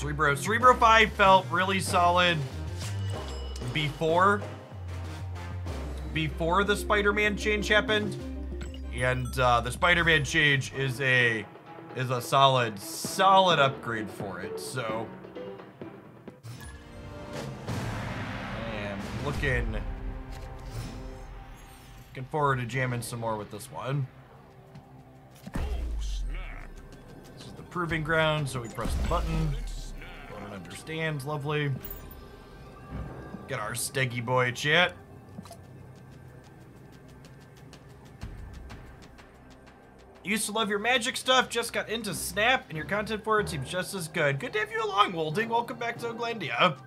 Cerebro 5 felt really solid before the Spider-Man change happened, and the Spider-Man change is a solid upgrade for it. So, and looking forward to jamming some more with this one. This is the proving ground, so we press the button. Opponent understands, lovely. Get our Steggy boy chat. Used to love your magic stuff, just got into Snap, and your content for it seems just as good. Good to have you along, Wolding. Welcome back to Oglandia.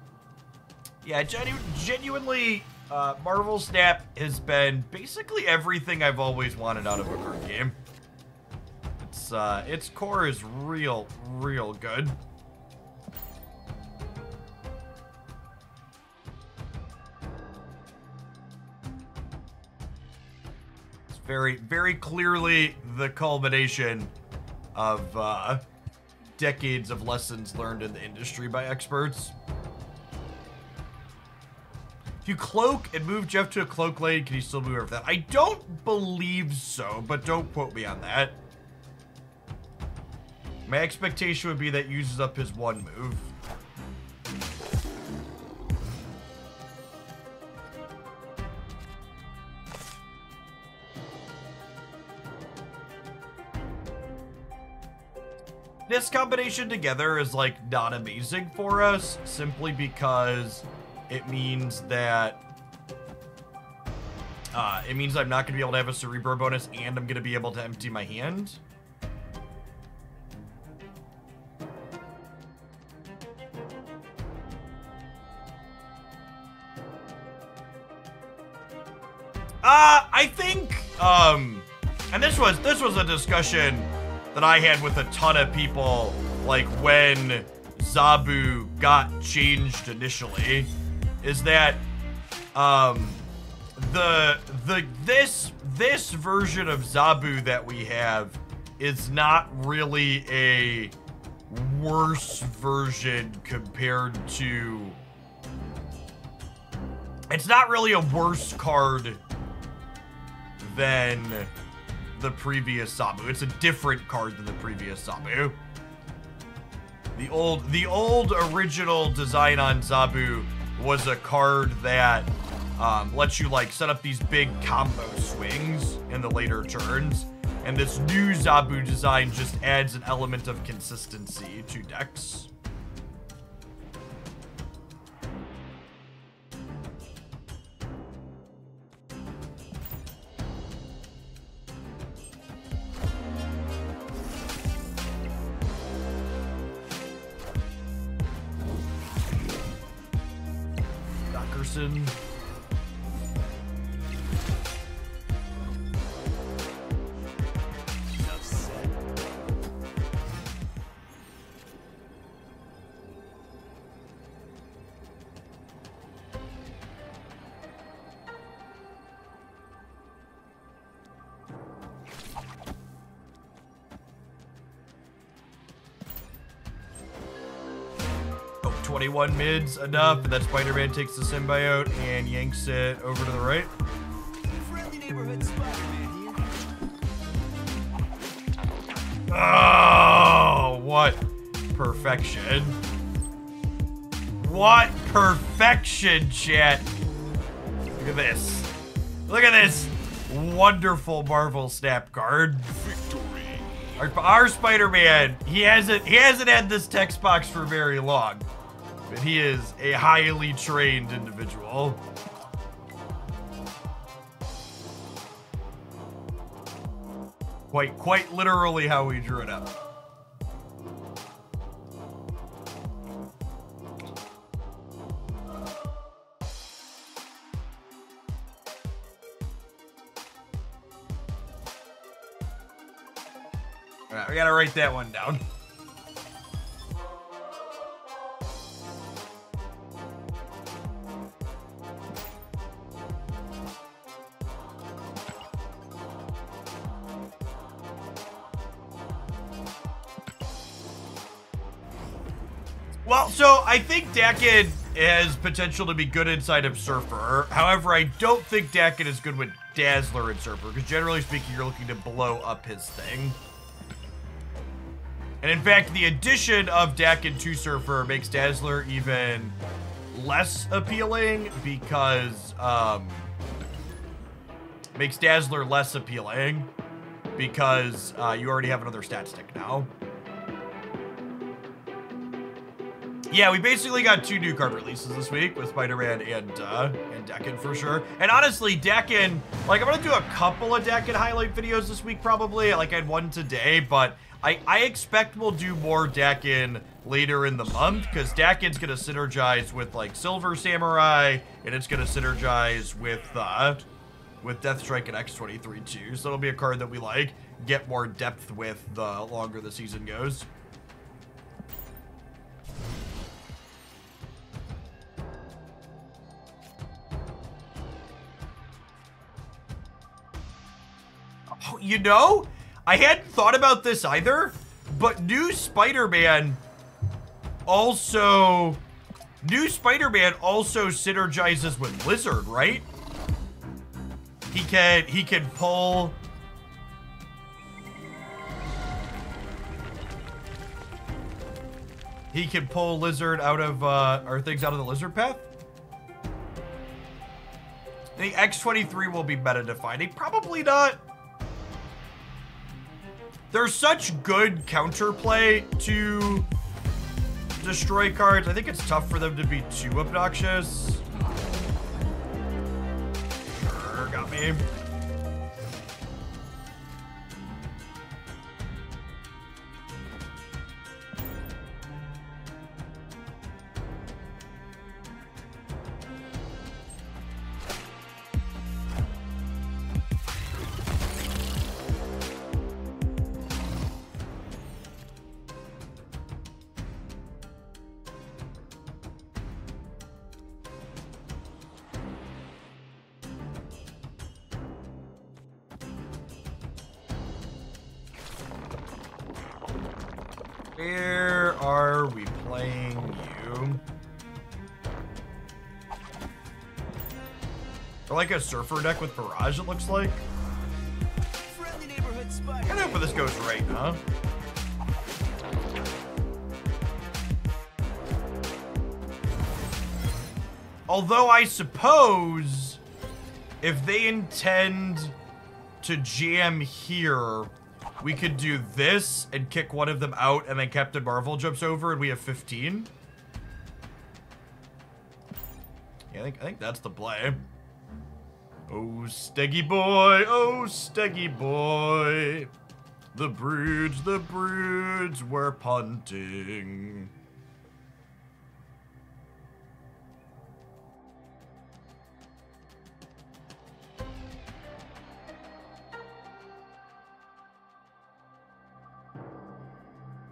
Yeah, genuinely, Marvel Snap has been basically everything I've always wanted out of a card game. Its core is real good. Very clearly the culmination of decades of lessons learned in the industry by experts. If you cloak and move Jeff to a cloak lane, can you still move over that? I don't believe so, but don't quote me on that. My expectation would be that uses up his one move. This combination together is like not amazing for us, simply because it means that I'm not gonna be able to have a Cerebro bonus, and I'm gonna be able to empty my hand. I think, and this was a discussion that I had with a ton of people, like when Zabu got changed initially, is that this version of Zabu that we have is not really a worse version compared to, it's not really a worse card than the previous Zabu. It's a different card than the previous Zabu. The old original design on Zabu was a card that lets you like set up these big combo swings in the later turns, and this new Zabu design just adds an element of consistency to decks. Dockerson. Oh, 21 mids enough, and that Spider-Man takes the symbiote and yanks it over to the right. Friendly neighborhood Spider-Man here. Oh, what perfection. What perfection, chat. Look at this. Look at this wonderful Marvel Snap card. Victory. Our Spider-Man, he hasn't had this text box for very long, but he is a highly trained individual. Quite literally how we drew it up. All right, we gotta write that one down. Well, so I think Daken has potential to be good inside of Surfer. However, I don't think Daken is good with Dazzler and Surfer, because generally speaking, you're looking to blow up his thing. And in fact, the addition of Daken to Surfer makes Dazzler even less appealing because, makes Dazzler less appealing because you already have another stat stick now. Yeah, we basically got 2 new card releases this week with Spider-Man and Daken for sure. And honestly, Daken, like I'm gonna do a couple of Daken highlight videos this week probably. Like I had one today, but I expect we'll do more Daken later in the month because Daken's gonna synergize with like Silver Samurai and it's gonna synergize with Deathstrike and X-23 too. So it'll be a card that we like get more depth with the longer the season goes. You know, I hadn't thought about this either, but new Spider-Man also synergizes with Lizard, right? He can pull Lizard out of or things out of the Lizard path. The X-23 will be meta defining, probably not. There's such good counterplay to destroy cards. I think it's tough for them to be too obnoxious. Sure, got me. Where are we playing you? Or like a Surfer deck with Barrage, it looks like. Friendly neighborhood Spider-Man. I don't know if this goes right, huh? Although I suppose if they intend to jam here, we could do this and kick one of them out and then Captain Marvel jumps over and we have 15. Yeah, I think that's the play. Oh, Steggy boy, oh, Steggy boy. The broods were punting.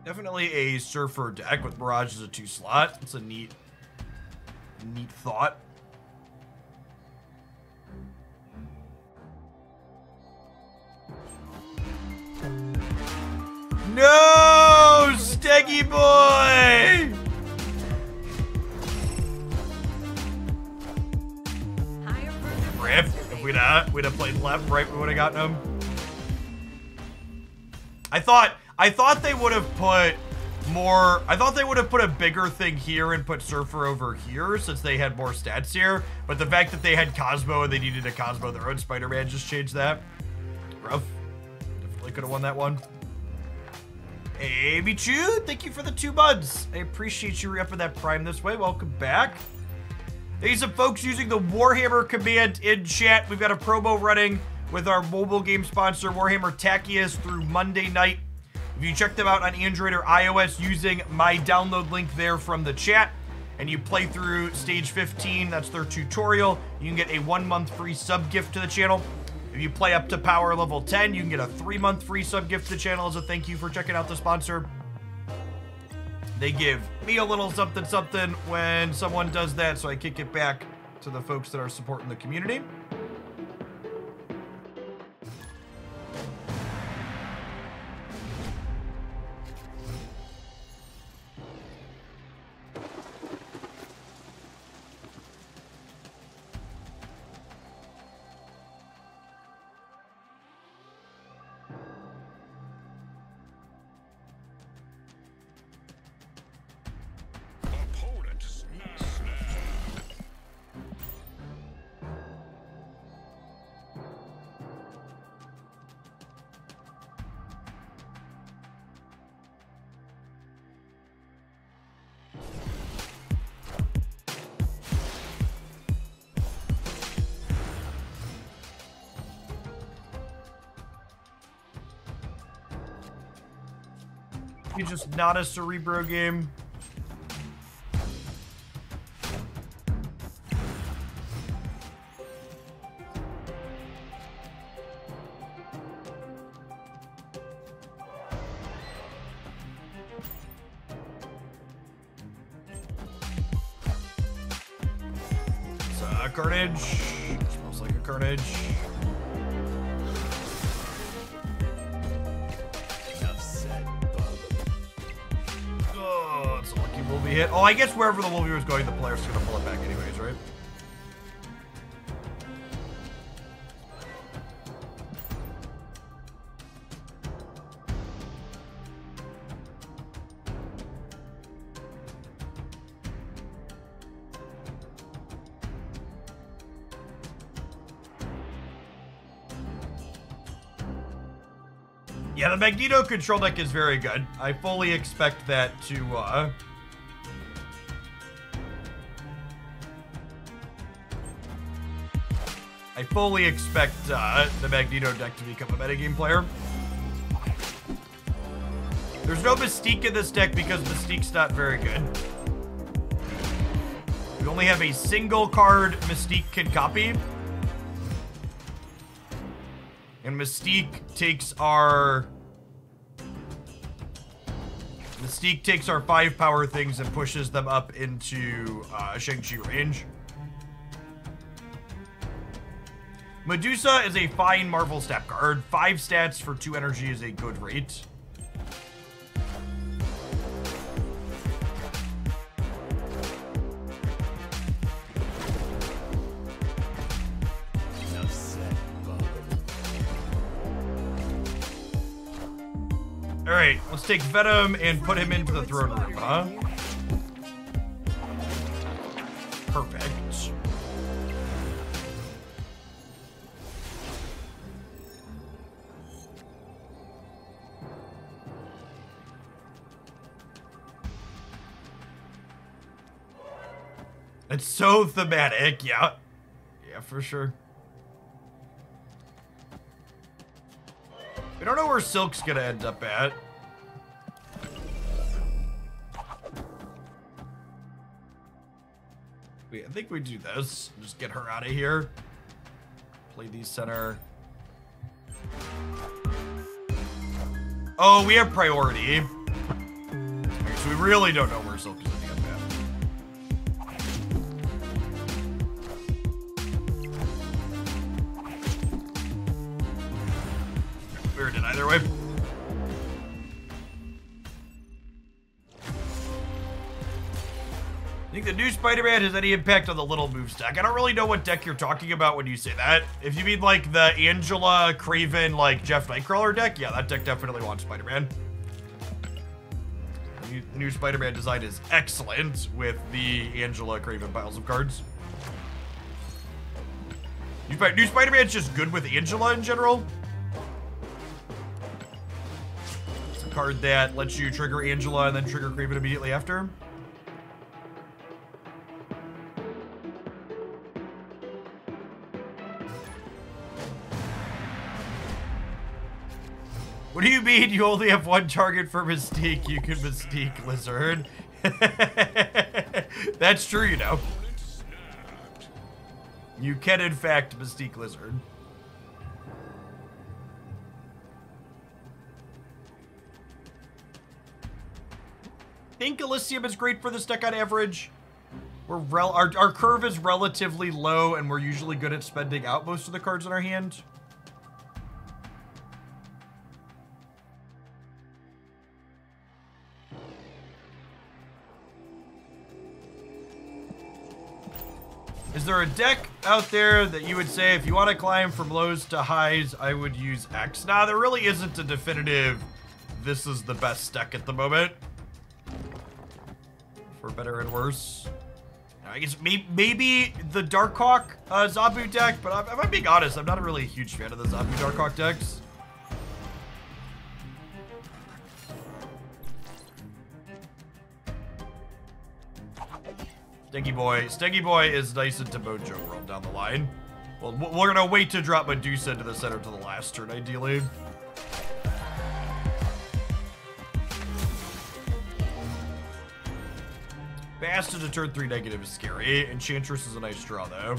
Definitely a Surfer deck with Barrage as a 2-slot. It's a neat thought. No, Steggy boy! Rip. If we'd have played left, right, we would have gotten him. I thought they would have put more. I thought they would have put a bigger thing here and put Surfer over here since they had more stats here. But the fact that they had Cosmo and they needed a Cosmo their own Spider-Man just changed that. Rough. Definitely could have won that one. Hey, Michu, thank you for the 2 buds. I appreciate you re-upping that Prime this way. Welcome back. Thank you some folks using the Warhammer command in chat. We've got a promo running with our mobile game sponsor, Warhammer Tachias, through Monday night. If you check them out on Android or iOS using my download link there from the chat, and you play through stage 15, that's their tutorial, you can get a 1-month free sub gift to the channel. If you play up to power level 10, you can get a 3-month free sub gift to the channel as a thank you for checking out the sponsor. They give me a little something something when someone does that, so I kick it back to the folks that are supporting the community. It's just not a Cerebro game. It's a Carnage. Smells like a Carnage. Oh, it's a lucky Wolvie hit. Oh, I guess wherever the Wolvie was going, the player's gonna pull it back anyways, right? Yeah, the Magneto control deck is very good. I fully expect that to, I fully expect, the Magneto deck to become a metagame player. There's no Mystique in this deck because Mystique's not very good. We only have a single card Mystique can copy. And Mystique takes our 5 power things and pushes them up into Shang-Chi range. Medusa is a fine Marvel stat card. 5 stats for 2 energy is a good rate. Alright, let's take Venom and put him into the throne room, huh? Perfect. It's so thematic, yeah. Yeah, for sure. We don't know where Silk's gonna end up at. I think we do this. Just get her out of here. Play these center. Oh, we have priority. Okay, so we really don't know where Silk is ending up at. Weird in either way. I think the new Spider-Man has any impact on the little move stack. I don't really know what deck you're talking about when you say that. If you mean like the Angela, Craven, like Jeff Nightcrawler deck, yeah, that deck definitely wants Spider-Man. The new Spider-Man design is excellent with the Angela, Craven piles of cards. New Spider-Man's just good with Angela in general. It's a card that lets you trigger Angela and then trigger Craven immediately after. What do you mean you only have one target for Mystique? You can Mystique Lizard. That's true, you know. You can, in fact, Mystique Lizard. I think Elysium is great for this deck on average. Our curve is relatively low, and we're usually good at spending out most of the cards in our hand. Is there a deck out there that you would say, if you want to climb from lows to highs, I would use X? Nah, there really isn't a definitive, this is the best deck at the moment. For better and worse. I guess maybe the Darkhawk Zabu deck, but if I'm being honest, I'm not really a huge fan of the Zabu Darkhawk decks. Steggy Boy is nice into Mojo World down the line. Well, we're gonna wait to drop Medusa into the center to the last turn, ideally. Bastard to turn 3 negative is scary. Enchantress is a nice draw, though.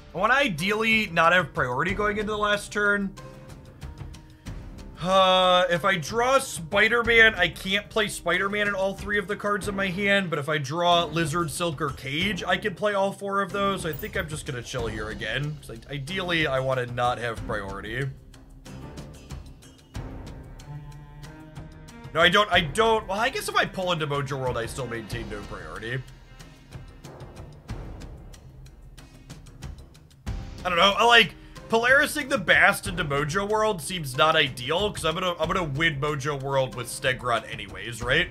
I want to ideally not have priority going into the last turn. If I draw Spider-Man, I can't play Spider-Man in all 3 of the cards in my hand, but if I draw Lizard, Silk, or Cage, I can play all 4 of those. I think I'm just going to chill here again. Ideally, I want to not have priority. No, I don't. Well, I guess if I pull into Mojo World, I still maintain no priority. I don't know, like, Polarising the Bast into Mojo World seems not ideal, because I'm gonna win Mojo World with Stegron anyways, right?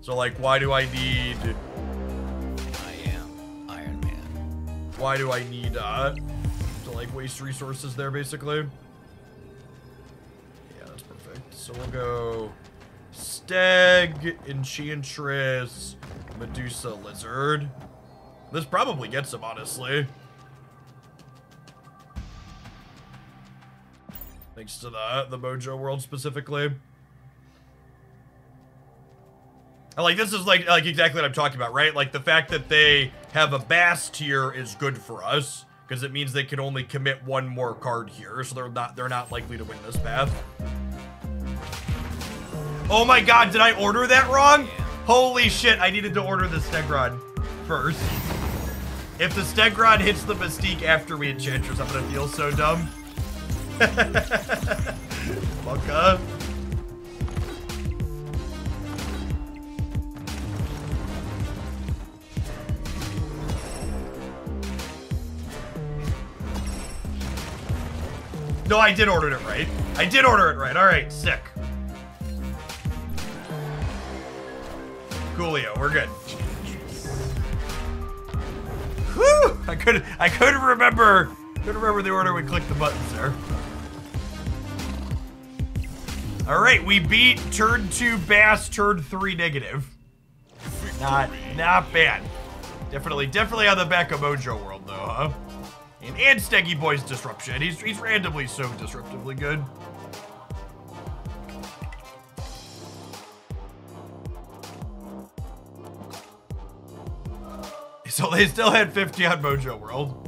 So, like, why do I need... I am Iron Man. Why do I need, to, like, waste resources there, basically? Yeah, that's perfect. So we'll go... Steg, Enchantress, Medusa, Lizard. This probably gets him, honestly. Thanks to the Mojo World specifically. And like, this is like exactly what I'm talking about, right? Like, the fact that they have a Bast here is good for us, because it means they can only commit 1 more card here, so they're not likely to win this path. Oh my god, did I order that wrong? Holy shit, I needed to order the Stegron first. If the Stegron hits the Mystique after we Enchantress, I'm gonna feel so dumb. Bunka. No, I did order it right. I did order it right. All right, sick. Coolio, we're good. Whew! I couldn't remember the order we clicked the buttons there. All right, we beat turn 2 Bass, turn 3 negative. Not bad. Definitely on the back of Mojo World though, huh? And Steggy Boy's disruption. He's randomly so disruptively good. So they still had 50 on Mojo World.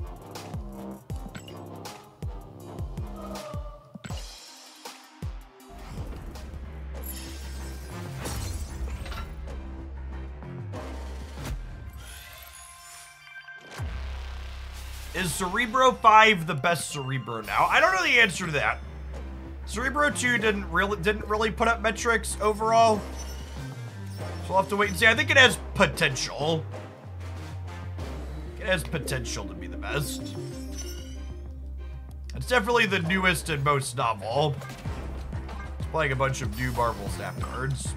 Is Cerebro 5 the best Cerebro now? I don't know the answer to that. Cerebro 2 didn't really put up metrics overall. So we'll have to wait and see. I think it has potential. It has potential to be the best. It's definitely the newest and most novel. It's playing a bunch of new Marvel Snap cards.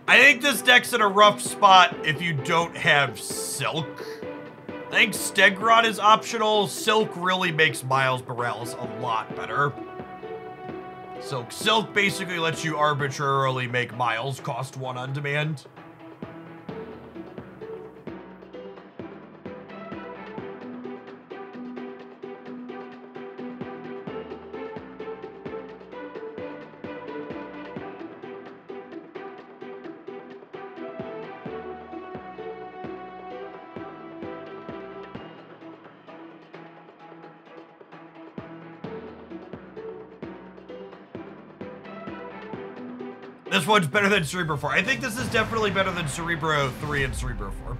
I think this deck's in a rough spot if you don't have Silk. I think Stegron is optional. Silk really makes Miles Morales a lot better. Silk basically lets you arbitrarily make Miles cost 1 on demand. This one's better than Cerebro 4. I think this is definitely better than Cerebro 3 and Cerebro 4.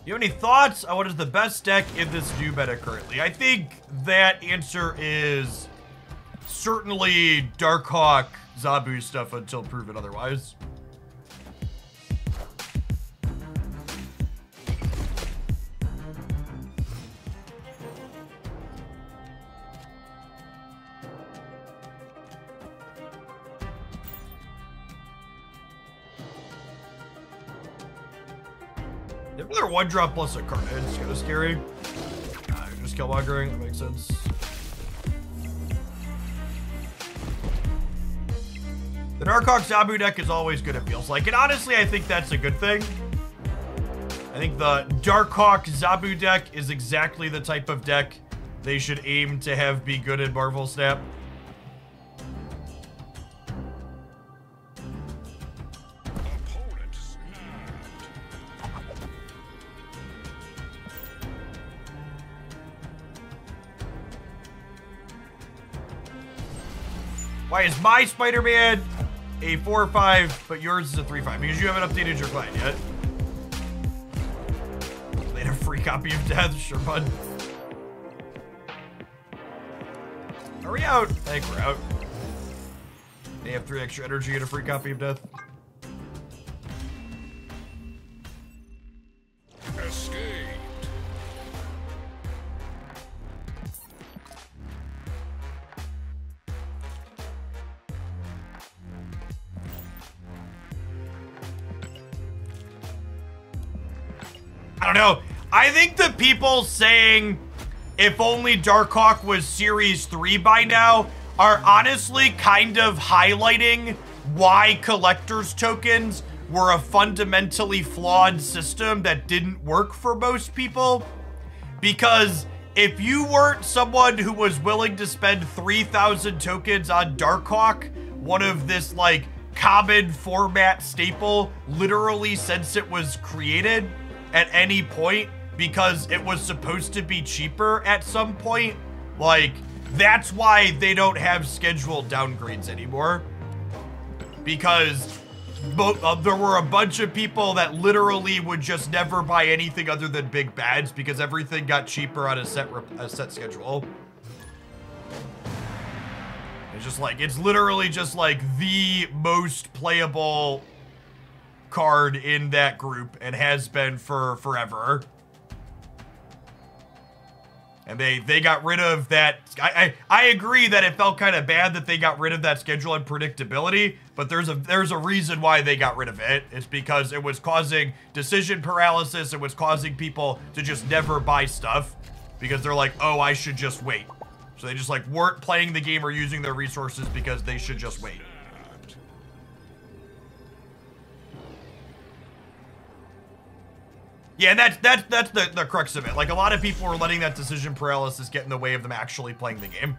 You have any thoughts on what is the best deck in this new meta currently? I think that answer is certainly Darkhawk Zabu stuff until proven otherwise. Another one drop plus a card. It's kind of scary. Just Killmongering, that makes sense. The Darkhawk Zabu deck is always good, it feels like. And honestly, I think that's a good thing. I think the Darkhawk Zabu deck is exactly the type of deck they should aim to have be good in Marvel Snap. Why is my Spider-Man a 4/5, but yours is a 3/5? Because you haven't updated your client yet. They had a free copy of Death, sure, bud. Are we out? I think we're out. They have 3 extra energy and a free copy of Death. Escaped. I don't know. I think the people saying if only Darkhawk was Series 3 by now are honestly kind of highlighting why collector's tokens were a fundamentally flawed system that didn't work for most people. Because if you weren't someone who was willing to spend 3,000 tokens on Darkhawk, one of this like common format staple literally since it was created, at any point because it was supposed to be cheaper at some point. Like, that's why they don't have scheduled downgrades anymore. Because there were a bunch of people that literally would just never buy anything other than big bads because everything got cheaper on a set schedule. It's just like, it's literally just like the most playable card in that group and has been for forever. And they got rid of that. I agree that it felt kind of bad that they got rid of that schedule unpredictability, but there's a reason why they got rid of it. It's because it was causing decision paralysis. It was causing people to just never buy stuff because they're like, oh, I should just wait. So they just like weren't playing the game or using their resources because they should just wait. Yeah, and that's the crux of it. Like, a lot of people were letting that decision paralysis get in the way of them actually playing the game.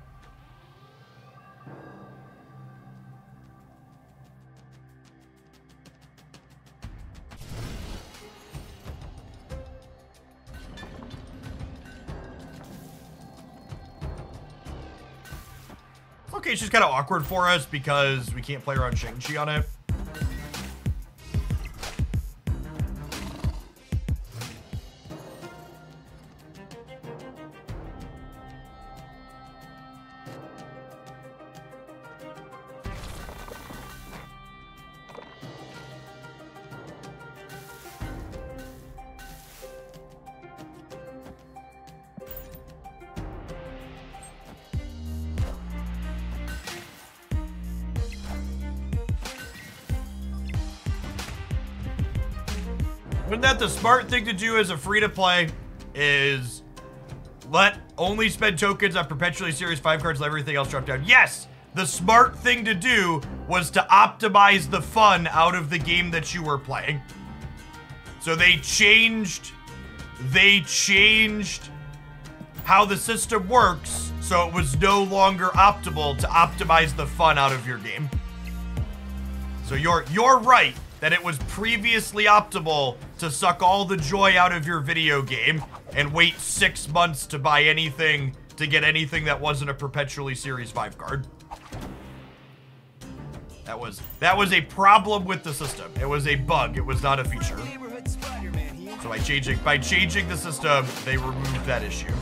Okay, it's just kind of awkward for us because we can't play around Shang-Chi on it. Wouldn't that the smart thing to do as a free-to-play is only spend tokens on perpetually Series 5 cards, let everything else drop down? Yes! The smart thing to do was to optimize the fun out of the game that you were playing. So they changed how the system works So it was no longer optimal to optimize the fun out of your game. So you're right that it was previously optimal to suck all the joy out of your video game and wait 6 months to buy anything, to get anything that wasn't a perpetually Series 5 card. That was a problem with the system. It was a bug. It was not a feature. So by changing the system, they removed that issue.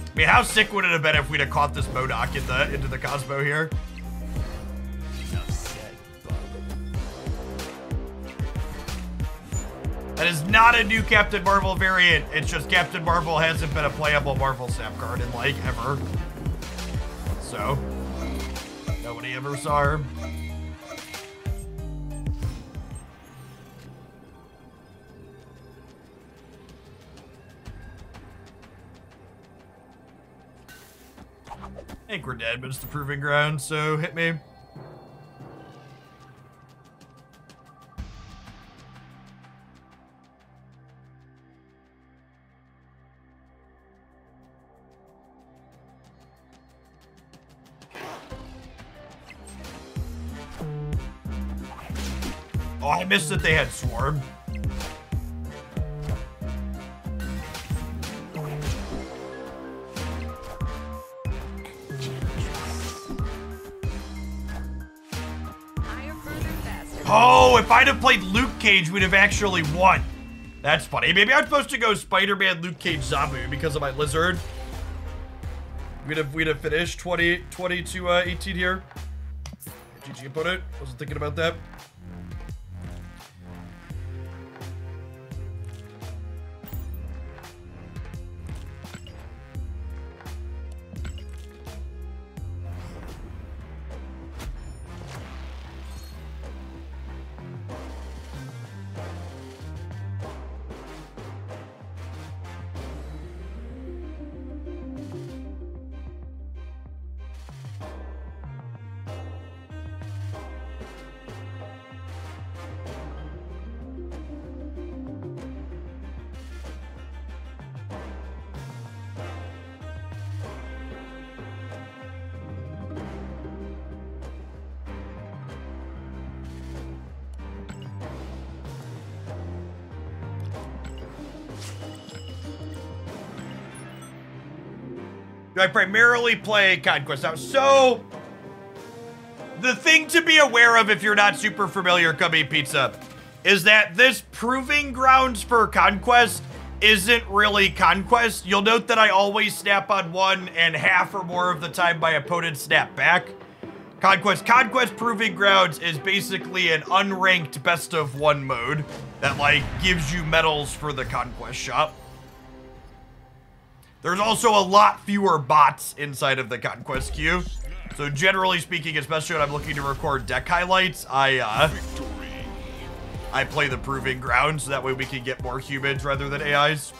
I mean, how sick would it have been if we'd have caught this Modok into the Cosmo here? That is not a new Captain Marvel variant. It's just Captain Marvel hasn't been a playable Marvel Snap card in, like, ever. So, nobody ever saw her. I think we're dead, but it's the proving ground, so hit me. Oh, I missed that they had Swarm. Oh, if I'd have played Luke Cage, we'd have actually won. That's funny. Maybe I'm supposed to go Spider-Man, Luke Cage, Zabu because of my lizard. We'd have finished 20 to 18 here. GG opponent. Wasn't thinking about that. I primarily play Conquest now. So, the thing to be aware of if you're not super familiar, Cubby Pizza, is that this proving grounds for Conquest isn't really Conquest. You'll note that I always snap on one and half or more of the time my opponent snap back. Conquest Proving Grounds is basically an unranked best of one mode that, like, gives you medals for the Conquest shop. There's also a lot fewer bots inside of the Conquest queue. So generally speaking, especially when I'm looking to record deck highlights, I play the Proving Grounds so that way we can get more humans rather than AIs.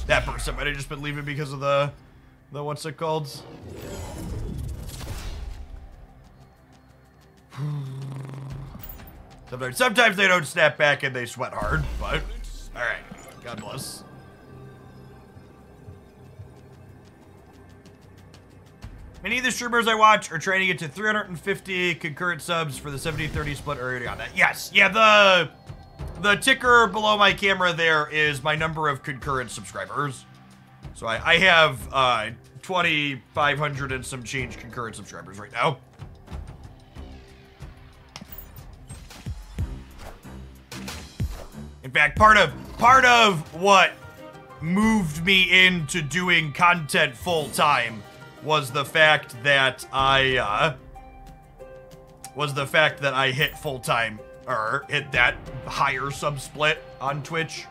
That person might have just been leaving because of the what's it called? Sometimes they don't snap back and they sweat hard, but all right, God bless. Many of the streamers I watch are trying to get to 350 concurrent subs for the 70-30 split already on that. Yes, yeah, the ticker below my camera there is my number of concurrent subscribers. So I have 2,500 and some change concurrent subscribers right now. In fact, part of what moved me into doing content full time was the fact that I hit full time or hit that higher sub split on Twitch.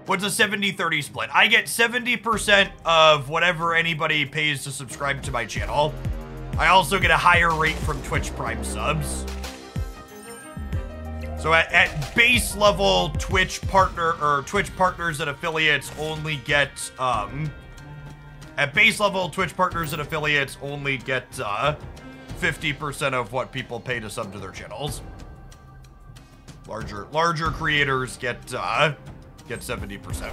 What's a 70-30 split? I get 70% of whatever anybody pays to subscribe to my channel. I also get a higher rate from Twitch Prime subs. So at base level, Twitch partners and affiliates only get at base level, Twitch partners and affiliates only get 50% of what people pay to sub to their channels. Larger creators get 70%.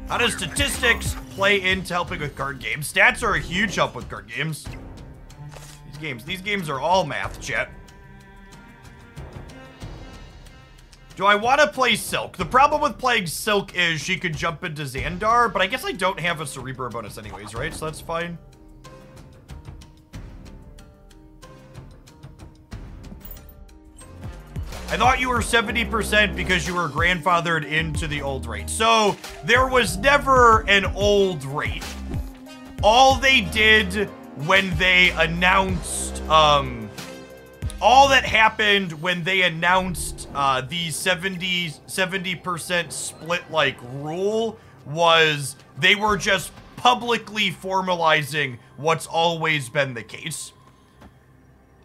How does statistics play into helping with card games? Stats are a huge help with card games. These games are all math, chat. Do I want to play Silk? The problem with playing Silk is she could jump into Xandar, but I guess I don't have a Cerebro bonus anyways, right? So that's fine. I thought you were 70% because you were grandfathered into the old rate. So there was never an old rate. All they did when they announced, all that happened when they announced the 70% split like rule was they were just publicly formalizing what's always been the case.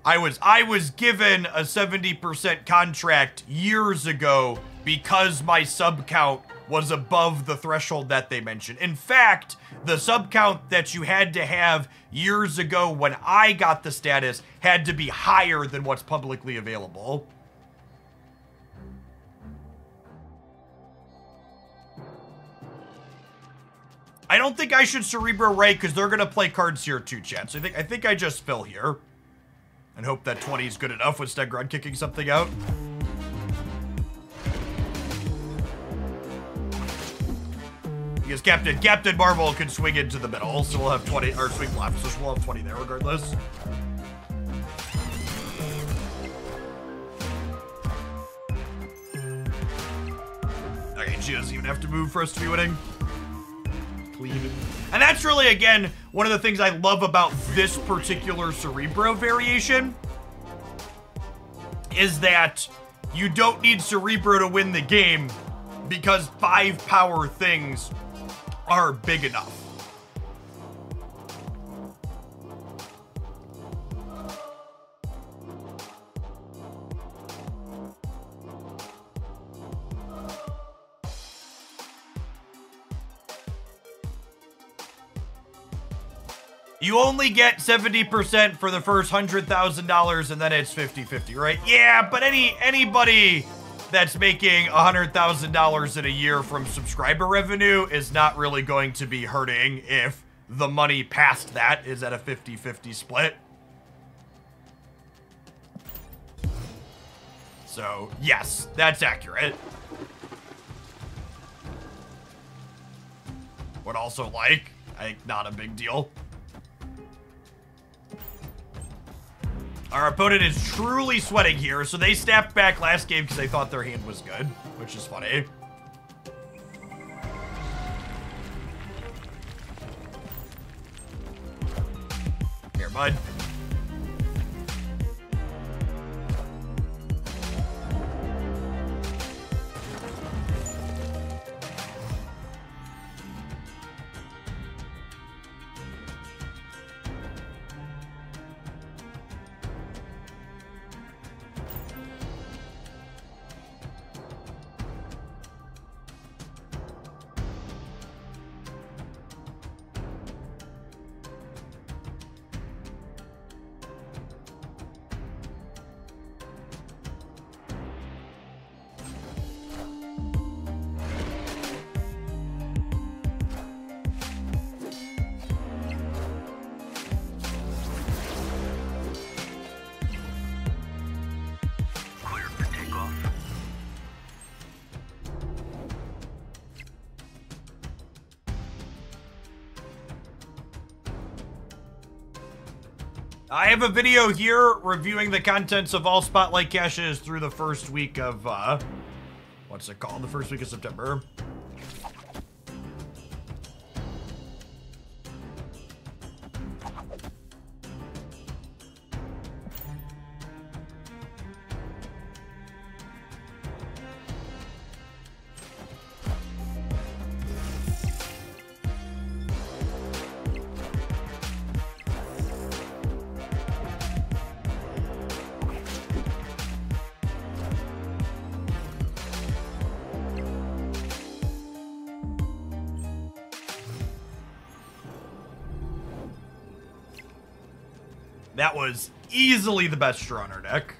I was given a 70% contract years ago because my sub count was above the threshold that they mentioned. In fact, the sub count that you had to have years ago when I got the status had to be higher than what's publicly available. I don't think I should Cerebro Ray because they're gonna play cards here too, chat. So I think I just fill here. And hope that 20 is good enough with Stegrod kicking something out. Because Captain Marvel can swing into the middle, so we'll have 20, or swing left, so we'll have 20 there regardless. Okay, she doesn't even have to move for us to be winning. Clean. And that's really, again, one of the things I love about this particular Cerebro variation is that you don't need Cerebro to win the game because 5 power things are big enough. You only get 70% for the first $100,000 and then it's 50-50, right? Yeah, but anybody that's making $100,000 in a year from subscriber revenue is not really going to be hurting if the money past that is at a 50-50 split. So, yes, that's accurate. Would also like, I think, not a big deal. Our opponent is truly sweating here, so they snapped back last game because they thought their hand was good, which is funny. Here, bud. I have a video here reviewing the contents of all Spotlight caches through the first week of, what's it called? The first week of September. That was easily the best draw on our deck.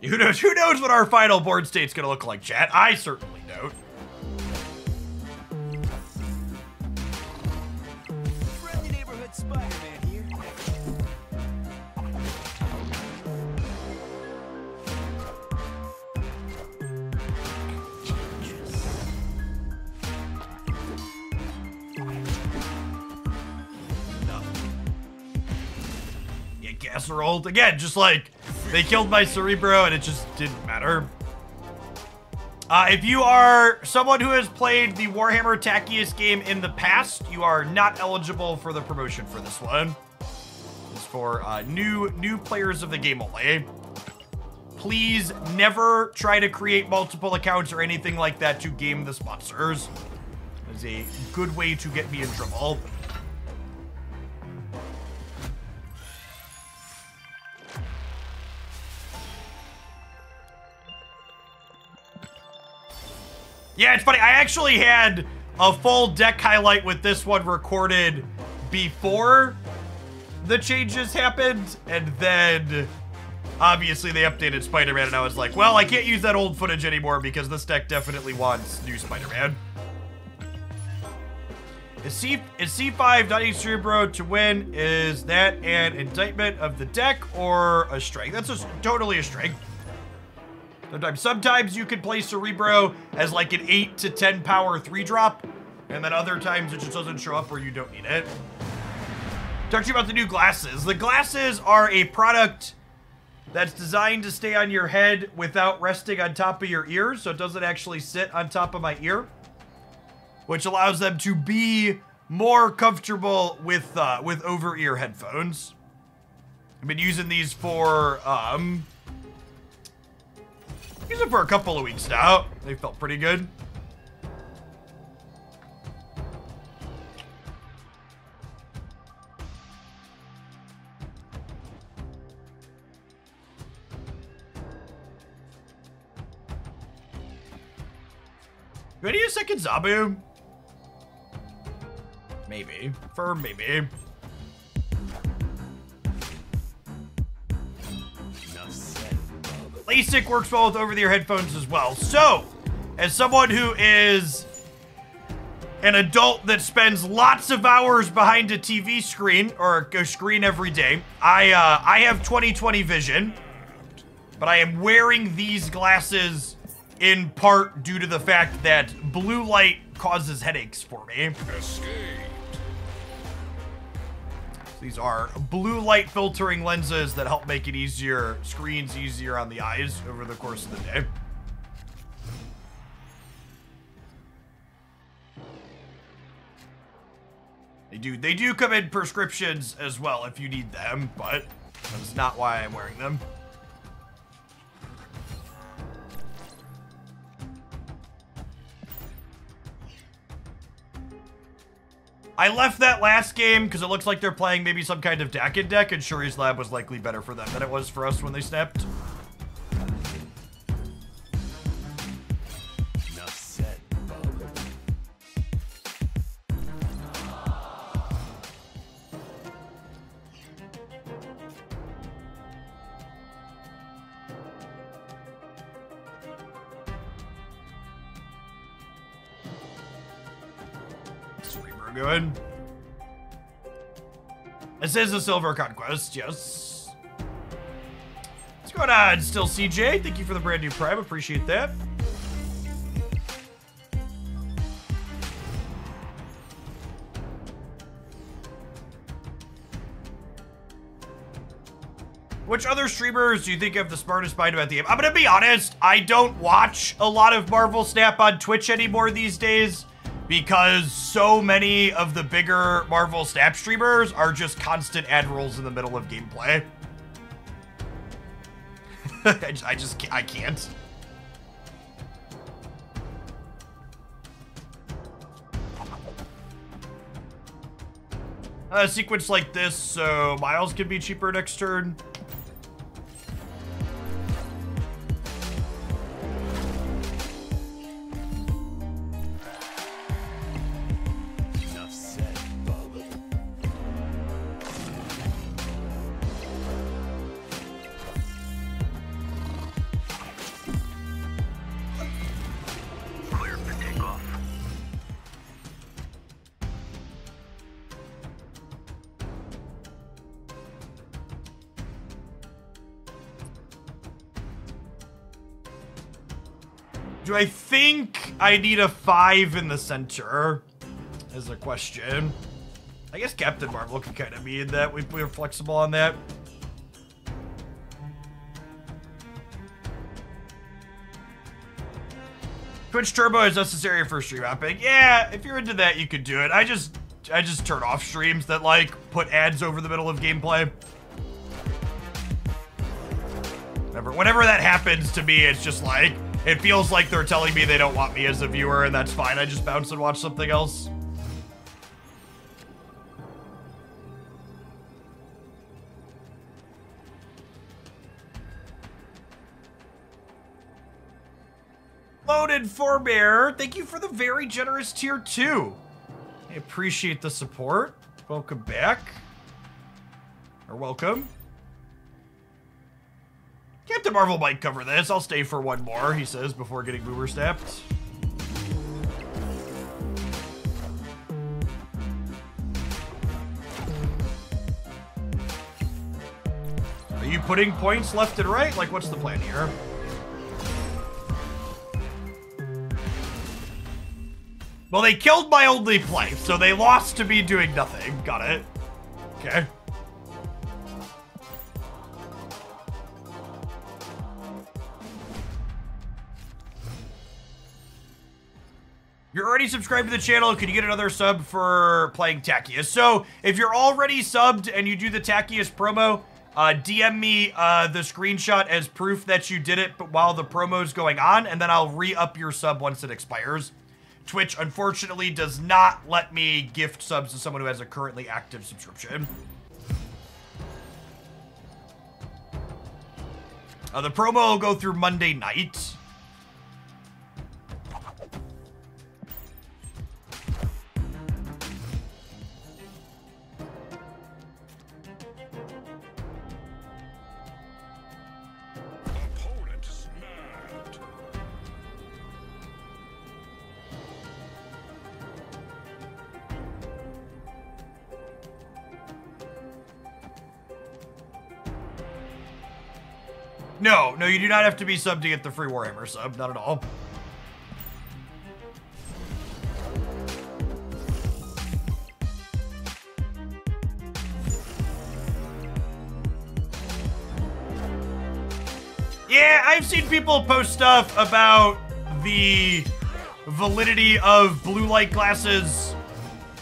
Who knows what our final board state's gonna look like, chat? I certainly don't. Friendly neighborhood Spider-Man here. No. Yeah, casserole again, just like they killed my Cerebro and it just didn't matter. If you are someone who has played the Warhammer Tackiest game in the past, you are not eligible for the promotion for this one. It's for new players of the game only. Please never try to create multiple accounts or anything like that to game the sponsors. It's a good way to get me in trouble. Yeah, it's funny. I actually had a full deck highlight with this one recorded before the changes happened, and then obviously they updated Spider-Man, and I was like, well, I can't use that old footage anymore because this deck definitely wants new Spider-Man. Is C5 not a Cerebro to win? Is that an indictment of the deck or a strength? That's just totally a strength. Sometimes you can play Cerebro as like an 8 to 10 power 3-drop, and then other times it just doesn't show up or you don't need it. Talk to you about the new glasses. The glasses are a product that's designed to stay on your head without resting on top of your ears, so it doesn't actually sit on top of my ear, which allows them to be more comfortable with over-ear headphones. I've been using these for a couple of weeks now. They felt pretty good. Do I need a second Zabu? Maybe. Firm, maybe. LASIK works well with over-the-ear headphones as well. So, as someone who is an adult that spends lots of hours behind a TV screen or a screen every day, I have 20/20 vision, but I am wearing these glasses in part due to the fact that blue light causes headaches for me. These are blue light filtering lenses that help make it easier, screens easier on the eyes over the course of the day. They do come in prescriptions as well if you need them, but that's not why I'm wearing them. I left that last game because it looks like they're playing maybe some kind of Daken deck, and Shuri's Lab was likely better for them than it was for us when they snapped. Enough said, bub. Cerebro good. This is a Silver Conquest, yes. What's going on, still CJ? Thank you for the brand new Prime, appreciate that. Which other streamers do you think have the smartest mind about the game? I'm gonna be honest, I don't watch a lot of Marvel Snap on Twitch anymore these days, because so many of the bigger Marvel Snap streamers are just constant ad rolls in the middle of gameplay. I can't. a sequence like this so miles can be cheaper next turn. Enough said, bub. Clear for takeoff. Do I think I need a 5 in the center? Is a question. I guess Captain Marvel could kind of be in that. We're flexible on that. Twitch Turbo is necessary for stream hopping. Yeah, if you're into that, you could do it. I just turn off streams that like put ads over the middle of gameplay. Whenever that happens to me, it's just like, it feels like they're telling me they don't want me as a viewer, and that's fine. I just bounce and watch something else. Loaded Forbear, thank you for the very generous tier 2. I appreciate the support. Welcome back. Or welcome. Captain Marvel might cover this. I'll stay for one more, he says, before getting boomer stabbed. Are you putting points left and right? Like, what's the plan here? Well, they killed my only play, so they lost to me doing nothing. Got it. Okay. You're already subscribed to the channel. Could you get another sub for playing Tackiest? So, if you're already subbed and you do the Tackiest promo, DM me the screenshot as proof that you did it but while the promo's going on, and then I'll re-up your sub once it expires. Twitch, unfortunately, does not let me gift subs to someone who has a currently active subscription. The promo will go through Monday night. No, you do not have to be subbed to get the free Warhammer sub. Not at all. Yeah, I've seen people post stuff about the validity of blue light glasses,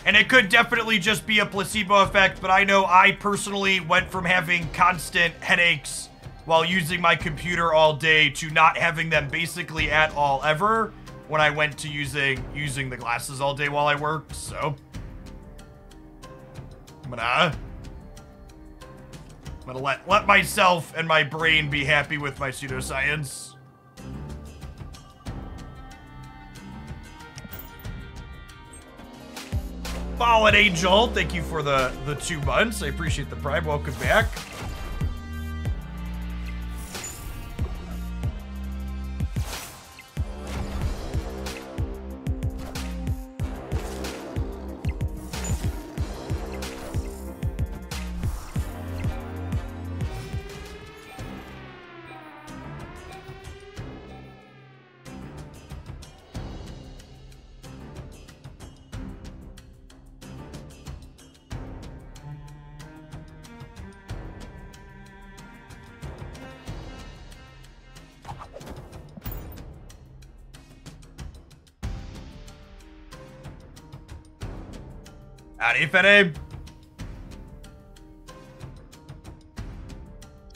and it could definitely just be a placebo effect, but I know I personally went from having constant headaches while using my computer all day to not having them basically at all ever when I went to using the glasses all day while I worked. So I'm gonna let myself and my brain be happy with my pseudoscience. Fallen Angel, thank you for the 2 months. I appreciate the prime. Welcome back. Howdy, Fede. I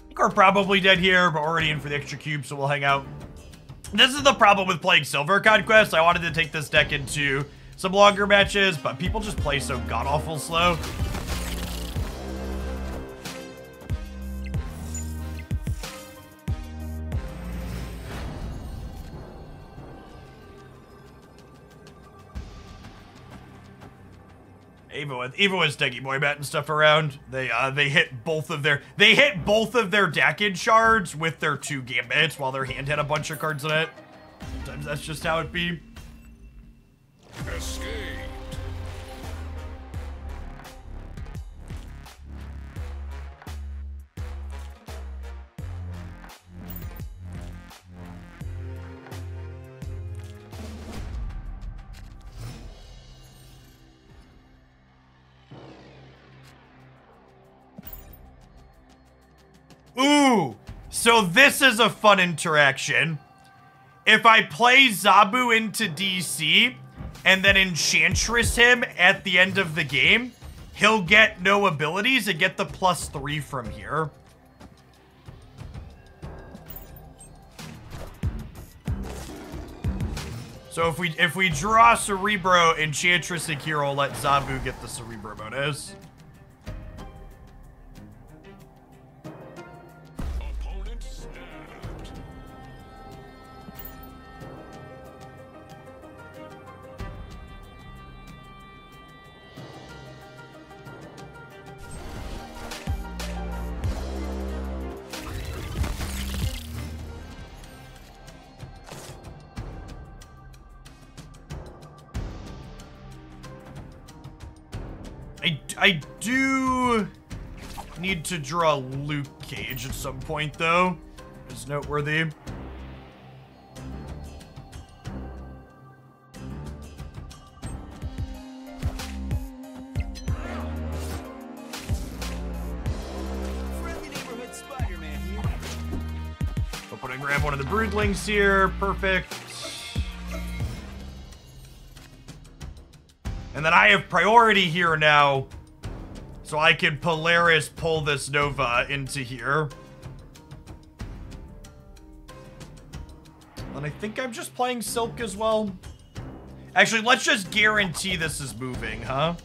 think we're probably dead here, but already in for the extra cube, so we'll hang out. This is the problem with playing Silver Conquest. I wanted to take this deck into some longer matches, but people just play so god-awful slow. Even with Steggy Boy batting stuff around, they hit both of their Daken shards with their 2 gambits while their hand had a bunch of cards in it. Sometimes that's just how it be. Escape. Ooh, so this is a fun interaction. If I play Zabu into DC and then Enchantress him at the end of the game, he'll get no abilities and get the +3 from here. So if we draw Cerebro, Enchantress and Hero, let Zabu get the Cerebro bonus. Opponent snapped. I do need to draw Luke Cage at some point, though. It's noteworthy. Friendly neighborhood Spider-Man here. I'll put and grab one of the Broodlings here. Perfect. And then I have priority here now, so I can Polaris pull this Nova into here. And I think I'm just playing Silk as well. Actually, let's just guarantee this is moving, huh?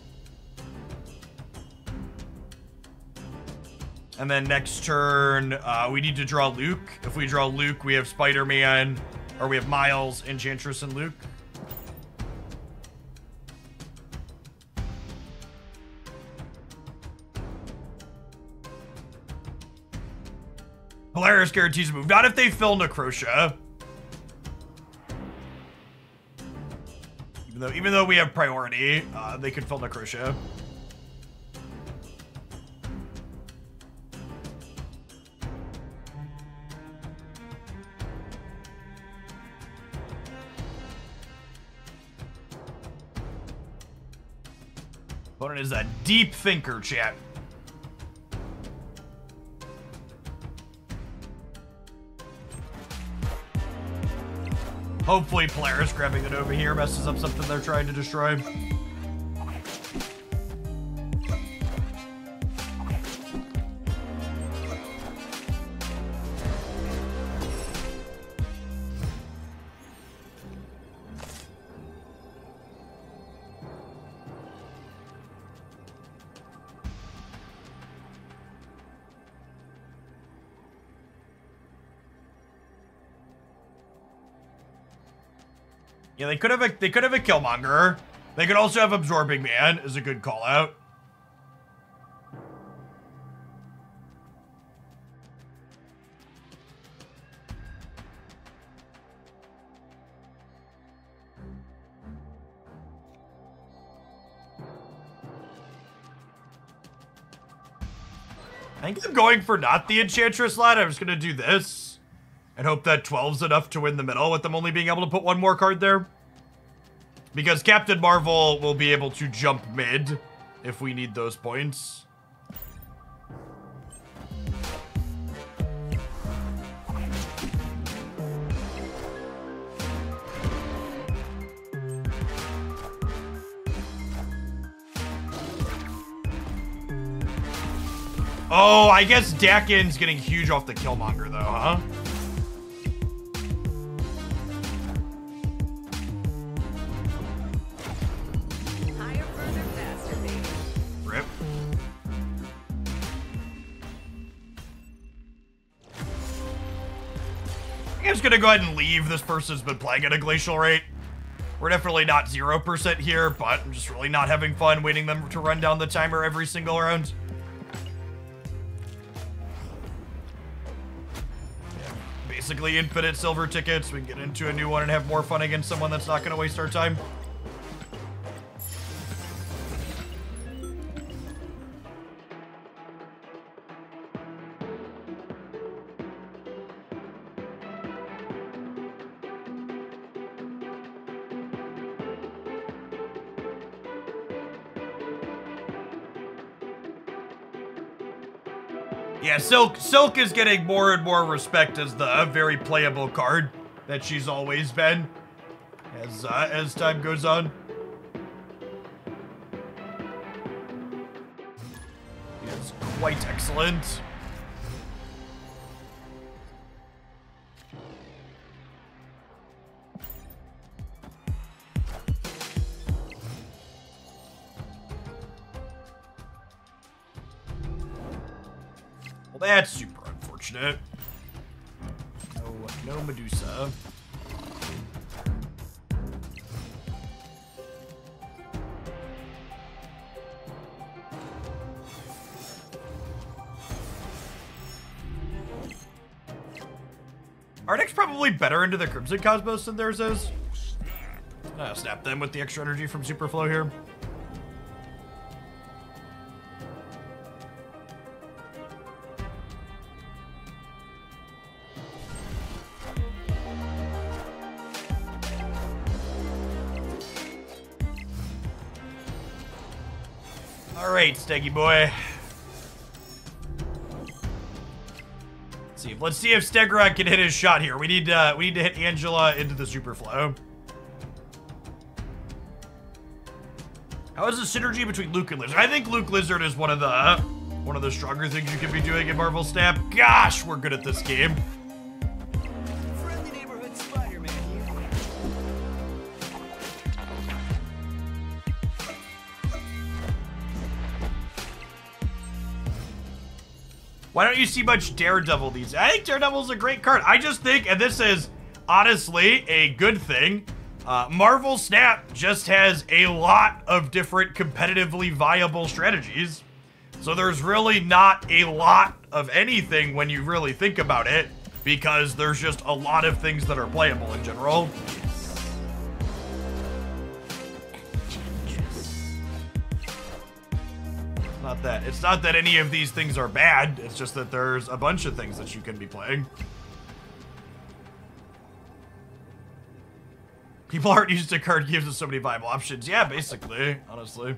And then next turn, we need to draw Luke. If we draw Luke, we have Spider-Man, or we have Miles, Enchantress, and Luke. Polaris guarantees a move. Not if they fill Necrotia. Even though we have priority, they could fill Necrotia. Opponent is a deep thinker, chat. Hopefully Polaris grabbing it over here messes up something they're trying to destroy. Yeah, they could have a Killmonger. They could also have Absorbing Man is a good call out. I think I'm going for not the Enchantress slot. I'm just gonna do this. And hope that 12's enough to win the middle with them only being able to put one more card there. Because Captain Marvel will be able to jump mid if we need those points. Oh, I guess Daken's getting huge off the Killmonger though, huh? Rip. I'm just gonna go ahead and leave. This person's been playing at a glacial rate. We're definitely not 0% here, but I'm just really not having fun waiting them to run down the timer every single round. Yeah, basically infinite silver tickets. We can get into a new one and have more fun against someone that's not going to waste our time. Yeah, Silk is getting more and more respect as the very playable card that she's always been as time goes on. It's quite excellent. Well, that's super unfortunate. No Medusa. Our deck's probably better into the Crimson Cosmos than theirs is. Snap them with the extra energy from Superflow here. All right, Steggy boy. Let's see if Stegrod can hit his shot here. We need to hit Angela into the Superflow. How is the synergy between Luke and Lizard? I think Luke Lizard is one of the stronger things you can be doing in Marvel Snap. Gosh, we're good at this game. Friendly neighborhood Spider-Man here. Why don't you see much Daredevil these? I think Daredevil's a great card. I just think, and this is honestly a good thing, Marvel Snap just has a lot of different competitively viable strategies. So there's really not a lot of anything when you really think about it, because there's just a lot of things that are playable in general. It's not that any of these things are bad, it's just that there's a bunch of things that you can be playing. People aren't used to card games with so many viable options. Yeah, basically, honestly.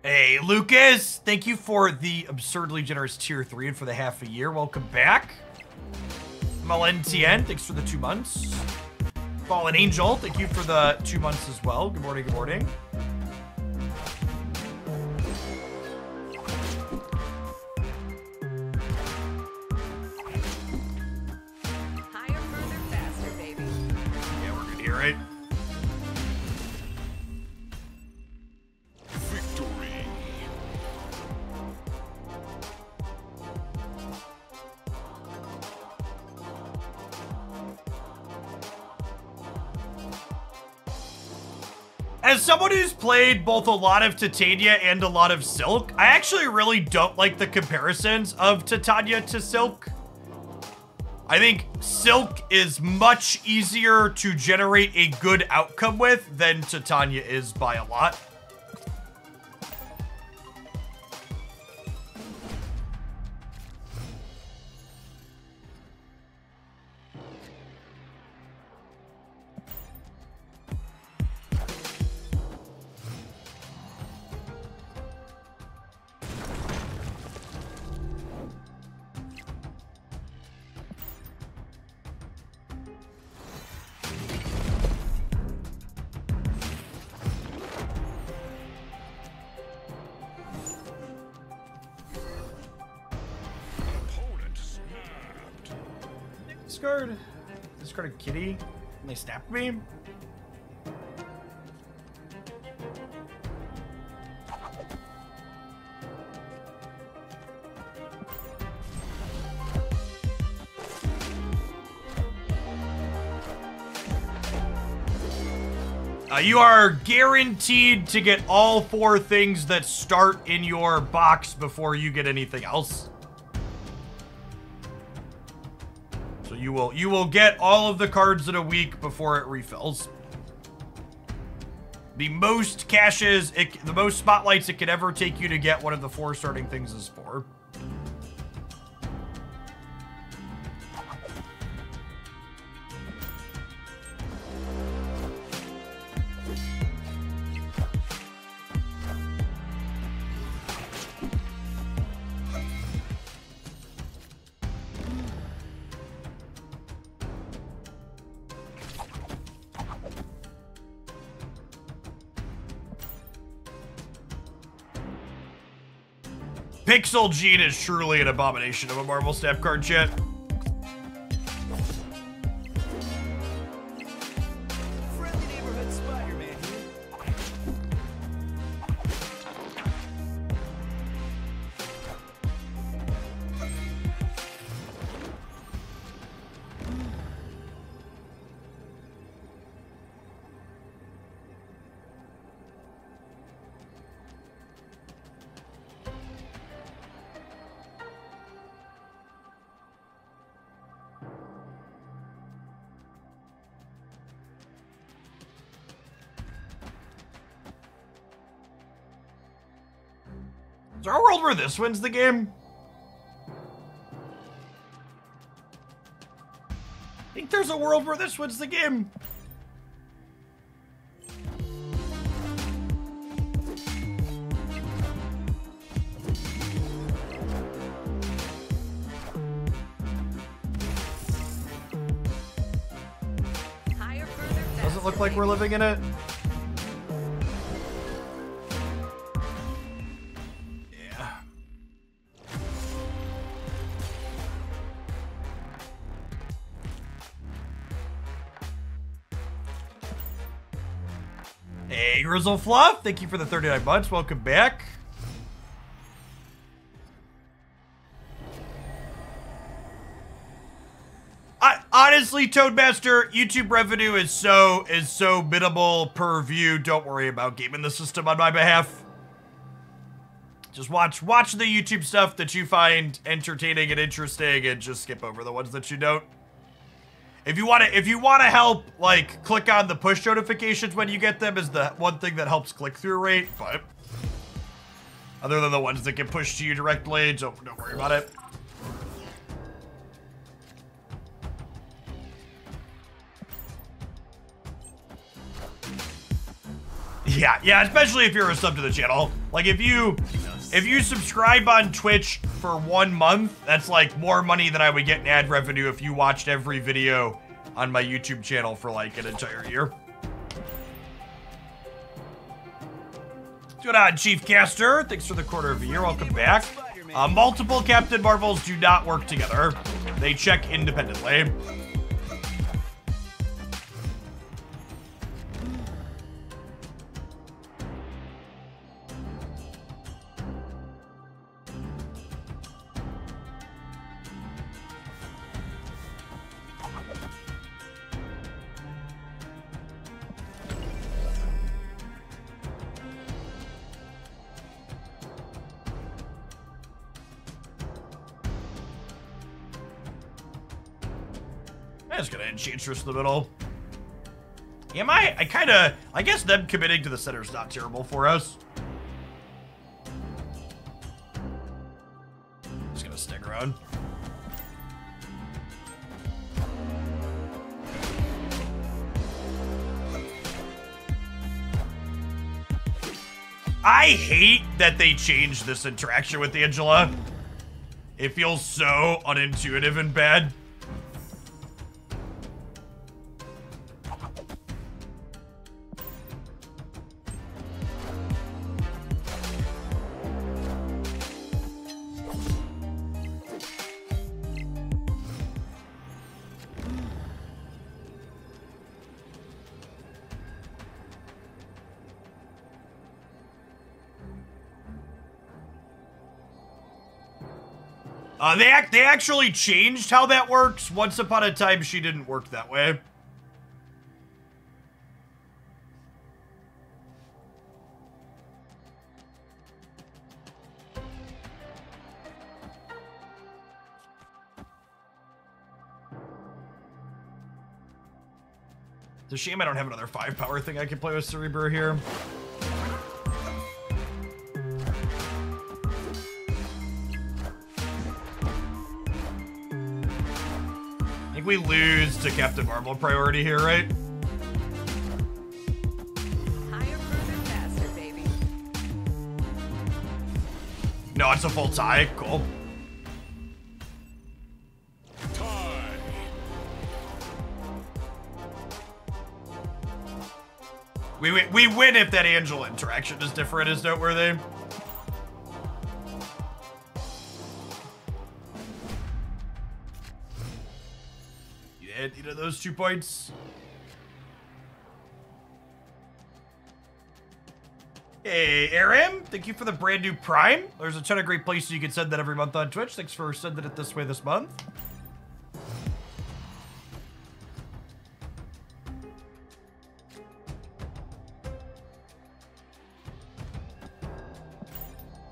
Hey, Lucas, thank you for the absurdly generous tier 3 and for the half a year. Welcome back. MLNTN, thanks for the 2 months. Fallen Angel, thank you for the 2 months as well. Good morning, good morning. Higher, further, faster, baby. Yeah, we're good here, right? Victory. As someone who's played both a lot of Titania and a lot of Silk, I actually really don't like the comparisons of Titania to Silk. I think Silk is much easier to generate a good outcome with than Titania is by a lot. discard? Discard a kitty? And they snapped me? You are guaranteed to get all 4 things that start in your box before you get anything else. So you will get all of the cards in a week before it refills. The most caches, the most spotlights it could ever take you to get one of the 4 starting things is 4. Pixel Gene is truly an abomination of a Marvel Snap card, chat. Friendly neighborhood Spider-Man here. Is there a world where this wins the game? I think there's a world where this wins the game. Higher, further, faster. Doesn't look like we're living in it. Yeah. Hey, Grizzle Fluff, thank you for the 39 months. Welcome back. Honestly, Toadmaster, YouTube revenue is so minimal per view. Don't worry about gaming the system on my behalf. Just watch the YouTube stuff that you find entertaining and interesting, and just skip over the ones that you don't. If you want to help, like, click on the push notifications when you get them is the one thing that helps click-through rate, but other than the ones that get pushed to you directly, don't worry about it. Yeah, especially if you're a sub to the channel. Like, if you subscribe on Twitch for 1 month, that's like more money than I would get in ad revenue if you watched every video on my YouTube channel for like an entire year. What's going on, Chief Caster? Thanks for the quarter of a year. Welcome back. Multiple Captain Marvels do not work together. They check independently. I'm just gonna Enchantress in the middle. Am I? I guess them committing to the center is not terrible for us. Just gonna stick around. I hate that they changed this interaction with Angela. It feels so unintuitive and bad. They actually changed how that works. Once upon a time, she didn't work that way. It's a shame I don't have another 5-power thing I can play with Cerebro here. I think we lose to Captain Marvel priority here, right? Higher, further, faster, baby. No, it's a full tie. Cool. Tie. We win if that Angela interaction is different, is noteworthy. Yeah, you know those 2 points. Hey, Aram, thank you for the brand new Prime. There's a ton of great places you can send that every month on Twitch. Thanks for sending it this way this month.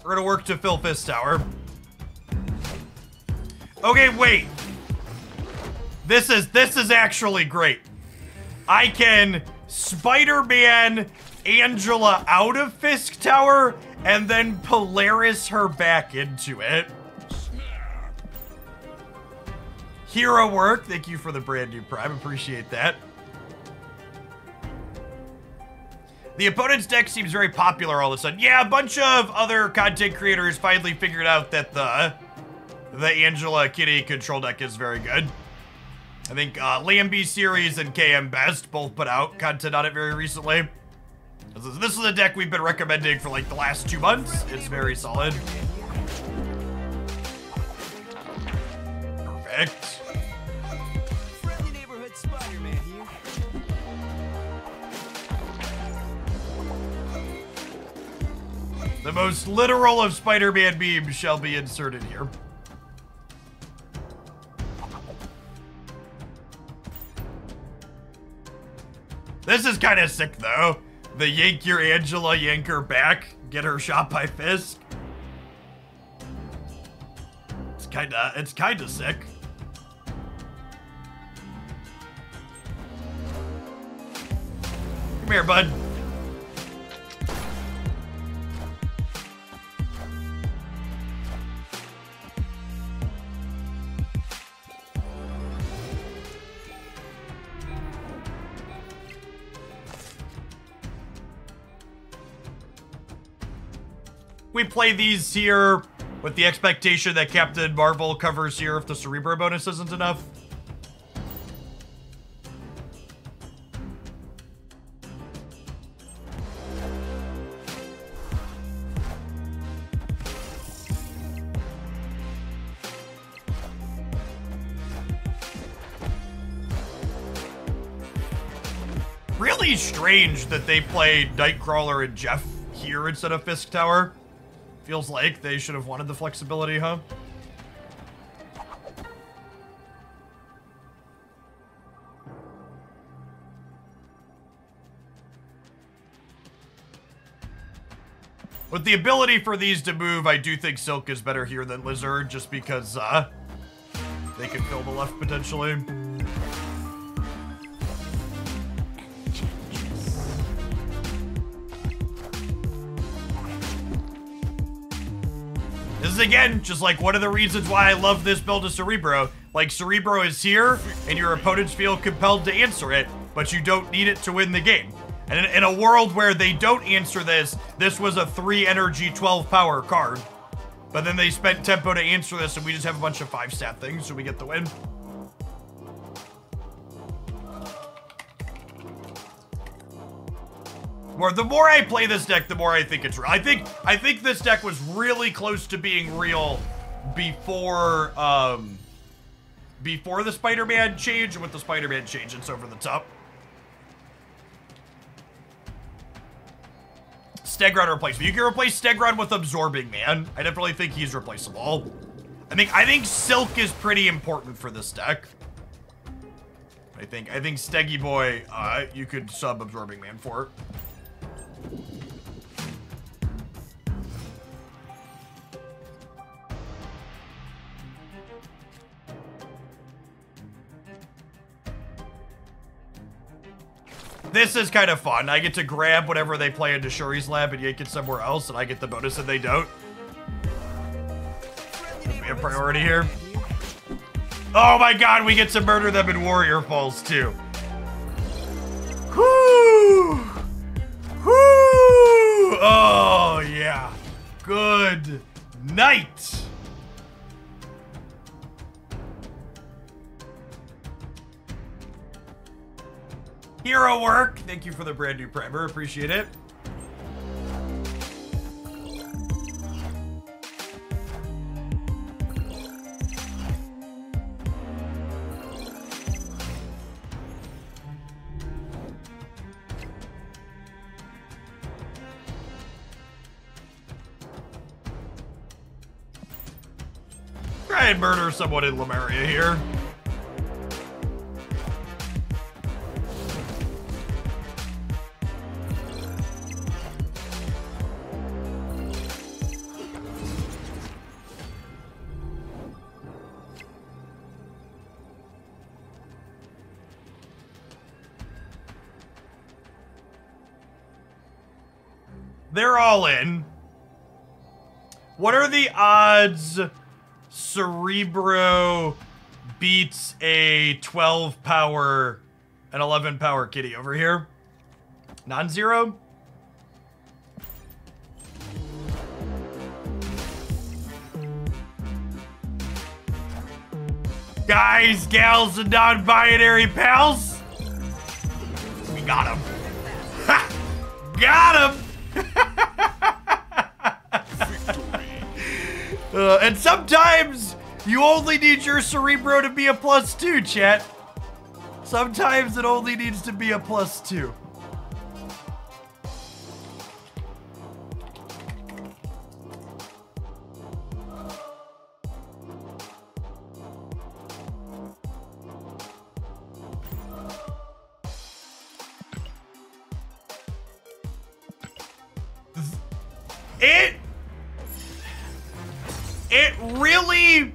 We're gonna work to fill Fist Tower. Okay, wait. This is actually great. I can Spider-Man Angela out of Fisk Tower and then Polaris her back into it. Hero work. Thank you for the brand new Prime. Appreciate that. The opponent's deck seems very popular all of a sudden. Yeah, a bunch of other content creators finally figured out that the Angela Kitty control deck is very good. I think Lambie Series and KM Best both put out content on it very recently. This is a deck we've been recommending for like the last 2 months. It's very solid. Perfect. Friendly neighborhood Spider-Man here. The most literal of Spider-Man memes shall be inserted here. This is kind of sick, though. The yank your Angela, yank her back, get her shot by Fisk. It's kinda sick. Come here, bud. We play these here with the expectation that Captain Marvel covers here if the Cerebro bonus isn't enough. Really strange that they played Nightcrawler and Jeff here instead of Fisk Tower. Feels like they should have wanted the flexibility, huh? With the ability for these to move, I do think Silk is better here than Lizard, just because, they can fill the left potentially. This is, again, just like one of the reasons why I love this build of Cerebro. Like, Cerebro is here, and your opponents feel compelled to answer it, but you don't need it to win the game. And in a world where they don't answer this, this was a 3 energy, 12 power card. But then they spent tempo to answer this, and we just have a bunch of 5-stat things, so we get the win. The more I play this deck, the more I think it's real. I think this deck was really close to being real before before the Spider-Man change, and with the Spider-Man change, it's over the top. Stegron replacement. You can replace Stegron with Absorbing Man. I definitely think he's replaceable. I think Silk is pretty important for this deck. I think Steggy Boy, you could sub Absorbing Man for it. This is kind of fun. I get to grab whatever they play into Shuri's lab and yank it somewhere else, and I get the bonus and they don't. We have priority here. Oh my god, we get to murder them in Warrior Falls too. Whoo! Whoo! Oh yeah. Good night. Hero work. Thank you for the brand new primer. Appreciate it. Try and murder someone in Lemuria here. They're all in. What are the odds Cerebro beats a 12 power and 11 power kitty over here? Non-zero? Guys, gals, and non-binary pals. We got him. Ha! Got him! And sometimes you only need your Cerebro to be a +2, chat. Sometimes it only needs to be a +2. It really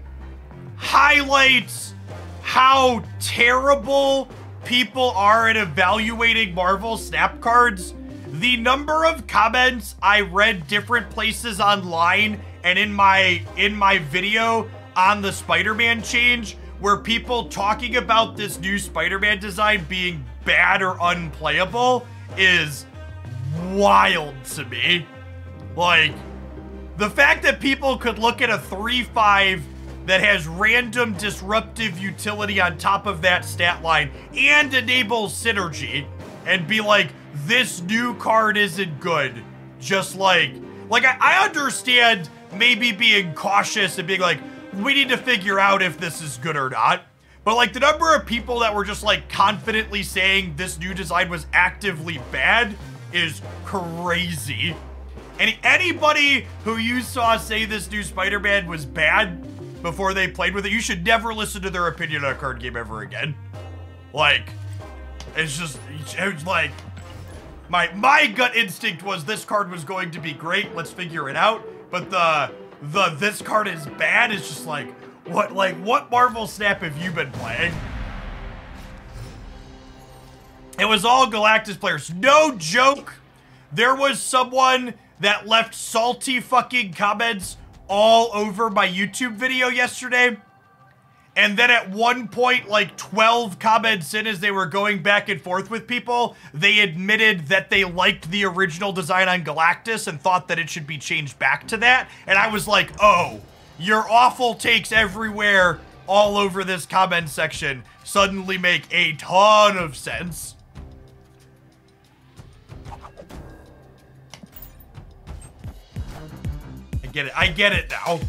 highlights how terrible people are at evaluating Marvel Snap cards. The number of comments I read different places online and in my video on the Spider-Man change where people talking about this new Spider-Man design being bad or unplayable is wild to me. Like, the fact that people could look at a 3/5 that has random disruptive utility on top of that stat line and enables synergy and be like, this new card isn't good. Just like I understand maybe being cautious and being like, we need to figure out if this is good or not. But like the number of people that were just like confidently saying this new design was actively bad is crazy. And anybody who you saw say this new Spider-Man was bad before they played with it, you should never listen to their opinion on a card game ever again. Like, it's like, my gut instinct was this card was going to be great, let's figure it out. But this card is bad is just like, what Marvel Snap have you been playing? It was all Galactus players. No joke. There was someone that left salty fucking comments all over my YouTube video yesterday. And then at one point, like 12 comments in as they were going back and forth with people, they admitted that they liked the original design on Galactus and thought that it should be changed back to that. And I was like, oh, your awful takes everywhere all over this comment section suddenly make a ton of sense. I get it now.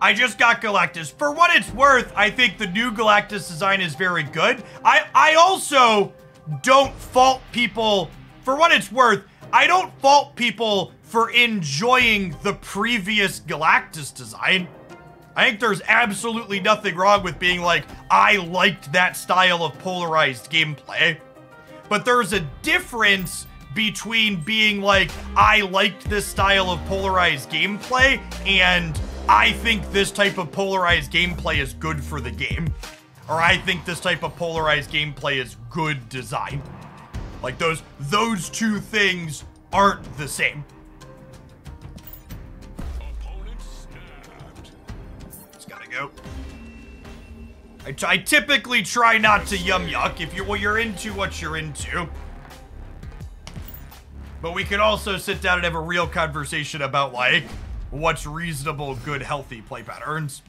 I just got Galactus. For what it's worth, I think the new Galactus design is very good. I also don't fault people, for what it's worth, I don't fault people for enjoying the previous Galactus design. I think there's absolutely nothing wrong with being like, I liked that style of polarized gameplay. But there's a difference between being like, I liked this style of polarized gameplay, and I think this type of polarized gameplay is good for the game. Or I think this type of polarized gameplay is good design. Like those two things aren't the same. Opponent stabbed. It's gotta go. I typically try not to yum yuck if you're into what you're into. But we could also sit down and have a real conversation about, like, what's reasonable, good, healthy play patterns.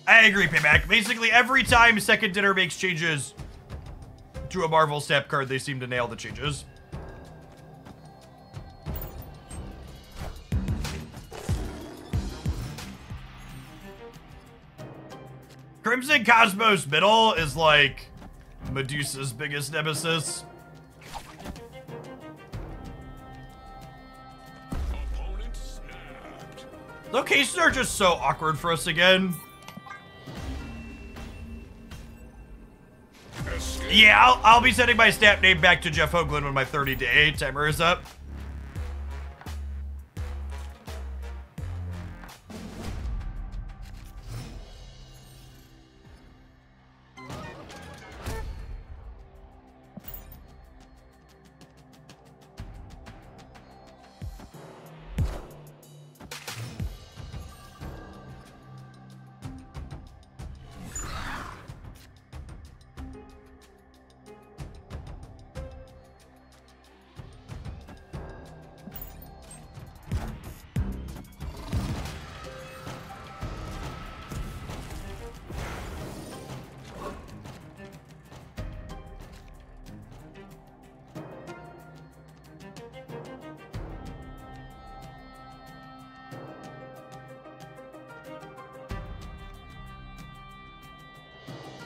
I agree, Payback. Basically, every time Second Dinner makes changes to a Marvel Snap card, they seem to nail the changes. Crimson Cosmos Middle is like Medusa's biggest nemesis. Opponent stabbed. Locations are just so awkward for us again. Escape. Yeah, I'll be sending my snap name back to Jeff Hoagland when my 30-day timer is up.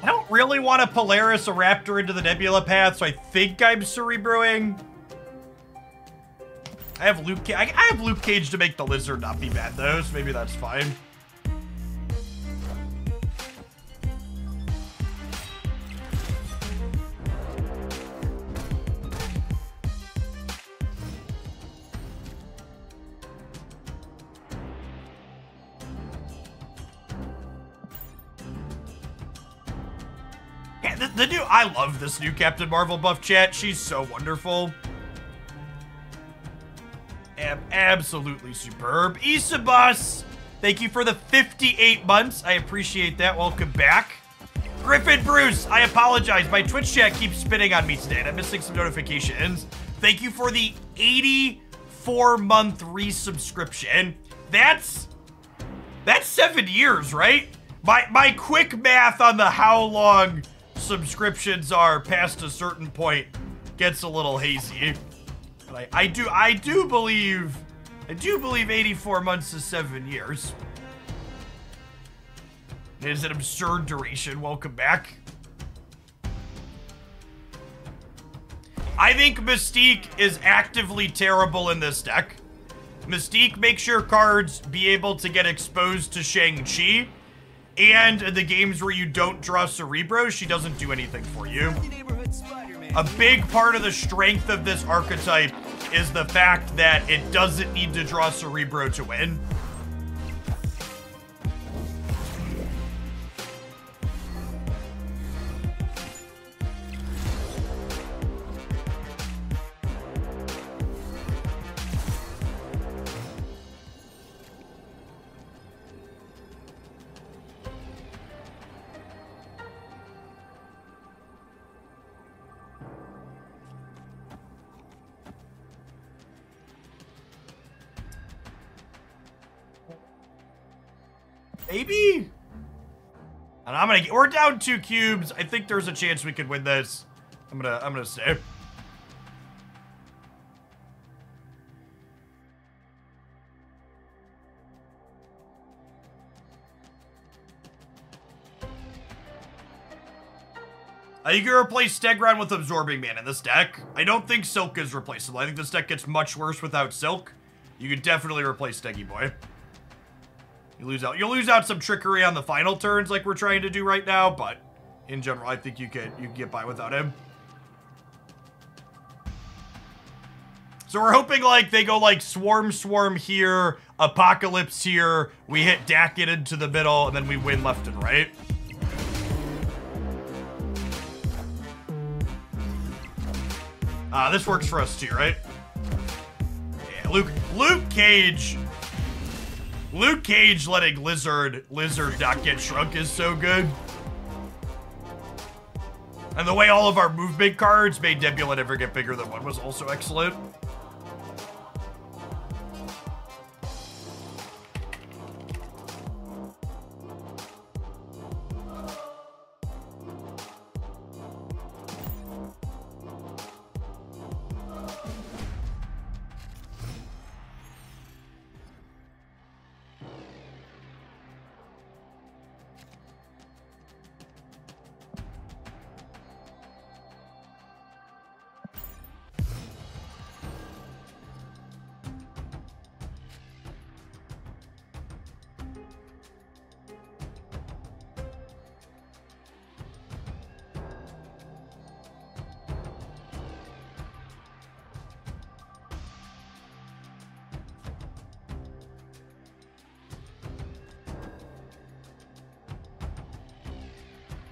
I don't really want to Polaris a Raptor into the Nebula path, so I think I'm Cerebroing. I have Luke Cage to make the Lizard not be bad though, so maybe that's fine. Yeah, I love this new Captain Marvel buff chat. She's so wonderful. Absolutely superb. Isabus, thank you for the 58 months. I appreciate that. Welcome back. Griffin Bruce, I apologize. My Twitch chat keeps spinning on me today, and I'm missing some notifications. Thank you for the 84-month resubscription. That's 7 years, right? My quick math on the how long subscriptions are past a certain point gets a little hazy. But I do believe 84 months is 7 years. It is an absurd duration. Welcome back. I think Mystique is actively terrible in this deck. Mystique makes your cards be able to get exposed to Shang-Chi. And in the games where you don't draw Cerebro, she doesn't do anything for you. Neighborhood Spider-Man. A big part of the strength of this archetype is the fact that it doesn't need to draw Cerebro to win. Maybe? And we're down 2 cubes. I think there's a chance we could win this. I'm gonna stay. You can replace Stegron with Absorbing Man in this deck. I don't think Silk is replaceable. I think this deck gets much worse without Silk. You could definitely replace Steggy Boy. You'll lose out some trickery on the final turns like we're trying to do right now, but in general, I think you can get by without him. So we're hoping like they go like Swarm here, Apocalypse here, we hit Daken into the middle, and then we win left and right. This works for us too, right? Yeah, Luke Cage letting Lizard not get shrunk is so good. And the way all of our movement cards made Nebula never get bigger than 1 was also excellent.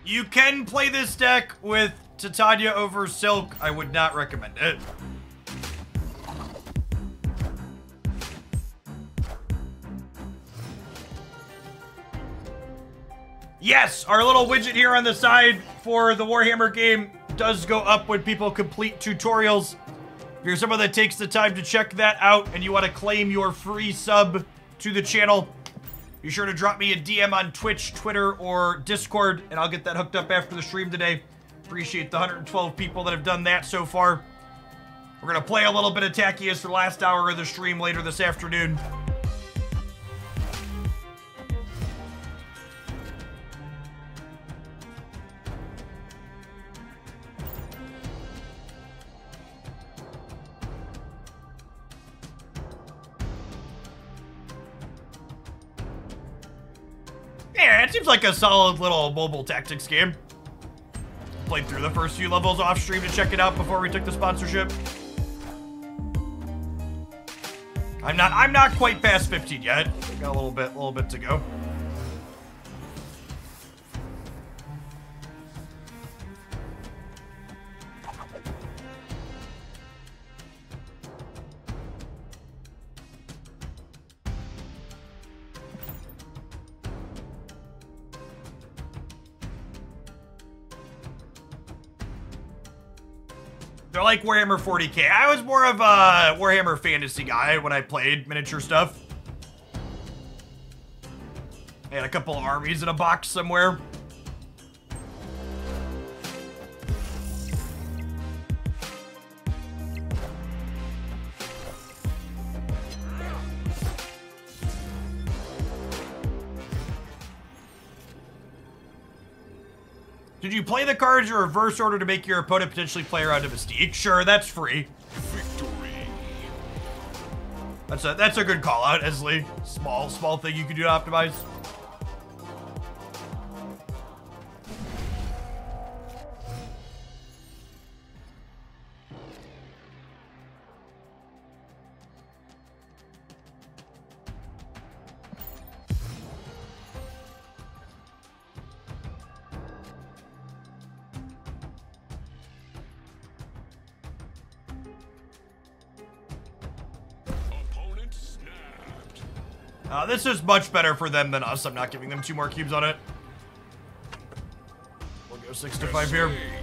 You can play this deck with Titania over Silk. I would not recommend it. Yes, our little widget here on the side for the Warhammer game does go up when people complete tutorials. If you're someone that takes the time to check that out and you want to claim your free sub to the channel, be sure to drop me a DM on Twitch, Twitter, or Discord, and I'll get that hooked up after the stream today. Appreciate the 112 people that have done that so far. We're going to play a little bit of Tachyius for the last hour of the stream later this afternoon. Yeah, it seems like a solid little mobile tactics game. Played through the first few levels off stream to check it out before we took the sponsorship. I'm not quite past 15 yet. Got a little bit to go. They're like Warhammer 40k. I was more of a Warhammer fantasy guy when I played miniature stuff. I had a couple of armies in a box somewhere. Did you play the cards in reverse order to make your opponent potentially play around to Mystique? Sure, that's free. Victory. That's a good call out, Esley. Small thing you can do to optimize. Opponent snapped. This is much better for them than us. I'm not giving them 2 more cubes on it. We'll go 6 to 5 here. Escaped.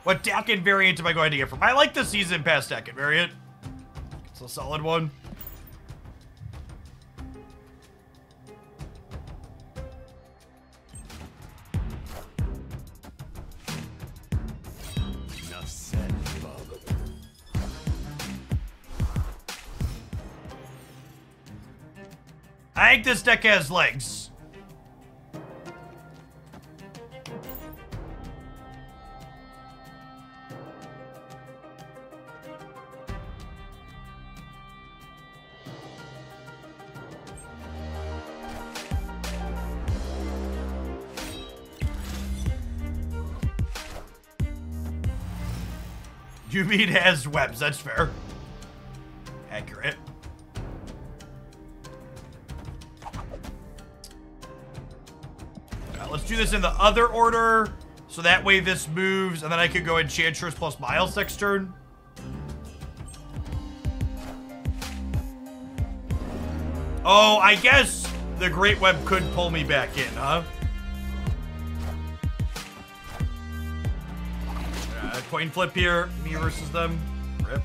What Daken variant am I going to get from? I like the season pass Daken variant. It's a solid one. Enough said, bub. I think this deck has legs. You mean has webs, that's fair. Accurate. Let's do this in the other order, so that way this moves, and then I could go Enchantress plus Miles next turn. Oh, I guess the Great Web could pull me back in, huh? Coin flip here, me versus them. Rip.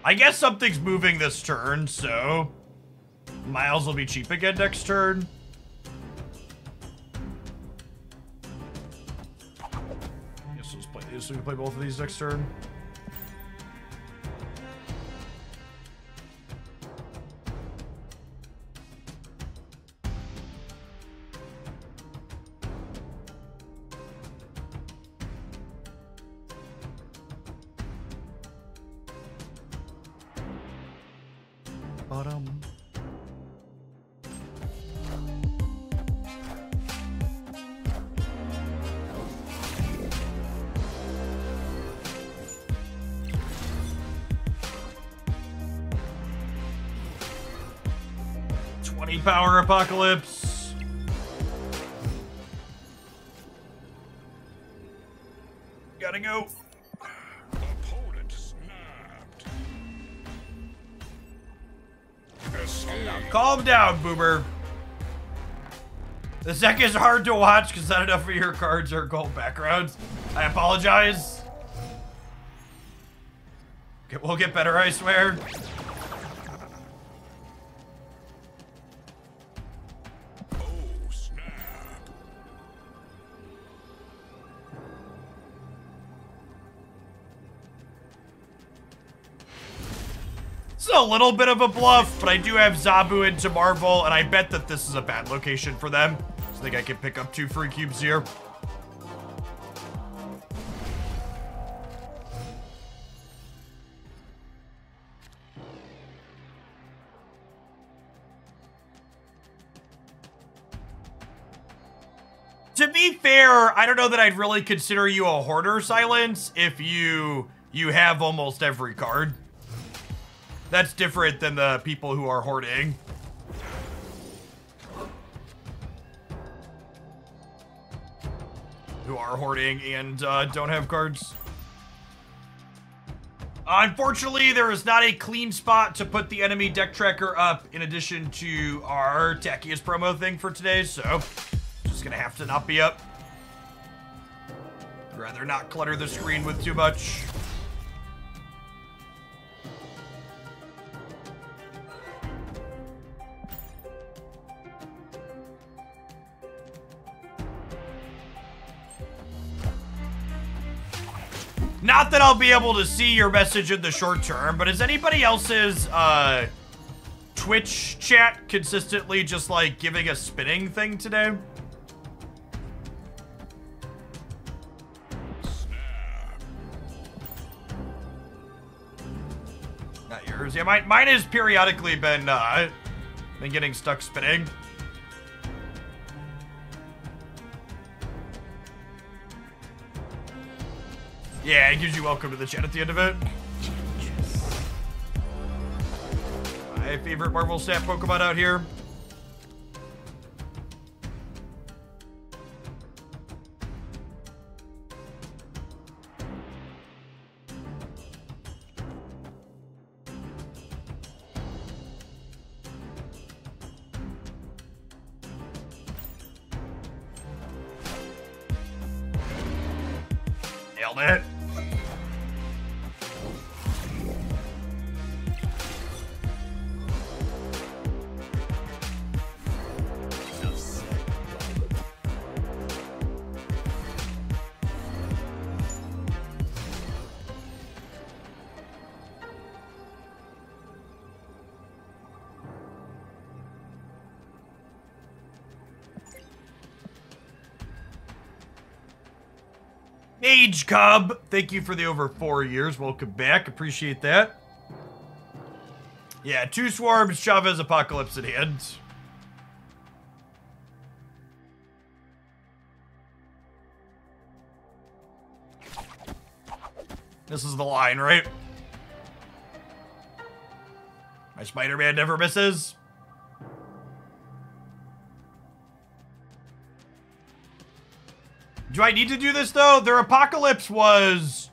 I guess something's moving this turn, so Miles will be cheap again next turn. Guess we'll just play these. So we can play both of these next turn. Bottom. Power Apocalypse. Gotta go. Opponent snapped. Escape. Calm down, Boomer. This deck is hard to watch because not enough of your cards are gold backgrounds. I apologize. Okay, we'll get better, I swear. A little bit of a bluff, but I do have Zabu into Marvel, and I bet that this is a bad location for them. So I think I can pick up 2 free cubes here. To be fair, I don't know that I'd really consider you a hoarder, Silence, if you have almost every card. That's different than the people who are hoarding. Who are hoarding and don't have cards. Unfortunately, there is not a clean spot to put the enemy deck tracker up in addition to our tackiest promo thing for today, so just gonna have to not be up. I'd rather not clutter the screen with too much. Not that I'll be able to see your message in the short term, but is anybody else's Twitch chat consistently just like giving a spinning thing today? Not yours. Yeah, mine has periodically been getting stuck spinning. Yeah, it gives you welcome to the chat at the end of it. My favorite Marvel Snap Pokemon out here. Nailed it. Enough said, bub. Age Cub, thank you for the over 4 years. Welcome back. Appreciate that. Yeah, 2 swarms, Chavez, Apocalypse at hand. This is the line, right? My Spider-Man never misses. Do I need to do this, though? Their Apocalypse was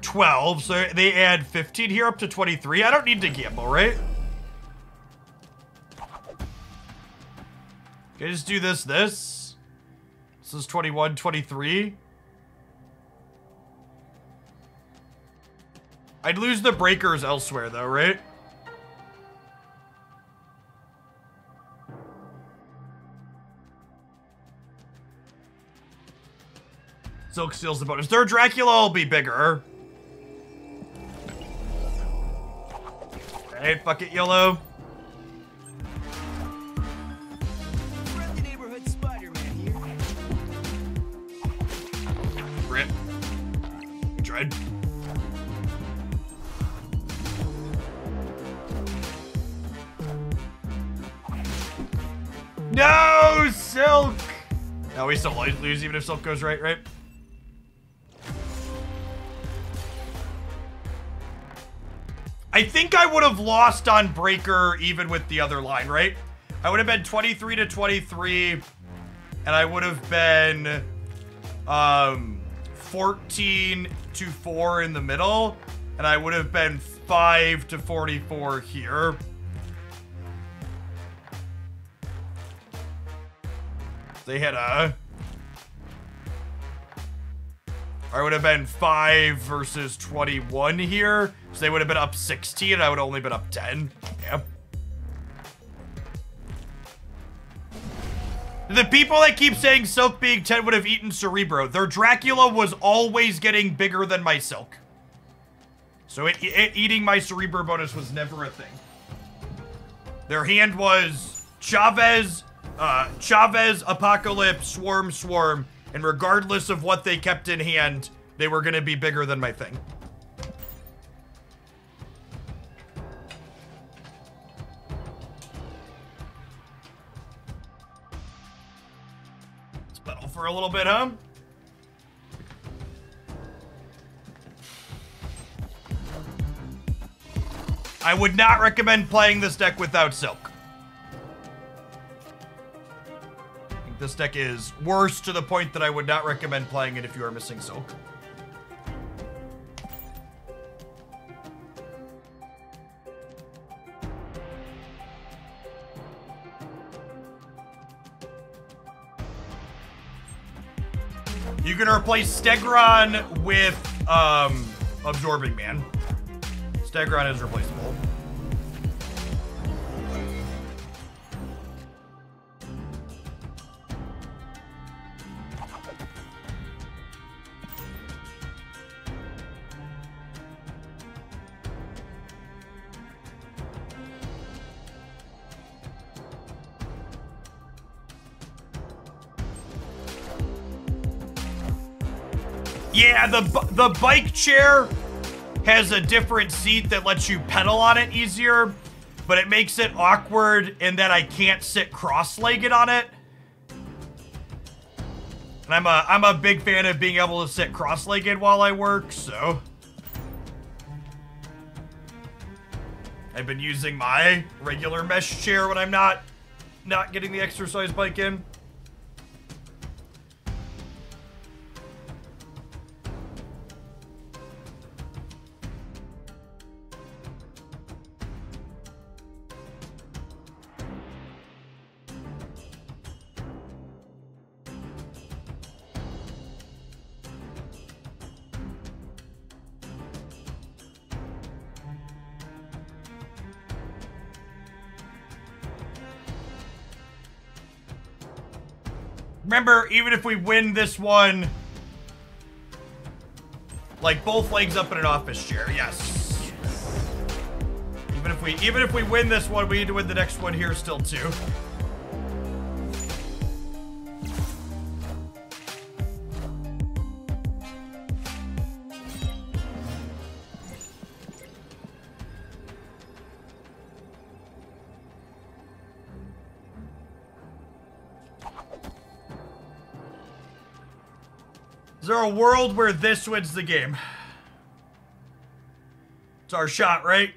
12, so they add 15 here up to 23. I don't need to gamble, right? Can I just do this? This is 21, 23. I'd lose the breakers elsewhere, though, right? Silk steals the bonus. Their Dracula will be bigger. Alright, fuck it, YOLO. Friendly neighborhood Spider-Man here. Rip. We tried. No, Silk! No, we still lose even if Silk goes right? I think I would have lost on Breaker even with the other line, right? I would have been 23 to 23, and I would have been 14 to 4 in the middle, and I would have been 5 to 44 here. They had a... I would have been 5 versus 21 here. So they would have been up 16 and I would have only been up 10. Yeah. The people that keep saying Silk being 10 would have eaten Cerebro. Their Dracula was always getting bigger than my Silk. So eating my Cerebro bonus was never a thing. Their hand was Chavez, Apocalypse, Swarm. And regardless of what they kept in hand, they were going to be bigger than my thing. Let's battle for a little bit, huh? I would not recommend playing this deck without Silk. This deck is worse to the point that I would not recommend playing it if you are missing Silk. You can replace Stegron with Absorbing Man. Stegron is replaceable. Yeah, the bike chair has a different seat that lets you pedal on it easier, but it makes it awkward in that I can't sit cross-legged on it. And I'm a big fan of being able to sit cross-legged while I work, so I've been using my regular mesh chair when I'm not getting the exercise bike in. Remember, even if we win this one, like both legs up in an office chair, yes. Even if we win this one, we need to win the next one here still too. Is there a world where this wins the game? It's our shot, right?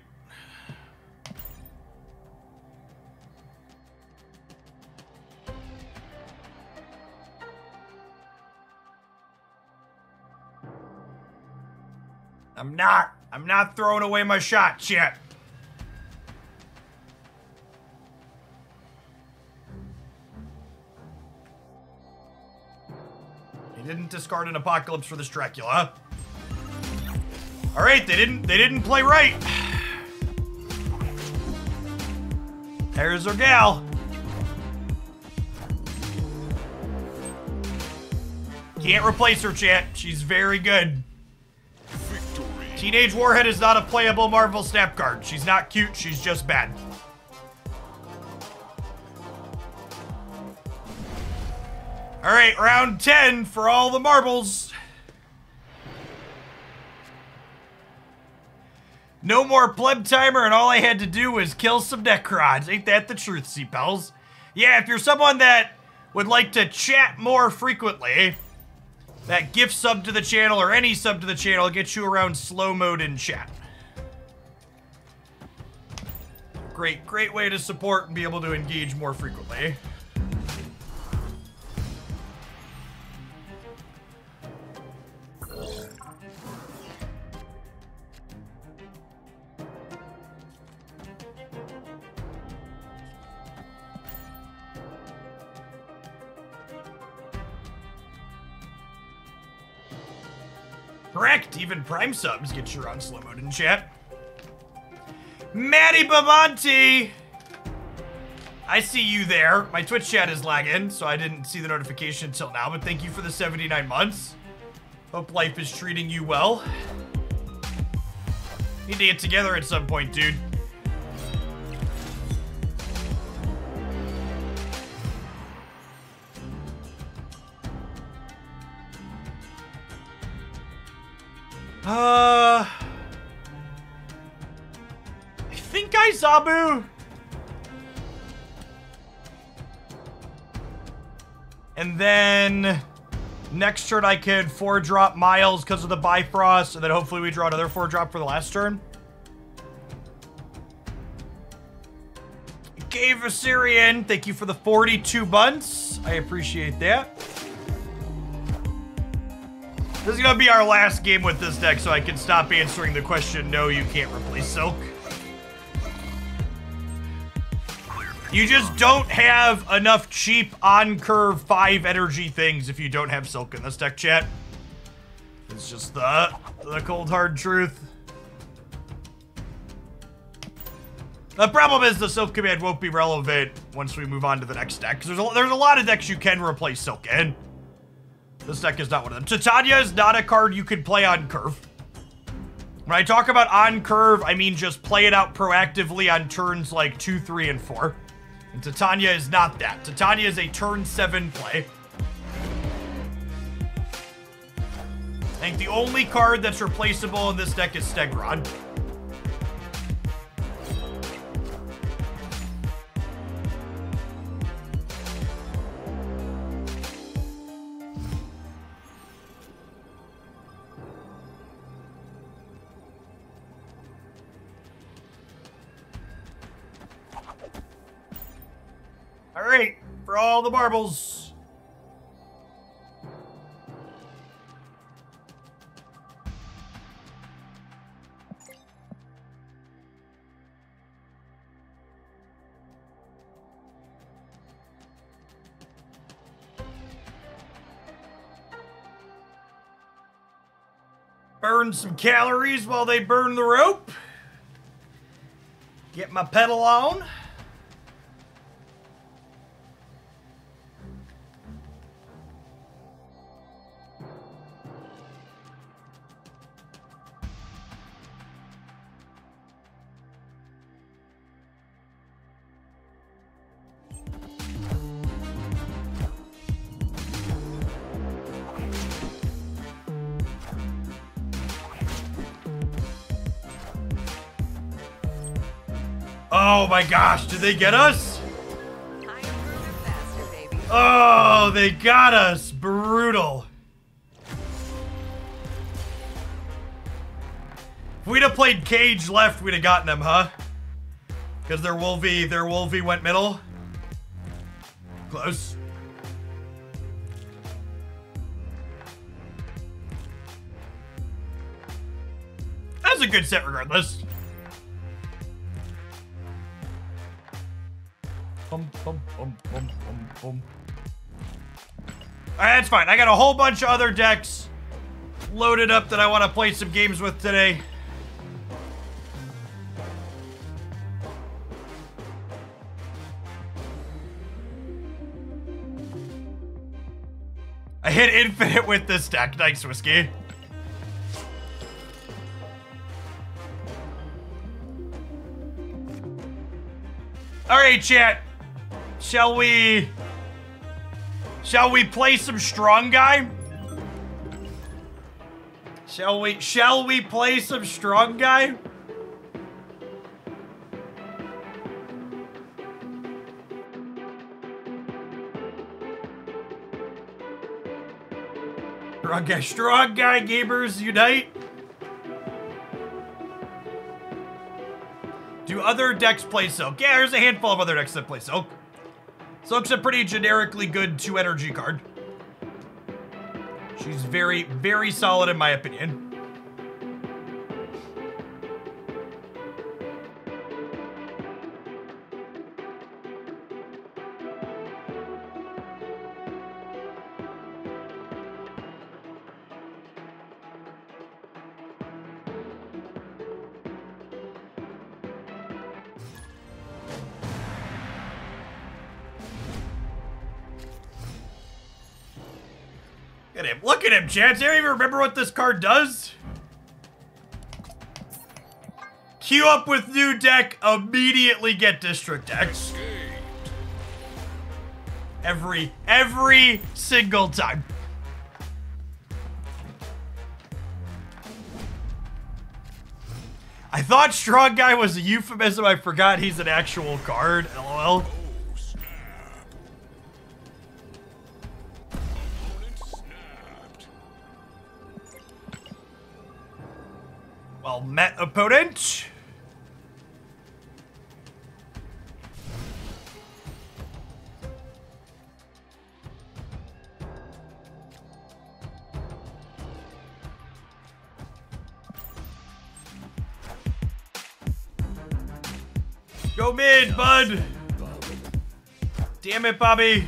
I'm not throwing away my shot, chat. He didn't discard an Apocalypse for this Dracula. All right, they didn't play right. There's our gal. Can't replace her, chat. She's very good. Teenage Warhead is not a playable Marvel Snap card. She's not cute, she's just bad. Alright, round 10 for all the marbles. No more pleb timer, and all I had to do was kill some Necrons. Ain't that the truth, C-Pels? Yeah, if you're someone that would like to chat more frequently, that gift sub to the channel or any sub to the channel gets you around slow mode in chat. Great way to support and be able to engage more frequently. Correct, even Prime subs get you on slow mode in chat. Matty Bamonti! I see you there. My Twitch chat is lagging, so I didn't see the notification until now, but thank you for the 79 months. Hope life is treating you well. Need to get together at some point, dude. I think I Zabu. And then next turn I could 4-drop Miles because of the Bifrost, and then hopefully we draw another 4-drop for the last turn. Gave Assyrian, thank you for the 42 months. I appreciate that. This is gonna be our last game with this deck, so I can stop answering the question, no, you can't replace Silk. You just don't have enough cheap on-curve 5 energy things if you don't have Silk in this deck, chat. It's just the cold, hard truth. The problem is the Silk command won't be relevant once we move on to the next deck, because there's a lot of decks you can replace Silk in. This deck is not one of them. Titania is not a card you can play on curve. When I talk about on curve, I mean just play it out proactively on turns like 2, 3, and 4. And Titania is not that. Titania is a turn 7 play. I think the only card that's replaceable in this deck is Stegron. Alright, for all the marbles. Burn some calories while they burn the rope. Get my pedal on. Oh my gosh, did they get us? Higher, further, faster, baby. Oh, they got us. Brutal. If we'd have played Cage left, we'd have gotten them, huh? Because their Wolvie went middle. Close. That's a good set regardless. Alright, that's fine. I got a whole bunch of other decks loaded up that I want to play some games with today. I hit infinite with this deck. Nice, Whiskey. Alright, chat. Shall we play some strong guy? Shall we play some strong guy? Strong guy gamers unite. Do other decks play Silk? Yeah, there's a handful of other decks that play Silk. Silk's a pretty generically good 2 energy card. She's very, very solid in my opinion. Look at him, Chance. Do you even remember what this card does? Queue up with new deck, immediately get District X. Every single time. I thought Strong Guy was a euphemism. I forgot he's an actual card. LOL. Well met, opponent. Go mid, bud. Damn it, Bobby.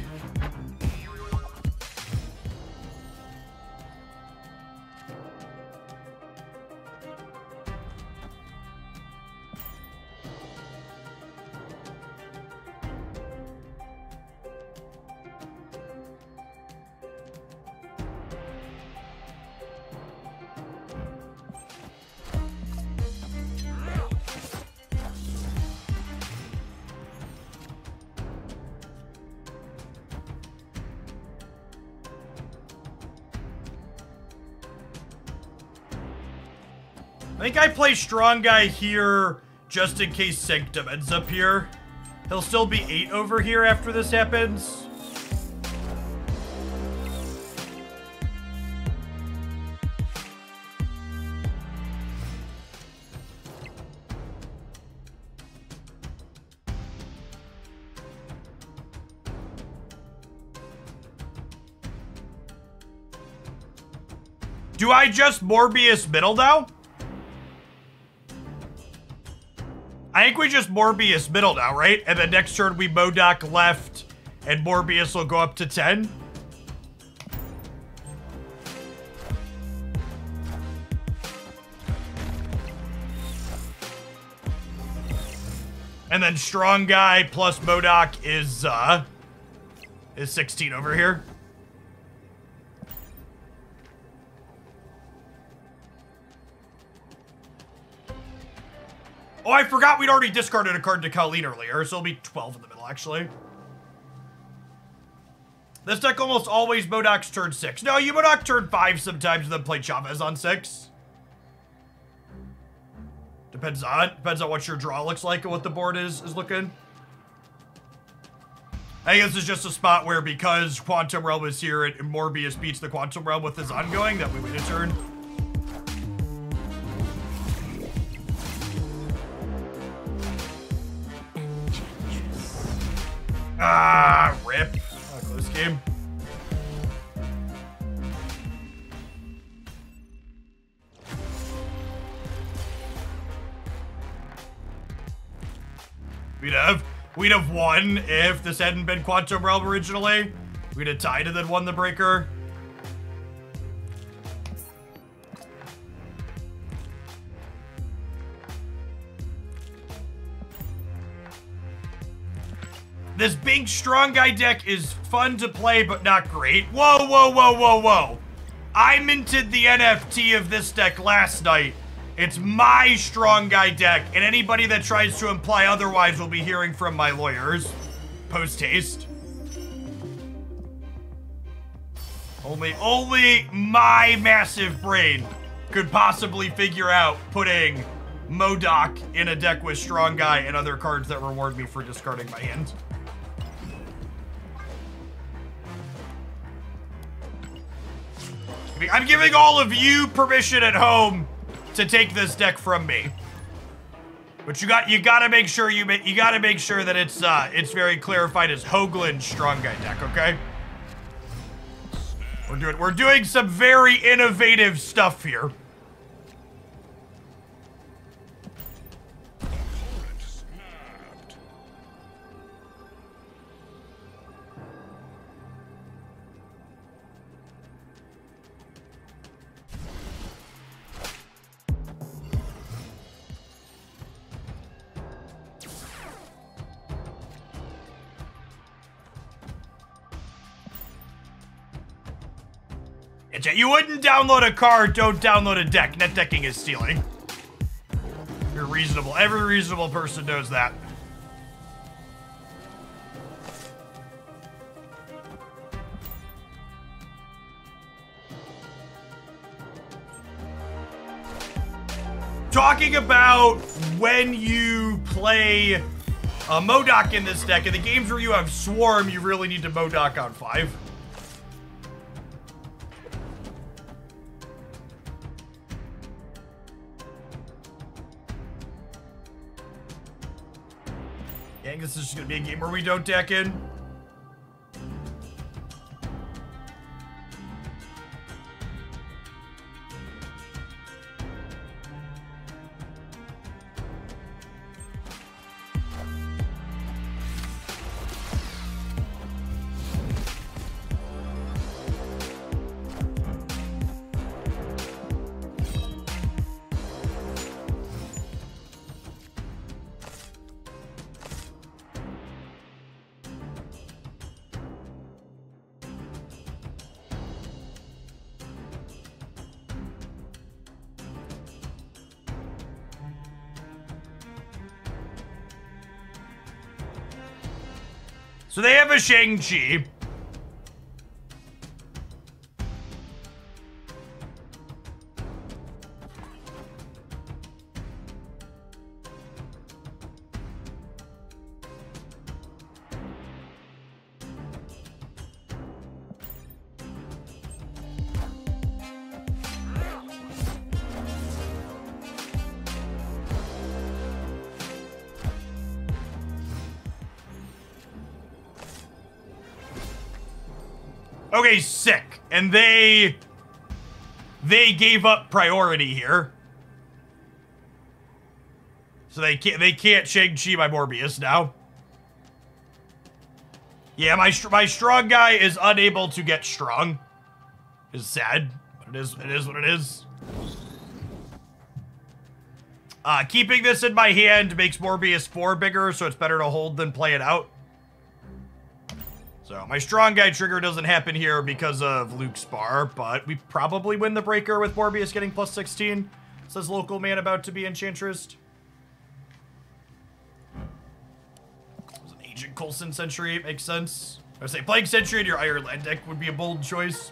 I think I play Strong Guy here just in case Sanctum ends up here. He'll still be 8 over here after this happens. Do I just Morbius middle now? I think we just Morbius middle now, right? And then next turn we Modok left, and Morbius will go up to 10. And then Strong Guy plus Modok is 16 over here. Oh, I forgot we'd already discarded a card to Colleen earlier, so it'll be 12 in the middle, actually. This deck almost always Modok's turn 6. No, you Modok turn 5 sometimes and then play Chavez on 6. Depends on what your draw looks like and what the board is looking. I think this is just a spot where, because Quantum Realm is here and Morbius beats the Quantum Realm with his ongoing, that we wait a turn. Ah, rip. Close game. We'd have won if this hadn't been Quantum Realm originally. We'd have tied and then won the breaker. This big strong guy deck is fun to play, but not great. Whoa, whoa, whoa, whoa, whoa. I minted the NFT of this deck last night. It's my strong guy deck, and anybody that tries to imply otherwise will be hearing from my lawyers. Post-haste. Only my massive brain could possibly figure out putting MODOK in a deck with strong guy and other cards that reward me for discarding my hand. I'm giving all of you permission at home to take this deck from me, but you gotta make sure that it's very clarified as Hoagland's strong guy deck. Okay, we're doing some very innovative stuff here. You wouldn't download a card, don't download a deck. Net decking is stealing. You're reasonable. Every reasonable person knows that. Talking about when you play a MODOK in this deck, in the games where you have Swarm, you really need to MODOK on 5. I think this is just gonna be a game where we don't deck in. So they have a Shang-Chi. Okay, sick. And they gave up priority here. So they can't Shang-Chi my Morbius now. Yeah, my strong guy is unable to get strong. It's sad, but it is what it is. Keeping this in my hand makes Morbius 4 bigger, so it's better to hold than play it out. So my strong guy trigger doesn't happen here because of Luke's bar, but we probably win the breaker with Morbius getting plus 16. Says local man about to be Enchantress. It was an Agent Coulson Sentry, makes sense. I would say playing Sentry in your Ireland deck would be a bold choice.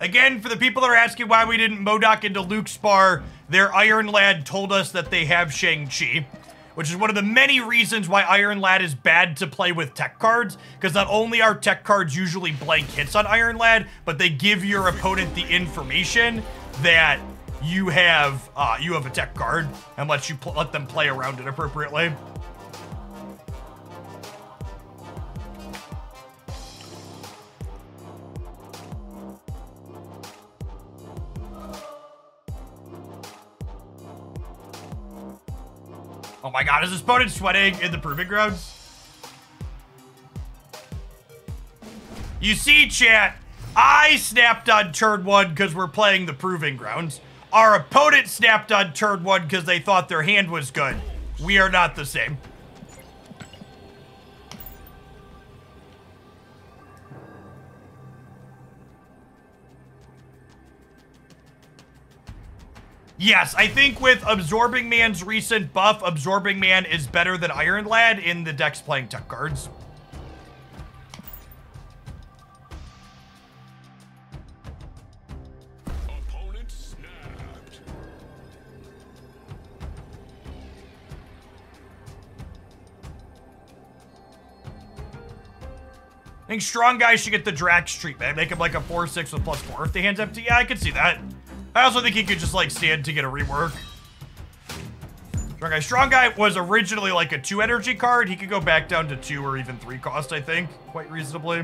Again, for the people that are asking why we didn't Modok into Luke's bar, their Iron Lad told us that they have Shang-Chi, which is one of the many reasons why Iron Lad is bad to play with tech cards, because not only are tech cards usually blank hits on Iron Lad, but they give your opponent the information that you have a tech card and let them play around it appropriately. Oh my god, is this opponent sweating in the Proving Grounds? You see, chat, I snapped on turn 1 because we're playing the Proving Grounds. Our opponent snapped on turn 1 because they thought their hand was good. We are not the same. Yes, I think with Absorbing Man's recent buff, Absorbing Man is better than Iron Lad in the decks playing tech cards. Opponent snapped. I think strong guys should get the Drax treatment. Make him like a 4/6 with +4 if the hand's empty. Yeah, I could see that. I also think he could just like stand to get a rework. Strong guy was originally like a 2 energy card. He could go back down to 2 or even 3 cost, I think, quite reasonably.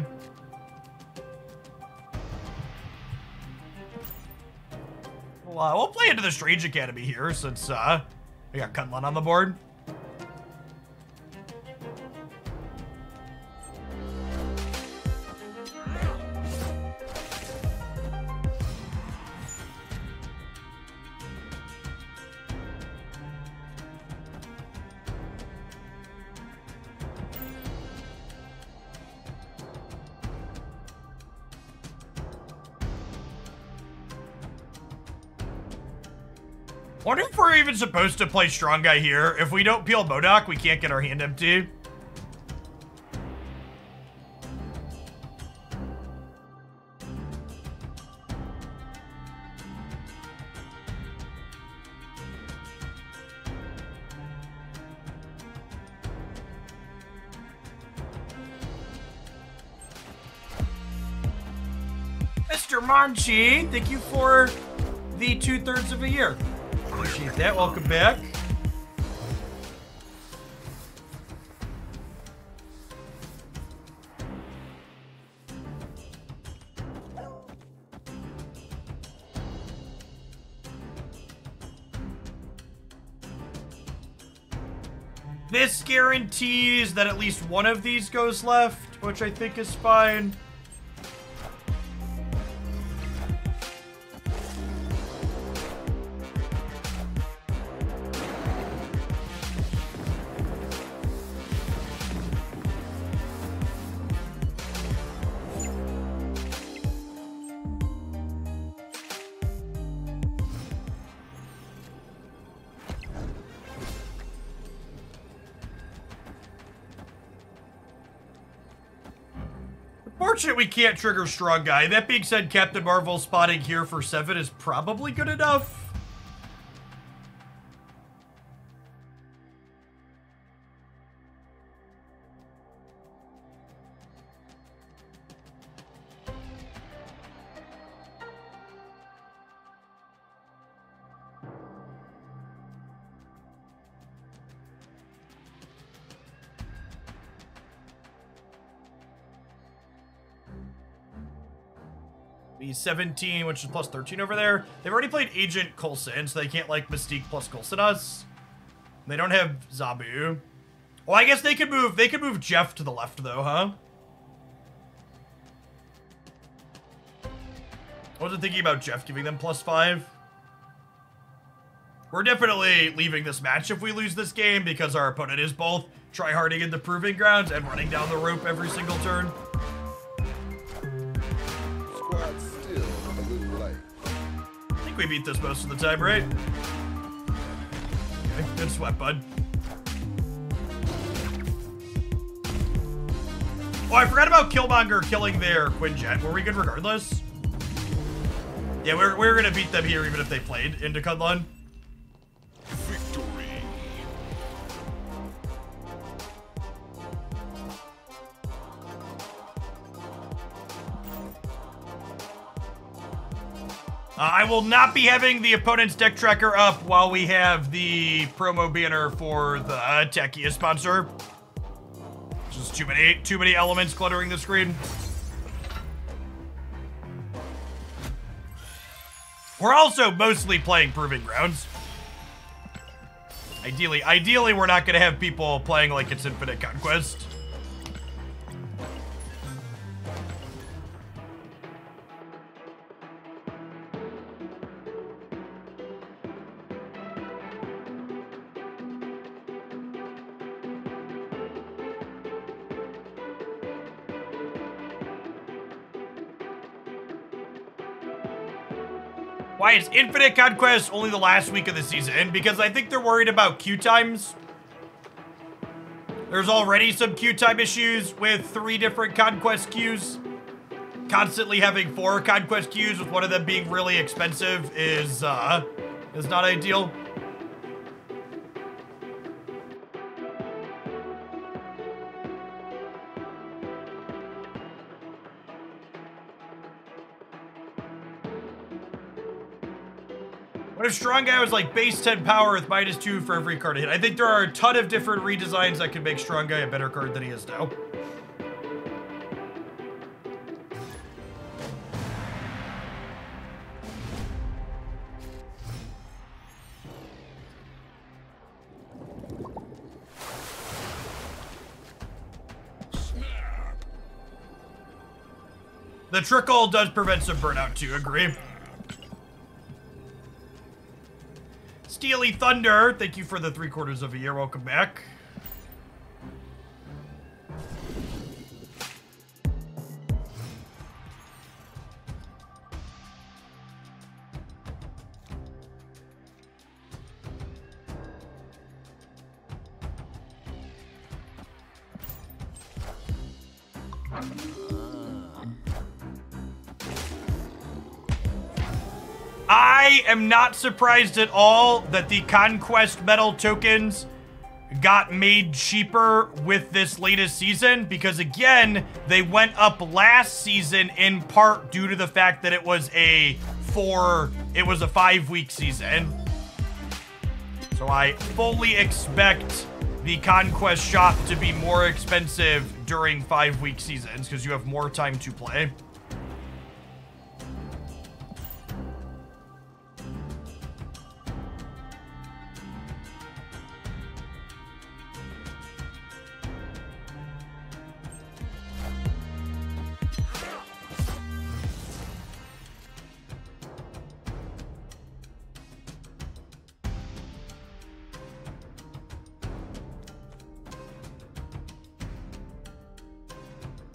We'll play into the Strange Academy here since we got Kunlun on the board. Wonder if we're even supposed to play Strong Guy here. If we don't peel Modok, we can't get our hand empty. Mr. Monchi, thank you for the 2/3 of a year. Appreciate that. Welcome back. This guarantees that at least one of these goes left, which I think is fine. Fortunate we can't trigger Strong Guy. That being said, Captain Marvel spotting here for 7 is probably good enough. B17, which is +13 over there. They've already played Agent Coulson, so they can't like Mystique plus Coulson us. They don't have Zabu. Well, I guess they could move Jeff to the left though, huh? I wasn't thinking about Jeff giving them +5. We're definitely leaving this match if we lose this game because our opponent is both tryharding in the Proving Grounds and running down the rope every single turn. I think we beat this most of the time, right? Okay, good sweat, bud. Oh, I forgot about Killmonger killing their Quinjet. Were we good regardless? Yeah, we're gonna beat them here even if they played into Kunlun. Victory. I will not be having the opponent's deck tracker up while we have the promo banner for the Techia sponsor. Just too many elements cluttering the screen. We're also mostly playing Proving Grounds. Ideally, we're not gonna have people playing like it's Infinite Conquest. Why is Infinite Conquest only the last week of the season? Because I think they're worried about queue times. There's already some queue time issues with 3 different Conquest queues. Constantly having 4 Conquest queues with one of them being really expensive is not ideal. What if Strong Guy was like base 10 power with -2 for every card hit? I think there are a ton of different redesigns that can make Strong Guy a better card than he is now. The trickle does prevent some burnout too, agree. Steely Thunder, thank you for the 3/4 of a year. Welcome back. I am not surprised at all that the Conquest Metal tokens got made cheaper with this latest season, because again, they went up last season in part due to the fact that it was a 5-week season. So I fully expect the Conquest shop to be more expensive during 5-week seasons because you have more time to play.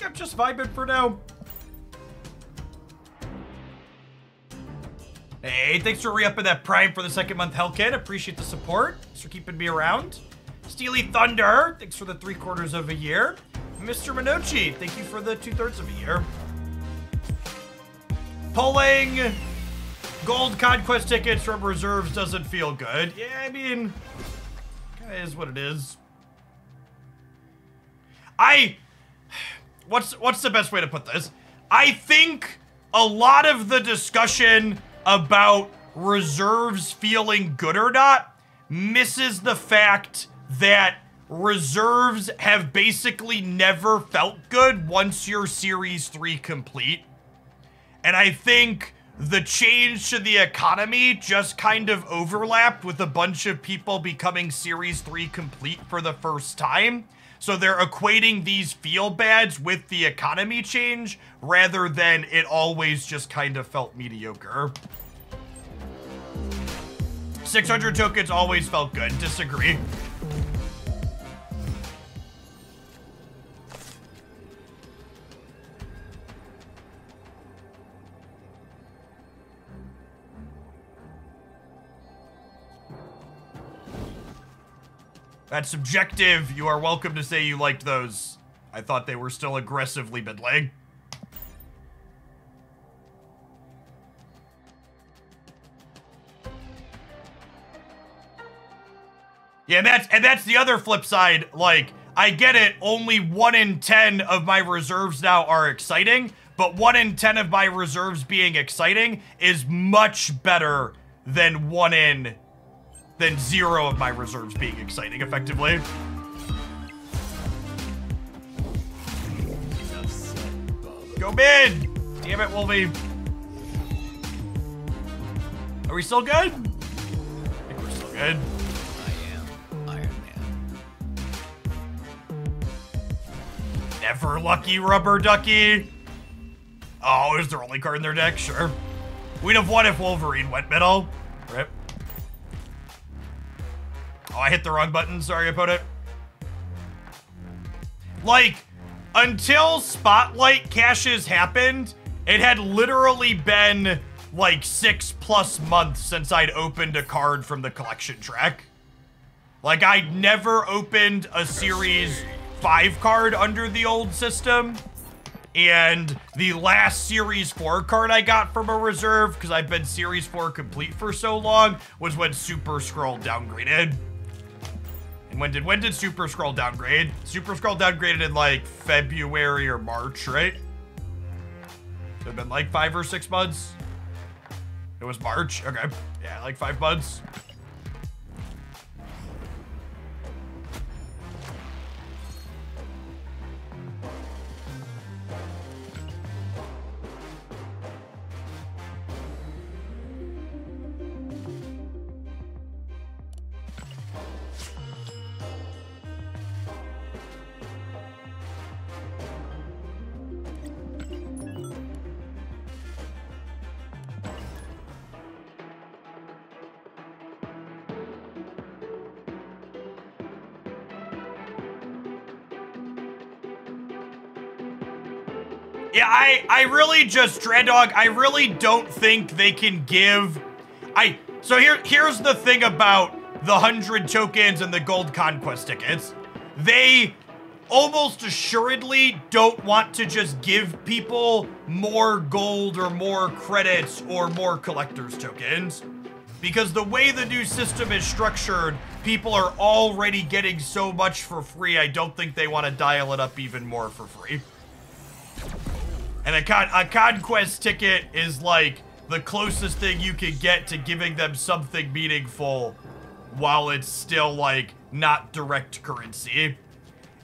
I'm just vibing for now. Hey, thanks for re-upping that Prime for the 2nd month, Hellkid. Appreciate the support. Thanks for keeping me around. Steely Thunder, thanks for the 3/4 of a year. Mr. Minochi, thank you for the 2/3 of a year. Pulling gold Conquest tickets from reserves doesn't feel good. Yeah, I mean, kinda is what it is. What's the best way to put this? I think a lot of the discussion about reserves feeling good or not misses the fact that reserves have basically never felt good once you're Series 3 complete. And I think the change to the economy just kind of overlapped with a bunch of people becoming Series 3 complete for the first time. So they're equating these feel bads with the economy change rather than it always just kind of felt mediocre. 600 tokens always felt good. Disagree. That's subjective. You are welcome to say you liked those. I thought they were still aggressively middling. Yeah, and that's the other flip side. Like, I get it, only 1 in 10 of my reserves now are exciting, but 1 in 10 of my reserves being exciting is much better than 0 of my reserves being exciting, effectively. Go mid! Damn it, Wolvie. Are we still good? I think we're still good. I am Iron Man. Never lucky rubber ducky. Oh, is their only card in their deck? Sure. We'd have won if Wolverine went middle. Rip. Oh, I hit the wrong button. Sorry, opponent. Like, until Spotlight caches happened, it had literally been like 6+ months since I'd opened a card from the collection track. Like, I'd never opened a Series 5 card under the old system. And the last Series 4 card I got from a reserve, because I've been Series 4 complete for so long, was when Super Scroll downgraded. And when did Super Scroll downgrade? Super Scroll downgraded in like February or March, right? It had been like 5 or 6 months. It was March. Okay. Yeah, like 5 months. Yeah, I really just, Dreaddog, I really don't think they can give, so here's the thing about the 100 tokens and the gold conquest tickets. They almost assuredly don't want to just give people more gold or more credits or more collector's tokens. Because the way the new system is structured, people are already getting so much for free, I don't think they want to dial it up even more for free. And a conquest ticket is like the closest thing you can get to giving them something meaningful while it's still like not direct currency.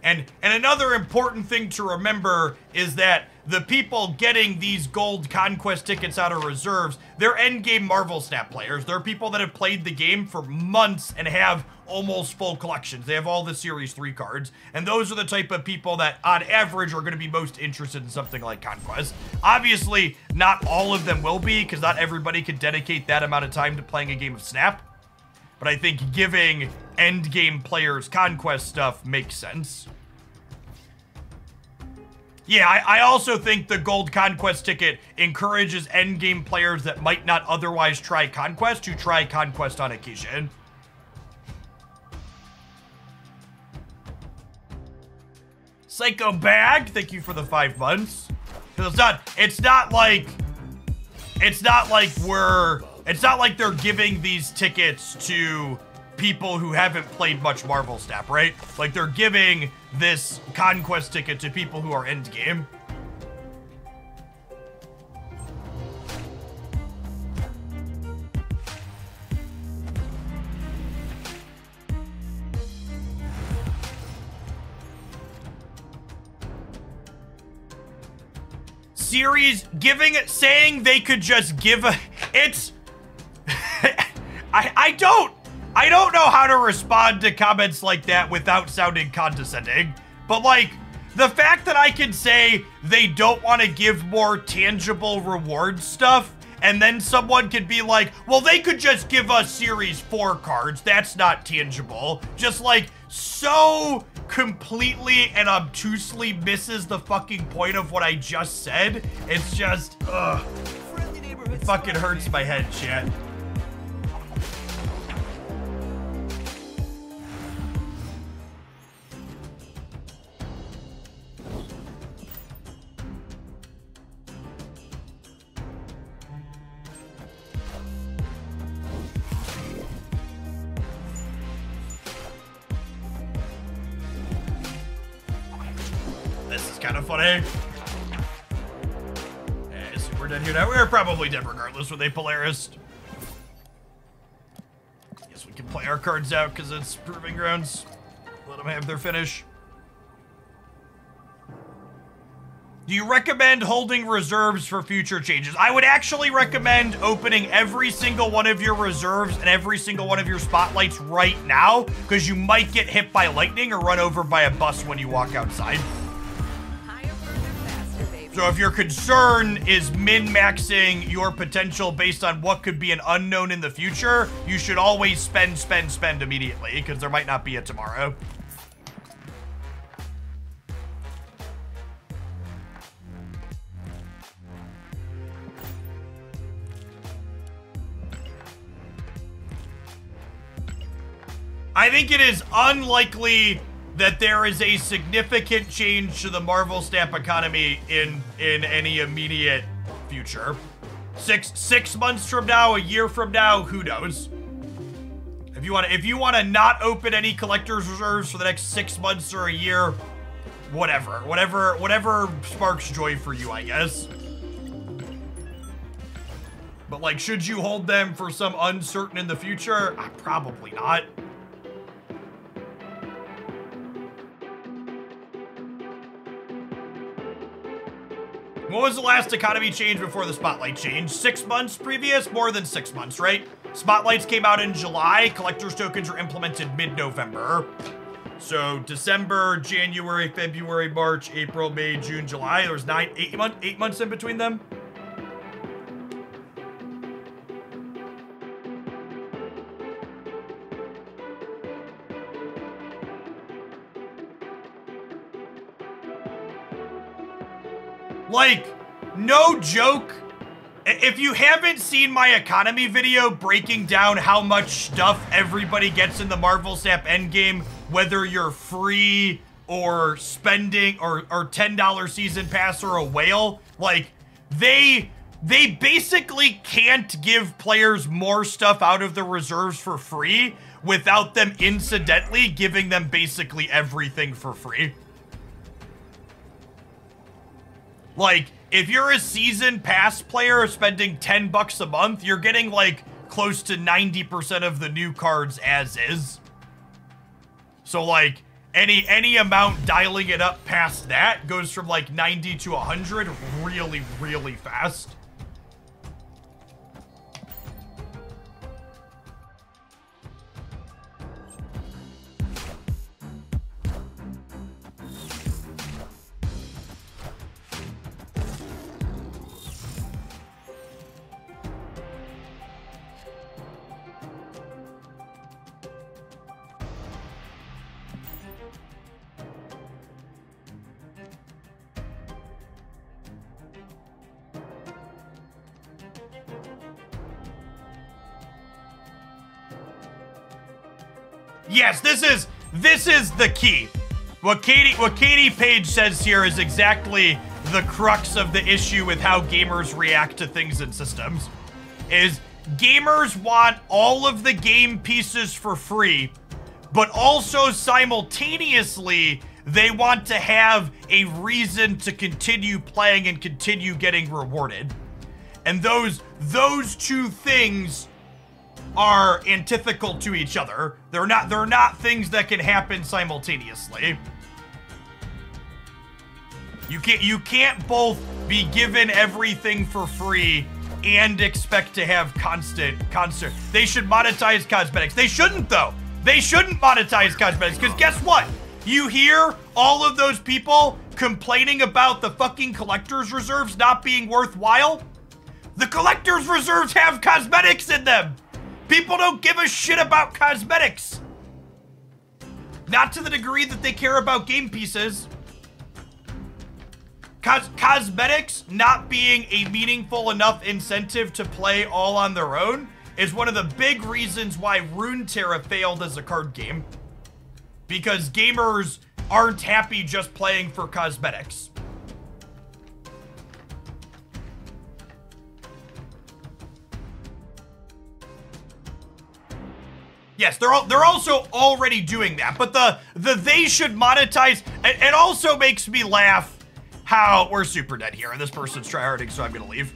And another important thing to remember is that the people getting these gold conquest tickets out of reserves, they're endgame Marvel Snap players. They're people that have played the game for months and have almost full collections. They have all the Series 3 cards. And those are the type of people that, on average, are going to be most interested in something like Conquest. Obviously, not all of them will be, because not everybody can dedicate that amount of time to playing a game of Snap. But I think giving endgame players Conquest stuff makes sense. Yeah, I also think the gold conquest ticket encourages endgame players that might not otherwise try conquest to try conquest on occasion. Psycho Bag, thank you for the 5 months. It's not like they're giving these tickets to people who haven't played much Marvel Snap, right? Like, they're giving this conquest ticket to people who are endgame. Series saying they could just give it's I don't know how to respond to comments like that without sounding condescending, but like, the fact that I can say they don't want to give more tangible reward stuff, and then someone could be like, well, they could just give us Series 4 cards, that's not tangible, just like, so completely and obtusely misses the fucking point of what I just said. It's just, ugh. It fucking hurts my head, chat. kind of funny. So we're dead here now. We're probably dead regardless with a Polaris. Guess we can play our cards out because it's Proving Grounds. Let them have their finish. Do you recommend holding reserves for future changes? I would actually recommend opening every single one of your reserves and every single one of your spotlights right now, because you might get hit by lightning or run over by a bus when you walk outside. Higher, further, faster, baby. So if your concern is min-maxing your potential based on what could be an unknown in the future, you should always spend immediately, because there might not be a tomorrow. I think it is unlikely that there is a significant change to the Marvel Stamp economy in any immediate future. Six months from now, a year from now, who knows? If you want to not open any collector's reserves for the next 6 months or a year, whatever sparks joy for you, I guess. But like, should you hold them for some uncertain in the future? Probably not. When was the last economy change before the Spotlight change? 6 months previous? More than 6 months, right? Spotlights came out in July. Collector's tokens were implemented mid-November. So December, January, February, March, April, May, June, July. There was 8 months in between them. Like, no joke, if you haven't seen my economy video breaking down how much stuff everybody gets in the Marvel Snap Endgame, whether you're free or spending or $10 season pass or a whale, like, they basically can't give players more stuff out of the reserves for free without them incidentally giving them basically everything for free. Like, if you're a season pass player spending $10 a month, you're getting like close to 90% of the new cards as is. So like any amount dialing it up past that goes from like 90 to 100 really, really fast. Yes, this is the key. What Katie Page says here is exactly the crux of the issue with how gamers react to things and systems. Is gamers want all of the game pieces for free, but also simultaneously they want to have a reason to continue playing and continue getting rewarded. And those two things are antithetical to each other. They're not things that can happen simultaneously. You can't both be given everything for free and expect to have constant. They should monetize cosmetics. They shouldn't though. They shouldn't monetize cosmetics, because guess what? You hear all of those people complaining about the fucking collector's reserves not being worthwhile? The collector's reserves have cosmetics in them. People don't give a shit about cosmetics. Not to the degree that they care about game pieces. Cosmetics not being a meaningful enough incentive to play all on their own is one of the big reasons why Runeterra failed as a card game. Because gamers aren't happy just playing for cosmetics. Yes, they're also already doing that, but the they should monetize. It also makes me laugh how we're super dead here, and this person's tryharding, so I'm gonna leave.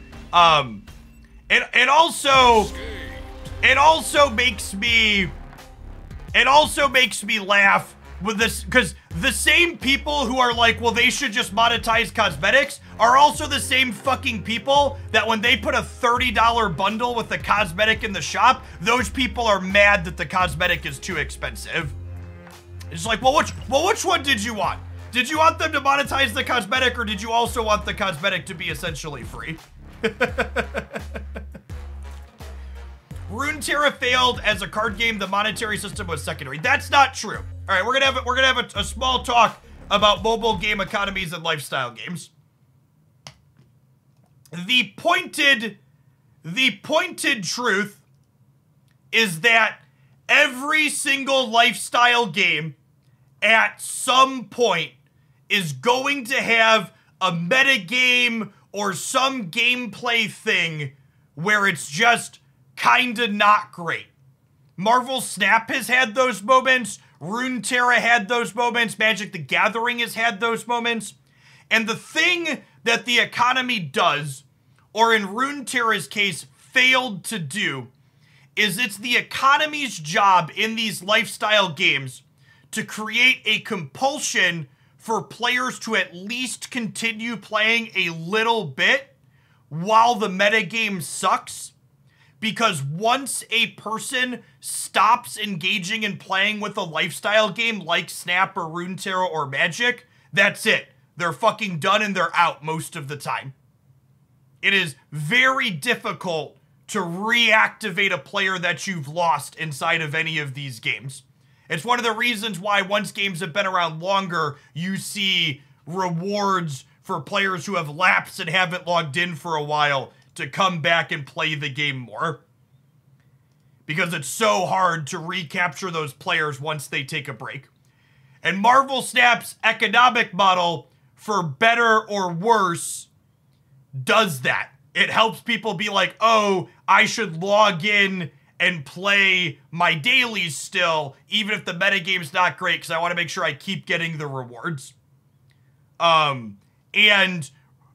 It also makes me laugh with this, because the same people who are like, well, they should just monetize cosmetics are also the same fucking people that when they put a $30 bundle with the cosmetic in the shop, those people are mad that the cosmetic is too expensive. It's like, well, which one did you want? Did you want them to monetize the cosmetic, or did you also want the cosmetic to be essentially free? Runeterra failed as a card game. The monetary system was secondary. That's not true. All right, we're gonna have a small talk about mobile game economies and lifestyle games. The pointed truth is that every single lifestyle game at some point is going to have a meta game or some gameplay thing where it's just kinda not great. Marvel Snap has had those moments. Runeterra had those moments. Magic the Gathering has had those moments. And the thing that the economy does, or in Runeterra's case, failed to do, is it's the economy's job in these lifestyle games to create a compulsion for players to at least continue playing a little bit while the metagame sucks. Because once a person stops engaging and playing with a lifestyle game like Snap or Runeterra or Magic, that's it. They're fucking done and they're out most of the time. It is very difficult to reactivate a player that you've lost inside of any of these games. It's one of the reasons why once games have been around longer, you see rewards for players who have lapsed and haven't logged in for a while to come back and play the game more. Because it's so hard to recapture those players once they take a break. And Marvel Snap's economic model, for better or worse, does that. It helps people be like, oh, I should log in and play my dailies still, even if the metagame's not great, because I want to make sure I keep getting the rewards. And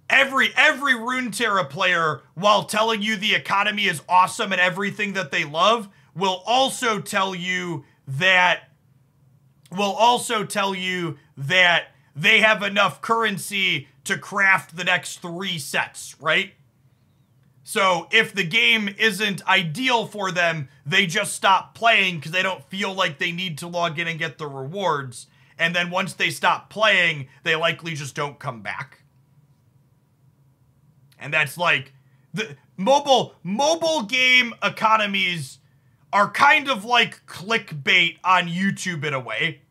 every Runeterra player, while telling you the economy is awesome and everything that they love, will also tell you that they have enough currency to craft the next 3 sets, right? So if the game isn't ideal for them, they just stop playing because they don't feel like they need to log in and get the rewards. And then once they stop playing, they likely just don't come back. And that's like, the mobile game economies are kind of like clickbait on YouTube in a way.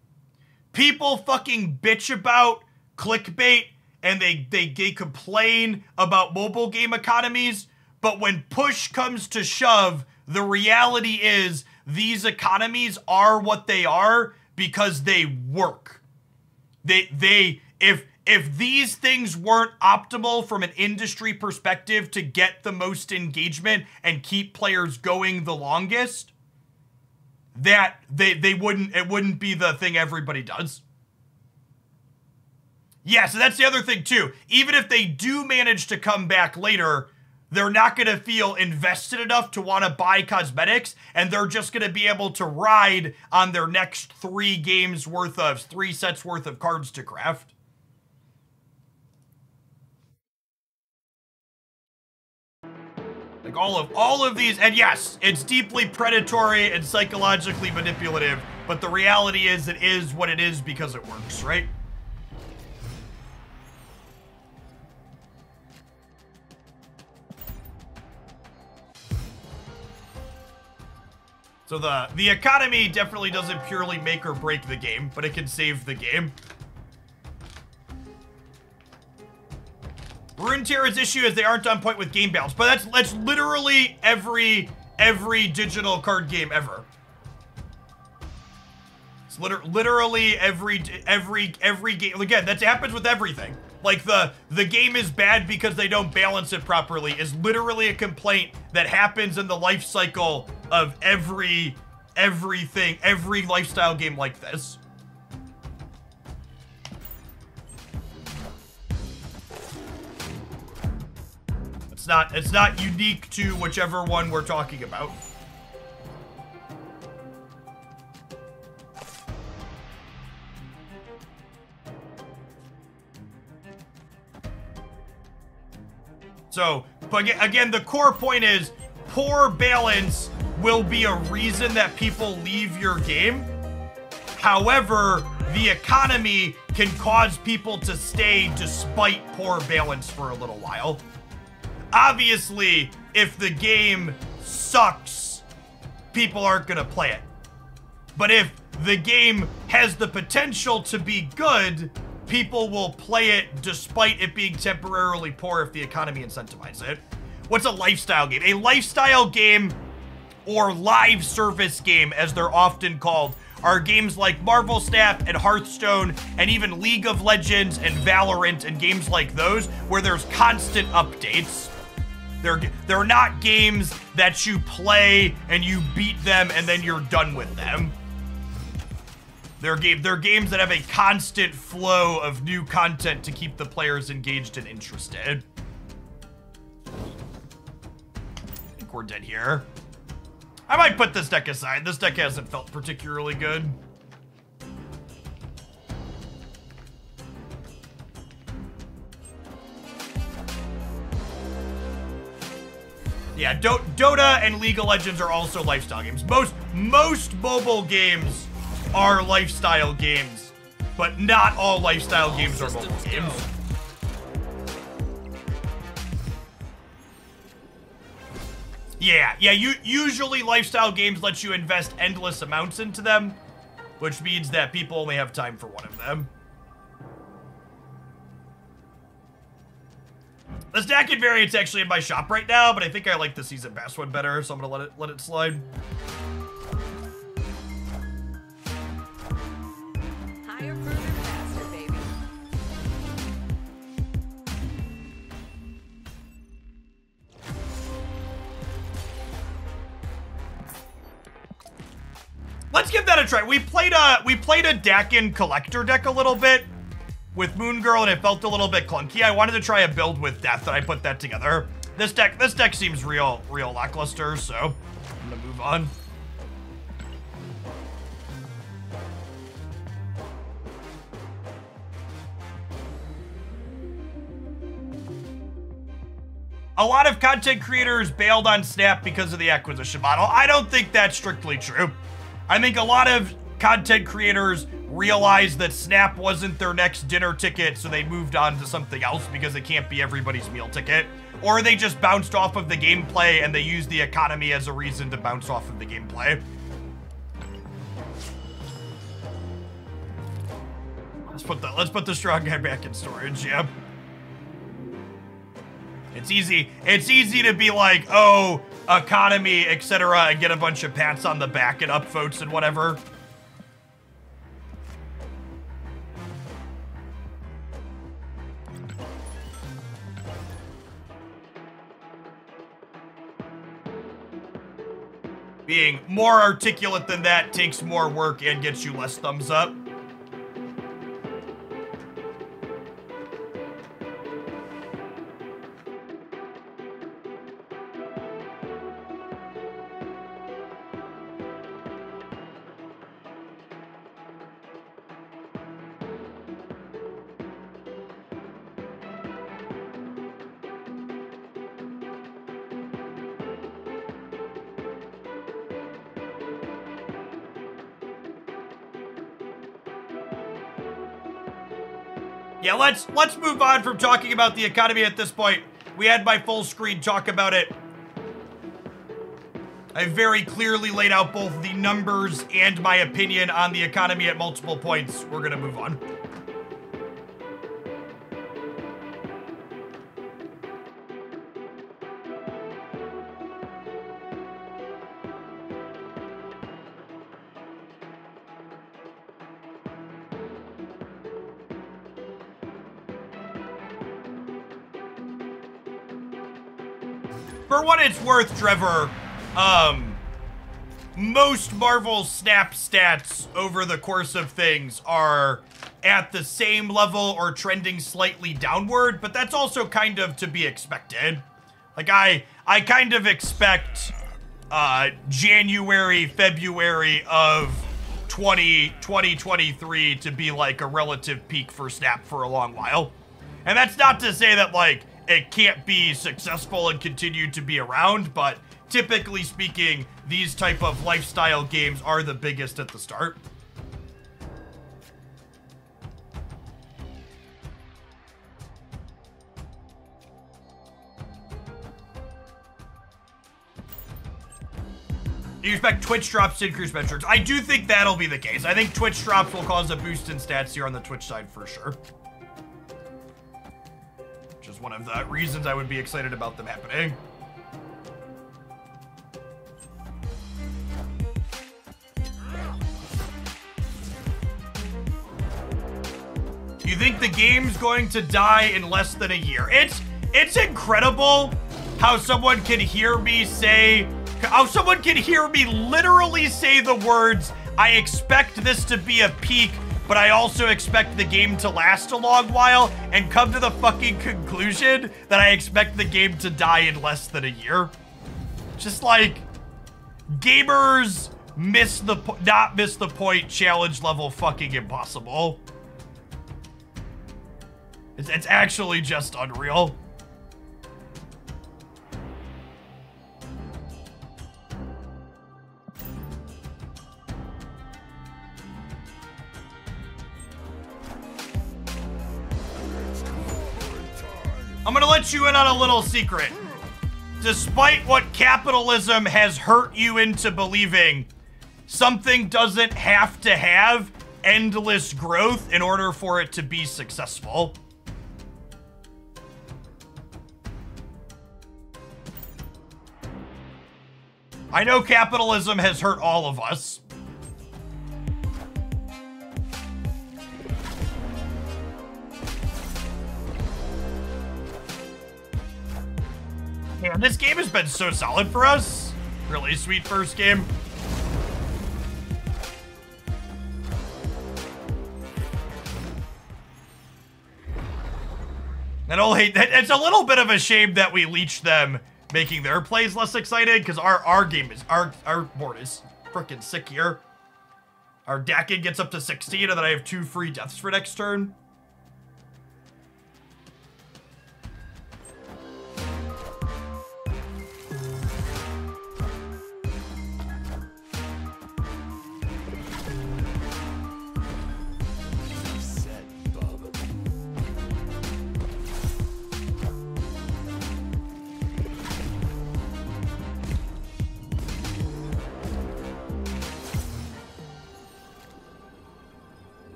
People fucking bitch about clickbait and they complain about mobile game economies, but when push comes to shove, the reality is these economies are what they are because they work. If these things weren't optimal from an industry perspective to get the most engagement and keep players going the longest, that it wouldn't be the thing everybody does. Yeah, so that's the other thing too. Even if they do manage to come back later, they're not going to feel invested enough to want to buy cosmetics, and they're just going to be able to ride on their next 3 sets worth of cards to craft. Like all of these, and yes, it's deeply predatory and psychologically manipulative, but the reality is it is what it is because it works, right? So the economy definitely doesn't purely make or break the game, but it can save the game. Runeterra's issue is they aren't on point with game balance, but that's literally every digital card game ever. It's literally every game. Again, that happens with everything. Like the game is bad because they don't balance it properly is literally a complaint that happens in the life cycle of every lifestyle game like this. It's not unique to whichever one we're talking about. So, but again, the core point is poor balance will be a reason that people leave your game. However, the economy can cause people to stay despite poor balance for a little while. Obviously, if the game sucks, people aren't going to play it. But if the game has the potential to be good, people will play it despite it being temporarily poor if the economy incentivizes it. What's a lifestyle game? A lifestyle game, or live service game as they're often called, are games like Marvel Snap and Hearthstone and even League of Legends and Valorant and games like those where there's constant updates. They're not games that you play and you beat them and then you're done with them. They're games that have a constant flow of new content to keep the players engaged and interested. I think we're dead here. I might put this deck aside. This deck hasn't felt particularly good. Yeah, Dota and League of Legends are also lifestyle games. Most mobile games are lifestyle games, but not all lifestyle games are mobile games. Yeah, usually lifestyle games let you invest endless amounts into them, which means that people only have time for one of them. This Daken variant's actually in my shop right now, but I think I like the Season Pass one better, so I'm gonna let it slide. Higher, further, faster, baby. Let's give that a try. We played a Daken collector deck a little bit with Moon Girl, and it felt a little bit clunky. I wanted to try a build with Death, and I put that together. This deck seems real lackluster, so I'm gonna move on. A lot of content creators bailed on Snap because of the acquisition model. I don't think that's strictly true. I think a lot of content creators realized that Snap wasn't their next dinner ticket, so they moved on to something else because it can't be everybody's meal ticket. Or they just bounced off of the gameplay and they used the economy as a reason to bounce off of the gameplay. Let's put the strong guy back in storage, yeah. It's easy to be like, oh, economy, etc., and get a bunch of pats on the back and upvotes and whatever. Being more articulate than that takes more work and gets you less thumbs up. Yeah, let's move on from talking about the economy at this point. We had my full screen talk about it. I very clearly laid out both the numbers and my opinion on the economy at multiple points. We're gonna move on. For what it's worth, Trevor, most Marvel Snap stats over the course of things are at the same level or trending slightly downward, but that's also kind of to be expected. Like, I kind of expect January, February of 2023 to be like a relative peak for Snap for a long while. And that's not to say that, like, it can't be successful and continue to be around, but typically speaking, these type of lifestyle games are the biggest at the start. Do you expect Twitch drops to increase metrics? I do think that'll be the case. I think Twitch drops will cause a boost in stats here on the Twitch side for sure. Which is one of the reasons I would be excited about them happening. Do you think the game's going to die in less than a year? It's incredible how someone can hear me literally say the words, I expect this to be a peak, but I also expect the game to last a long while, and come to the fucking conclusion that I expect the game to die in less than a year. Just like, gamers not miss the point, challenge level fucking impossible. It's actually just unreal. I'm gonna let you in on a little secret. Despite what capitalism has hurt you into believing, something doesn't have to have endless growth in order for it to be successful. I know capitalism has hurt all of us. Man, this game has been so solid for us. Really sweet first game. And it's a little bit of a shame that we leech them, making their plays less exciting, because our board is freaking sick here. Our Daken gets up to 16, and then I have 2 free deaths for next turn.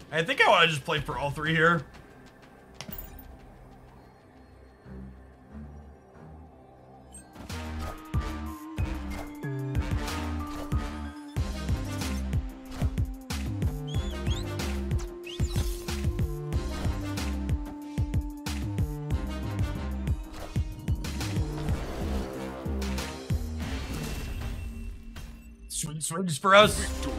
I think I want to just play for all 3 here. Swings for us. Victory.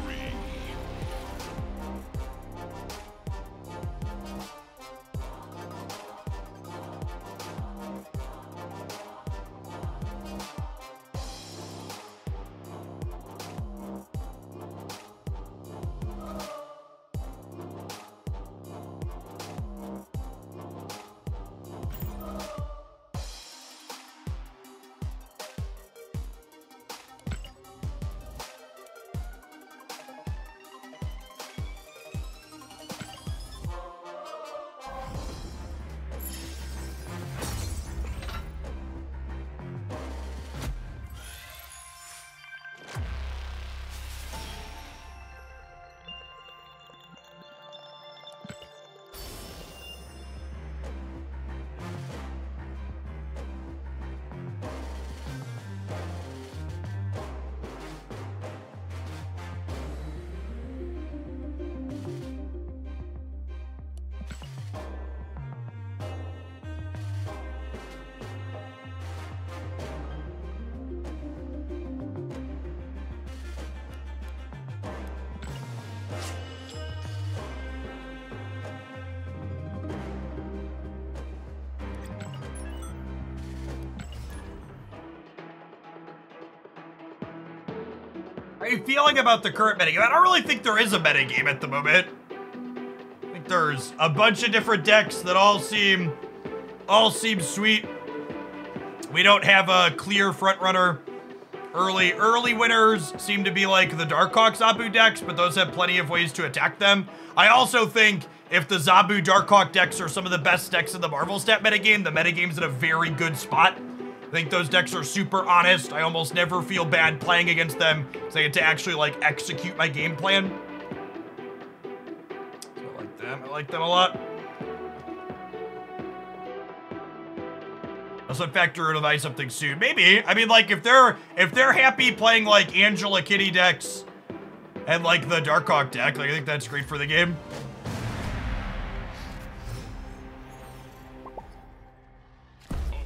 are you feeling about the current metagame? I don't really think there is a metagame at the moment. I think there's a bunch of different decks that all seem sweet. We don't have a clear front runner. Early winners seem to be like the Darkhawk Zabu decks, but those have plenty of ways to attack them. I also think if the Zabu Darkhawk decks are some of the best decks in the Marvel Stat metagame, the metagame's in a very good spot. I think those decks are super honest. I almost never feel bad playing against them because I get to actually like execute my game plan. So I like them. I like them a lot. Also factor to buy something soon. Maybe. I mean, like if they're happy playing like Angela Kitty decks and like the Darkhawk deck, like I think that's great for the game.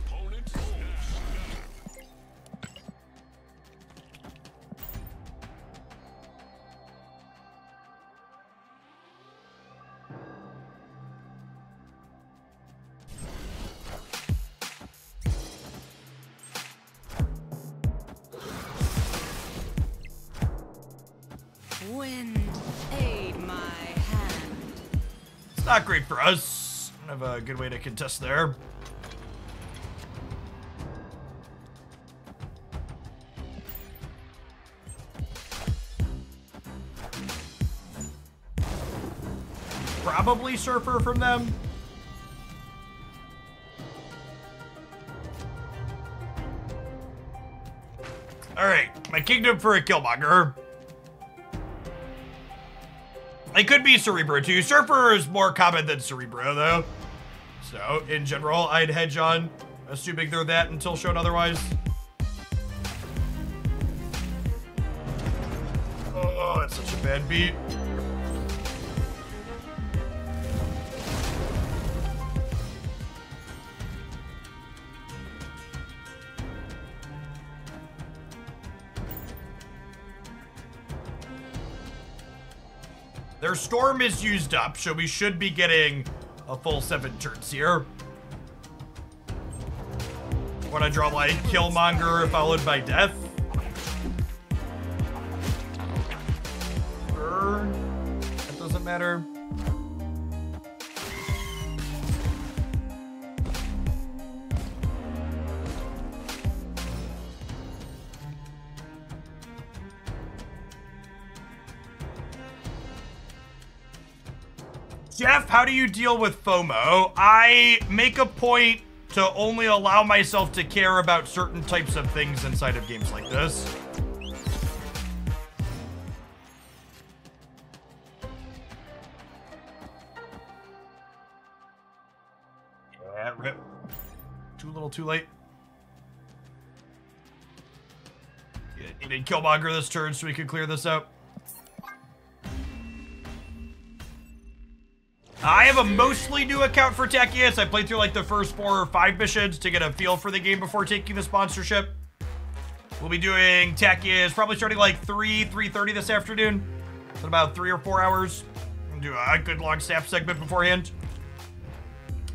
Opponent Wind, aid my hand. It's not great for us. I don't have a good way to contest there. Probably Surfer from them. Alright, my kingdom for a Killmonger. It could be Cerebro too. Surfer is more common than Cerebro though. So, in general, I'd hedge on assuming they're that until shown otherwise. Oh, that's such a bad beat. Their storm is used up, so we should be getting a full 7 turns here. When I draw like Killmonger followed by Death. That doesn't matter. Jeff, how do you deal with FOMO? I make a point to only allow myself to care about certain types of things inside of games like this. Yeah, rip. Too little, too late. You need Killmonger this turn so we can clear this out. I have a mostly new account for Techius. I played through like the first 4 or 5 missions to get a feel for the game before taking the sponsorship. We'll be doing Techius probably starting like 3:30 this afternoon. In about 3 or 4 hours. We'll do a good long snap segment beforehand.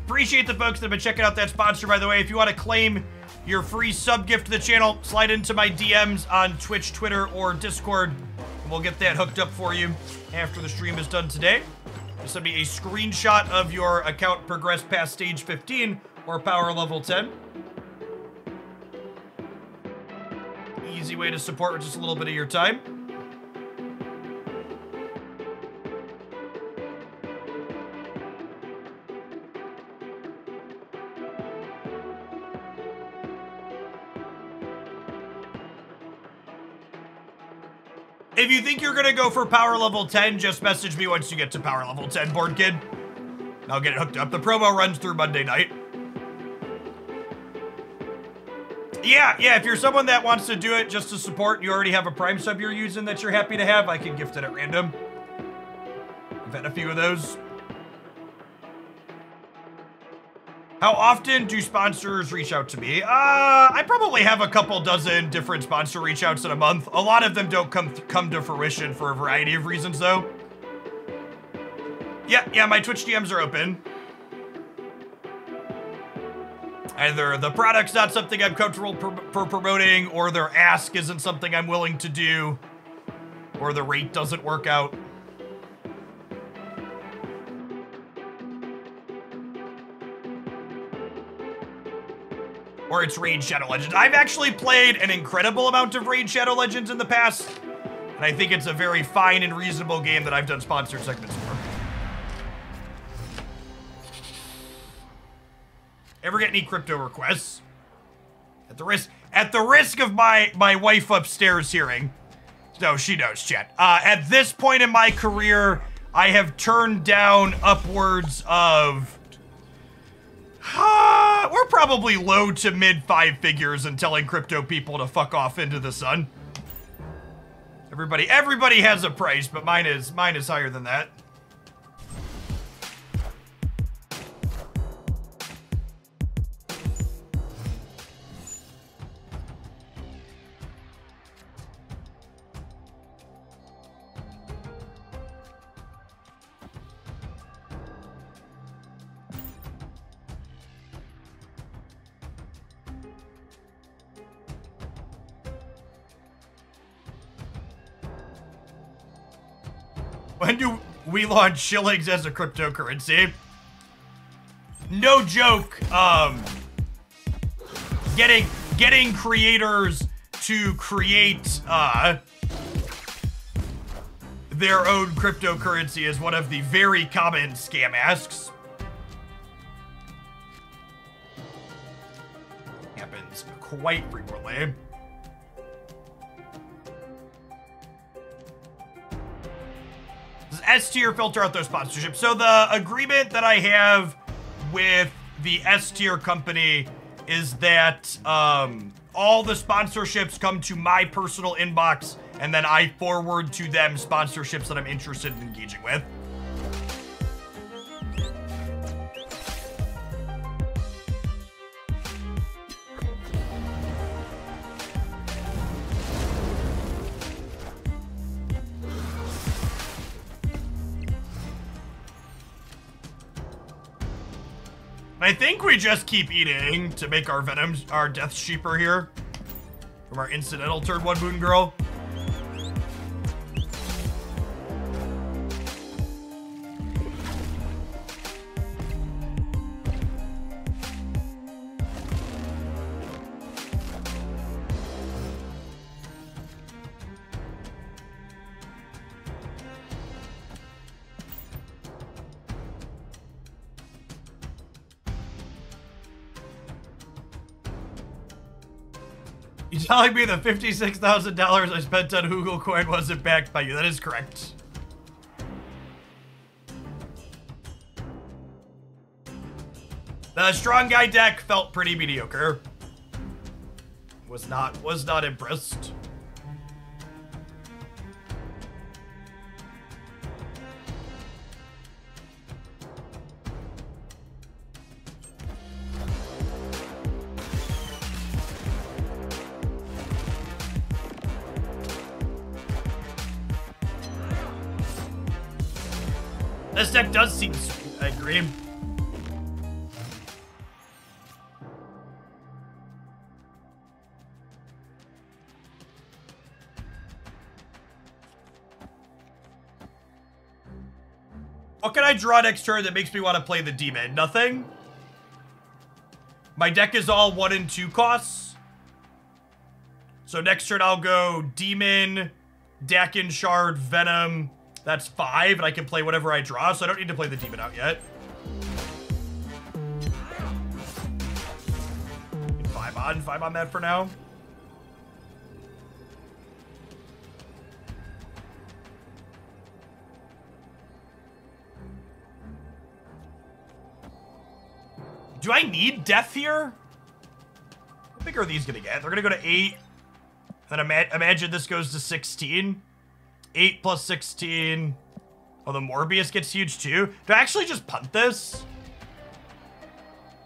Appreciate the folks that have been checking out that sponsor, by the way. If you want to claim your free sub gift to the channel, slide into my DMs on Twitch, Twitter, or Discord. And we'll get that hooked up for you after the stream is done today. Send me a screenshot of your account progressed past stage 15 or power level 10. Easy way to support with just a little bit of your time. If you think you're gonna go for power level 10, just message me once you get to power level 10, board kid. I'll get it hooked up. The promo runs through Monday night. Yeah, if you're someone that wants to do it just to support, you already have a Prime sub you're using that you're happy to have, I can gift it at random. I've had a few of those. How often do sponsors reach out to me? I probably have a couple dozen different sponsor reach outs in a month. A lot of them don't come to fruition for a variety of reasons, though. Yeah, my Twitch DMs are open. Either the product's not something I'm comfortable promoting, or their ask isn't something I'm willing to do. or the rate doesn't work out. Or it's Raid Shadow Legends. I've actually played an incredible amount of Raid Shadow Legends in the past, and I think it's a very fine and reasonable game that I've done sponsored segments for. Ever get any crypto requests? At the risk of my wife upstairs hearing. No, she knows, chat. At this point in my career, I have turned down upwards of... we're probably low to mid 5 figures in telling crypto people to fuck off into the sun. Everybody has a price, but mine is higher than that. When do we launch shillings as a cryptocurrency? No joke, getting creators to create, their own cryptocurrency is one of the very common scam asks. Happens quite frequently. S tier filter out those sponsorships. So the agreement that I have with the S tier company is that all the sponsorships come to my personal inbox, and then I forward to them sponsorships that I'm interested in engaging with. I think we just keep eating to make our deaths cheaper here. From our incidental turn 1 boon girl. You're telling me the $56,000 I spent on Hoogle Coin wasn't backed by you. That is correct. The Strong Guy deck felt pretty mediocre. Was not impressed. This deck does seem sweet, I agree. What can I draw next turn that makes me want to play the demon? Nothing? My deck is all 1 and 2 costs. So next turn I'll go demon, Daken, Shard, Venom. That's 5, and I can play whatever I draw, so I don't need to play the demon out yet. 5 on that for now. Do I need death here? How big are these gonna get? They're gonna go to 8. Then imagine this goes to 16. 8 plus 16. Oh, the Morbius gets huge too. Do I actually just punt this?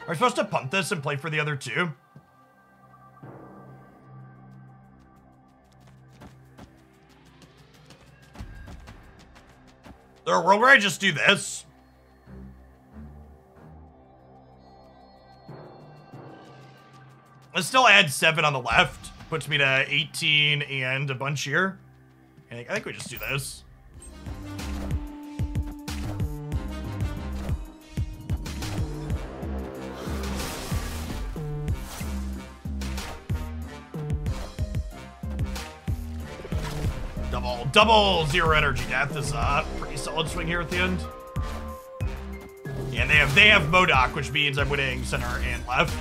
Are we supposed to punt this and play for the other 2? Is there a world where I just do this? Let's still add 7 on the left. Puts me to 18 and a bunch here. I think we just do this. Double zero energy death is a pretty solid swing here at the end. Yeah, they have Modok, which means I'm winning center and left.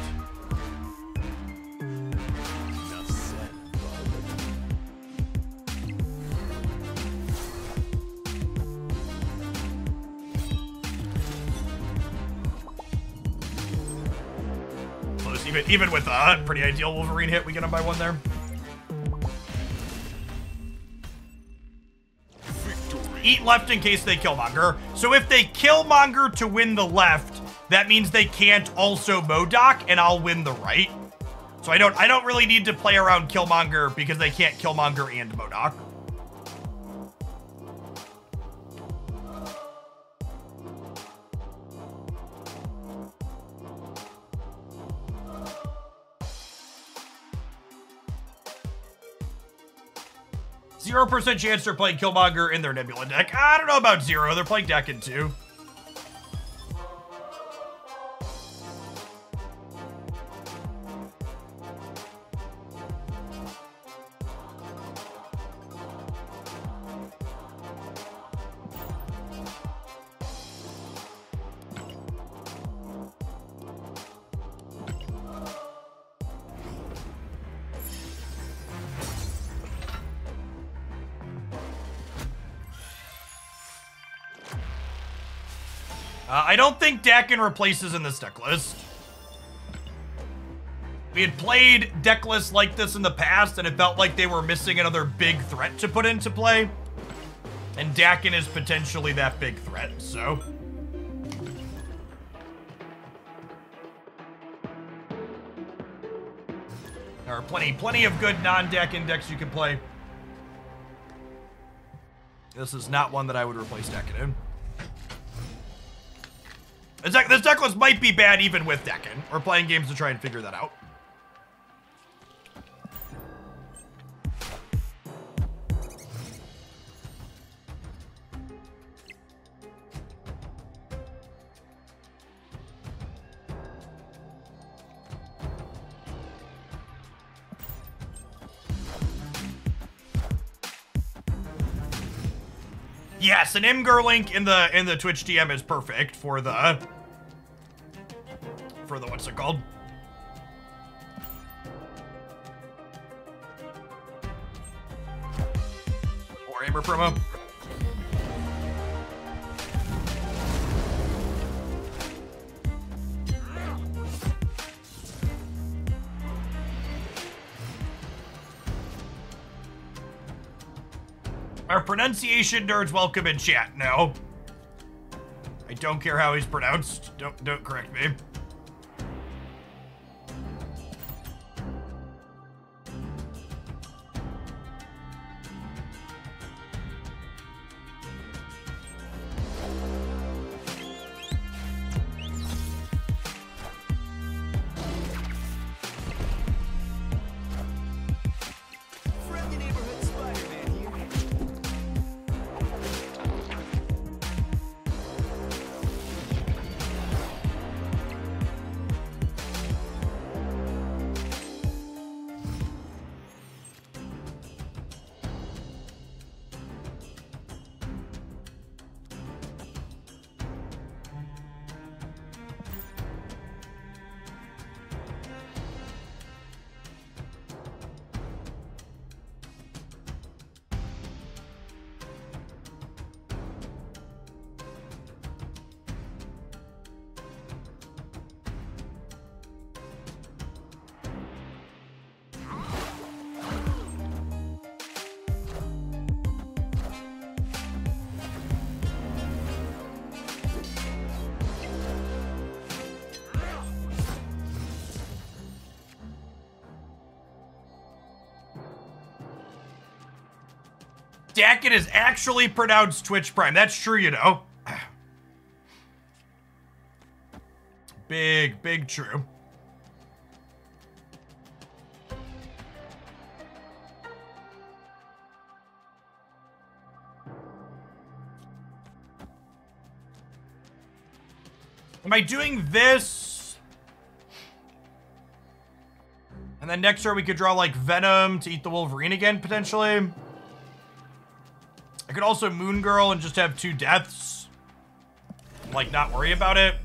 Enough said. Close, even with a pretty ideal Wolverine hit, we get him by one there. Eat left in case they kill Monger. So if they kill Monger to win the left, that means they can't also Modok, and I'll win the right. So I don't really need to play around Killmonger because they can't Killmonger and Modok. %0 chance they're playing Killmonger in their Nebula deck. I don't know about 0. They're playing Daken too. I don't think Daken replaces in this deck list. We had played deck lists like this in the past, and it felt like they were missing another big threat to put into play. And Daken is potentially that big threat, so... There are plenty of good non-Daken decks you can play. This is not one that I would replace Daken in. This deck list might be bad even with Daken. We're playing games to try and figure that out. Yes, an Imgur link in the Twitch DM is perfect for the what's it called? Warhammer promo. Are pronunciation nerds welcome in chat? No. I don't care how he's pronounced. Don't correct me. Friendly neighborhood Spider-Man here. Daken is actually pronounced Twitch Prime. That's true, you know. Big true. Am I doing this? And then next turn we could draw like Venom to eat the Wolverine again, potentially. I could also Moon Girl and just have 2 deaths. Like, not worry about it.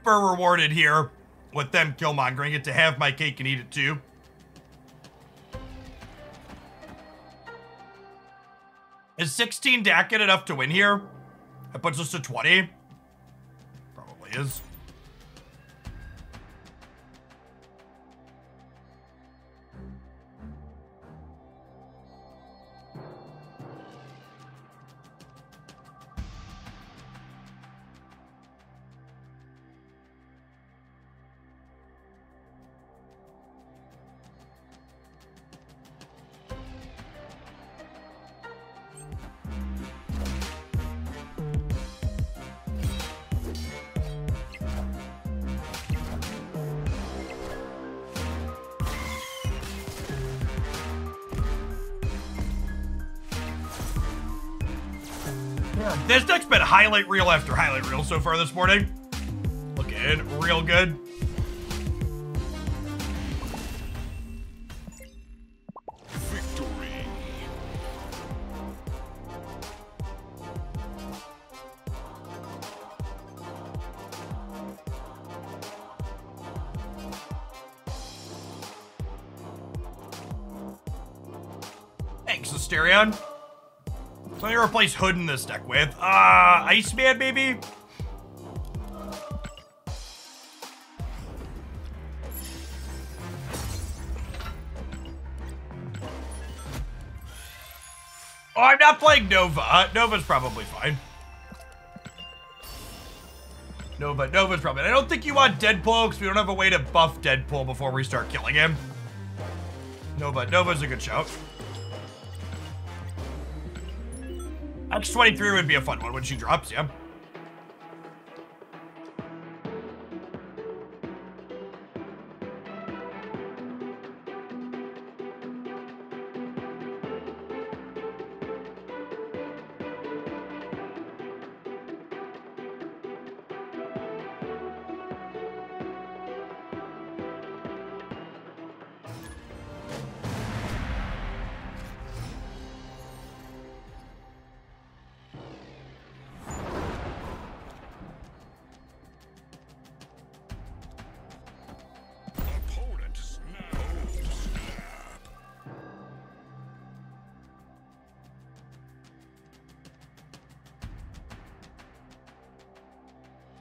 Rewarded here with them Killmongering it to have my cake and eat it too. Is 16 Daken enough to win here? That puts us to 20. Probably is. This deck's been highlight reel after highlight reel so far this morning. Looking real good. Victory. Thanks, Asterion. So I'm gonna replace Hood in this deck with Iceman, maybe? Oh, I'm not playing Nova. Nova's probably fine. Nova's probably. I don't think you want Deadpool because we don't have a way to buff Deadpool before we start killing him. Nova's a good shout. X-23 would be a fun one when she drops, yeah.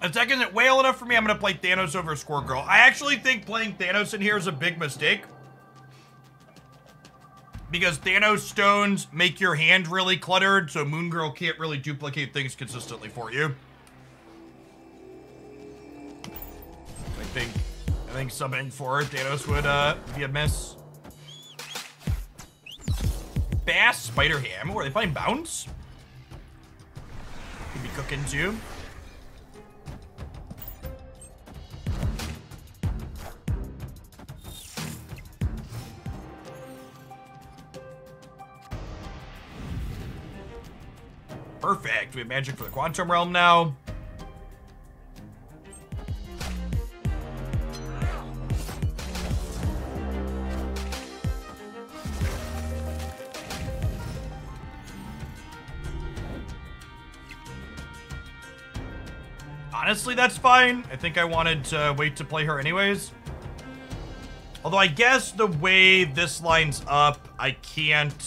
If that isn't whale enough for me, I'm going to play Thanos over Squirrel Girl. I actually think playing Thanos in here is a big mistake. Because Thanos stones make your hand really cluttered, so Moon Girl can't really duplicate things consistently for you. I think subbing for Thanos would be a miss. Bass, Spider Ham. Are they playing Bounce? Could be cooking too. Perfect. We have magic for the Quantum Realm now. Honestly, that's fine. I think I wanted to wait to play her anyways. Although I guess the way this lines up, I can't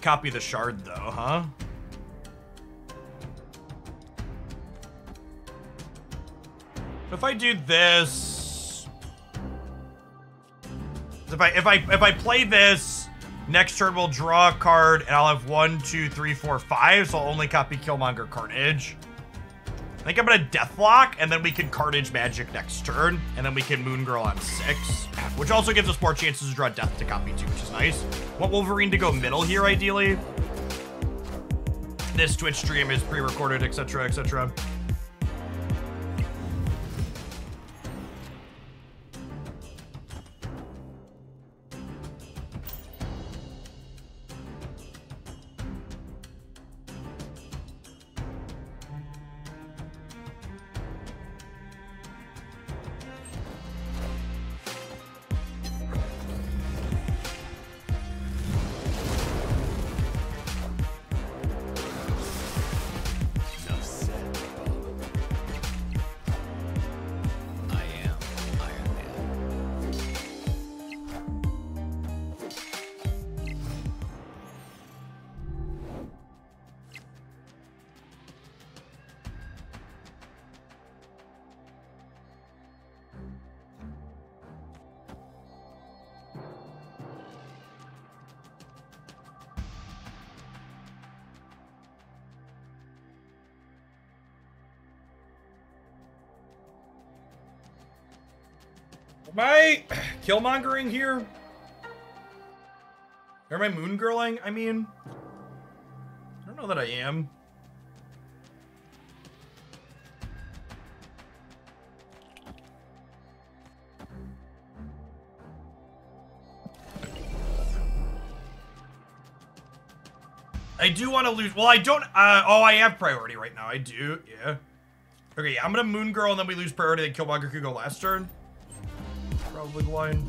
copy the shard though, huh? If I do this, if I play this Next turn, we'll draw a card, and I'll have 1, 2, 3, 4, 5, so I'll only copy Killmonger Carnage. I think I'm gonna Deathlock, and then we can Carnage Magic next turn, and then we can Moon Girl on 6, which also gives us more chances to draw Death to copy too, which is nice. Want Wolverine to go middle here, ideally. This Twitch stream is pre-recorded, etc., etc. Enough said, Bob. I am Iron Man. Am I Killmongering here? Or am I Moon Girling? I mean, I don't know that I am. I do want to lose. Well, I don't. Oh, I have priority right now. I do. Yeah. Okay, yeah, I'm gonna Moon Girl and then we lose priority. Then Killmonger could go last turn. Probably the line.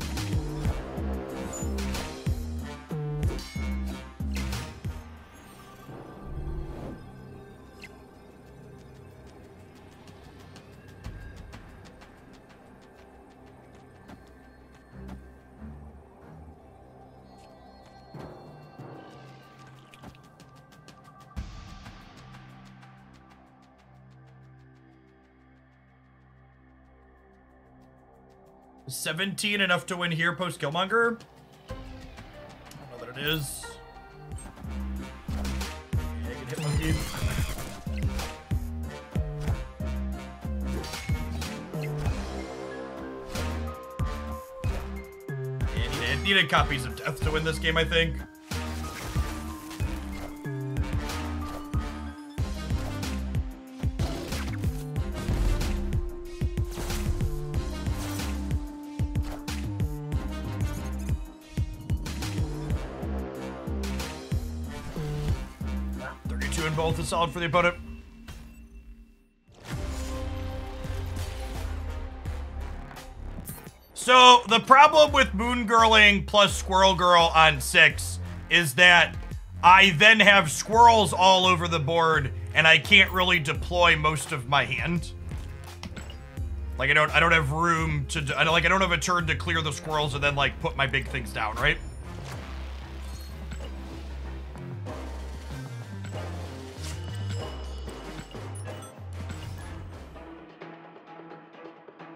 Is 17 enough to win here post Killmonger? I don't know that it is. Yeah, I can hit monkey. Yeah, I needed copies of Death to win this game, I think. Both is solid for the opponent. So the problem with Moon Girling plus Squirrel Girl on 6 is that I then have squirrels all over the board and I can't really deploy most of my hand. Like I don't have room to I don't have a turn to clear the squirrels and then like put my big things down, right?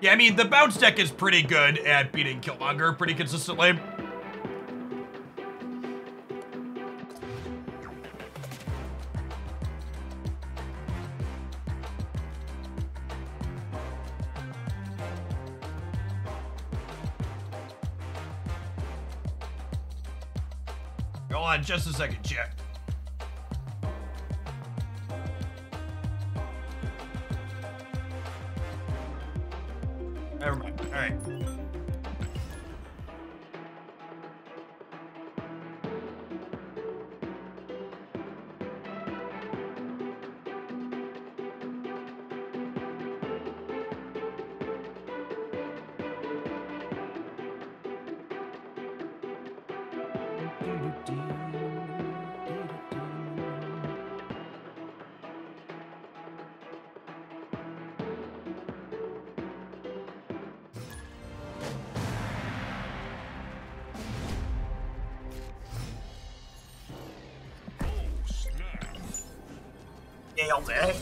Yeah, I mean, the bounce deck is pretty good at beating Killmonger pretty consistently. Hold on just a second, chat. Never mind. All right. Nailed it.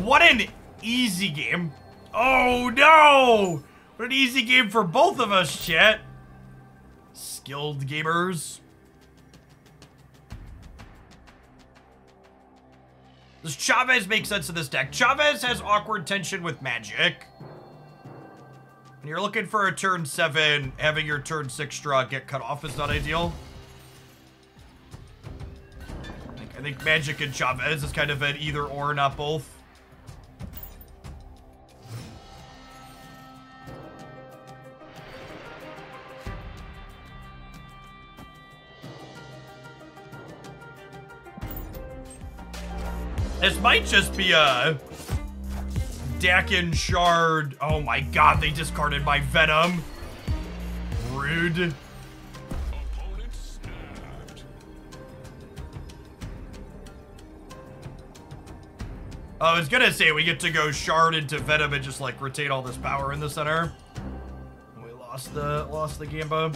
What an easy game. Oh no! What an easy game for both of us, chat. Skilled gamers. Does Chavez make sense in this deck? Chavez has awkward tension with magic. When you're looking for a turn 7, having your turn 6 draw get cut off is not ideal. I think magic and Chavez is kind of an either or, not both. This might just be a Daken Shard. Oh my god, they discarded my Venom. Rude. Opponent snapped. I was gonna say we get to go Shard into Venom and just like retain all this power in the center. We lost the Gamba.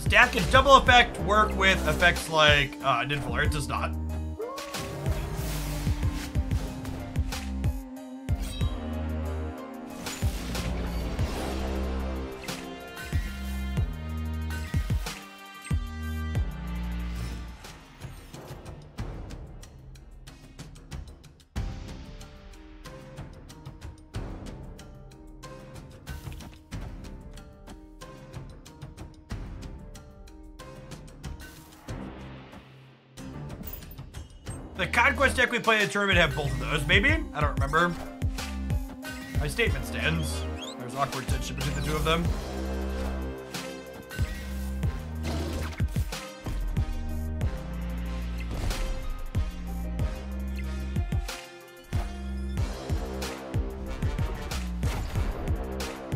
Daken's double effect work with effects like Ninflare? It does not. The Conquest deck we play in the tournament have both of those, maybe? I don't remember. My statement stands. There's awkward tension between the two of them.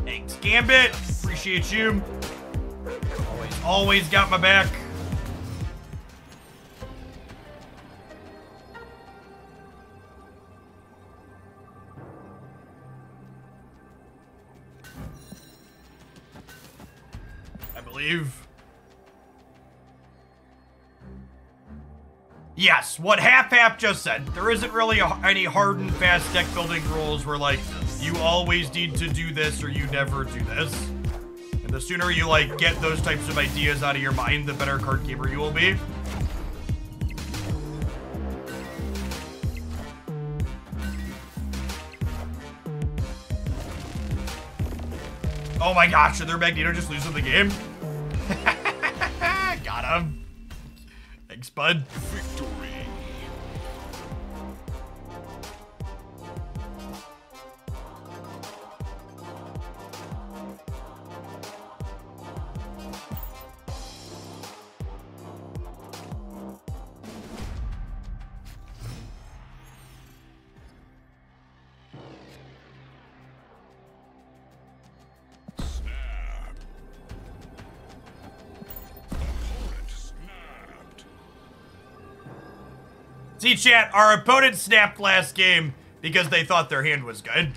Thanks, Gambit. Appreciate you. Always got my back. Yes, what Half just said. There isn't really any hard and fast deck building rules where like you always need to do this or you never do this. And the sooner you like get those types of ideas out of your mind, the better card gamer you will be. Oh my gosh, did their Magneto just lose the game? Got him. Thanks, bud. Victory. See, chat, our opponent snapped last game because they thought their hand was good.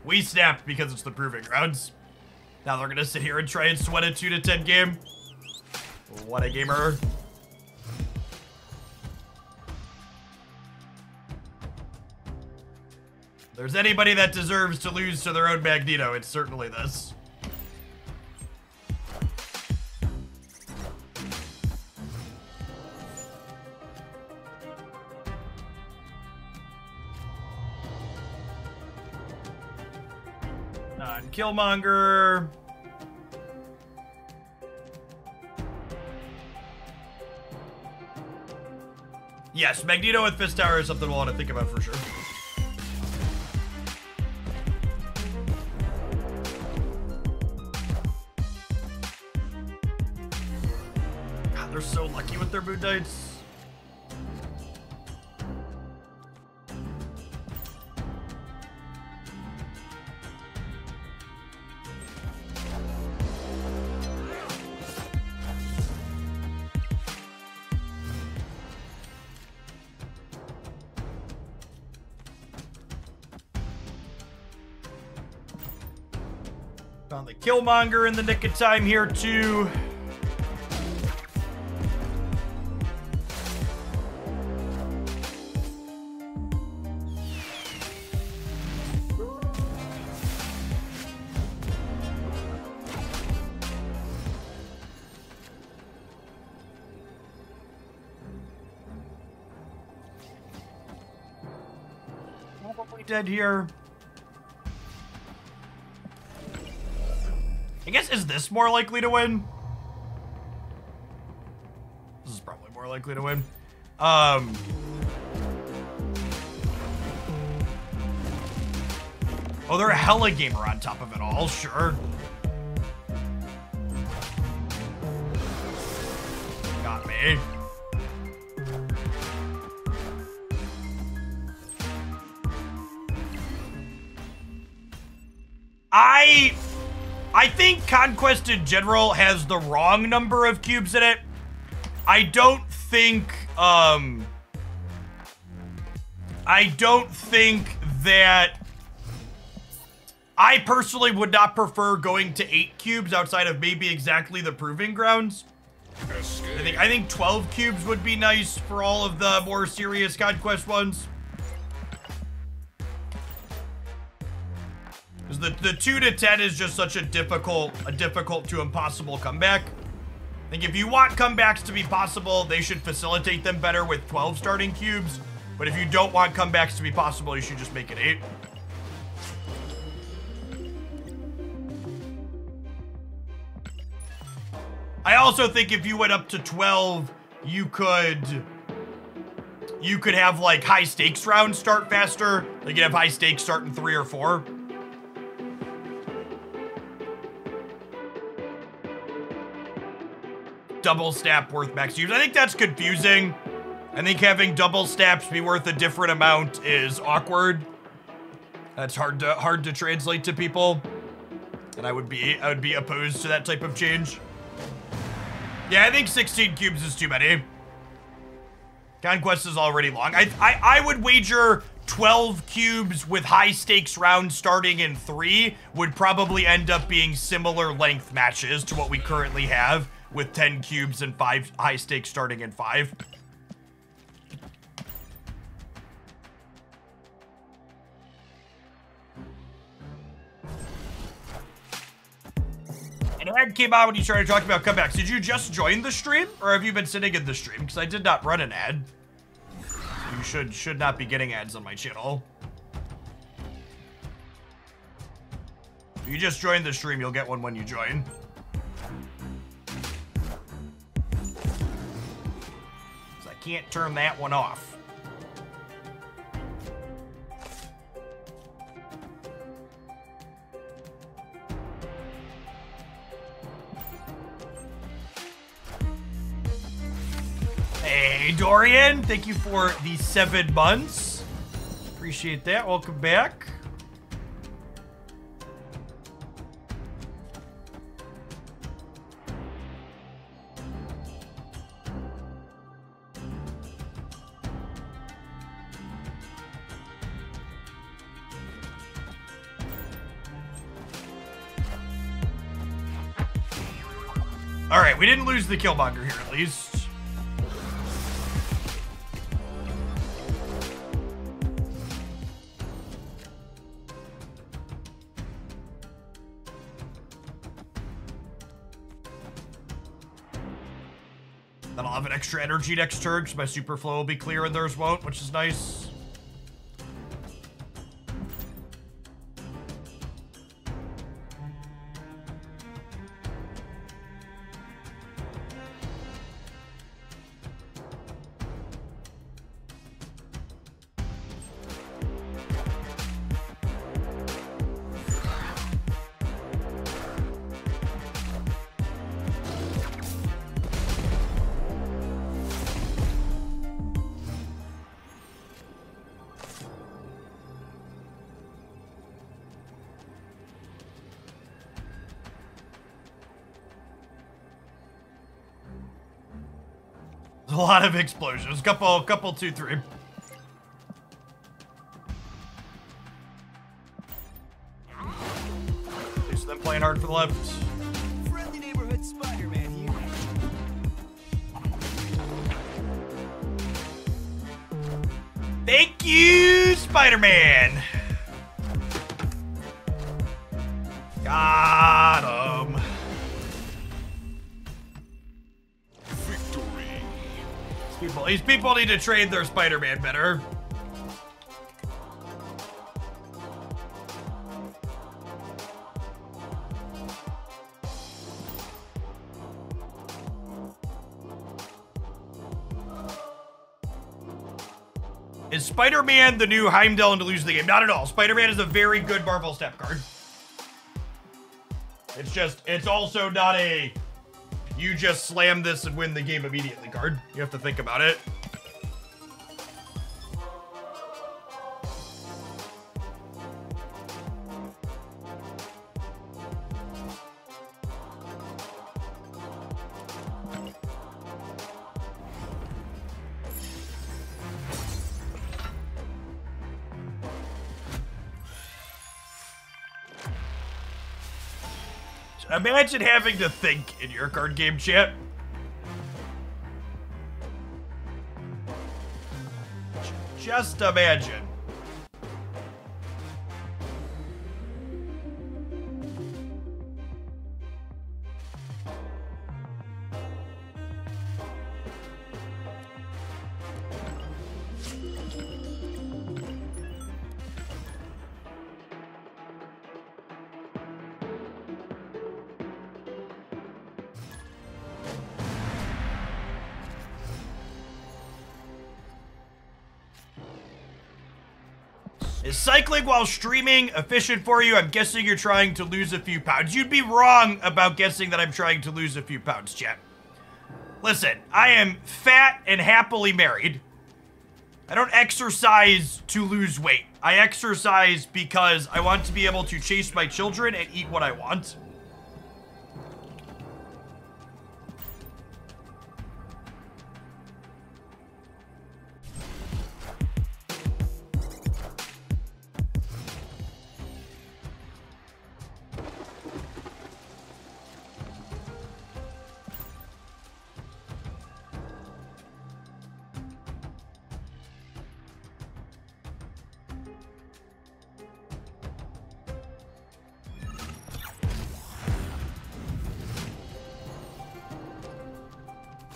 We snapped because it's the Proving Grounds. Now they're gonna sit here and try and sweat a 2-10 game. What a gamer. If there's anybody that deserves to lose to their own Magneto, it's certainly this. Killmonger. Yes, Magneto with Fist Tower is something we'll want to think about for sure. God, they're so lucky with their Moon Knights. Found the Killmonger in the nick of time here, too. Probably dead here. I guess, is this more likely to win? This is probably more likely to win. Oh, they're a hella gamer on top of it all, sure. Got me. I think Conquest in general has the wrong number of cubes in it. I don't think that I personally would not prefer going to 8 cubes outside of maybe exactly the Proving Grounds. I think 12 cubes would be nice for all of the more serious Conquest ones. Because the 2 to 10 is just such a difficult to impossible comeback. I think if you want comebacks to be possible, they should facilitate them better with 12 starting cubes. But if you don't want comebacks to be possible, you should just make it 8. I also think if you went up to 12, you could have like high stakes rounds start faster. Like you'd have high stakes start in 3 or 4. Double snap worth max cubes. I think that's confusing. I think having double snaps be worth a different amount is awkward. That's hard to translate to people. And I would be opposed to that type of change. Yeah, I think 16 cubes is too many. Conquest is already long. I would wager 12 cubes with high stakes rounds starting in 3 would probably end up being similar length matches to what we currently have with 10 cubes and 5 high stakes starting in 5. An ad came out when you started talking about comebacks. Did you just join the stream, or have you been sitting in the stream? Because I did not run an ad. You should not be getting ads on my channel. If you just joined the stream, you'll get one when you join. Because I can't turn that one off. Hey, Dorian, thank you for the 7 months. Appreciate that. Welcome back. All right, we didn't lose the Killmonger here, at least. Then I'll have an extra energy next turn because my super flow will be clear and theirs won't, which is nice. A lot of explosions. Couple, 2, 3. At least them playing hard to the left. Friendly neighborhood Spider-Man here. Thank you, Spider-Man. Got him. Victory. These people need to train their Spider-Man better. Is Spider-Man the new Heimdall and to lose the game? Not at all. Spider-Man is a very good Marvel Snap card. It's also not a you just slam this and win the game immediately card. You have to think about it. Imagine having to think in your card game, chat. Just imagine. Is cycling while streaming efficient for you? I'm guessing you're trying to lose a few pounds. You'd be wrong about guessing that I'm trying to lose a few pounds, chat. Listen, I am fat and happily married. I don't exercise to lose weight. I exercise because I want to be able to chase my children and eat what I want.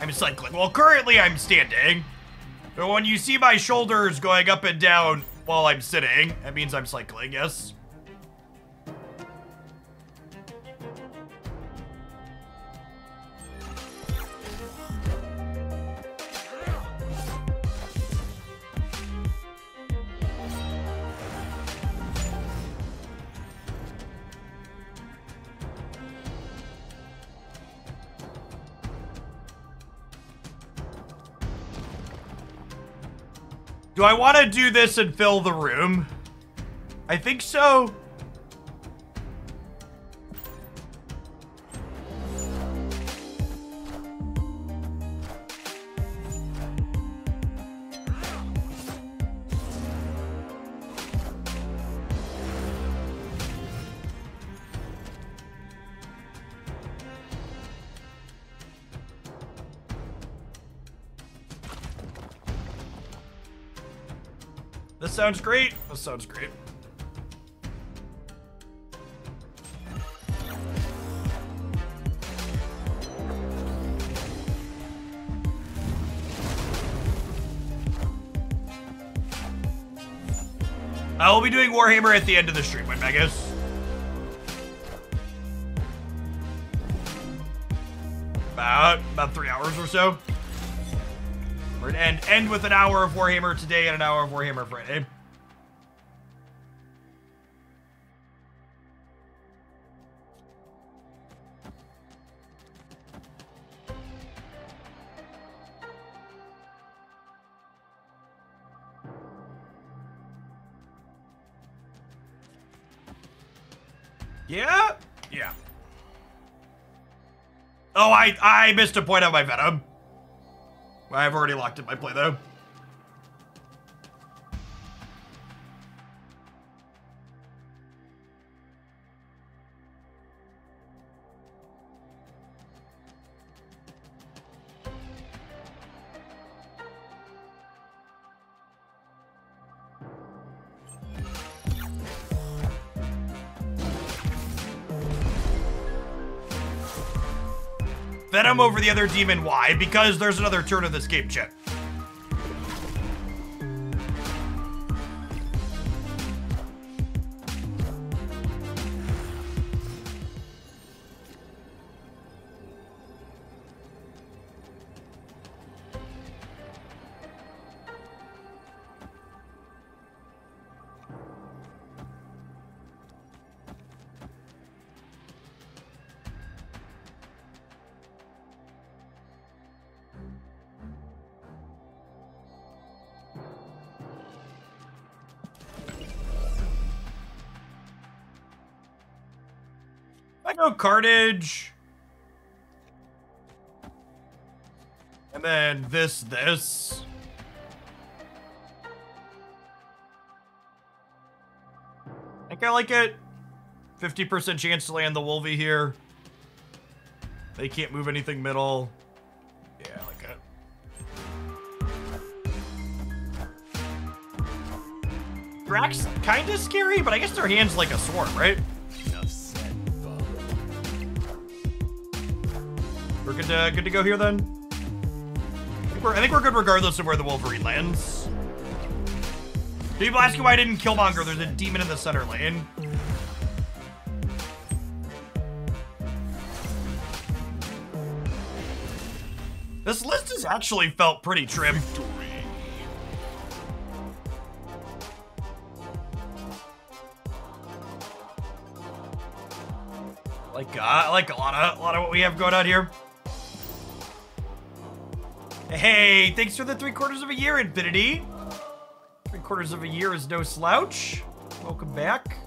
I'm cycling. Well, currently I'm standing. But when you see my shoulders going up and down while I'm sitting, that means I'm cycling, yes. Do I want to do this and fill the room? I think so. This sounds great. This sounds great. I will be doing Warhammer at the end of the stream, right, Megas? About 3 hours or so. We're gonna end with an hour of Warhammer today and an hour of Warhammer Friday. Yeah? Yeah. Oh, I missed a point on my Venom. I've already locked in my play, though. Venom over the other demon. Why? Because there's another turn of this game, chat. I go Carnage. And then this. I think I like it. 50% chance to land the Wolvie here. They can't move anything middle. Yeah, I like it. Drax kinda scary, but I guess their hand's like a swarm, right? Enough said, Bob. We're good to go here then? I think we're good regardless of where the Wolverine lands. People asking why I didn't Killmonger. There's a demon in the center lane. This list has actually felt pretty trim. I like a lot of what we have going on here. Hey, thanks for the 3/4 of a year, Infinity. 3/4 of a year is no slouch. Welcome back.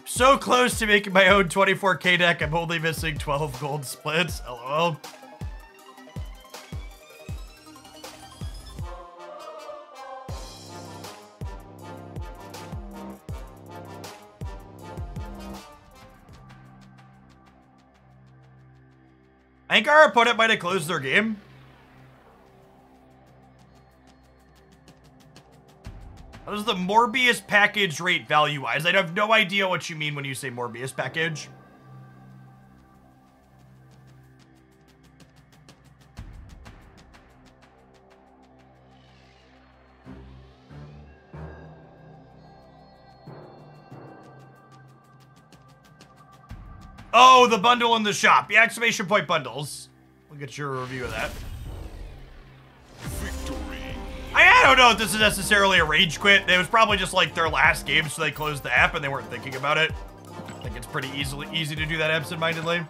So close to making my own 24K deck. I'm only missing 12 gold splits. LOL. I think our opponent might have closed their game. What is the Morbius package rate value-wise? I have no idea what you mean when you say Morbius package. Oh, the bundle in the shop. The exclamation point bundles. We'll get your review of that. Victory. I don't know if this is necessarily a rage quit. It was probably just like their last game, so they closed the app and they weren't thinking about it. I think it's pretty easy to do that absent-mindedly.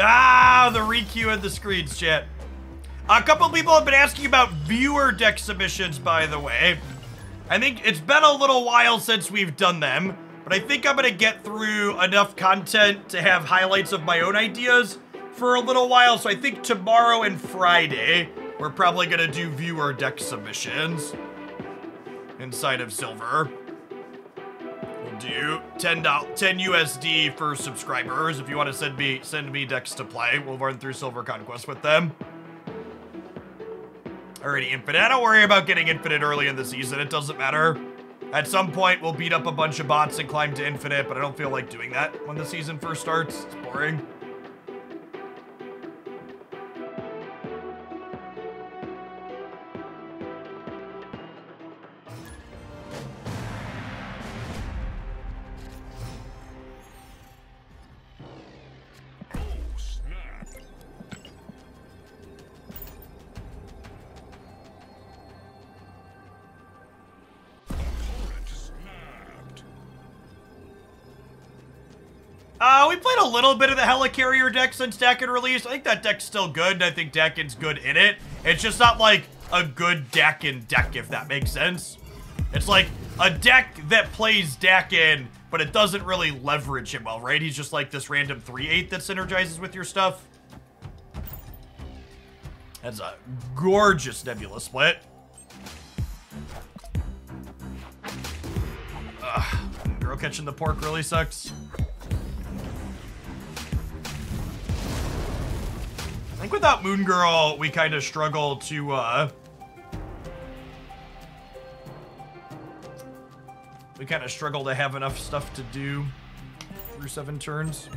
Ah, the requeue and the screens, chat. A couple people have been asking about viewer deck submissions, by the way. I think it's been a little while since we've done them, but I think I'm gonna get through enough content to have highlights of my own ideas for a little while. So I think tomorrow and Friday, we're probably gonna do viewer deck submissions inside of Silver. We'll do $10 USD for subscribers. If you want to send me decks to play, we'll run through Silver Conquest with them. Already Infinite. I don't worry about getting Infinite early in the season. It doesn't matter. At some point, we'll beat up a bunch of bots and climb to Infinite, but I don't feel like doing that when the season first starts. It's boring. We played a little bit of the Helicarrier deck since Daken released. I think that deck's still good, and I think Daken's good in it. It's just not like a good Daken deck, if that makes sense. It's like a deck that plays Daken, but it doesn't really leverage him well, right? He's just like this random 3/8 that synergizes with your stuff. That's a gorgeous Nebula split. Ugh, girl catching the pork really sucks. I think without Moon Girl, we kind of struggle to, we kind of struggle to have enough stuff to do through 7 turns.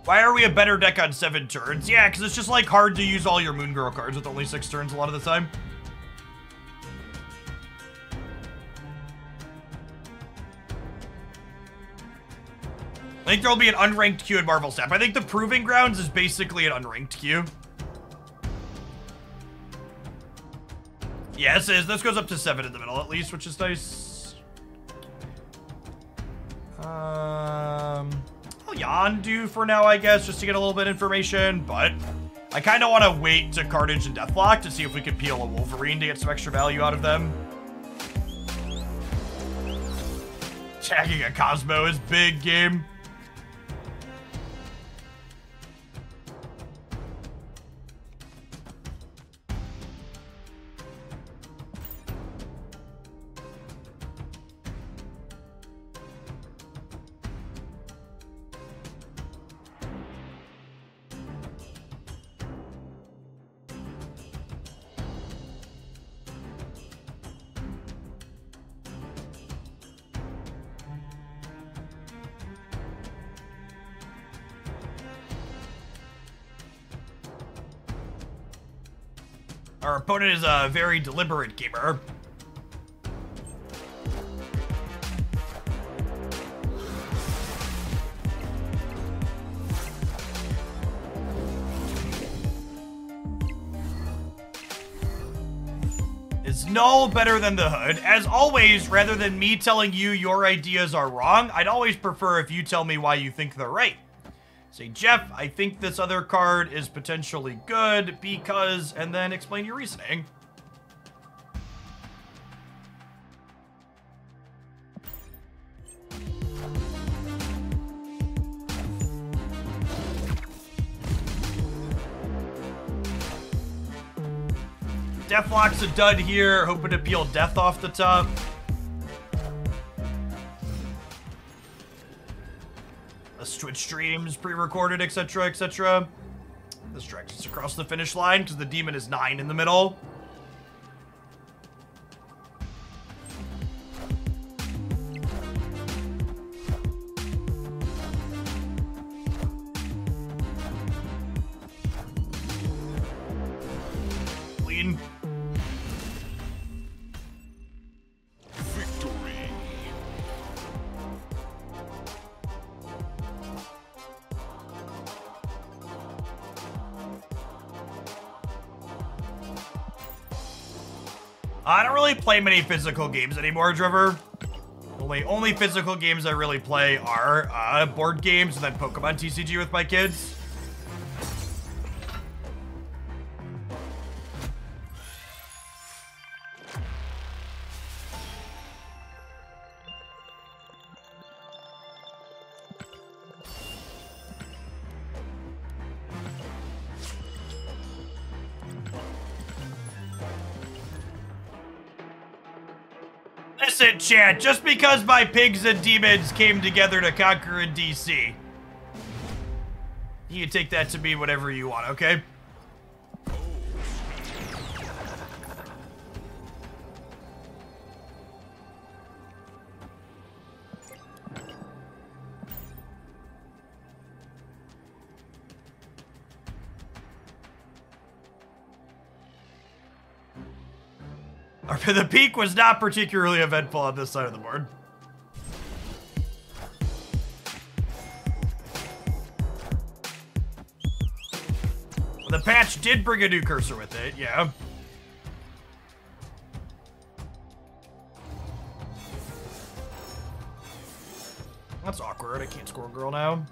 Why are we a better deck on 7 turns? Yeah, because it's just like hard to use all your Moon Girl cards with only 6 turns a lot of the time. I think there'll be an unranked queue in Marvel Snap. I think the Proving Grounds is basically an unranked queue. Yeah, this goes up to 7 in the middle at least, which is nice. I'll Yondu for now, I guess, just to get a little bit of information, but I kind of want to wait to Carnage and Deathlock to see if we could peel a Wolverine to get some extra value out of them. Tagging a Cosmo is big game. Our opponent is a very deliberate gamer. Is no better than the hood. As always, rather than me telling you your ideas are wrong, I'd always prefer if you tell me why you think they're right. Say, Jeff, I think this other card is potentially good because, and then explain your reasoning. Deathlock's a dud here, hoping to peel Death off the top. Twitch streams, pre-recorded, etc., etc. This drags us across the finish line because the demon is 9 in the middle. Clean. I don't really play many physical games anymore, Trevor. Only physical games I really play are board games and then Pokemon TCG with my kids. Listen, chat, just because my pigs and demons came together to conquer in DC, you can take that to be whatever you want, okay? The peak was not particularly eventful on this side of the board. The patch did bring a new cursor with it, yeah. That's awkward. I can't score a girl now.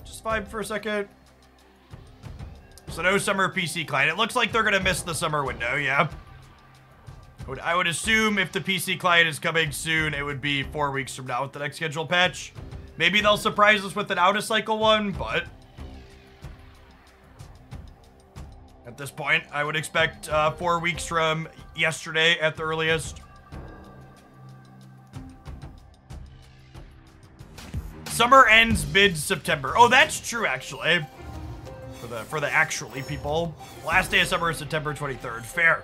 Just vibe for a second. So no summer PC client. It looks like they're going to miss the summer window, yeah. I would assume if the PC client is coming soon, it would be 4 weeks from now with the next scheduled patch. Maybe they'll surprise us with an out-of-cycle one, but... At this point, I would expect 4 weeks from yesterday at the earliest. Summer ends mid-September. Oh, that's true, actually. For the actually people. Last day of summer is September 23rd. Fair.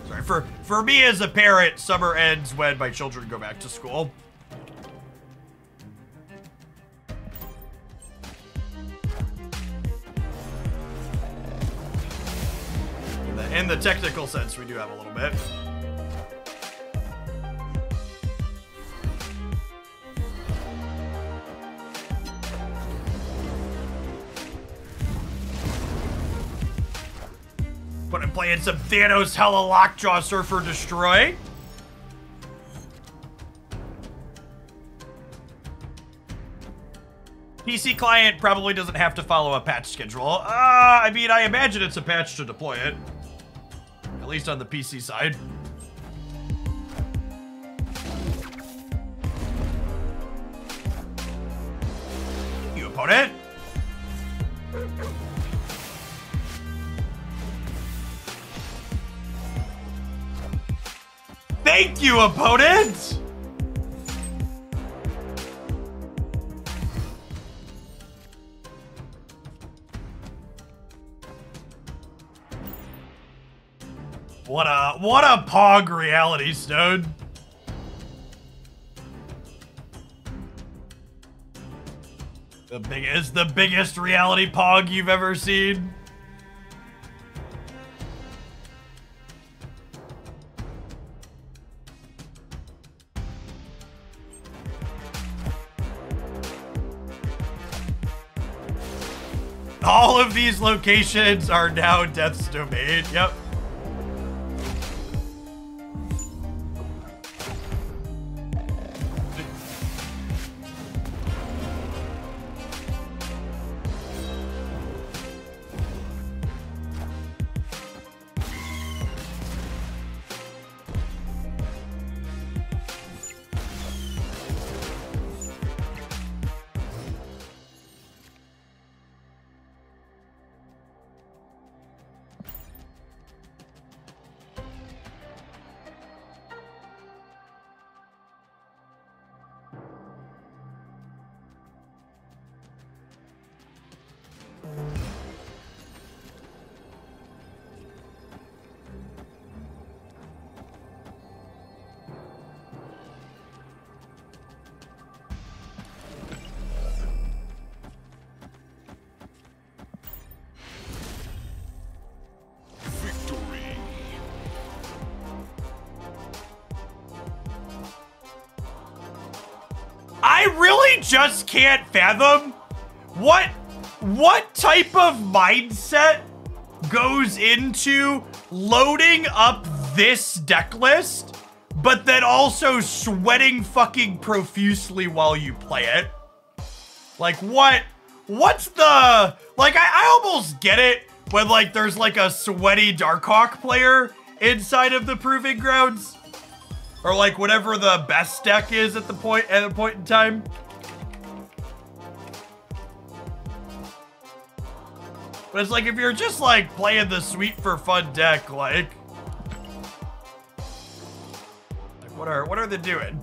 Sorry, for me as a parent, summer ends when my children go back to school. In the technical sense, we do have a little bit. But I'm playing some Thanos Hella Lockjaw Surfer Destroy. PC client probably doesn't have to follow a patch schedule. I mean, I imagine it's a patch to deploy it. At least on the PC side. You opponent. Thank you, opponent! What a pog reality, Snowed. The biggest reality pog you've ever seen. All of these locations are now Death's Domain. Yep. I really just can't fathom what type of mindset goes into loading up this deck list, but then also sweating fucking profusely while you play it. Like, what's the, like, I almost get it when, like, there's, like, a sweaty Darkhawk player inside of the Proving Grounds. Or, like, whatever the best deck is at a point in time. But it's like, if you're just, like, playing the sweet for fun deck, like what are they doing?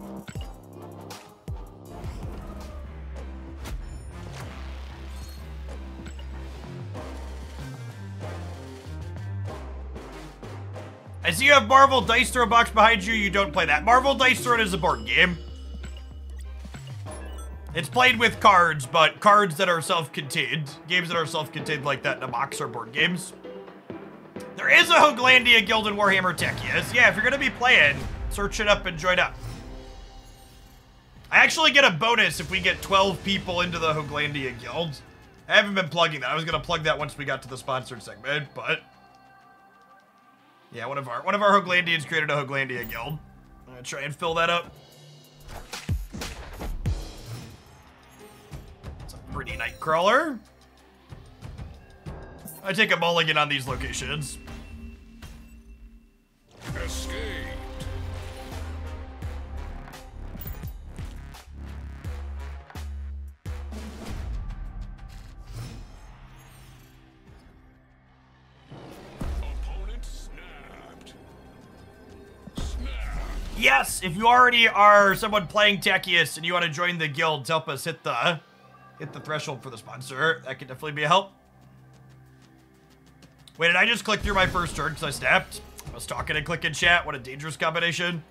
I see you have Marvel Dice Throw box behind you. You don't play that. Marvel Dice Throw is a board game. It's played with cards, but cards that are self-contained. Games that are self-contained like that in a box are board games. There is a Hoaglandia Guild in Warhammer Techias. Yeah, if you're gonna be playing, search it up and join up. I actually get a bonus if we get 12 people into the Hoaglandia Guild. I haven't been plugging that. I was gonna plug that once we got to the sponsored segment, but yeah, one of our Hoaglandians created a Hoaglandia Guild. I'm gonna try and fill that up. It's a pretty Nightcrawler. I take a mulligan on these locations. Escaped. Yes, if you already are someone playing Techius and you want to join the guild to help us hit the threshold for the sponsor, that could definitely be a help. Wait, did I just click through my first turn because I snapped? I was talking and clicking chat. What a dangerous combination.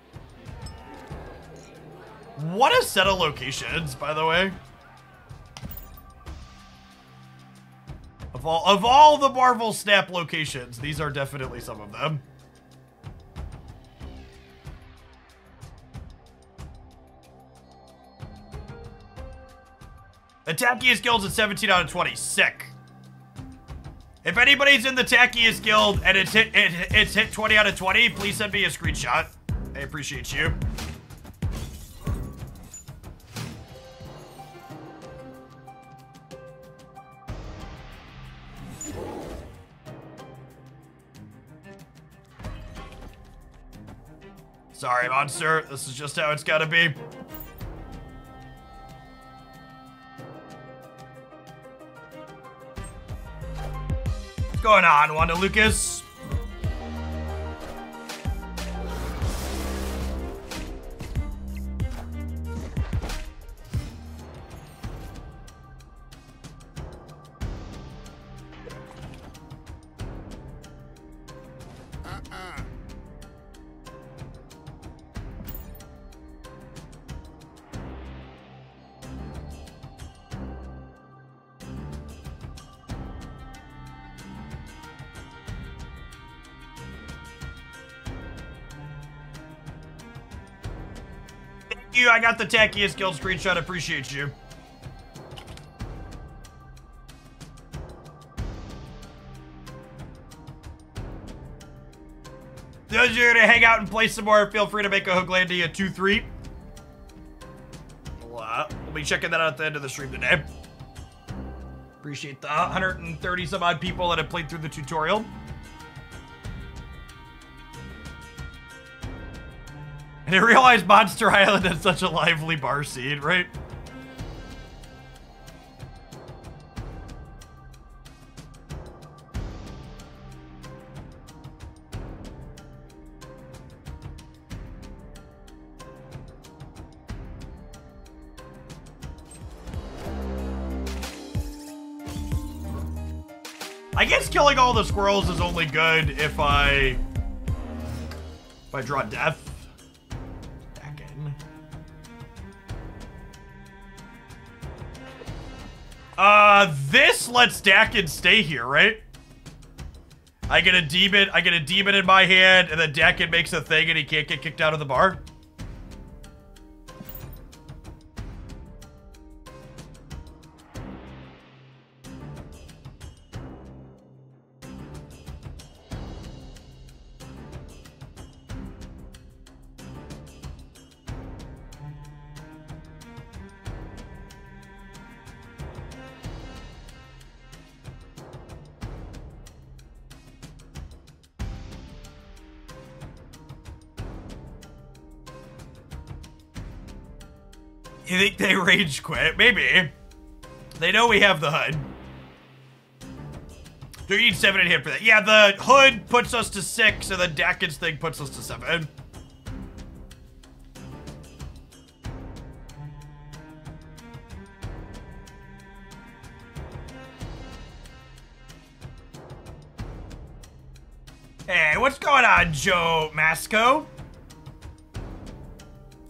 What a set of locations, by the way. Of all the Marvel Snap locations, these are definitely some of them. The Tackiest Guild's at 17 out of 20. Sick. If anybody's in the Tackiest Guild and it's hit 20 out of 20, please send me a screenshot. I appreciate you. Sorry, monster. This is just how it's gotta be. What's going on, Wanda Lucas? I got the Tackiest Guild screenshot. Appreciate you. Those of you are gonna hang out and play some more, feel free to make a Hooglandia 2-3. We'll be checking that out at the end of the stream today. Appreciate the 130 some odd people that have played through the tutorial. I didn't realize Monster Island had such a lively bar scene, right? I guess killing all the squirrels is only good if I draw death. This lets Daken stay here, right? I get a demon in my hand, and then Daken makes a thing and he can't get kicked out of the bar. You think they rage quit? Maybe. They know we have the HUD. Do you need 7 in hit for that? Yeah, the HUD puts us to 6, and the Daken's thing puts us to 7. Hey, what's going on, Joe Masco?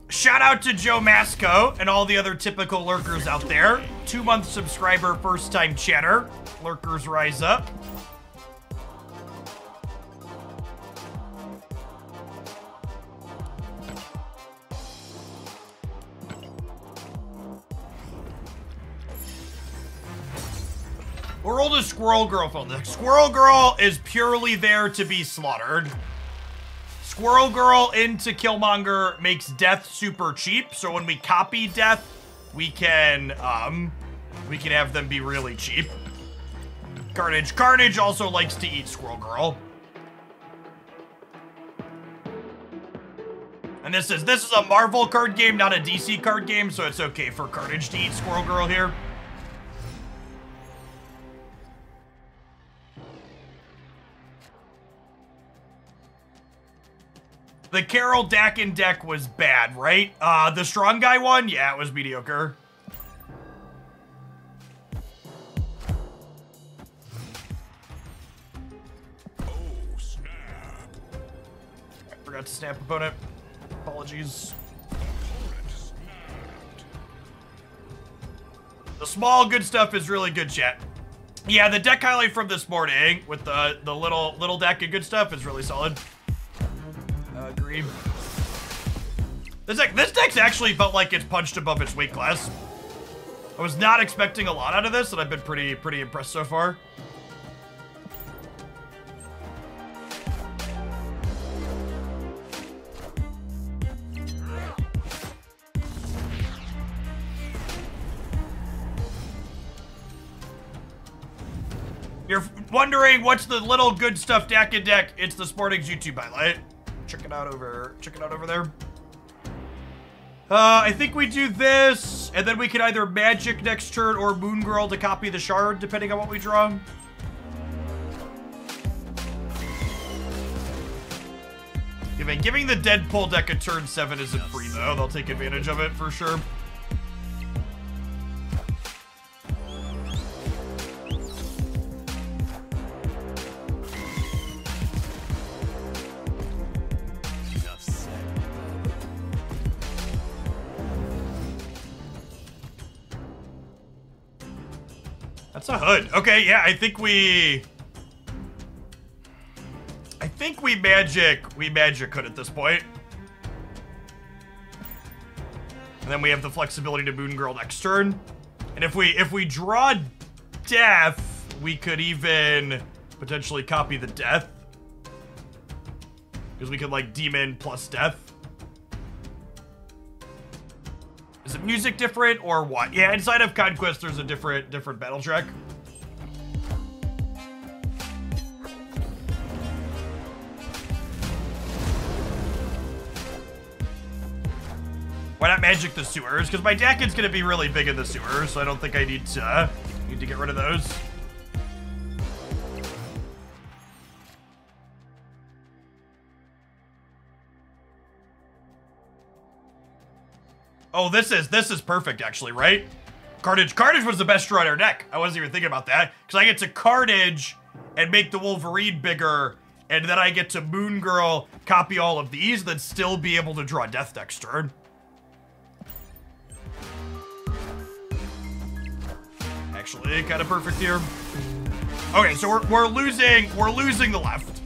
Shout out to Joe Masco and all the other typical lurkers out there. 2-month subscriber, first time chatter. Lurkers rise up. We're old as Squirrel Girl film. The Squirrel Girl is purely there to be slaughtered. Squirrel Girl into Killmonger makes death super cheap, so when we copy death, we can have them be really cheap. Carnage also likes to eat Squirrel Girl. And this is a Marvel card game, not a DC card game, so it's okay for Carnage to eat Squirrel Girl here. The Carol Daken deck was bad, right? The strong guy one? Yeah, it was mediocre. Oh, snap. I forgot to snap opponent. Apologies. Opponent snapped. The small good stuff is really good, chat. Yeah, the deck highlight from this morning with the little deck of good stuff is really solid. Agreed. This deck's actually felt like it's punched above its weight class. I was not expecting a lot out of this, and I've been pretty impressed so far. You're wondering what's the little good stuff Daken deck? It's the Sporting's YouTube highlight. Check it out over there. I think we do this, and then we can either Magic next turn or Moon Girl to copy the shard, depending on what we draw. Giving the Deadpool deck a turn 7 isn't free, though. They'll take advantage of it for sure. Enough said. That's a hood. Okay, yeah, I think we magic hood at this point. And then we have the flexibility to Moon Girl next turn. And if we draw death, we could even potentially copy the death. Because we could like demon plus death. Is it music different or what? Yeah, inside of Conquest there's a different battle track. Why not magic the sewers? Because my Daken's gonna be really big in the sewers, so I don't think I need to get rid of those. Oh, this is perfect actually, right? Carnage was the best draw in our deck. I wasn't even thinking about that. Because I get to Carnage and make the Wolverine bigger, and then I get to Moon Girl, copy all of these, then still be able to draw Death next turn. Actually, kind of perfect here. Okay, so we're losing the left.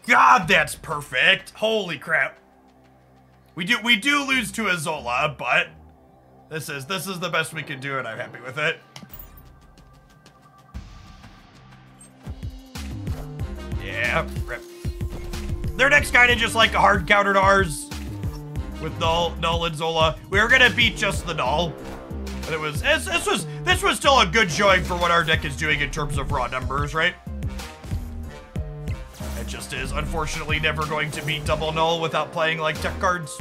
God, that's perfect. Holy crap. We do lose to Azola, but this is the best we can do, and I'm happy with it. Yeah, rip. Their deck's kind of just like a hard counter to ours with Null and Zola. We were gonna beat just the Null, but this was still a good showing for what our deck is doing in terms of raw numbers, right? It just is unfortunately never going to beat double Null without playing like tech cards.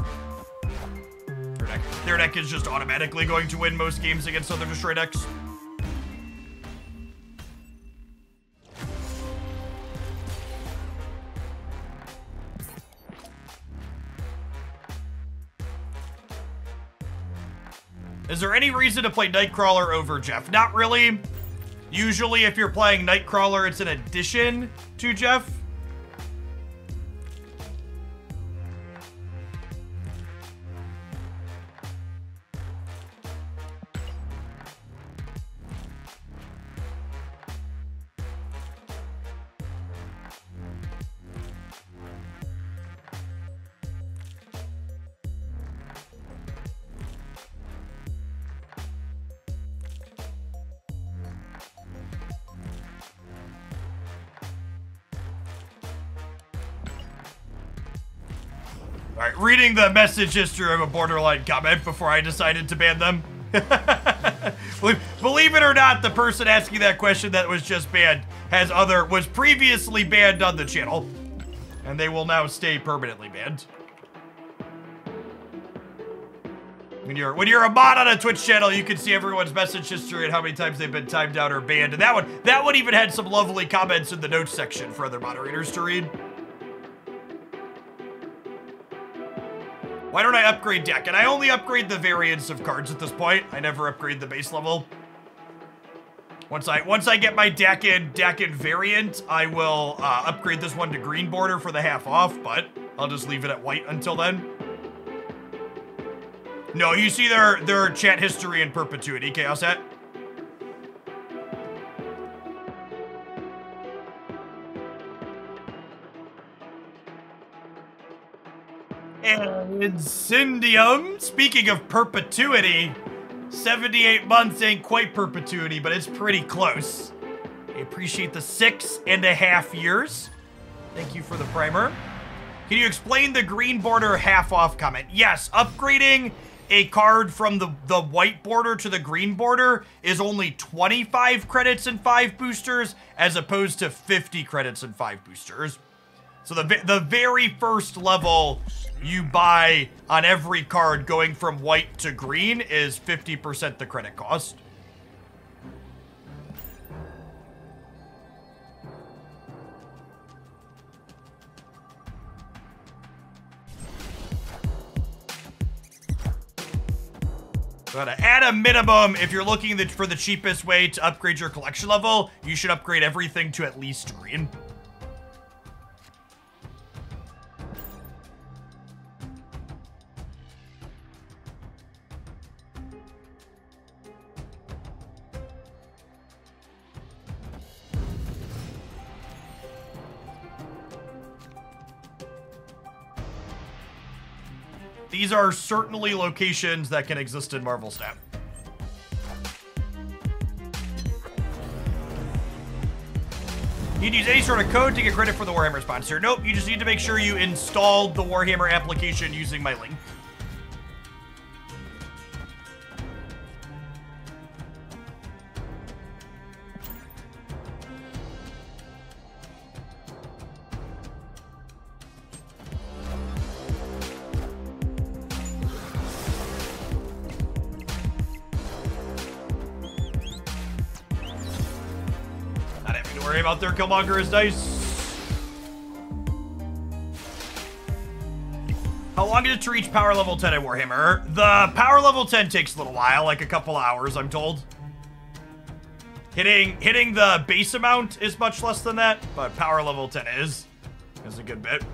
Their deck is just automatically going to win most games against other destroy decks. Is there any reason to play Nightcrawler over Jeff? Not really. Usually if you're playing Nightcrawler, it's an addition to Jeff. Alright, reading the message history of a borderline comment before I decided to ban them. Believe it or not, the person asking that question that was just banned was previously banned on the channel, and they will now stay permanently banned. When you're a mod on a Twitch channel, you can see everyone's message history and how many times they've been timed out or banned. And that one even had some lovely comments in the notes section for other moderators to read. Why don't I upgrade Daken? I only upgrade the variants of cards at this point. I never upgrade the base level. Once I get my Daken variant, I will upgrade this one to green border for the half off, but I'll just leave it at white until then. No, you see their chat history in perpetuity, Chaos Hat. And Incendium, speaking of perpetuity, 78 months ain't quite perpetuity, but it's pretty close. I appreciate the 6.5 years. Thank you for the primer. Can you explain the green border half off comment? Yes, upgrading a card from the white border to the green border is only 25 credits and 5 boosters, as opposed to 50 credits and 5 boosters. So the very first level you buy on every card going from white to green is 50% the credit cost. But at a minimum, if you're looking for the cheapest way to upgrade your collection level, you should upgrade everything to at least green. These are certainly locations that can exist in Marvel Snap. You'd use any sort of code to get credit for the Warhammer sponsor. Nope, you just need to make sure you installed the Warhammer application using my link. Out there, Killmonger is nice. How long is it to reach power level 10 at Warhammer? The power level 10 takes a little while, like a couple hours, I'm told. Hitting the base amount is much less than that, but power level 10 is a good bit.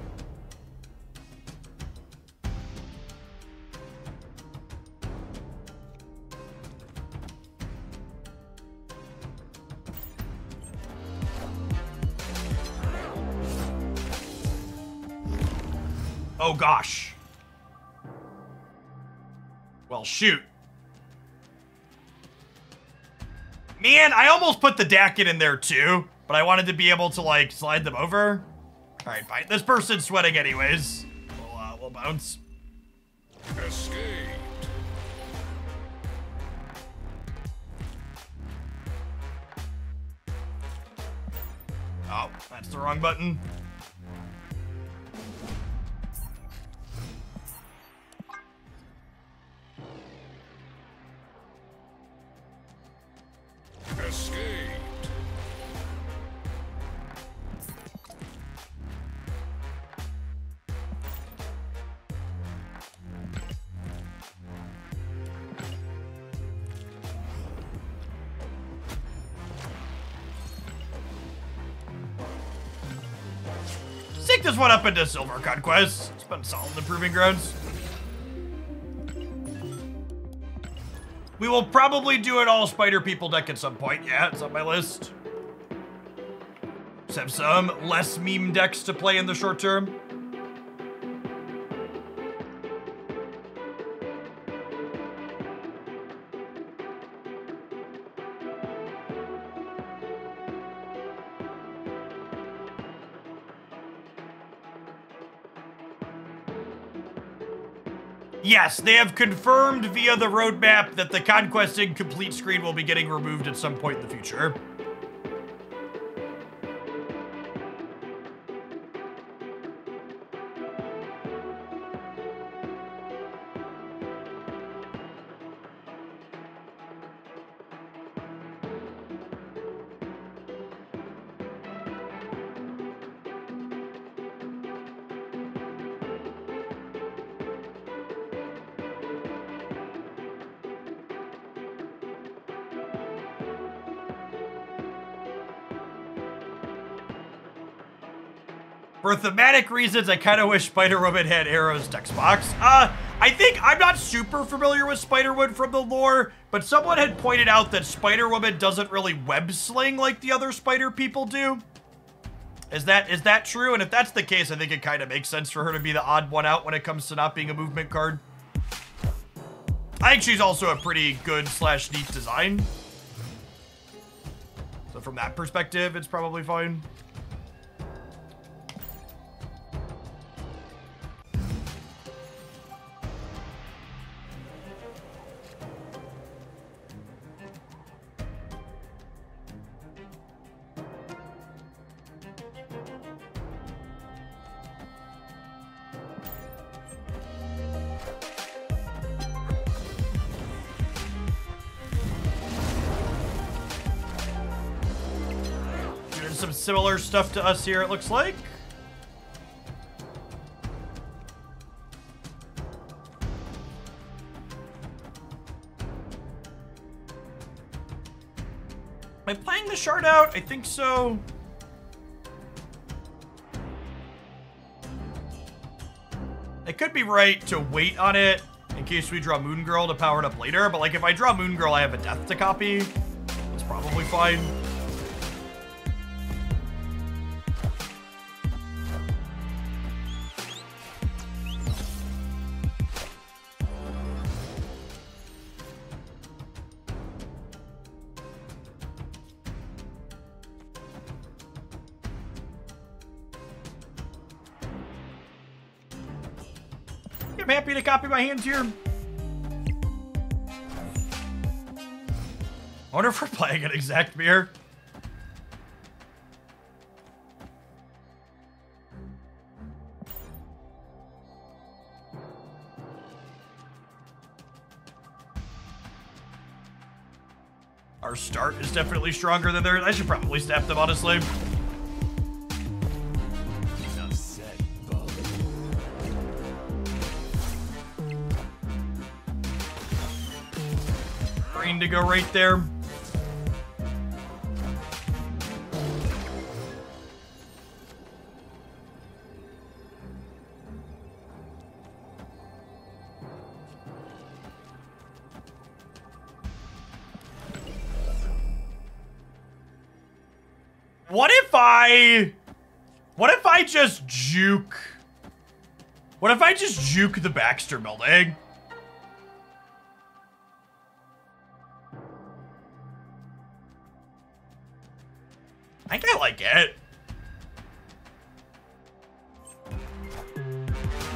Oh gosh. Well, shoot. Man, I almost put the Daken in there too, but I wanted to be able to like slide them over. All right, fine. This person's sweating anyways. We'll bounce. Escaped. Oh, that's the wrong button. Escaped. Sync this one up into Silver Conquest. It's been solid improving grounds. We will probably do an all Spider People deck at some point. Yeah, it's on my list. Just have some less meme decks to play in the short term. Yes, they have confirmed via the roadmap that the Conquesting complete screen will be getting removed at some point in the future. For thematic reasons, I kind of wish Spider-Woman had Arrow's text box. I think I'm not super familiar with Spider-Woman from the lore, but someone had pointed out that Spider-Woman doesn't really web sling like the other spider people do. Is that true? And if that's the case, I think it kind of makes sense for her to be the odd one out when it comes to not being a movement card. I think she's also a pretty good / neat design. So from that perspective, it's probably fine. Some similar stuff to us here, it looks like. Am I playing the shard out? I think so. I could be right to wait on it in case we draw Moon Girl to power it up later, but like if I draw Moon Girl, I have a death to copy. It's probably fine. I'm happy to copy my hands here. I wonder if we're playing an exact mirror. Our start is definitely stronger than theirs. I should probably snap them, honestly. Enough said, Bub. Green to go right there. What if I just juke? What if I just juke the Baxter building? I think I like it.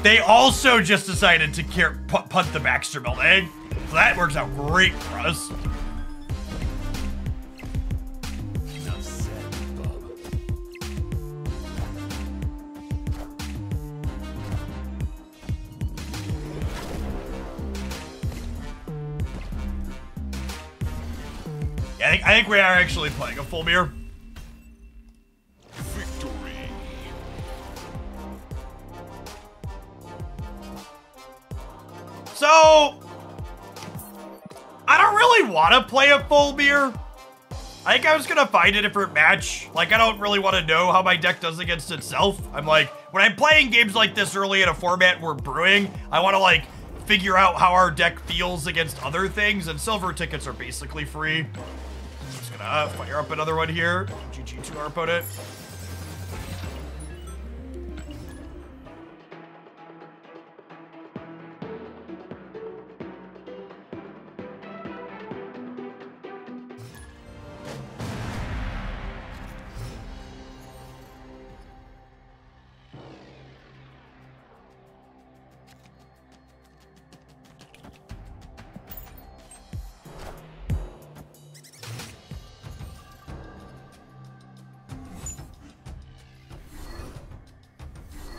They also just decided to punt the Baxter building. So that works out great for us. Enough said, Bub. Yeah, I think we are actually playing a full mirror. Victory. So, I don't really want to play a full mirror. I think I was gonna find a different match. Like, I don't really want to know how my deck does against itself. I'm like, when I'm playing games like this early in a format we're brewing, I want to like figure out how our deck feels against other things, and silver tickets are basically free. I'm just gonna fire up another one here. GG to our opponent.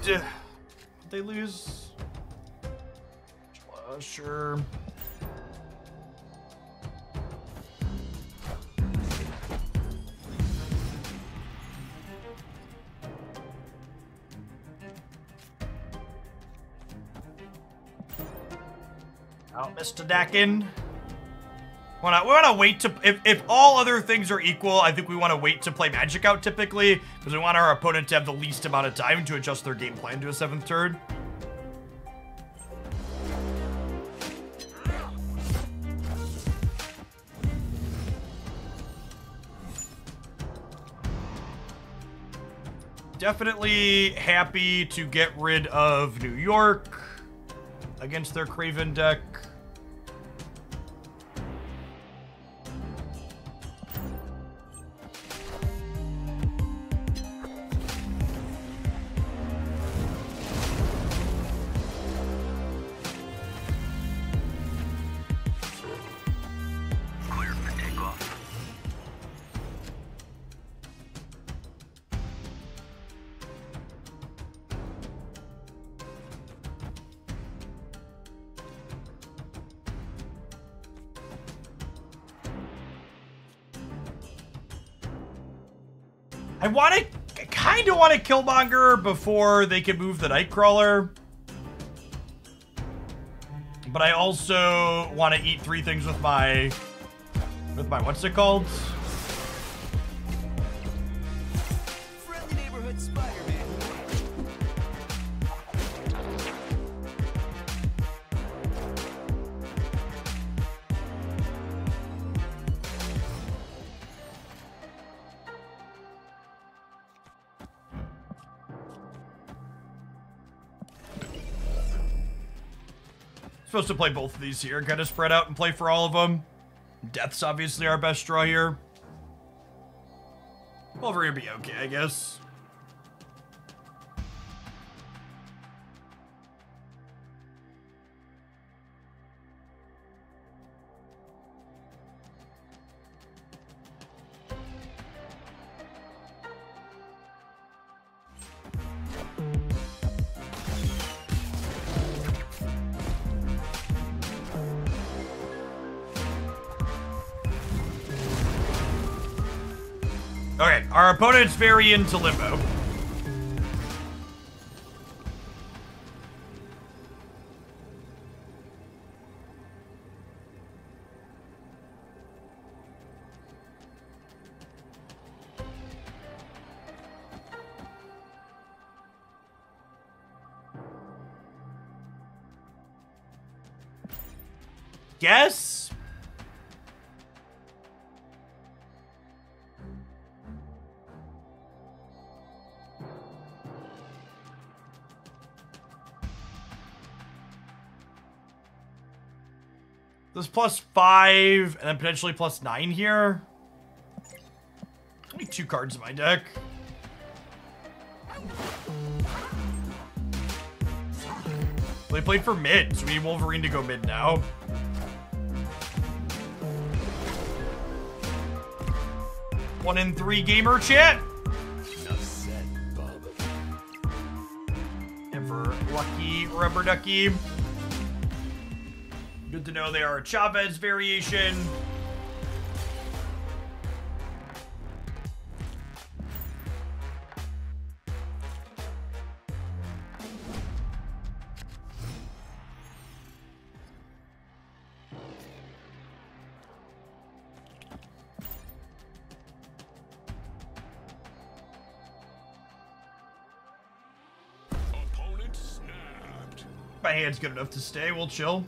Did they lose? Sure. Oh, Mr. Daken. We wanna wait to, if all other things are equal, I think we wanna wait to play Magic out typically, because we want our opponent to have the least amount of time to adjust their game plan to a 7th turn. Definitely happy to get rid of New York against their Craven deck. I kind of want to Killmonger before they can move the Nightcrawler. But I also want to eat 3 things with my what's it called? Friendly neighborhood Spider-Man. Supposed to play both of these here, kind of spread out and play for all of them. Death's obviously our best draw here. Wolverine would be okay, I guess. Okay, our opponent's very into Limbo. Guess? There's +5 and then potentially +9 here. Only 2 cards in my deck. They played for mid, so we need Wolverine to go mid now. One in 3 gamer chat. Enough said, bub. Ever lucky rubber ducky. Good to know they are a Chavez variation. Opponent snapped. My hand's good enough to stay. We'll chill.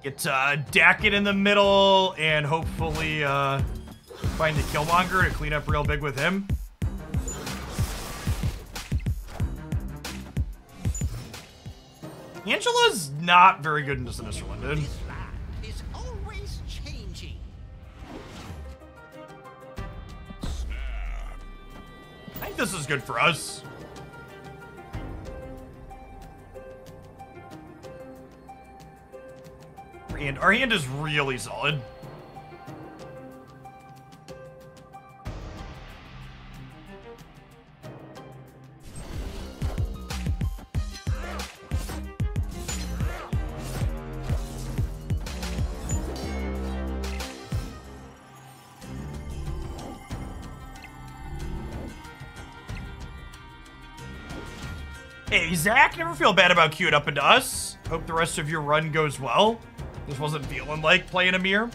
Get Daken in the middle and hopefully find the Killmonger to clean up real big with him. Angela's not very good in this Sinister London. This land is always changing. I think this is good for us. Our hand is really solid. Hey, Zach, never feel bad about queuing up into us. Hope the rest of your run goes well. This wasn't feeling like playing a mirror.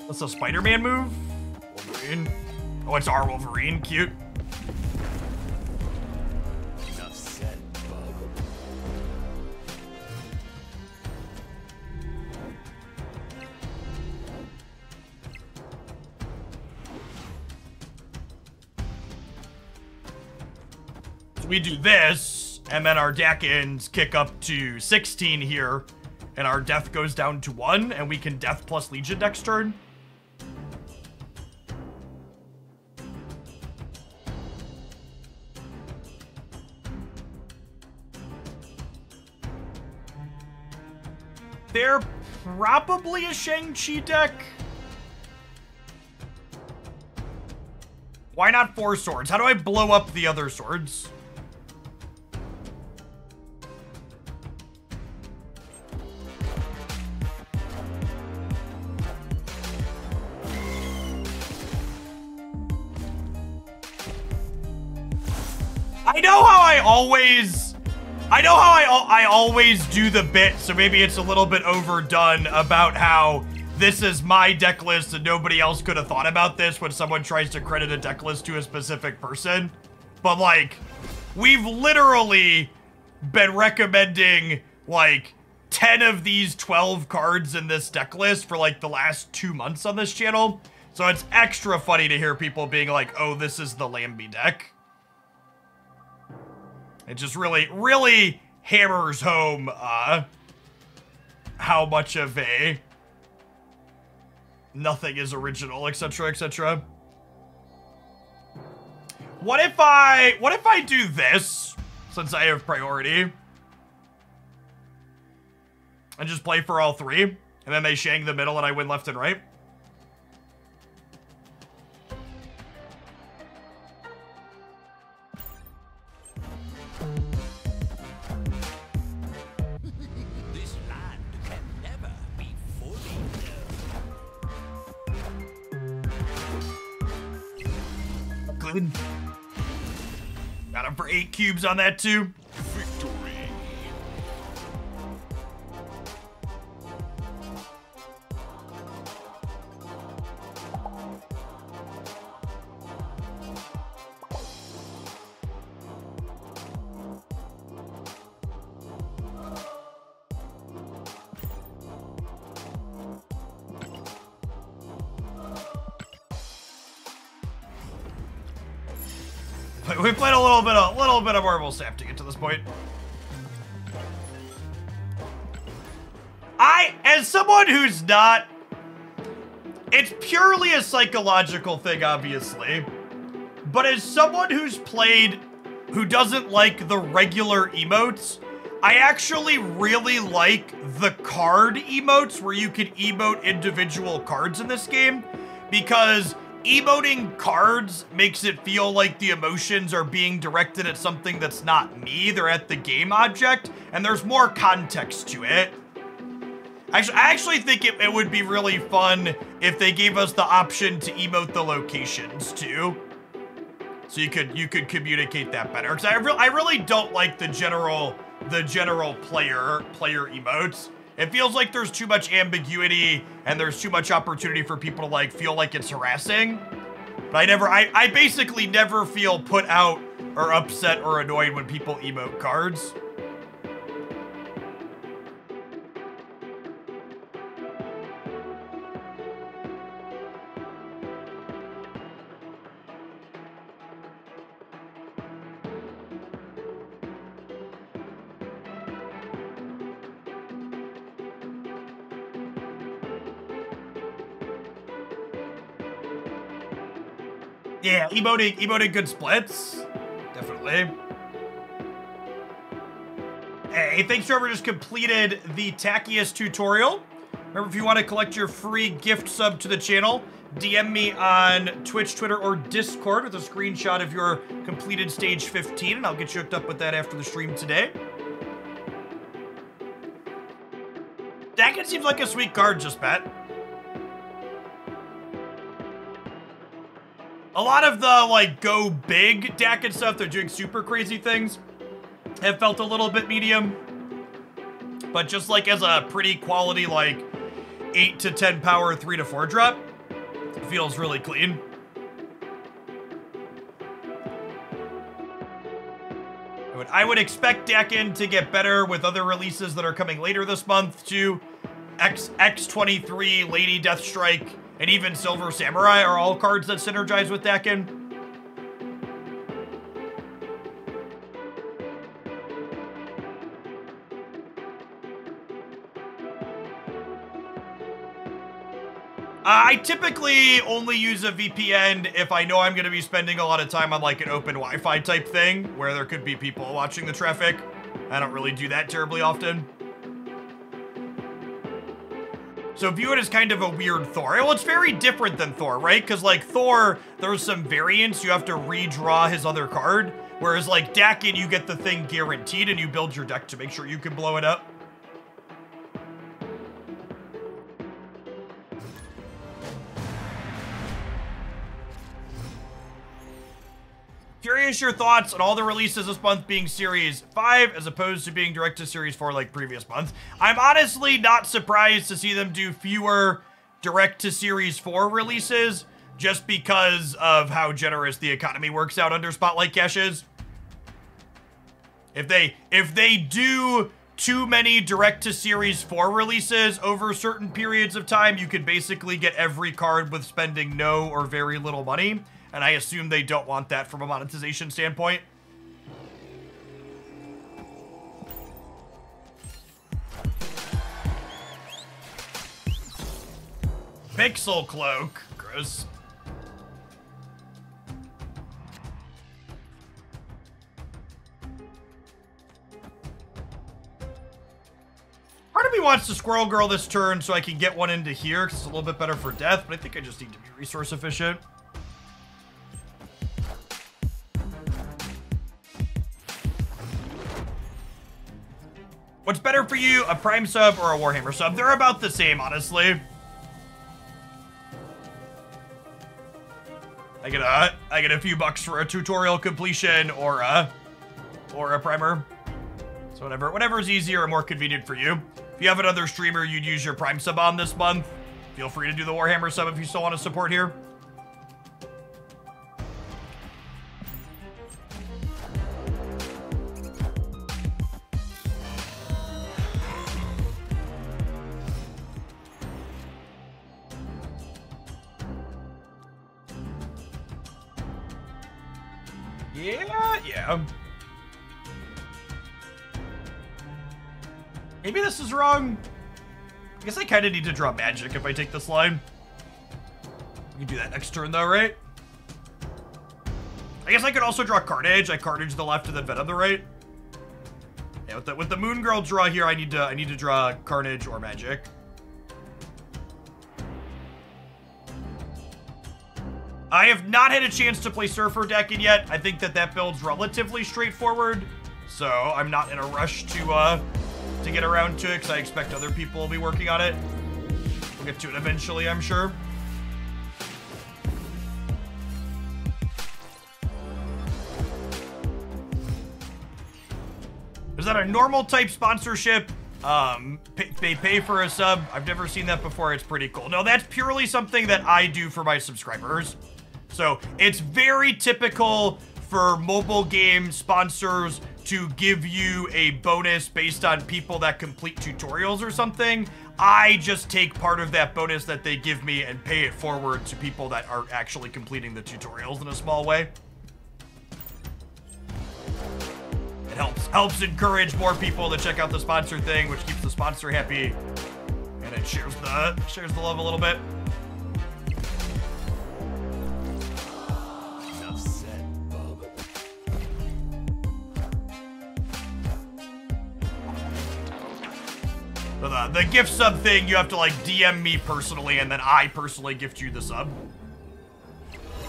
What's a Spider-Man move? Wolverine. Oh, it's our Wolverine. Cute. Enough said, bub. So we do this, and then our Dakens kick up to 16 here, and our death goes down to 1, and we can death plus Legion next turn. They're probably a Shang-Chi deck. Why not 4 swords? How do I blow up the other swords? I know how I always do the bit, so maybe it's a little bit overdone about how this is my deck list and nobody else could have thought about this when someone tries to credit a deck list to a specific person. But like, we've literally been recommending like 10 of these 12 cards in this deck list for like the last 2 months on this channel. So it's extra funny to hear people being like, oh, this is the Lambie deck. It just really hammers home how much of a nothing is original, etc., etc. What if I do this, since I have priority, and just play for all 3, and then they shang the middle and I win left and right? This land can never be fully known. Good. Got him for 8 cubes on that too. Victory. We played a little bit of Marvel Snap to get to this point. As someone who's not, it's purely a psychological thing, obviously, but as someone who's played, who doesn't like the regular emotes, I actually really like the card emotes where you can emote individual cards in this game, because emoting cards makes it feel like the emotions are being directed at something that's not me, they're at the game object, and there's more context to it. I actually think it would be really fun if they gave us the option to emote the locations too. So you could communicate that better. Because I really don't like the general player emotes. It feels like there's too much ambiguity and there's too much opportunity for people to like feel like it's harassing. But I basically never feel put out or upset or annoyed when people emote cards. Yeah, emoting good splits. Definitely. Hey, thanks to whoever just completed the tackiest tutorial. Remember, if you want to collect your free gift sub to the channel, DM me on Twitch, Twitter, or Discord with a screenshot of your completed stage 15, and I'll get you hooked up with that after the stream today. Daken seems like a sweet card, just bet. A lot of the, like, go big Daken stuff, they're doing super crazy things, have felt a little bit medium. But just, like, as a pretty quality, like, 8 to 10 power, 3 to 4 drop, it feels really clean. I would expect Daken to get better with other releases that are coming later this month, too. X23, Lady Deathstrike, and even Silver Samurai are all cards that synergize with Daken. I typically only use a VPN if I know I'm going to be spending a lot of time on like an open Wi-Fi type thing where there could be people watching the traffic. I don't really do that terribly often. So view it as kind of a weird Thor. Well, it's very different than Thor, right? Because like Thor, there's some variants. You have to redraw his other card. Whereas like Daken, you get the thing guaranteed and you build your deck to make sure you can blow it up. Curious your thoughts on all the releases this month being Series 5 as opposed to being direct to Series 4 like previous months. I'm honestly not surprised to see them do fewer direct to Series 4 releases just because of how generous the economy works out under Spotlight caches. If they do too many direct to Series 4 releases over certain periods of time, you could basically get every card with spending no or very little money. And I assume they don't want that from a monetization standpoint. Pixel Cloak. Gross. Part of me wants to Squirrel Girl this turn so I can get one into here because it's a little bit better for death, but I think I just need to be resource efficient. What's better for you, a Prime sub or a Warhammer sub? They're about the same, honestly. I get a few bucks for a tutorial completion or a primer. So whatever's easier or more convenient for you. If you have another streamer you'd use your Prime sub on this month, feel free to do the Warhammer sub if you still want to support here. Yeah. Maybe this is wrong. I guess I kind of need to draw magic if I take this line. We can do that next turn though, right? I guess I could also draw Carnage. I Carnage the left and then Venom the right. Yeah, with the Moon Girl draw here, I need to draw Carnage or magic. I have not had a chance to play Surfer Daken yet. I think that build's relatively straightforward, so I'm not in a rush to get around to it because I expect other people will be working on it. We'll get to it eventually, I'm sure. Is that a normal type sponsorship? They pay for a sub. I've never seen that before. It's pretty cool. No, that's purely something that I do for my subscribers. So it's very typical for mobile game sponsors to give you a bonus based on people that complete tutorials or something. I just take part of that bonus that they give me and pay it forward to people that are actually completing the tutorials in a small way. It helps encourage more people to check out the sponsor thing, which keeps the sponsor happy, and it shares the love a little bit. So the gift sub thing, you have to like DM me personally, and then I personally gift you the sub.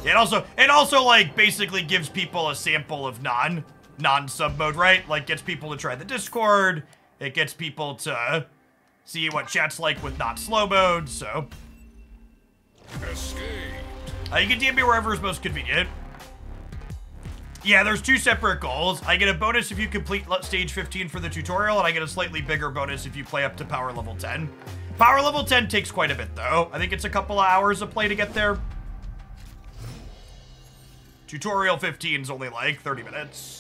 It also like basically gives people a sample of non-sub mode, right? Like gets people to try the Discord. It gets people to see what chat's like with not slow mode. So Escaped. you can DM me wherever is most convenient. Yeah, there's 2 separate goals. I get a bonus if you complete stage 15 for the tutorial, and I get a slightly bigger bonus if you play up to power level 10. Power level 10 takes quite a bit, though. I think it's a couple of hours of play to get there. Tutorial 15 is only like 30 minutes.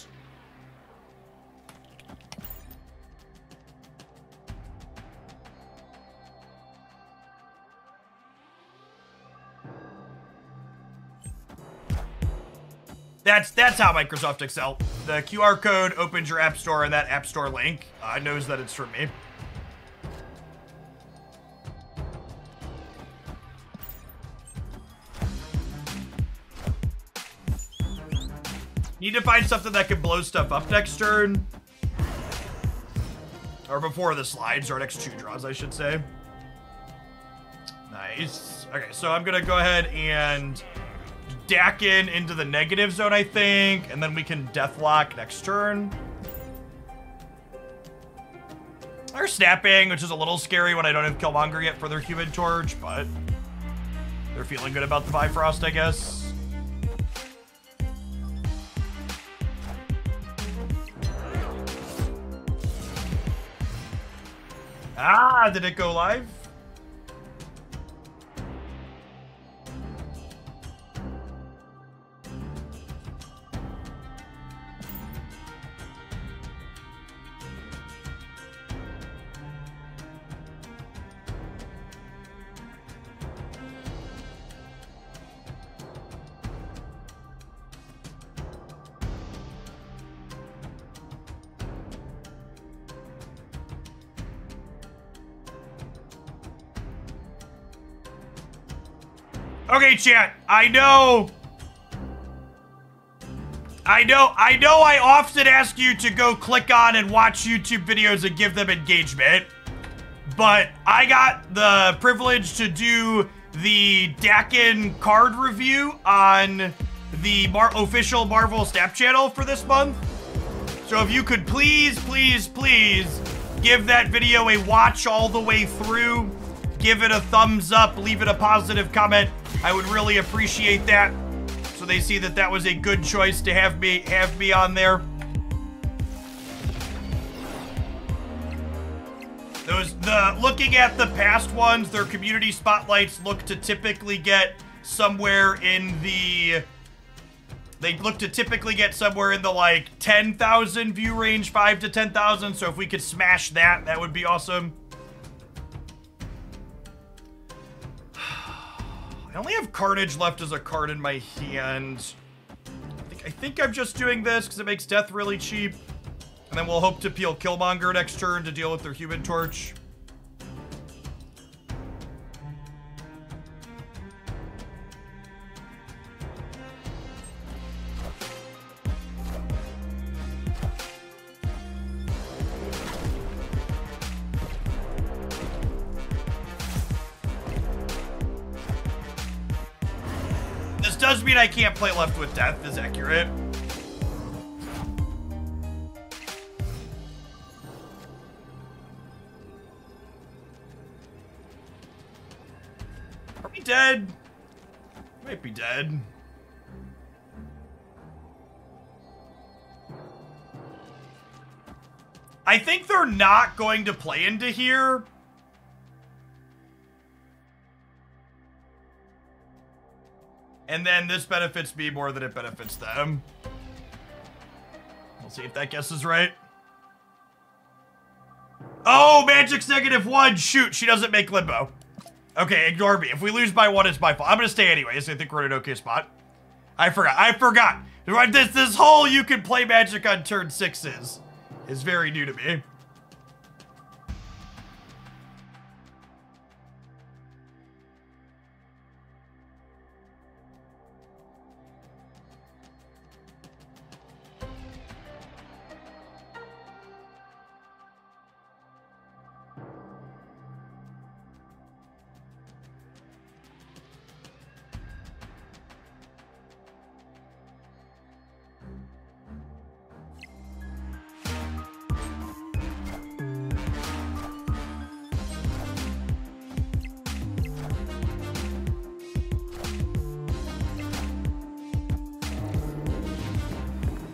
That's how Microsoft Excel. The QR code opens your app store, and that app store link knows that it's from me. Need to find something that can blow stuff up next turn. Or before the slides, or next 2 draws, I should say. Nice. Okay, so I'm gonna go ahead and Daken into the negative zone, I think, and then we can Deathlock next turn. They're snapping, which is a little scary when I don't have Killmonger yet for their Human Torch, but they're feeling good about the Bifrost, I guess. Ah, did it go live? Okay, chat, I know I often ask you to go click on and watch YouTube videos and give them engagement, but I got the privilege to do the Daken card review on the official Marvel Snap channel for this month. So if you could please give that video a watch all the way through, give it a thumbs up, leave it a positive comment. I would really appreciate that, so they see that that was a good choice to have me on there. Looking at the past ones, their community spotlights look to typically get somewhere in the like 10,000 view range, 5 to 10,000. So if we could smash that, that would be awesome. I only have Carnage left as a card in my hand. I think I'm just doing this because it makes death really cheap. And then we'll hope to peel Killmonger next turn to deal with their Human Torch. This does mean I can't play left with death, is accurate. Are we dead? Might be dead. I think they're not going to play into here. And then this benefits me more than it benefits them. We'll see if that guess is right. Oh, Magic's -1. Shoot, she doesn't make Limbo. Okay, ignore me. If we lose by 1, it's my fault. I'm gonna stay anyways. I think we're in an okay spot. I forgot. This whole you can play Magic on turn 6 is very new to me.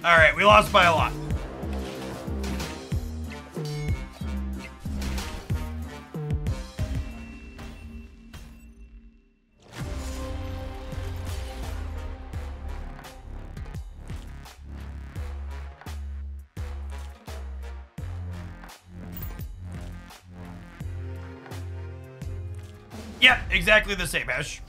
All right, we lost by a lot. Yep, exactly the same, Ash.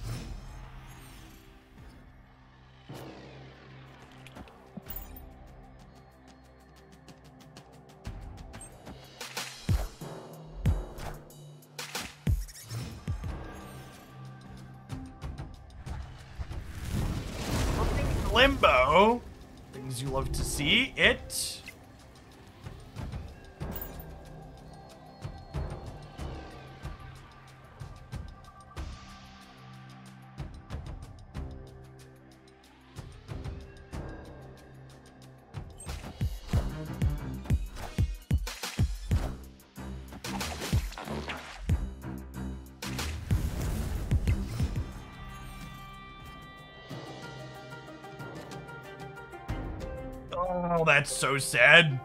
Limbo. Things you love to see. It. Oh, that's so sad.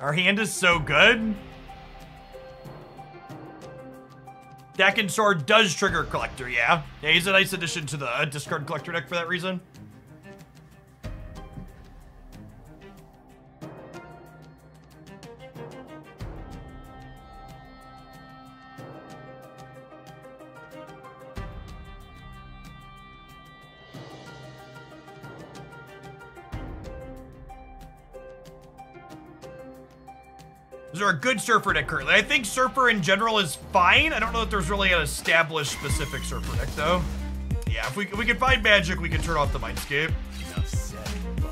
Our hand is so good. Daken Sword does trigger Collector, yeah. Yeah, he's a nice addition to the discard Collector deck for that reason. Is there a good Surfer deck currently? I think Surfer in general is fine. I don't know if there's really an established specific Surfer deck, though. Yeah, if we can find magic, we can turn off the Mindscape. Enough said, Bub.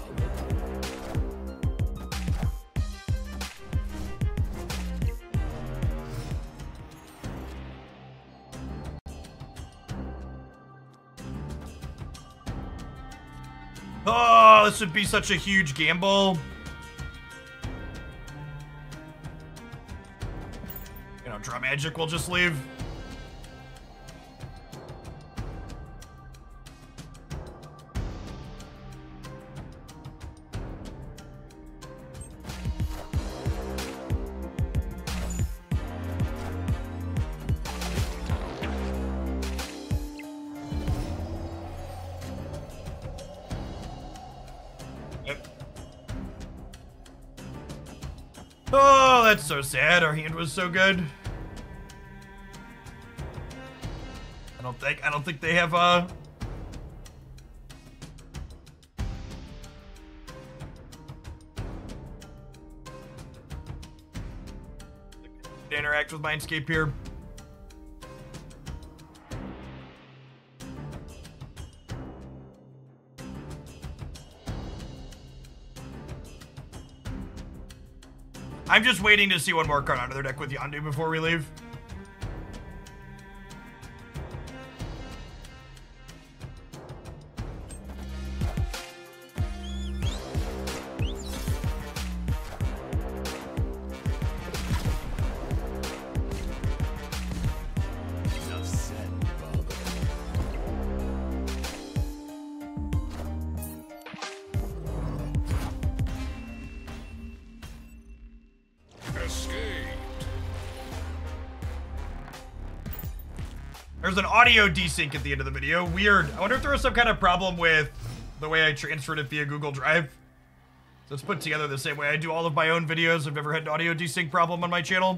Oh, this would be such a huge gamble. Draw magic, we'll just leave. Yep. Oh, that's so sad. Our hand was so good. I don't think they have to interact with Mindscape here. I'm just waiting to see one more card out of their deck with Yondu before we leave. There's an audio desync at the end of the video. Weird. I wonder if there was some kind of problem with the way I transferred it via Google Drive. So it's put together the same way I do all of my own videos. I've never had an audio desync problem on my channel.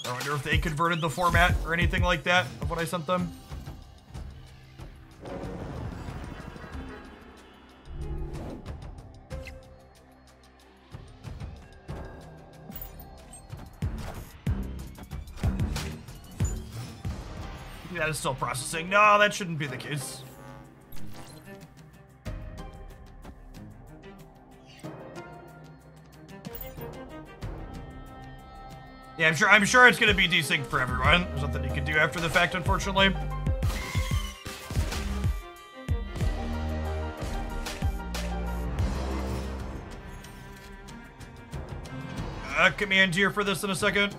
I wonder if they converted the format or anything like that of what I sent them. That is still processing. No, that shouldn't be the case. Yeah, I'm sure it's gonna be desynced for everyone. There's nothing you can do after the fact, unfortunately. Command here for this in a second.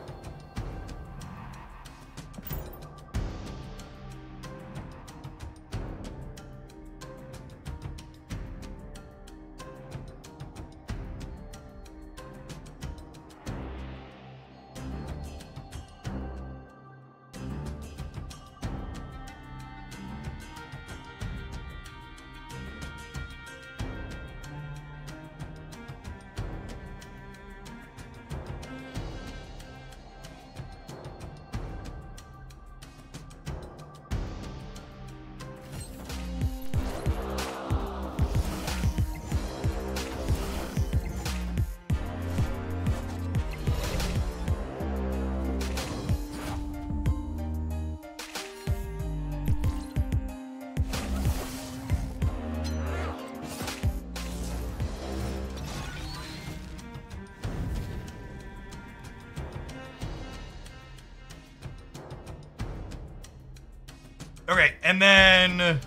Okay, and then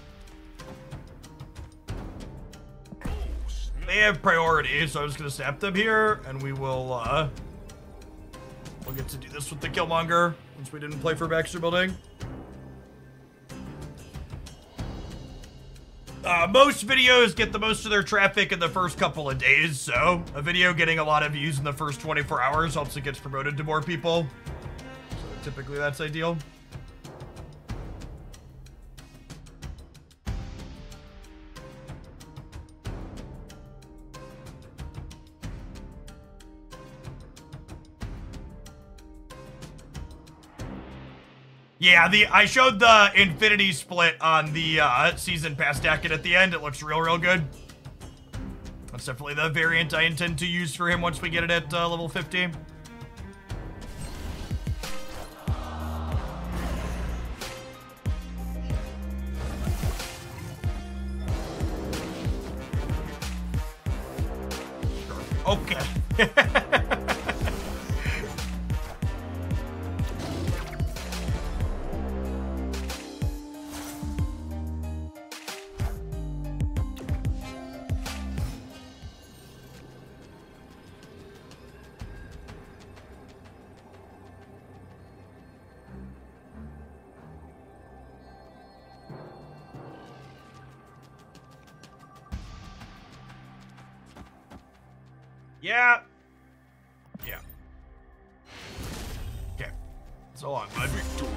they have priority, so I'm just gonna snap them here, and we'll get to do this with the Killmonger since we didn't play for Baxter Building. Most videos get the most of their traffic in the first couple of days, so a video getting a lot of views in the first 24 hours helps it gets promoted to more people. So typically that's ideal. Yeah, I showed the Infinity split on the Season Pass Daken at the end. It looks real good. That's definitely the variant I intend to use for him once we get it at level 50. Okay. Yeah. Yeah. Okay. So long, bud. Victory.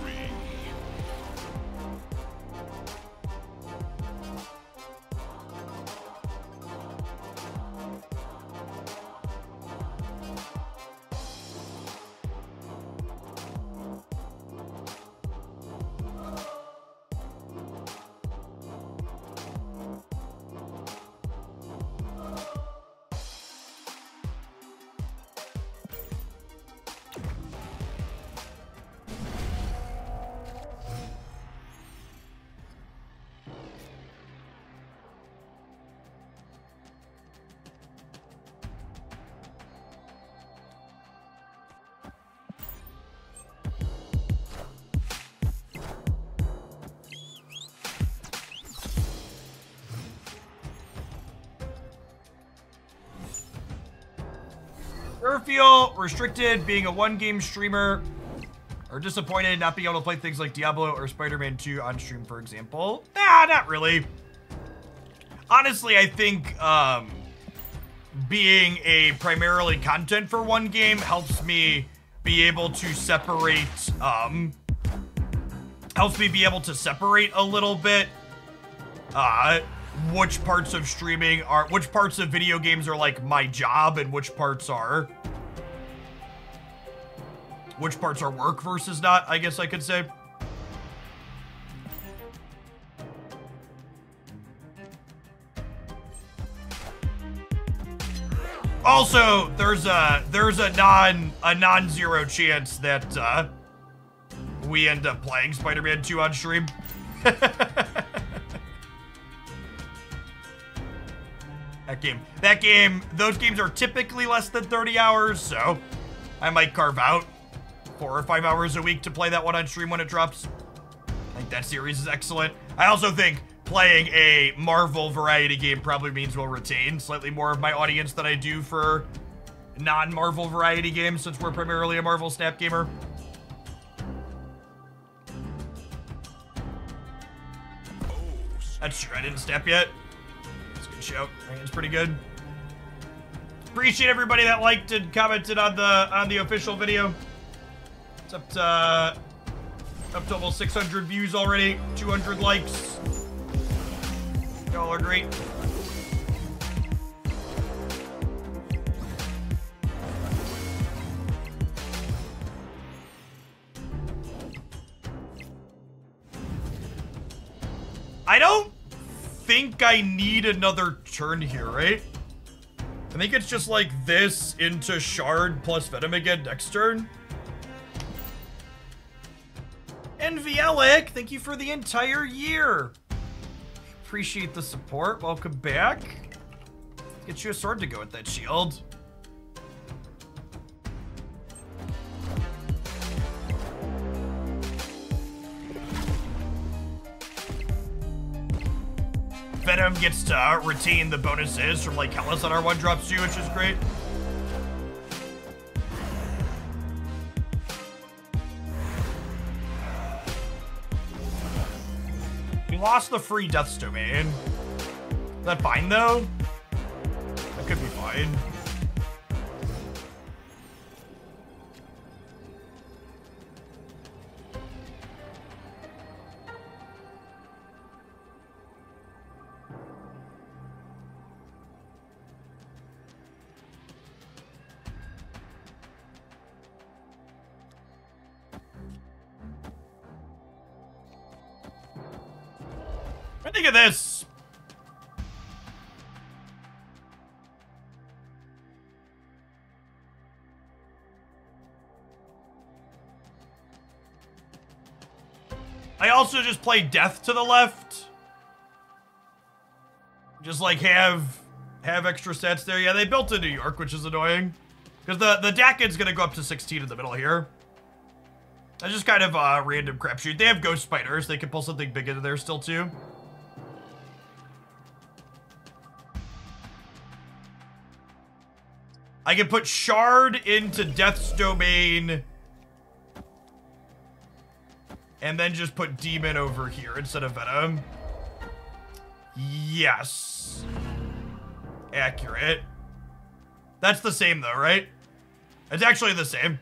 Feel restricted being a one-game streamer, or disappointed not being able to play things like Diablo or Spider-Man 2 on stream, for example? Nah, not really. Honestly, I think being a primarily content for one game helps me be able to separate a little bit which parts of streaming are, which parts of video games are like my job and which parts are work versus not, I guess I could say. Also, there's a non-zero chance that we end up playing Spider-Man 2 on stream. Those games are typically less than 30 hours, so I might carve out 4 or 5 hours a week to play that one on stream when it drops. I think that series is excellent. I also think playing a Marvel variety game probably means we'll retain slightly more of my audience than I do for non-Marvel variety games, since we're primarily a Marvel Snap gamer. That's true, I didn't snap yet. That's a good show. It's pretty good. Appreciate everybody that liked and commented on the official video. It's up to almost 600 views already, 200 likes. Y'all are great. I don't think I need another turn here, right? I think it's just like this into Shard plus Venom again next turn. And Vielic, thank you for the entire year. Appreciate the support. Welcome back. Get you a sword to go with that shield. Venom gets to retain the bonuses from like Hellas on our 1-drops too, which is great. We lost the free Death's Domain. Is that fine though? That could be fine. What do you think of this? I also just play Death to the left. Just like have extra sets there. Yeah, they built in New York, which is annoying. Because the Daken's gonna go up to 16 in the middle here. That's just kind of a random crapshoot. They have Ghost Spiders. They can pull something big into there still too. I can put Shard into Death's Domain. And then just put Demon over here instead of Venom. Yes. Accurate. That's the same though, right? It's actually the same.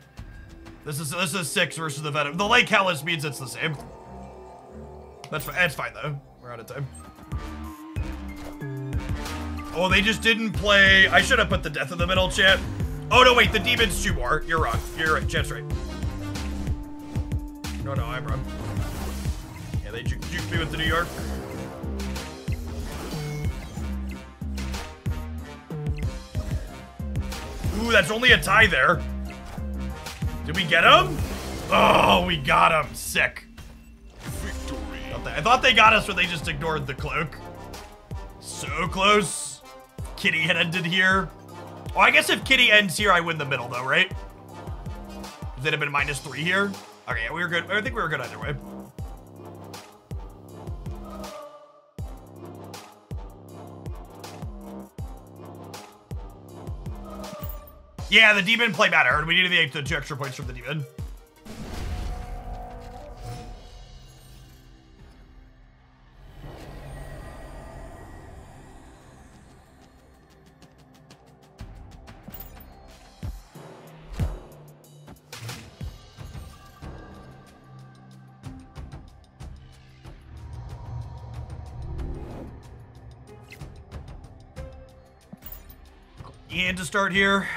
This is 6 versus the Venom. The Lake Hellas means it's the same. That's fine though. We're out of time. Oh, they just didn't play. I should have put the Death in the middle, chat. Oh no, wait, the Demon's 2 more. You're wrong. You're right. Chat's right. No, I'm wrong. Yeah, they juked me with the New York. Ooh, that's only a tie there. Did we get him? Oh, we got him. Sick. Victory. I thought they got us, but they just ignored the cloak. So close. Kitty had ended here. Oh, I guess if Kitty ends here, I win the middle, though, right? Because it'd have been -3 here. Okay, yeah, we were good. I think we were good either way. Yeah, the Demon play mattered. We needed the 2 extra points from the Demon. And to start here.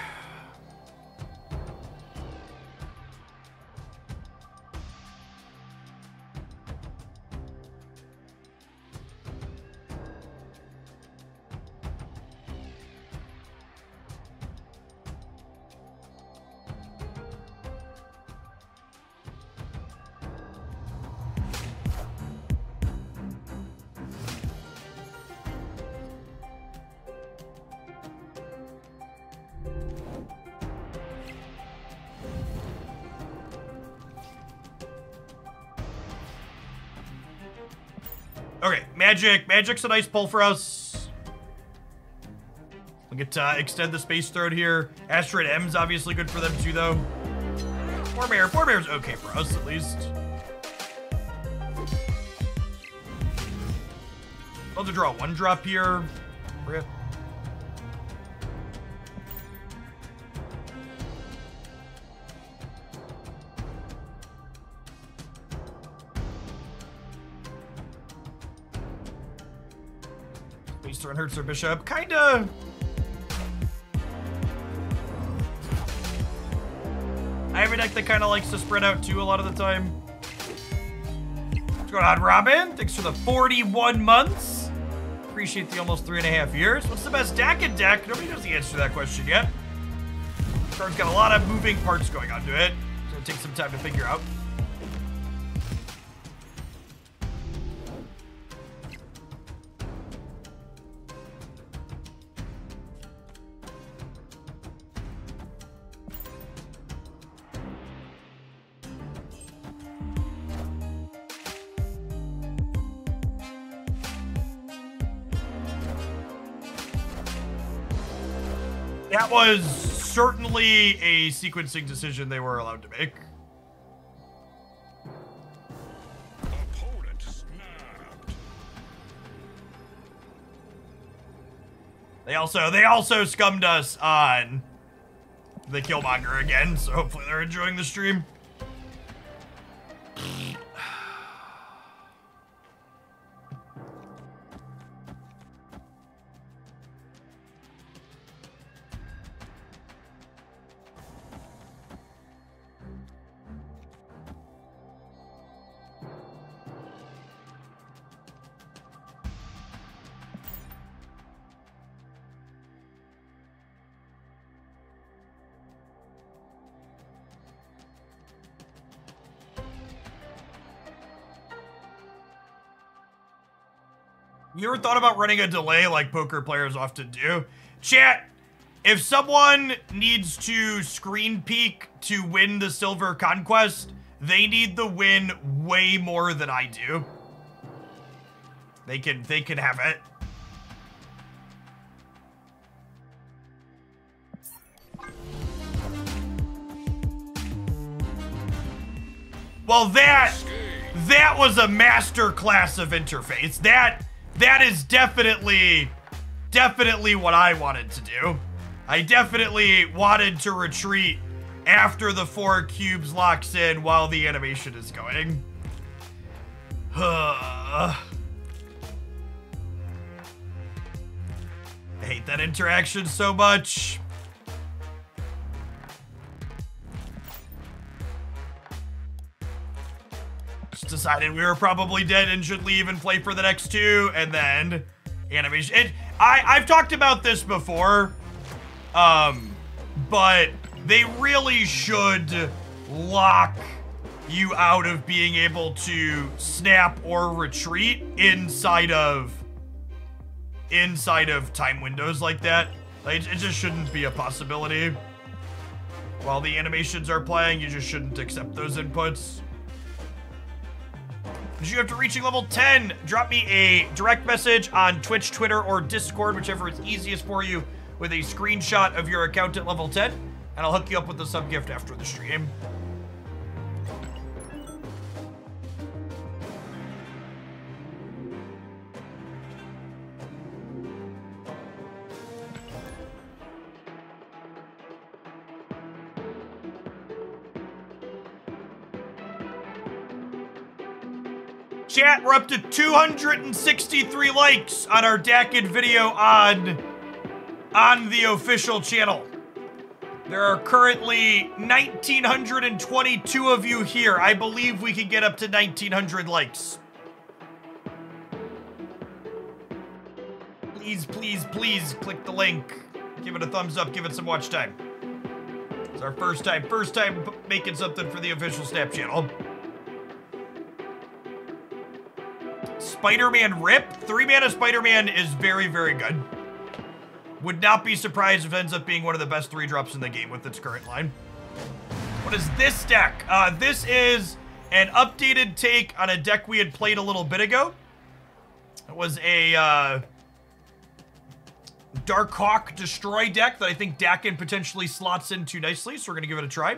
Okay, Magic's a nice pull for us. We get to extend the Space Throne here. Asteroid M's obviously good for them too, though. Poor Bear's okay for us, at least. I'll have to draw a 1-drop here. Rip. Throne hurts their bishop. Kinda. I have a deck that kind of likes to spread out too a lot of the time. What's going on, Robin? Thanks for the 41 months. Appreciate the almost 3.5 years. What's the best Daken deck? Nobody knows the answer to that question yet. This card's got a lot of moving parts going on to it. It's gonna take some time to figure out. That was certainly a sequencing decision they were allowed to make. Opponent snapped. They also scummed us on the Killmonger again, so hopefully they're enjoying the stream. You ever thought about running a delay like poker players often do? Chat, if someone needs to screen peek to win the Silver Conquest, they need the win way more than I do. They can have it. Well, that was a master class of interface. That is definitely what I wanted to do. I definitely wanted to retreat after the 4 cubes locks in while the animation is going. I hate that interaction so much. Just decided we were probably dead and should leave and play for the next 2, and then animation. I've talked about this before, but they really should lock you out of being able to snap or retreat inside of time windows like that. Like, it just shouldn't be a possibility. While the animations are playing, you just shouldn't accept those inputs. You have to reaching level 10. Drop me a direct message on Twitch, Twitter, or Discord, whichever is easiest for you, with a screenshot of your account at level 10, and I'll hook you up with a sub gift after the stream. Chat, we're up to 263 likes on our Daken video on the official channel. There are currently 1,922 of you here. I believe we can get up to 1,900 likes. Please, please, please click the link. Give it a thumbs up, give it some watch time. It's our first time making something for the official Snap channel. Spider-Man Rip. 3-mana Spider-Man is very, very good. Would not be surprised if it ends up being one of the best 3-drops in the game with its current line. What is this deck? This is an updated take on a deck we had played a little bit ago. It was a Darkhawk Destroy deck that I think Daken potentially slots into nicely, so we're going to give it a try.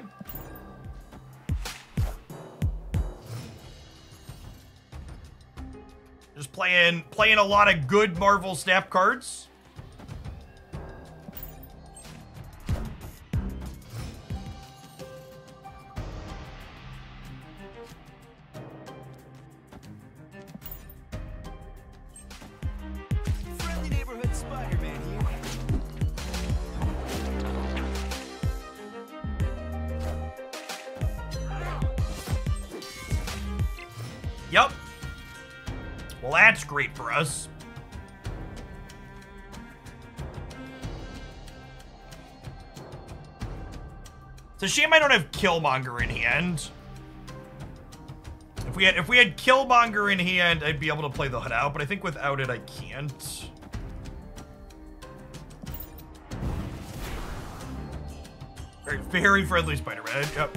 Just playing a lot of good Marvel Snap cards. Friendly neighborhood Spider-Man here. Yep. Well, that's great for us. It's a shame I don't have Killmonger in hand. If we had Killmonger in hand, I'd be able to play the Hood out, but I think without it, I can't. Very, very friendly Spider-Man. Yep.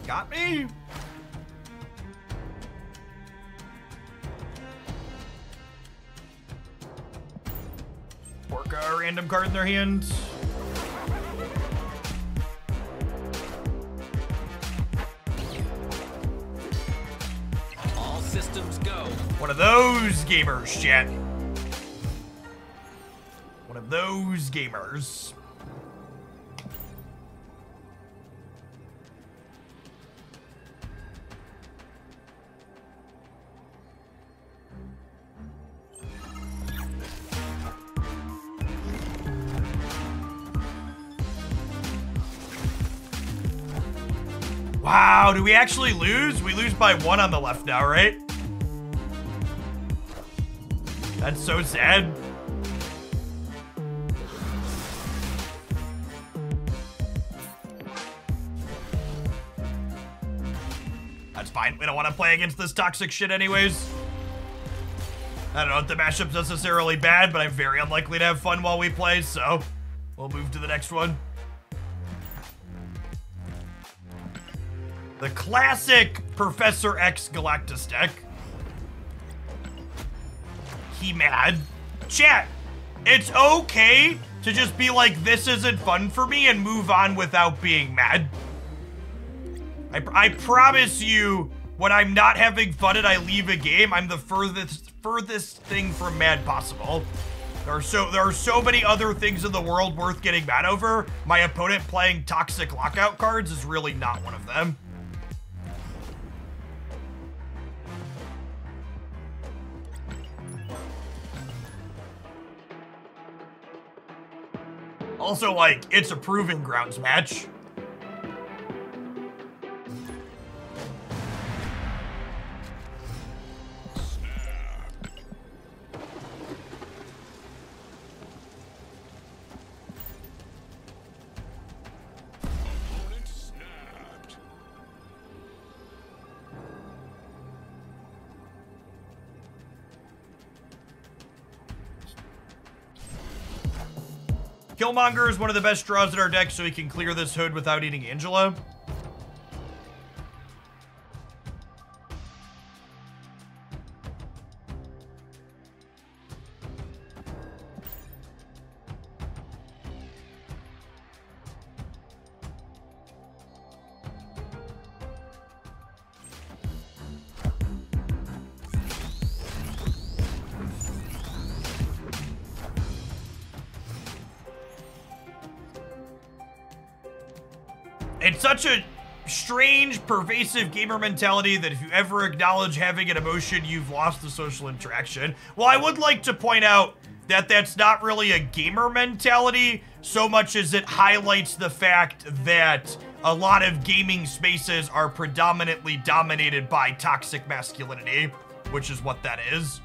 Got me. a random card in their hand. All systems go. One of those gamers, chat. One of those gamers. Wow, do we actually lose? We lose by 1 on the left now, right? That's so sad. That's fine. We don't want to play against this toxic shit anyways. I don't know if the matchup's necessarily bad, but I'm very unlikely to have fun while we play, so we'll move to the next one. The classic Professor X Galactus deck. He mad. Chat, it's okay to just be like, this isn't fun for me and move on without being mad. I promise you, when I'm not having fun and I leave a game, I'm the furthest thing from mad possible. There are so many other things in the world worth getting mad over. My opponent playing toxic lockout cards is really not one of them. Also, like, it's a proving grounds match. Opponent snapped. Killmonger is one of the best draws in our deck, so he can clear this hood without eating Angela. It's such a strange, pervasive gamer mentality that if you ever acknowledge having an emotion, you've lost the social interaction. Well, I would like to point out that that's not really a gamer mentality so much as it highlights the fact that a lot of gaming spaces are predominantly dominated by toxic masculinity, which is what that is.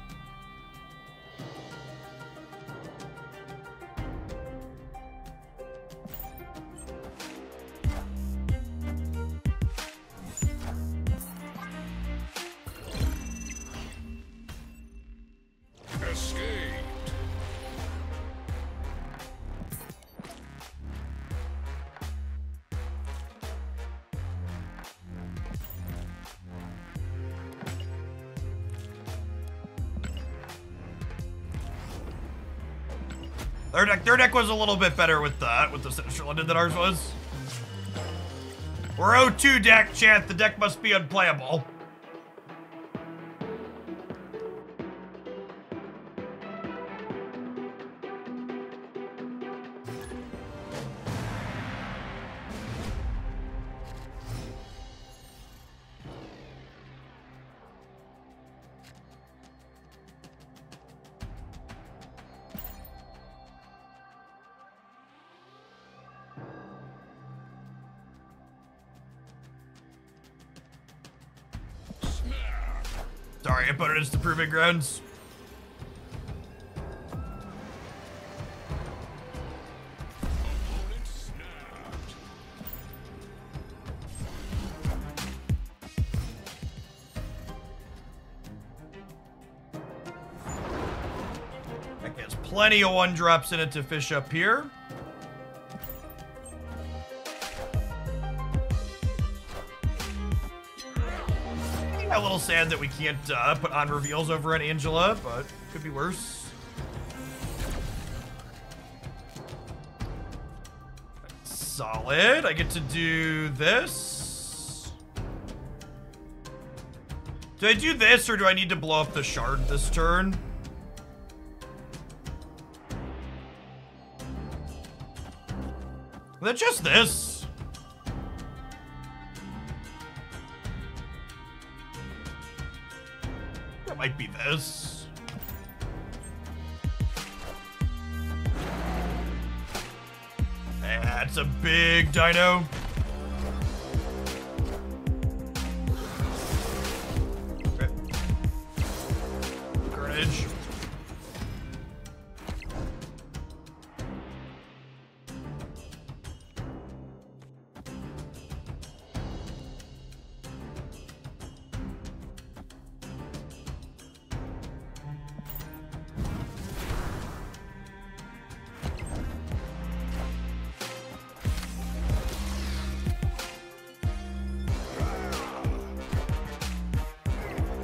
Escaped. Their deck was a little bit better with the Sinister London than ours was. We're 0-2 deck, chat. The deck must be unplayable. Sorry, opponent is the proving grounds. Opponent snapped. Deck has plenty of 1-drops in it to fish up here. A little sad that we can't put on reveals over on Angela, but could be worse. solid. I get to do this. Do I do this or do I need to blow up the shard this turn? Is that just this? That might be this. That's a big dino. Okay. Carnage.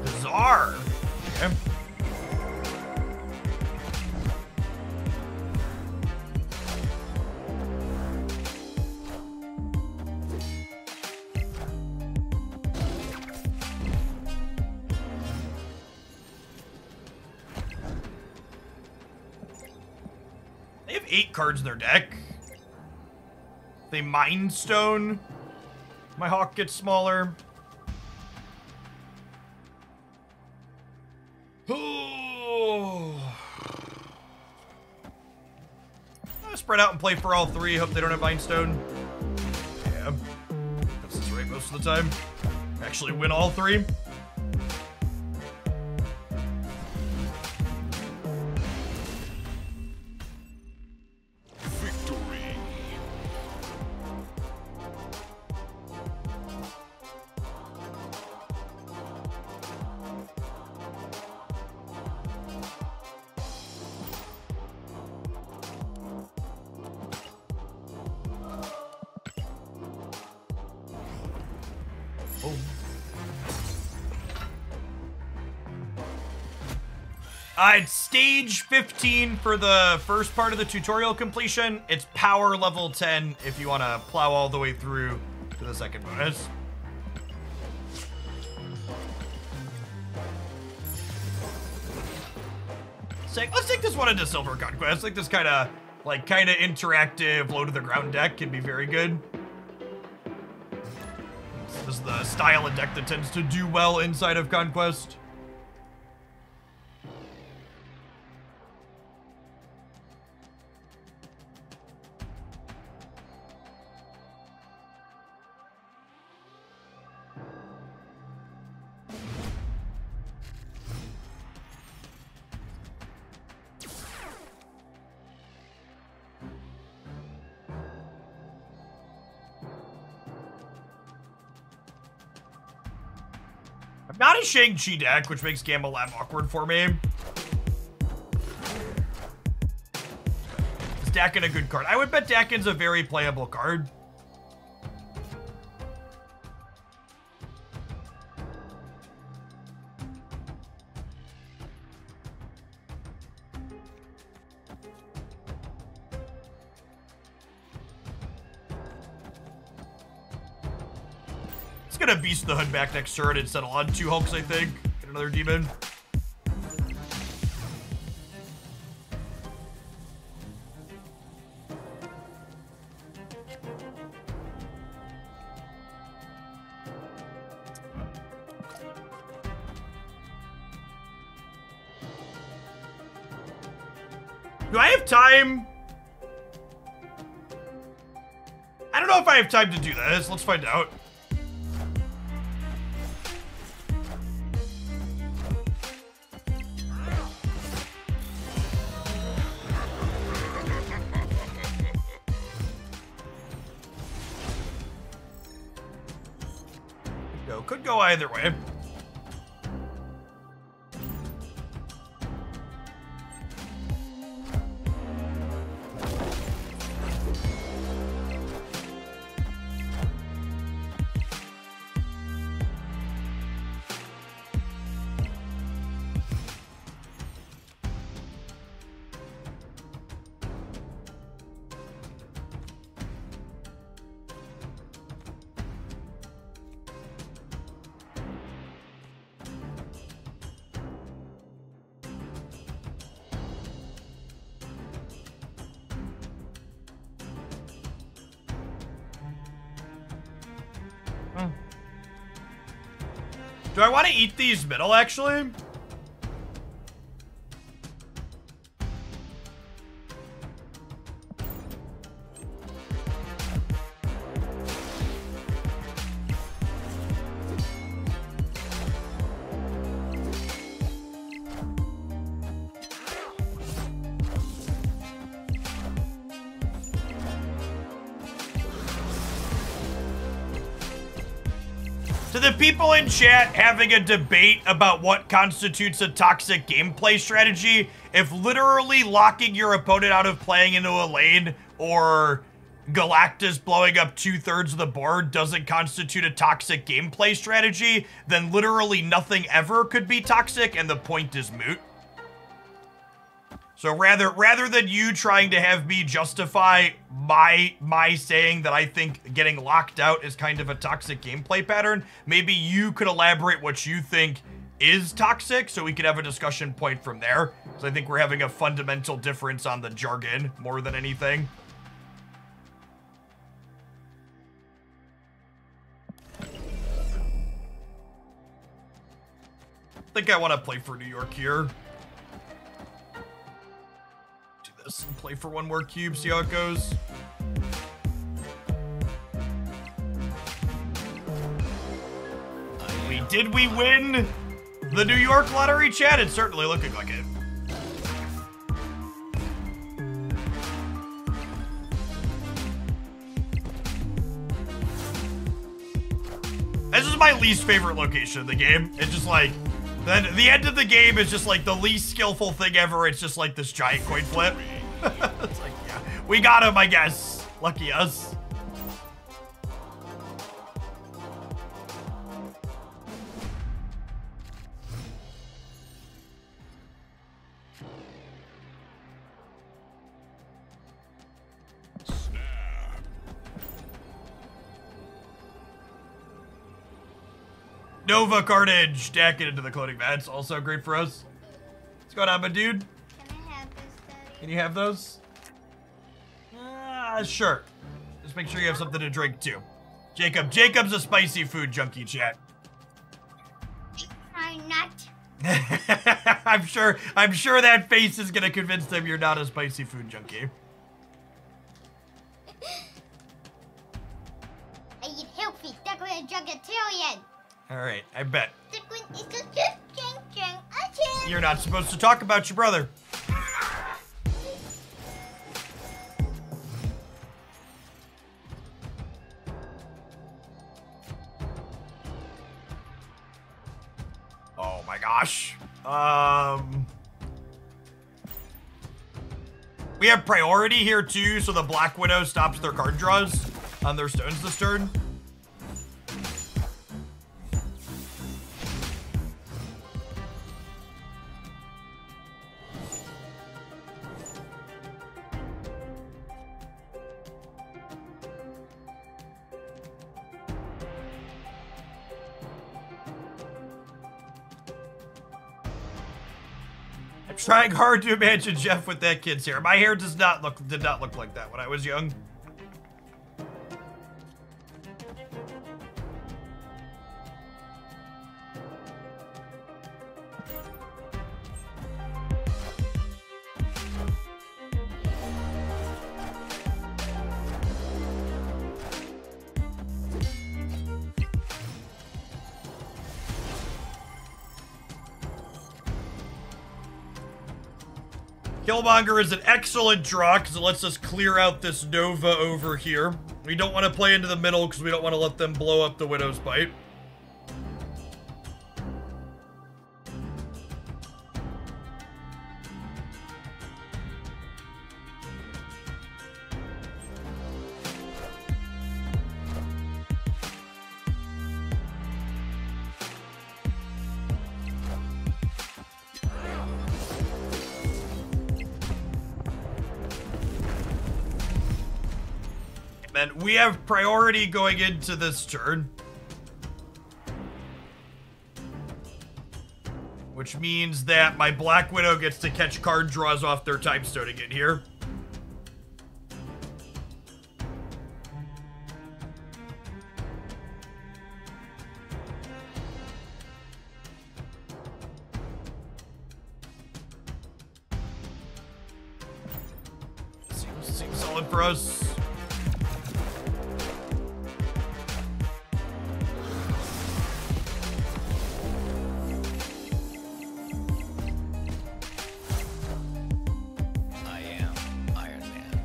Bizarre. Okay. They have 8 cards in their deck. They Mind Stone. My Hawk gets smaller. Spread out and play for all 3. Hope they don't have Mind Stone. Yeah. This is right most of the time. Actually win all 3. Victory. It's stage 15 for the first part of the tutorial completion. It's power level 10 if you want to plow all the way through to the second bonus. Let's take this one into Silver Conquest. Like this kind of interactive low to the ground deck can be very good. This is the style of deck that tends to do well inside of Conquest. I've got a Shang-Chi deck, which makes Gamma Lab awkward for me. Is Daken a good card? I would bet Daken's a very playable card. It's gonna Beast the Hood back next turn and settle on 2 Hulks, I think. Get another demon. Do I have time? I don't know if I have time to do this. Let's find out. Could go either way. Do I want to eat these middle, actually? To the people in chat having a debate about what constitutes a toxic gameplay strategy, if literally locking your opponent out of playing into a lane or Galactus blowing up 2/3 of the board doesn't constitute a toxic gameplay strategy, then literally nothing ever could be toxic and the point is moot. So rather than you trying to have me justify my saying that I think getting locked out is kind of a toxic gameplay pattern, maybe you could elaborate what you think is toxic so we could have a discussion point from there. Because I think we're having a fundamental difference on the jargon more than anything. I think I want to play for New York here. And play for one more cube, see how it goes. Did we win the New York lottery, chat? It's certainly looking like it. This is my least favorite location in the game. It's just like, then the end of the game is just like the least skillful thing ever. It's just like this giant coin flip. It's like, yeah, we got him, I guess. Lucky us. Nova Carnage, Daken into the clothing vats. Also great for us. What's going on, my dude? Can I have this, Daddy? Can you have those? Sure. Just make sure you have something to drink, too. Jacob's a spicy food junkie, chat. I'm not. I'm sure that face is gonna convince them you're not a spicy food junkie. I eat healthy. Daken Jungatarian. Alright, I bet. Daken is a good. You're not supposed to talk about your brother. Oh my gosh. We have priority here too, so the Black Widow stops their card draws on their stones this turn. Trying hard to imagine Jeff with that kid's hair. My hair did not look like that when I was young. Killmonger is an excellent draw because it lets us clear out this Nova over here. We don't want to play into the middle because we don't want to let them blow up the Widow's Bite. And we have priority going into this turn. Which means that my Black Widow gets to catch card draws off their time stoning in here. Seems solid for us. I am Iron Man.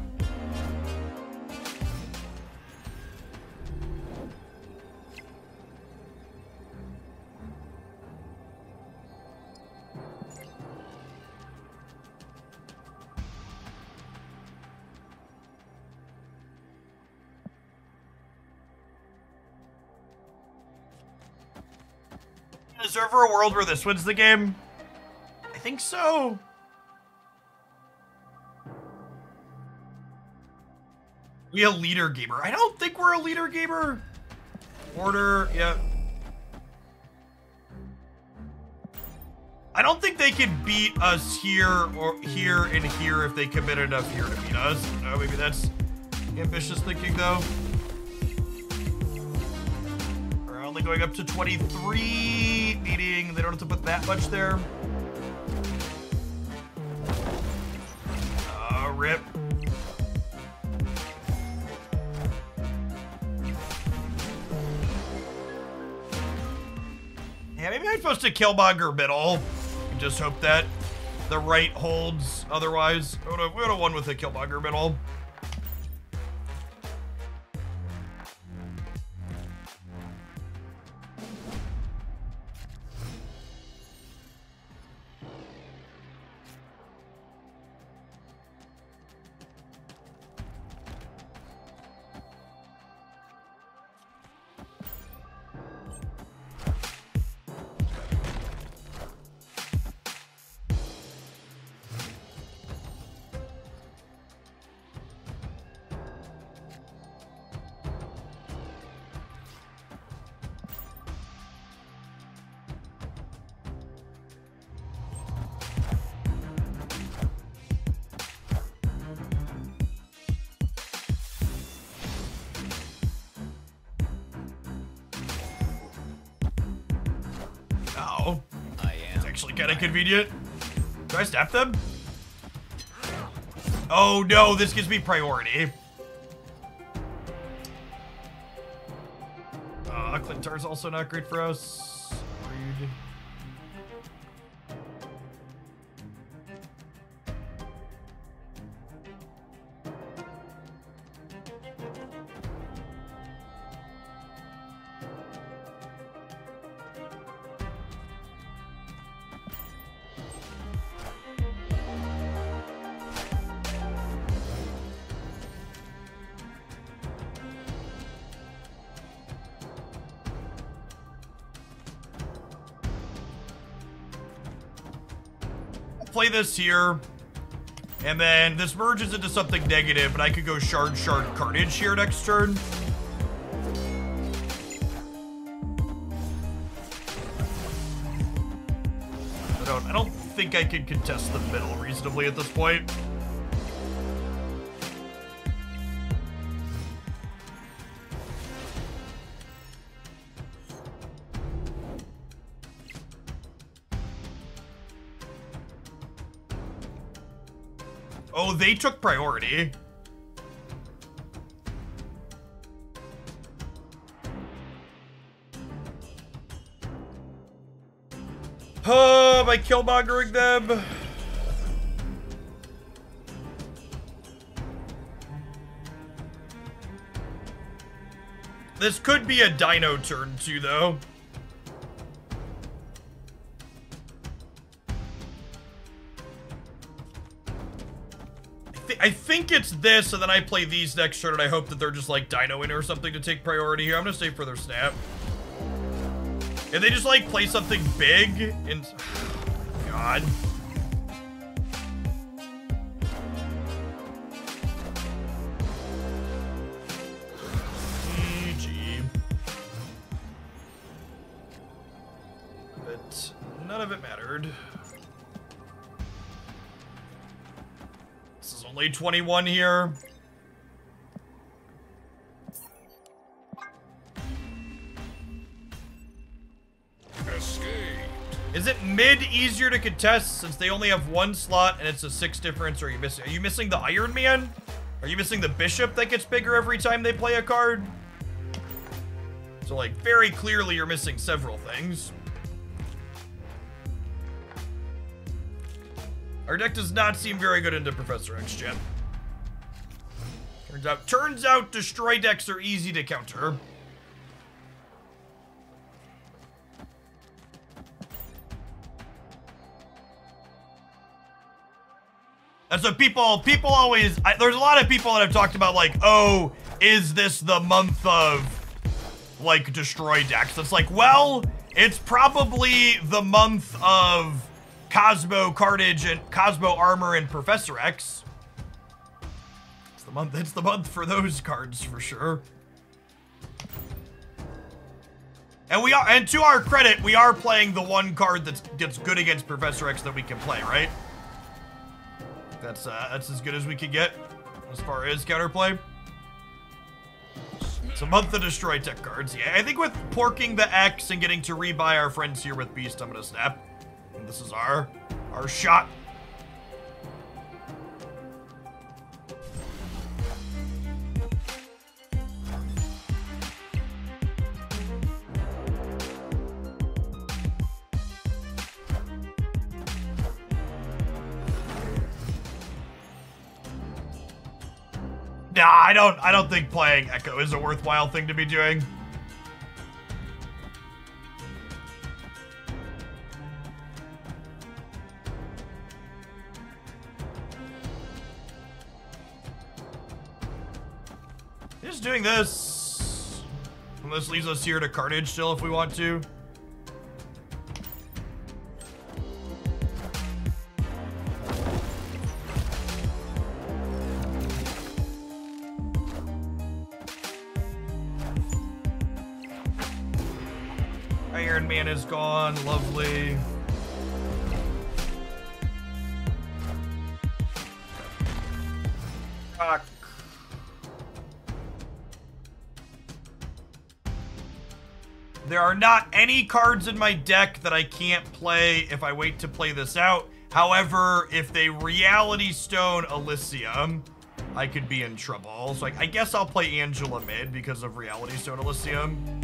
Is there ever a world where this wins the game? I think so. We a leader gamer. I don't think we're a leader gamer. Order, yeah. I don't think they could beat us here or here and here if they commit enough here to beat us. No, maybe that's ambitious thinking though. We're only going up to 23, meaning they don't have to put that much there. Rip. Yeah, maybe I'm supposed to killmonger middle. And just hope that the right holds. Otherwise, we would have won with a killmonger middle. Oh, it's actually kind of convenient. Do I snap them? Oh no, this gives me priority. Clintar's also not great for us. Rude. Play this here, and then this merges into something negative, but I could go shard carnage here next turn. I don't think I can contest the middle reasonably at this point. Oh, they took priority. Oh, by killmongering them. This could be a dino turn too, though. I think it's this, and then I play these next turn, and I hope that they're just like dinoing or something to take priority here. I'm gonna stay for their snap. If they just like play something big and God. GG. But none of it mattered. This is only 21 here. Is it mid easier to contest since they only have one slot and it's a 6 difference? Or are you missing the Iron Man? Are you missing the bishop that gets bigger every time they play a card? So, like, very clearly you're missing several things. Our deck does not seem very good into Professor X, Jen. Turns out destroy decks are easy to counter. And so people always, there's a lot of people that have talked about like, oh, is this the month of like destroy decks? It's like, well, it's probably the month of Cosmo Carnage and Cosmo Armor and Professor X. It's the month for those cards for sure. And to our credit, we are playing the one card that's good against Professor X that we can play, right? That's as good as we could get as far as counterplay. It's a month of destroy tech cards. Yeah, I think with porking the X and getting to rebuy our friends here with Beast, I'm gonna snap. And this is our shot. Nah, I don't think playing Echo is a worthwhile thing to be doing. Just doing this. And this leaves us here to Carnage still if we want to. Iron Man is gone, lovely. Rock. There are not any cards in my deck that I can't play if I wait to play this out. However, if they Reality Stone Elysium, I could be in trouble. So I guess I'll play Angela mid because of Reality Stone Elysium.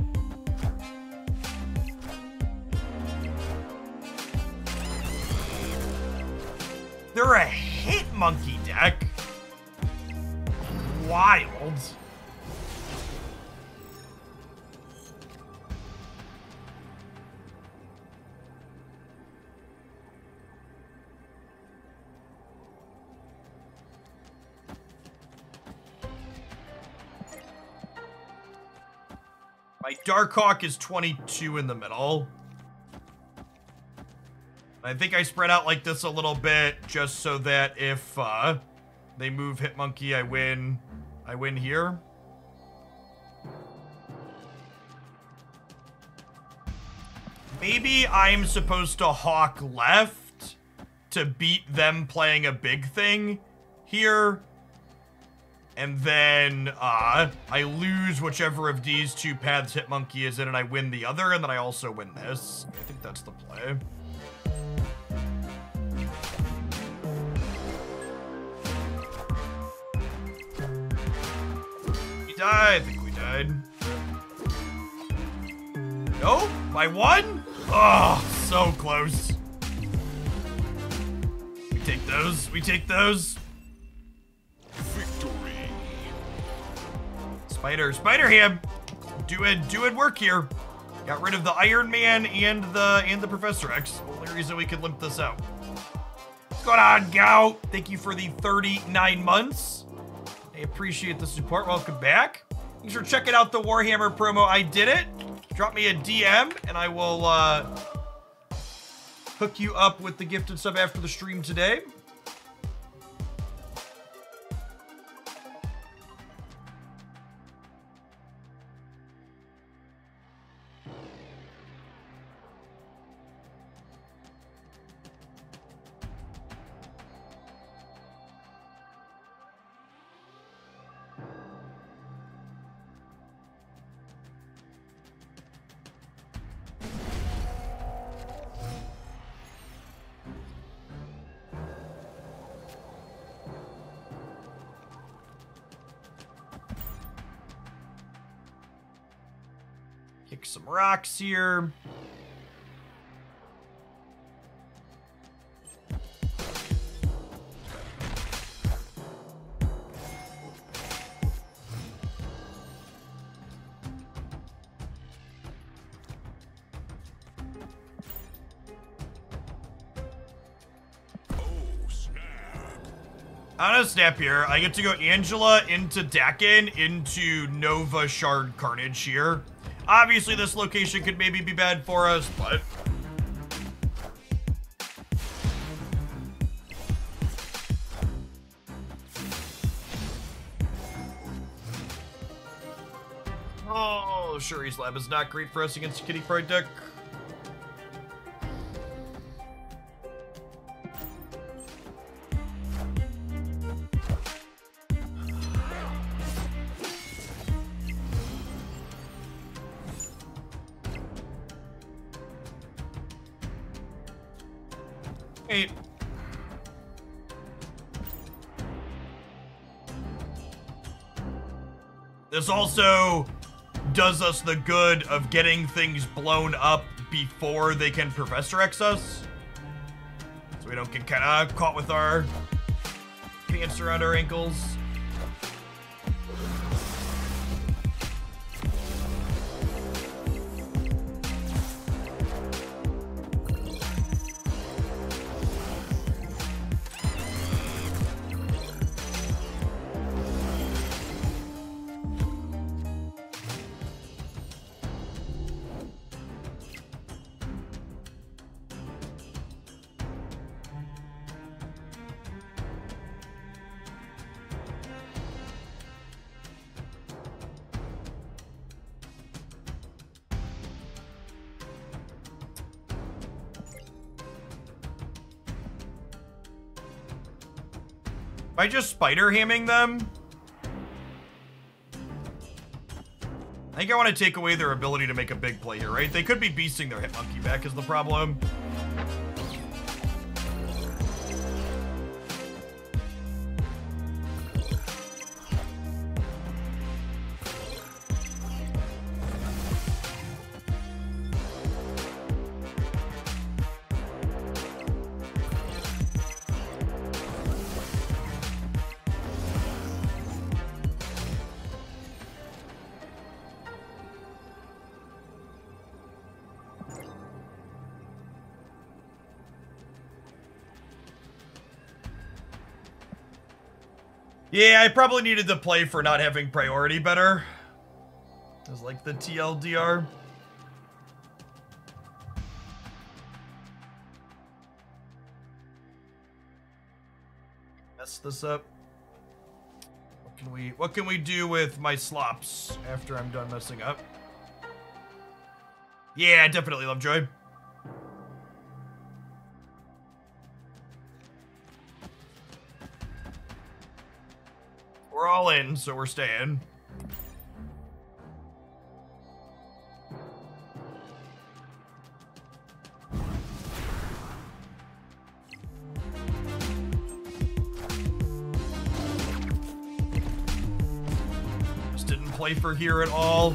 They're a hit monkey deck. Wild. My Darkhawk is 22 in the middle. I think I spread out like this a little bit just so that if they move Hitmonkey, I win. I win here. Maybe I'm supposed to hawk left to beat them playing a big thing here. And then I lose whichever of these two paths Hitmonkey is in and I win the other, and then I also win this. I think that's the play. I think we died. No? By one? Oh, so close. We take those. We take those. Victory. Spider Ham. Doing work here. Got rid of the Iron Man and the Professor X. Only reason we could limp this out. What's going on, Gout? Thank you for the 39 months. I appreciate the support. Welcome back. Thanks for checking out the Warhammer promo. I did it. Drop me a DM and I will hook you up with the gift and stuff after the stream today. Kick some rocks here. On a snap here, I get to go Angela into Daken into Nova Shard Carnage here. Obviously, this location could maybe be bad for us, but... Oh, Shuri's Lab is not great for us against Kitty Pride deck. Eight. This also does us the good of getting things blown up before they can Professor X us. So we don't get kind of caught with our pants around our ankles. Am I just spider hamming them? I think I want to take away their ability to make a big play here, right? They could be beasting their Hitmonkey back is the problem. Yeah, I probably needed to play for not having priority better. It was like the TLDR. Mess this up. What can we do with my slops after I'm done messing up? Yeah, definitely Lovejoy. We're all in, so we're staying. Just didn't play for here at all.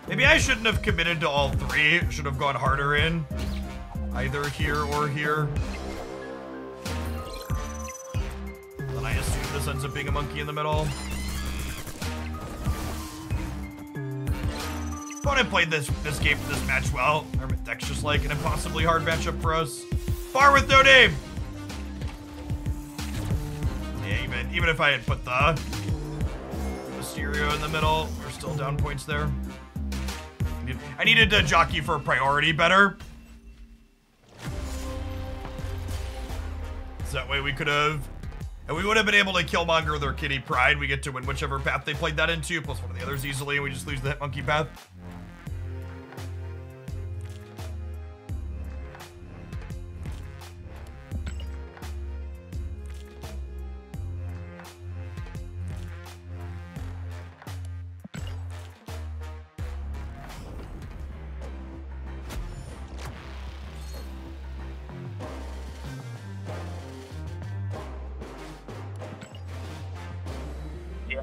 Maybe I shouldn't have committed to all three. Should have gone harder in. Either here or here. I assume this ends up being a monkey in the middle. Opponent played this match well. Our deck's just like an impossibly hard matchup for us. Bar with no name. Yeah, even if I had put the Mysterio in the middle, we're still down points there. I needed to jockey for priority better. So that way we could have. And we would have been able to Killmonger their Kitty Pride. We get to win whichever path they played that into, plus one of the others easily, and we just lose the Hitmonkey path.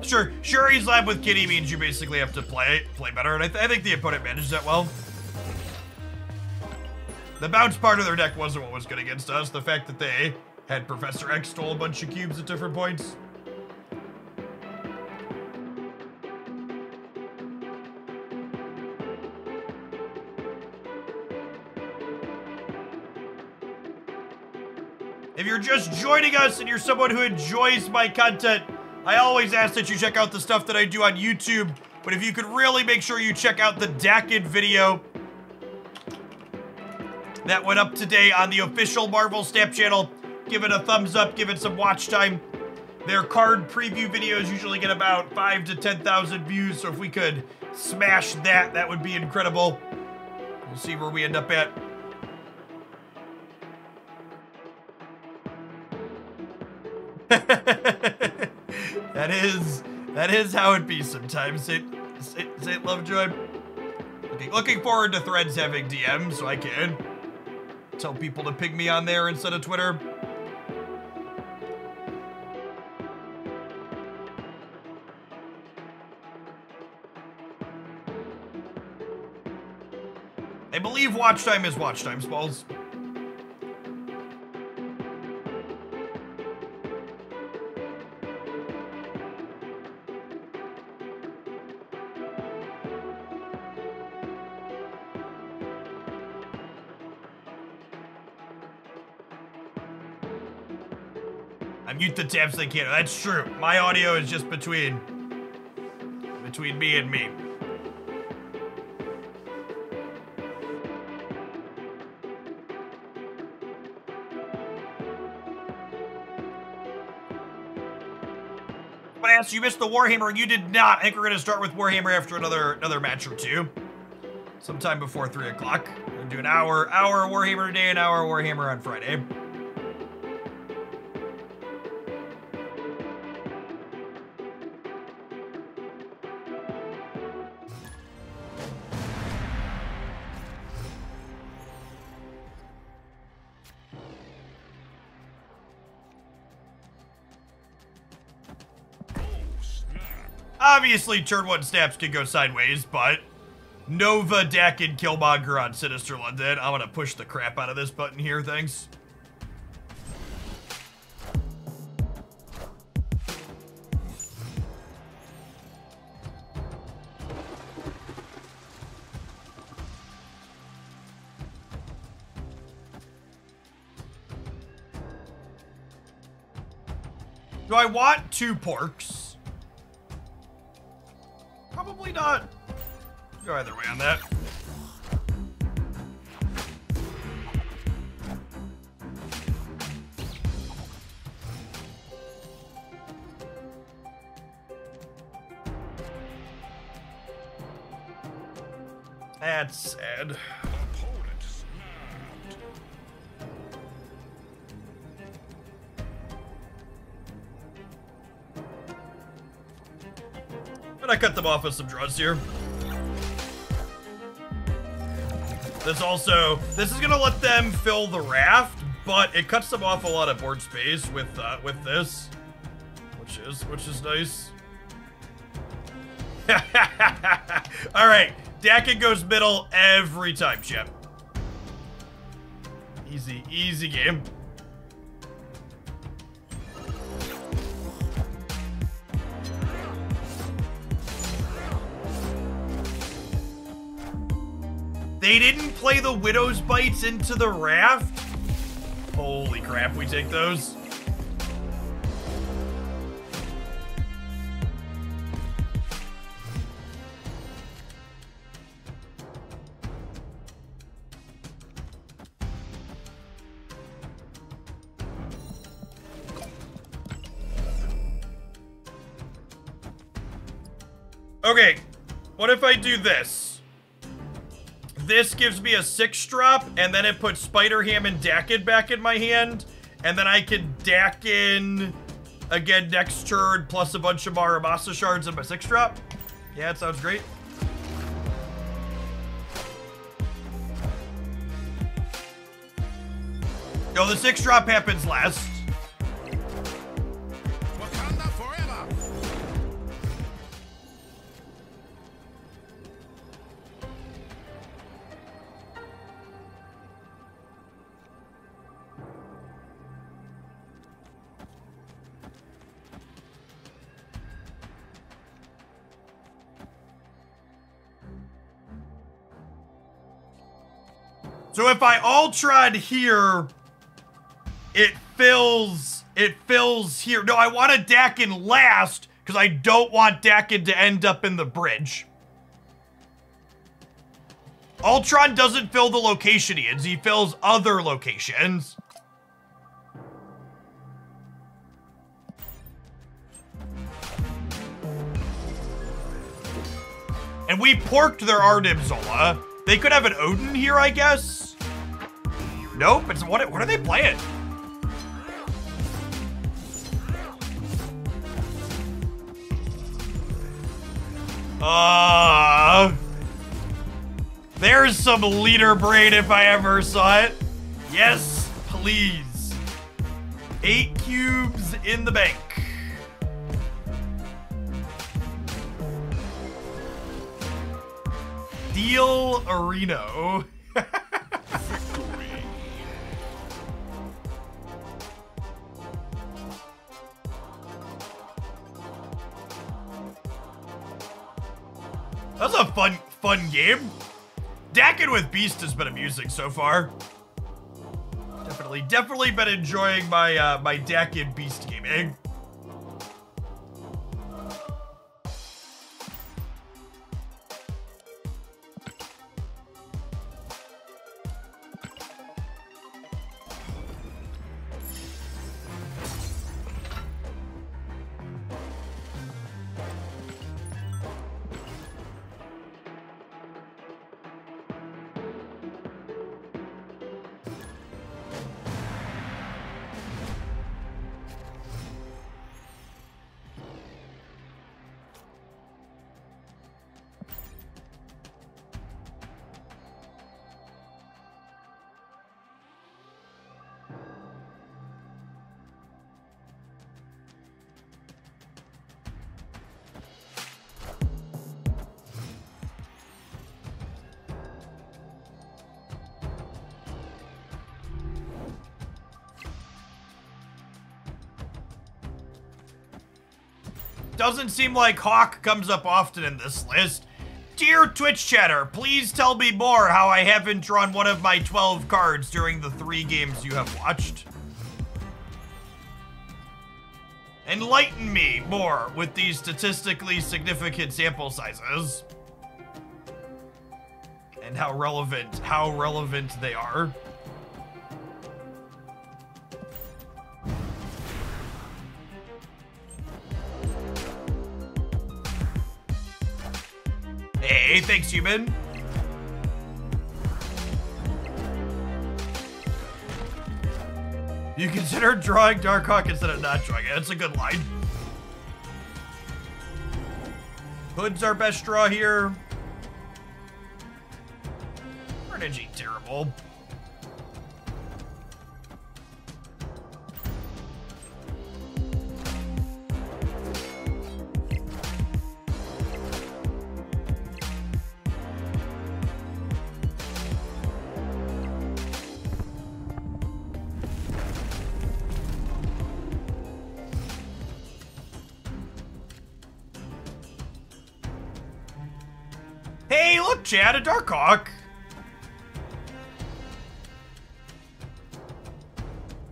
Sure, he's lab with Kitty means you basically have to play better, and I think the opponent managed that well. The bounce part of their deck wasn't what was good against us. The fact that they had Professor X stole a bunch of cubes at different points. If you're just joining us and you're someone who enjoys my content, I always ask that you check out the stuff that I do on YouTube, but if you could really make sure you check out the Daken video that went up today on the official Marvel Snap channel. Give it a thumbs up, give it some watch time. Their card preview videos usually get about 5,000 to 10,000 views, so if we could smash that, that would be incredible. We'll see where we end up at. That is how it be sometimes, Saint Lovejoy. Looking forward to Threads having DMs so I can tell people to ping me on there instead of Twitter. I believe watch time is watch time, Spalls. I mute the tabs they can't. That's true. My audio is just between me and me. But Ass, you missed the Warhammer. You did not. I think we're gonna start with Warhammer after another match or two, sometime before 3 o'clock. We're gonna do an hour Warhammer today, an hour Warhammer on Friday. Obviously, turn 1 snaps can go sideways, but Nova, Daken, Killmonger on Sinister London. I'm gonna push the crap out of this button here, thanks. Do I want 2 porks? Probably not. Go either way on that. That's sad. Opponent snapped. But I cut them off with some draws here. This is gonna let them fill the raft, but it cuts them off a lot of board space with this, which is nice. All right, Daken goes middle every time, Chip. Easy game. They didn't play the Widow's Bites into the raft? Holy crap, we take those. Okay, what if I do this? This gives me a 6-drop, and then it puts Spider-Ham and Daken back in my hand, and then I can Daken again next turn, plus a bunch of Maramasa shards in my 6-drop. Yeah, it sounds great. No, the 6-drop happens last. Wakanda forever. So if I Ultron here, it fills here. No, I want a Daken last because I don't want Daken to end up in the bridge. Ultron doesn't fill the location he is. He fills other locations. And we porked their Arnim Zola. They could have an Odin here, I guess. Nope. It's what are they playing? There's some leader brain if I ever saw it. Yes, please. 8 cubes in the bank. Deal Areno. That was a fun game. Daken with Beast has been amusing so far. Definitely been enjoying my my Daken Beast gaming. Doesn't seem like Hawk comes up often in this list. Dear Twitch chatter, please tell me more how I haven't drawn one of my 12 cards during the 3 games you have watched. Enlighten me more with these statistically significant sample sizes. And how relevant they are. Hey, thanks, human. You consider drawing Darkhawk instead of not drawing it. That's a good line. Hood's our best draw here. Carnage ain't terrible. Hey, look, Chad, a Darkhawk.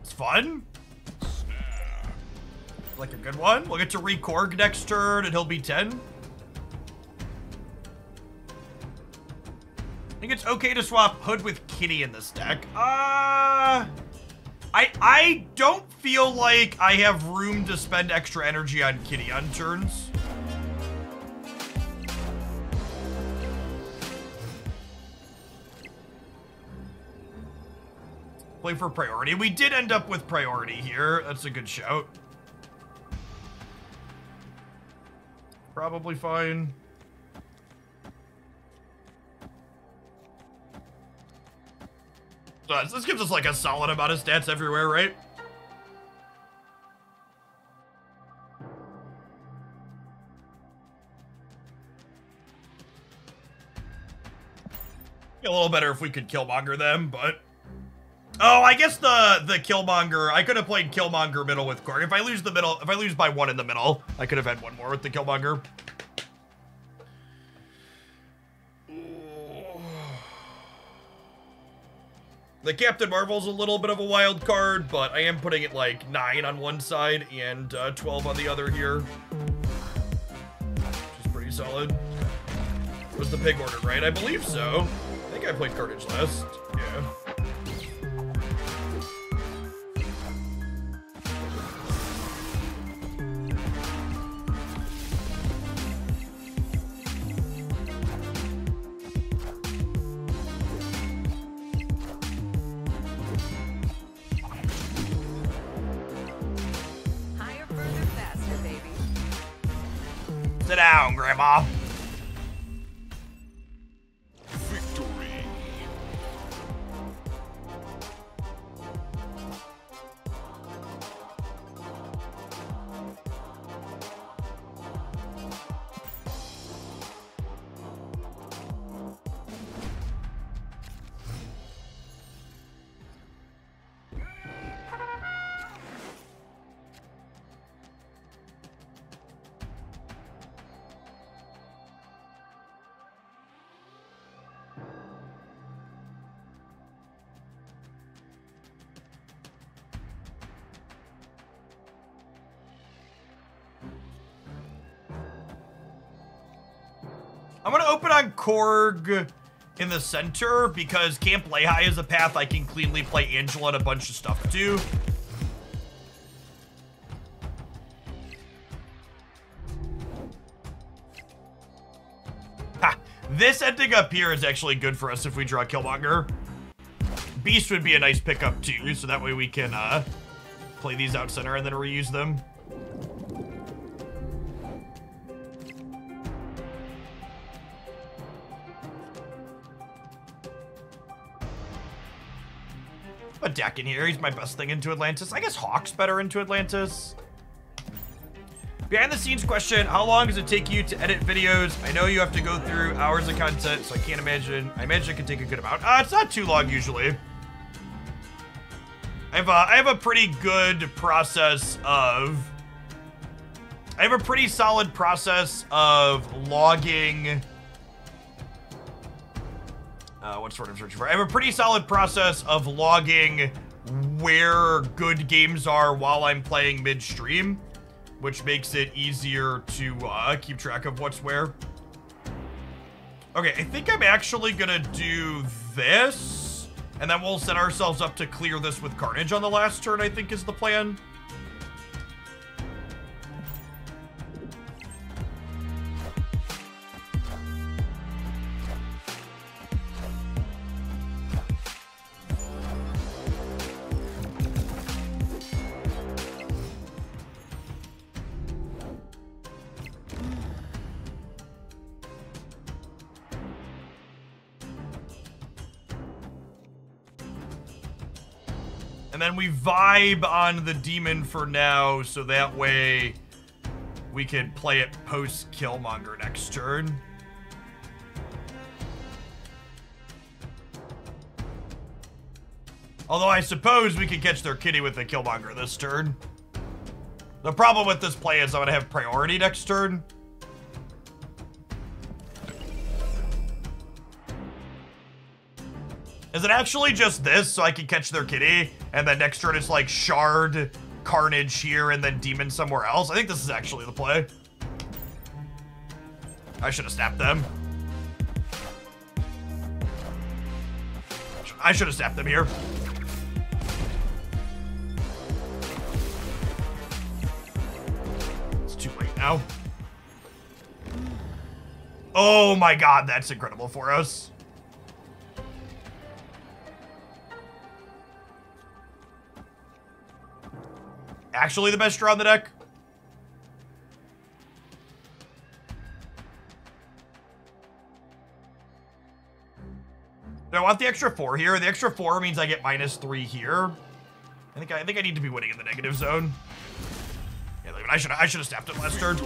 It's fun. Like a good one. We'll get to Rekorg next turn, and he'll be 10. I think it's okay to swap Hood with Kitty in this deck. I don't feel like I have room to spend extra energy on Kitty on turns. Play for priority. We did end up with priority here. That's a good shout. Probably fine. So this gives us like a solid amount of stats everywhere, right? Be a little better if we could Killmonger them, but... Oh, I guess the Killmonger, I could have played Killmonger middle with Korg. If I lose the middle, if I lose by 1 in the middle, I could have had one more with the Killmonger. The Captain Marvel's a little bit of a wild card, but I am putting it like 9 on one side and 12 on the other here. Which is pretty solid. Was the pig ordered right? I believe so. I think I played Carnage last. Yeah. Higher, further, faster, baby. Sit down, Grandma. Victory. I'm gonna open on Korg in the center because Camp Lehi is a path I can cleanly play Angela and a bunch of stuff to. Ha! This ending up here is actually good for us if we draw Killmonger. Beast would be a nice pickup too, so that way we can play these out center and then reuse them. But Daken here, he's my best thing into Atlantis. I guess Hawk's better into Atlantis. Behind the scenes question, how long does it take you to edit videos? I know you have to go through hours of content, so I can't imagine. I imagine it can take a good amount. It's not too long usually. I have a pretty good process of... I have a pretty solid process of logging... what's the word I'm searching for? I have a pretty solid process of logging where good games are while I'm playing midstream, which makes it easier to keep track of what's where. Okay, I think I'm actually gonna do this, and then we'll set ourselves up to clear this with Carnage on the last turn, I think is the plan. And then we vibe on the demon for now, so that way we can play it post Killmonger next turn. Although I suppose we could catch their kitty with the Killmonger this turn. The problem with this play is I'm gonna have priority next turn. Is it actually just this, so I can catch their kitty, and then next turn it's like Shard, Carnage here, and then Demon somewhere else? I think this is actually the play. I should have snapped them. I should have snapped them here. It's too late now. Oh my god, that's incredible for us. Actually the best draw on the deck. Do I want the extra 4 here? The extra 4 means I get -3 here. I think I need to be winning in the negative zone. Yeah, I should have snapped it last turn.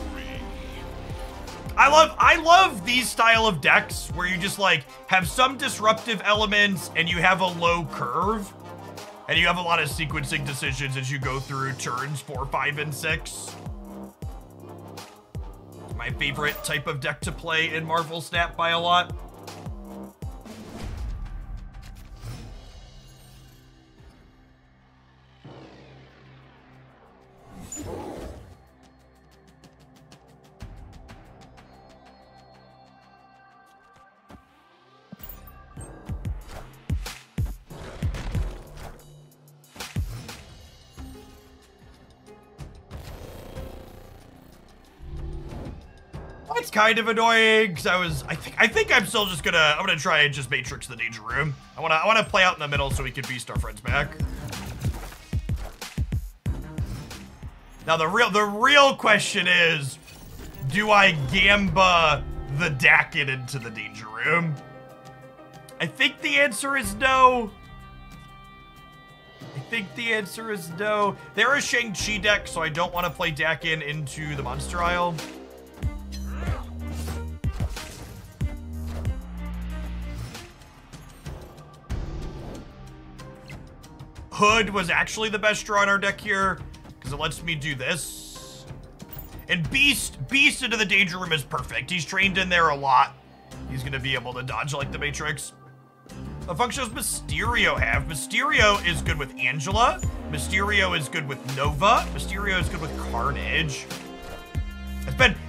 I love these style of decks where you just like have some disruptive elements and you have a low curve. And you have a lot of sequencing decisions as you go through turns 4, 5, and 6. My favorite type of deck to play in Marvel Snap by a lot. it's kind of annoying because I think I'm still just I'm gonna try and just matrix the danger room. I wanna play out in the middle so we can beast our friends back. Now the real question is, do I gamba the Daken into the danger room? I think the answer is no. They're a Shang-Chi deck, so I don't want to play Daken into the Monster Isle. Hood was actually the best draw in our deck here, because it lets me do this. And Beast into the danger room is perfect. He's trained in there a lot. He's gonna be able to dodge like the Matrix. What function does Mysterio have? Mysterio is good with Angela. Mysterio is good with Nova. Mysterio is good with Carnage.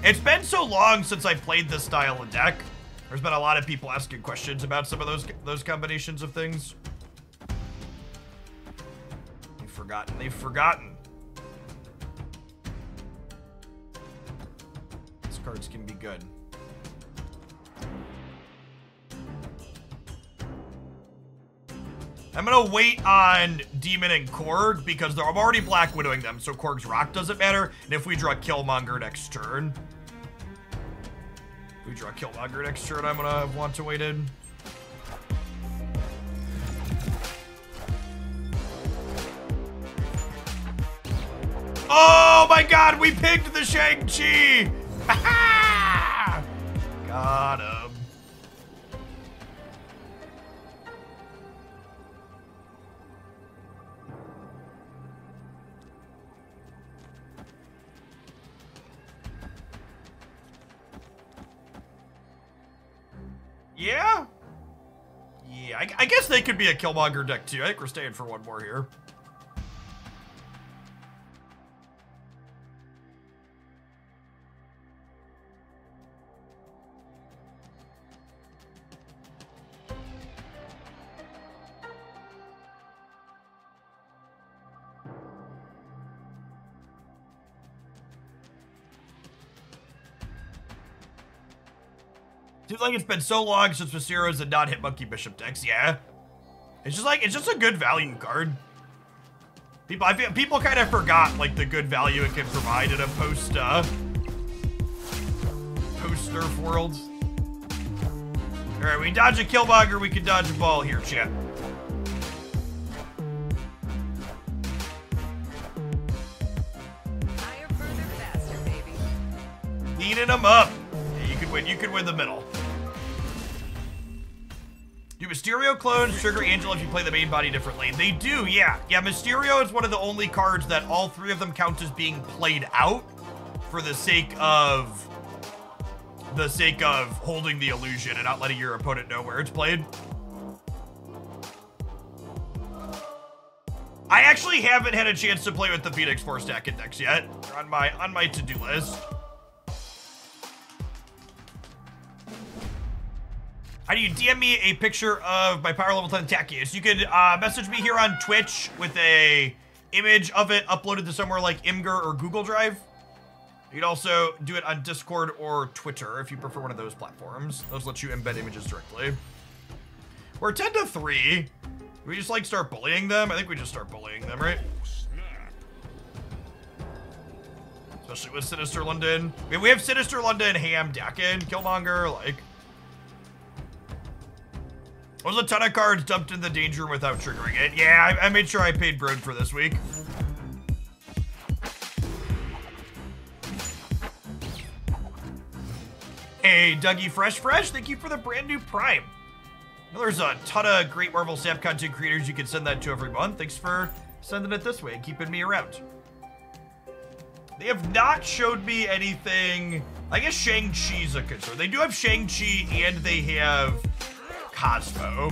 It's been so long since I played this style of deck. There's been a lot of people asking questions about some of those combinations of things. They've forgotten. These cards can be good. I'm gonna wait on Demon and Korg because I'm already Black Widowing them, so Korg's Rock doesn't matter. And if we draw Killmonger next turn, I'm gonna want to wait in. Oh my god, we picked the Shang-Chi! Got him. Yeah? Yeah, I guess they could be a Killmonger deck too. I think we're staying for one more here. Seems like it's been so long since Mysterio's did not hit Monkey Bishop decks. Yeah, it's just a good value card. People kind of forgot like the good value it can provide in a post nerf world. All right, we dodge a Killmonger, we can dodge a ball here, chat. Higher, further, faster, baby. Leading them up. Yeah, you could win the middle. Do Mysterio clones trigger Angela if you play the main body differently? They do, yeah. Yeah, Mysterio is one of the only cards that all three of them count as being played out for the sake of holding the illusion and not letting your opponent know where it's played. I actually haven't had a chance to play with the Phoenix Force deck index yet. They're on my to-do list. How do you DM me a picture of my power level 10 Tachius? You could message me here on Twitch with a image of it uploaded to somewhere like Imgur or Google Drive. You could also do it on Discord or Twitter if you prefer one of those platforms. Those let you embed images directly. We're 10 to 3. Do we just like start bullying them? I think we just start bullying them, right? Especially with Sinister London. I mean, we have Sinister London, Ham, Daken, Killmonger, like... There was a ton of cards dumped in the danger room without triggering it. Yeah, I made sure I paid Broad for this week. Hey, Dougie Fresh, thank you for the brand new Prime. I know there's a ton of great Marvel Snap content creators you can send that to every month. Thanks for sending it this way and keeping me around. They have not showed me anything. I guess Shang-Chi's a concern. They do have Shang-Chi and they have Cosmo.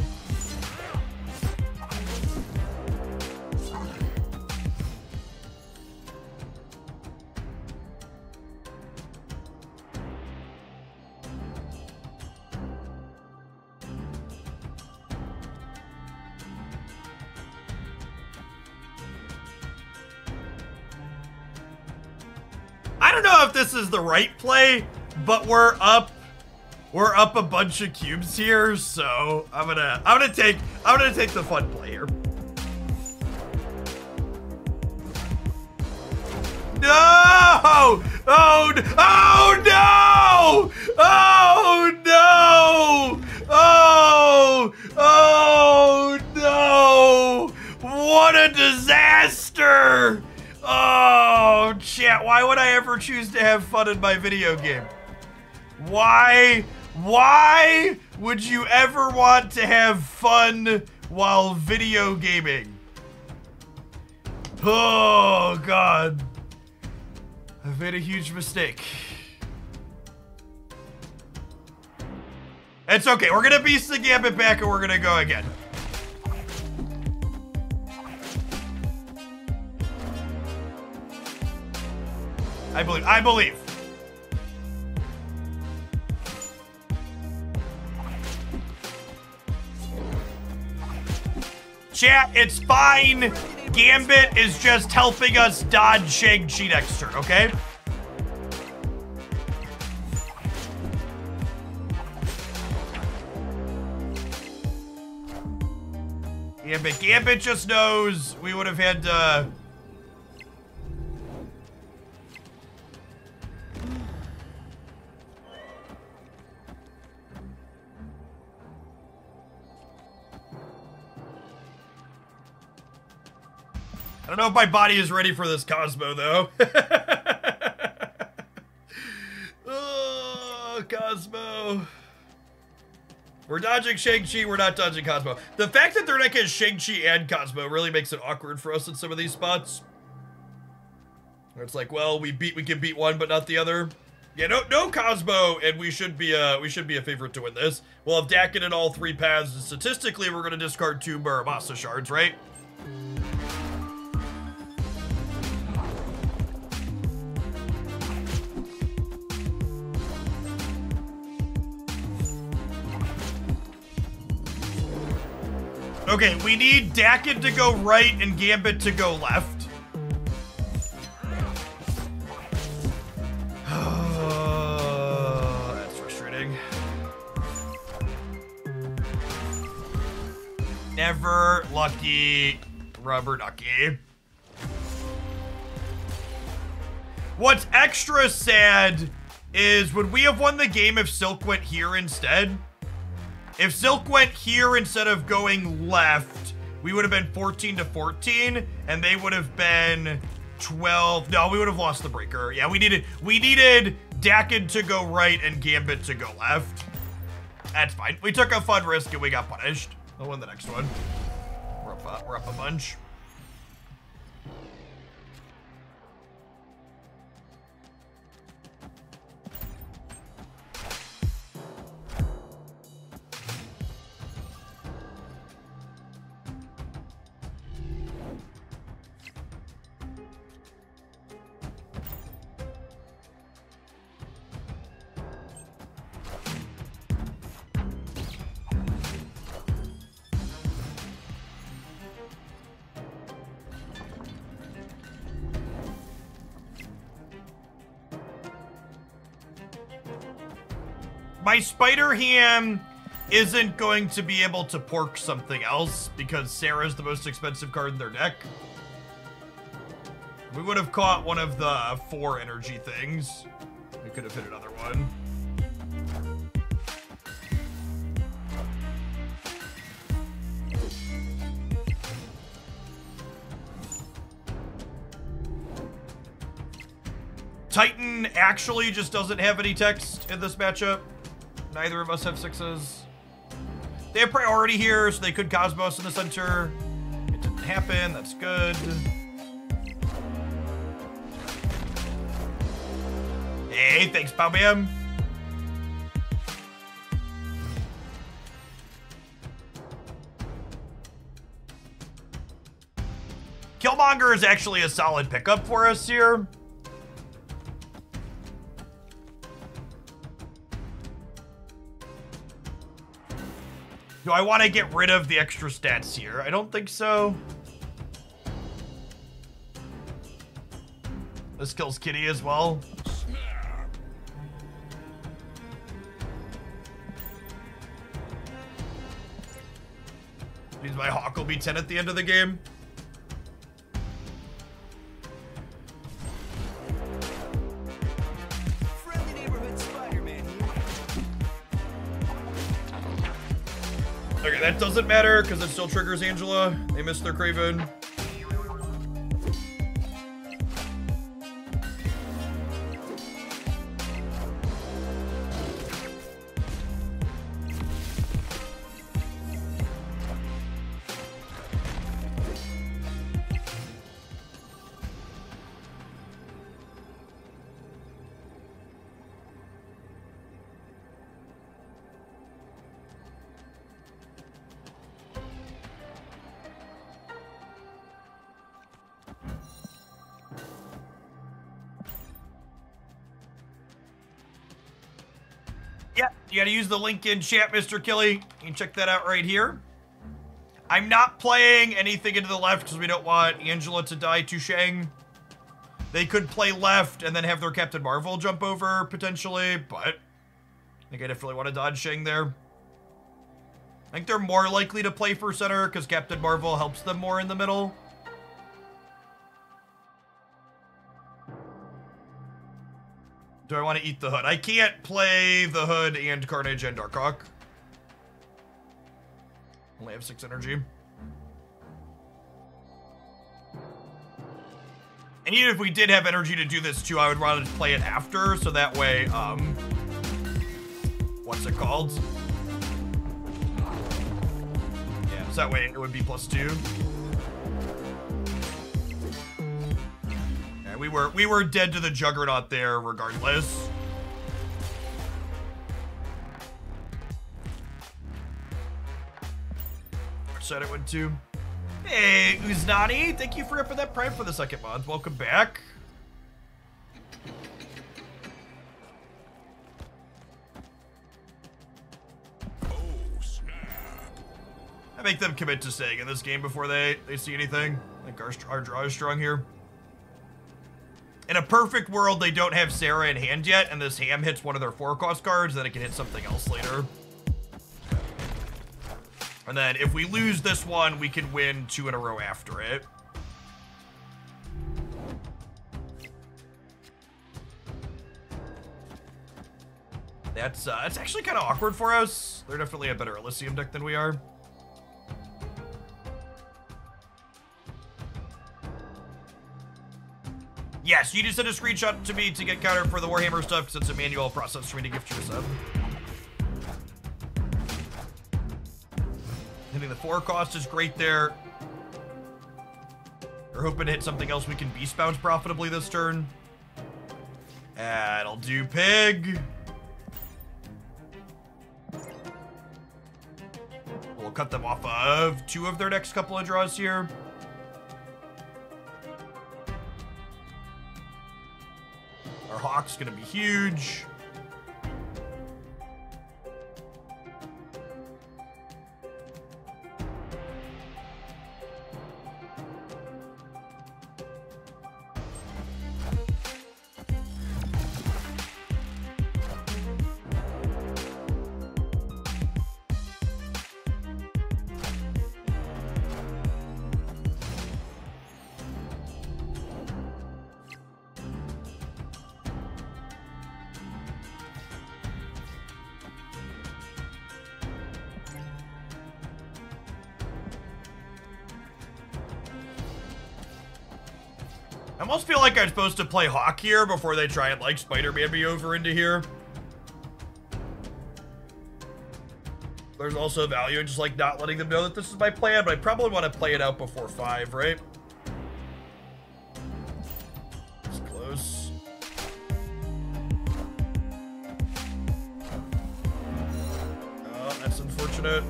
I don't know if this is the right play, but we're up a bunch of cubes here, so I'm gonna take the fun play here. No! Oh, oh no! Oh no! Oh! Oh no! What a disaster! Oh, chat, why would I ever choose to have fun in my video game? Why would you ever want to have fun while video gaming? Oh, God. I've made a huge mistake. It's okay. We're gonna beast the gambit back and we're gonna go again. I believe. Chat, it's fine. Gambit is just helping us dodge Shang-Chi next turn, okay? Gambit just knows we would have had to... I don't know if my body is ready for this Cosmo, though. Oh, Cosmo. We're dodging Shang-Chi, we're not dodging Cosmo. The fact that their deck has Shang-Chi and Cosmo really makes it awkward for us in some of these spots. Where it's like, well, we can beat one, but not the other. Yeah, no Cosmo, and we should be a favorite to win this. We'll have Daken in all three paths, and statistically, we're gonna discard 2 Muramasa shards, right? Okay, we need Daken to go right and Gambit to go left. That's frustrating. Never lucky rubber ducky. What's extra sad is, would we have won the game if Silk went here instead? If Silk went here instead of going left, we would have been 14-14, and they would have been 12. No, we would have lost the breaker. Yeah, we needed Daken to go right and Gambit to go left. That's fine. We took a fun risk and we got punished. We'll win the next one. We're up a bunch. My Spider Ham isn't going to be able to pork something else because Sarah's the most expensive card in their deck. We would have caught one of the 4 energy things. We could have hit another one. Titan actually just doesn't have any text in this matchup. Neither of us have 6s. They have priority here, so they could Cosmos in the center. It didn't happen, that's good. Hey, thanks, Pow Bam. Killmonger is actually a solid pickup for us here. Do I want to get rid of the extra stats here? I don't think so. This kills Kitty as well. my Hawk will be 10 at the end of the game. Friendly neighborhood Spider-Man here. Okay, that doesn't matter because it still triggers Angela. They missed their Craven. Yeah, you gotta use the link in chat, Mr. Killy. You can check that out right here. I'm not playing anything into the left because we don't want Angela to die to Shang. They could play left and then have their Captain Marvel jump over, potentially, but I think I definitely want to dodge Shang there. I think they're more likely to play for center because Captain Marvel helps them more in the middle. Do I want to eat the Hood? I can't play the Hood and Carnage and Darkhawk. Only have 6 energy. And even if we did have energy to do this too, I would rather just play it after, so that way, what's it called? Yeah, so that way it would be +2. We were dead to the Juggernaut there regardless. Which side it went to? Hey, Uznani, thank you for upping that prime for the 2nd month. Welcome back. Oh, snap. I make them commit to staying in this game before they see anything. I think our draw is strong here. In a perfect world, they don't have Sarah in hand yet, and this Ham hits one of their 4-cost cards, then it can hit something else later. And then if we lose this one, we can win 2 in a row after it. That's actually kind of awkward for us. They're definitely a better Elysium deck than we are. Yes, you just sent a screenshot to me to get countered for the Warhammer stuff because it's a manual process for me to gift you a sub. Hitting the 4-cost is great there. We're hoping to hit something else we can beast bounce profitably this turn. That'll do Pig. We'll cut them off of 2 of their next couple of draws here. Our Hawk's gonna be huge. I almost feel like I'm supposed to play Hawk here before they try and, like, Spider-Man me over into here. There's also value in just, like, not letting them know that this is my plan, but I probably want to play it out before 5, right? It's close. Oh, that's unfortunate.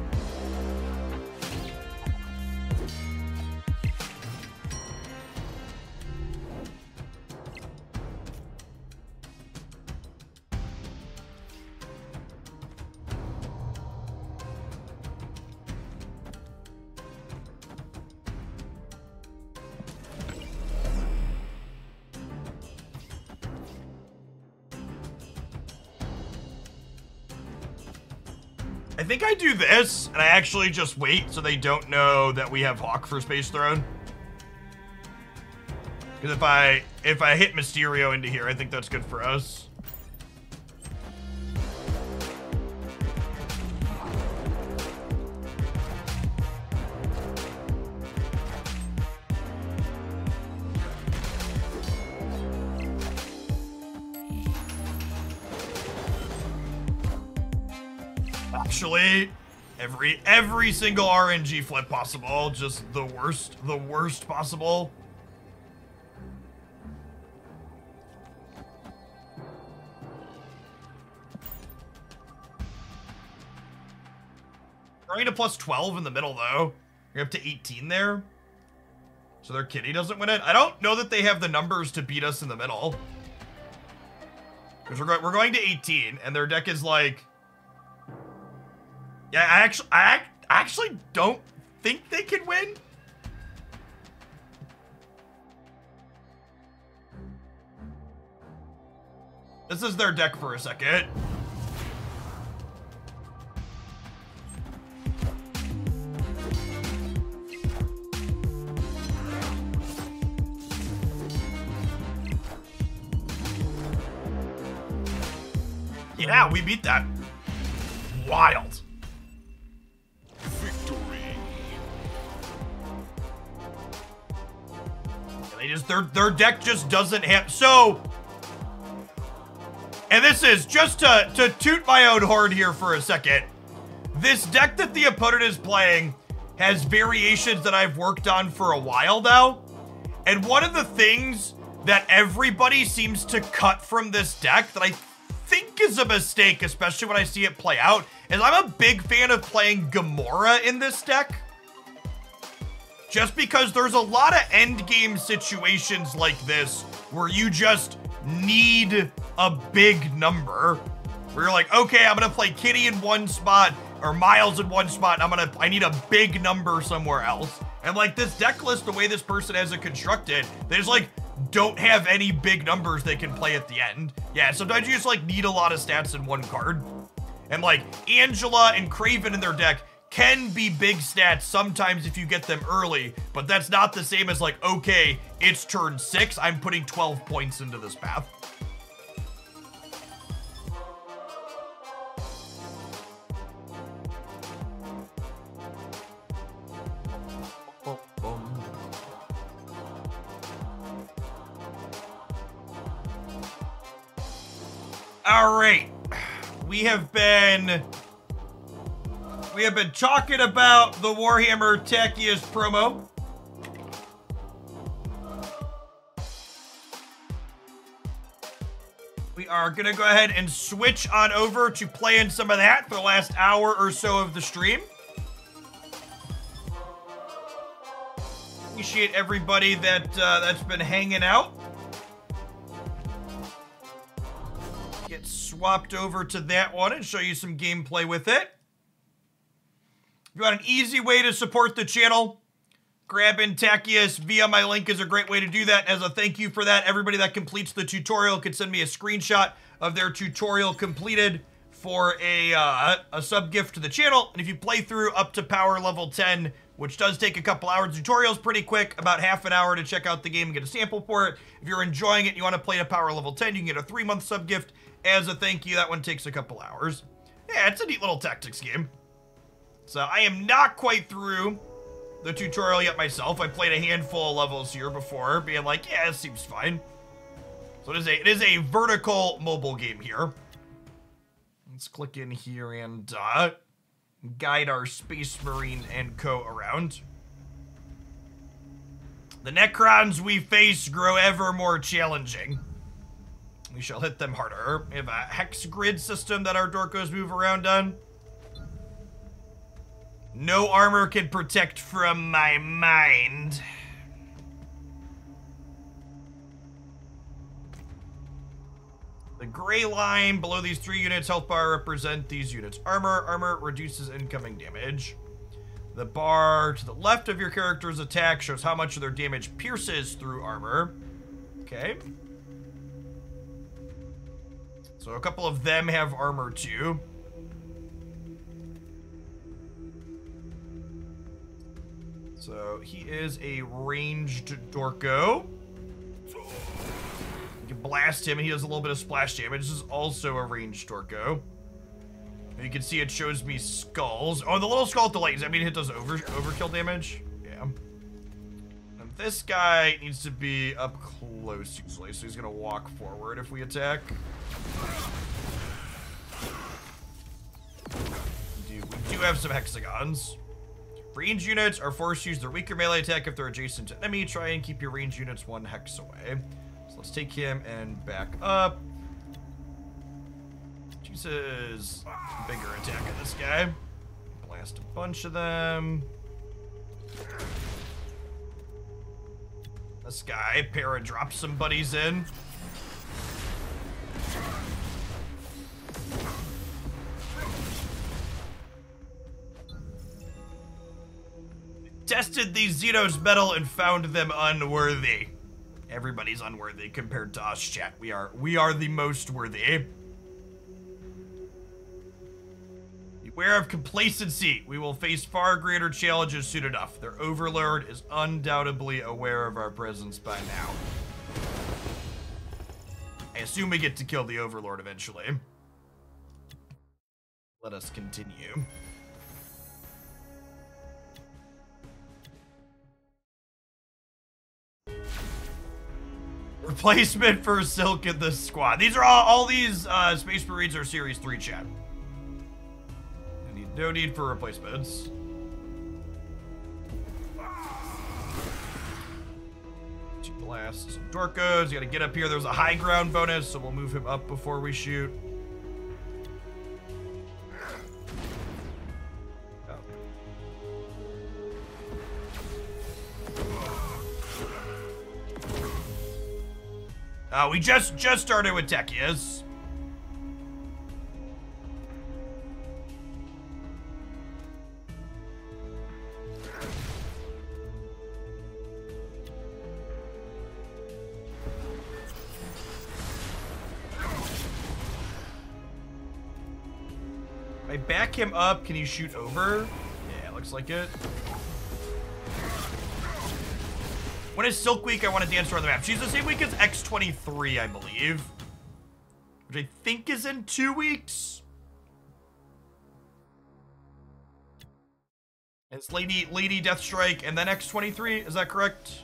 I think I do this, and I actually just wait so they don't know that we have Hawk for Space Throne. Because if I hit Mysterio into here, I think that's good for us. Actually, every single RNG flip possible, just the worst possible. Going to plus 12 in the middle though. You're up to 18 there. So their kitty doesn't win it. I don't know that they have the numbers to beat us in the middle. Because we're going to 18 and their deck is like, yeah, I actually don't think they can win. This is their deck for a second. Yeah, we beat that. Wild. Victory. They just their deck just doesn't have so. And this is just to toot my own horn here for a second. This deck that the opponent is playing has variations that I've worked on for a while now. And one of the things that everybody seems to cut from this deck that I think is a mistake, especially when I see it play out, is I'm a big fan of playing Gamora in this deck. Just because there's a lot of end game situations like this where you just need a big number. Where you're like, okay, I'm gonna play Kitty in one spot or Miles in one spot, and I need a big number somewhere else. And like this deck list, the way this person has it constructed, they just like don't have any big numbers they can play at the end. Yeah, sometimes you just like need a lot of stats in one card. And like Angela and Kraven in their deck can be big stats sometimes if you get them early, but that's not the same as like, okay, it's turn 6, I'm putting 12 points into this path. All right, we have been talking about the Warhammer Tachius promo. We are gonna go ahead and switch on over to playing some of that for the last hour or so of the stream. Appreciate everybody that's been hanging out. Get swapped over to that one and show you some gameplay with it. If you want an easy way to support the channel, grabbing Tachius via my link is a great way to do that. As a thank you for that, everybody that completes the tutorial can send me a screenshot of their tutorial completed for a sub gift to the channel. And if you play through up to power level 10, which does take a couple hours, the tutorial's pretty quick, about half an hour to check out the game and get a sample for it. If you're enjoying it and you want to play to power level 10, you can get a 3-month sub gift as a thank you. That one takes a couple hours. Yeah, it's a neat little tactics game. So I am not quite through the tutorial yet myself. I played a handful of levels here before, being like, yeah, it seems fine. So it is a vertical mobile game here. Let's click in here and guide our Space Marine and co around. The Necrons we face grow ever more challenging. We shall hit them harder. We have a hex grid system that our Dorkos move around on. No armor can protect from my mind. The gray line below these 3 units health bar represent these units' armor. Armor reduces incoming damage. The bar to the left of your character's attack shows how much of their damage pierces through armor. Okay. So a couple of them have armor too. So he is a ranged Dorko. You can blast him and he does a little bit of splash damage. This is also a ranged Dorko. And you can see it shows me skulls. Oh, the little skull at the light. Does that mean it does overkill damage? Yeah. And this guy needs to be up close usually, so he's gonna walk forward if we attack. We do have some hexagons. Range units are forced to use their weaker melee attack if they're adjacent to enemy. Try and keep your range units 1 hex away. So let's take him and back up. Jesus. Bigger attack on this guy. Blast a bunch of them. This guy, para drops some buddies in. Tested these Xenos metal and found them unworthy. Everybody's unworthy compared to us, chat. We are the most worthy. Beware of complacency. We will face far greater challenges soon enough. Their overlord is undoubtedly aware of our presence by now. I assume we get to kill the overlord eventually. Let us continue. Replacement for Silk in the squad. These are all these Space Marines are Series 3 chat. No need for replacements. Two blasts, some Dorkos. You gotta get up here. There's a high ground bonus, so we'll move him up before we shoot. We just started with Techias. If I back him up, can he shoot over? Yeah, looks like it. When is Silk Week? I want to dance around the map. She's the same week as X23, I believe. Which I think is in 2 weeks. It's Lady Deathstrike and then X23, is that correct?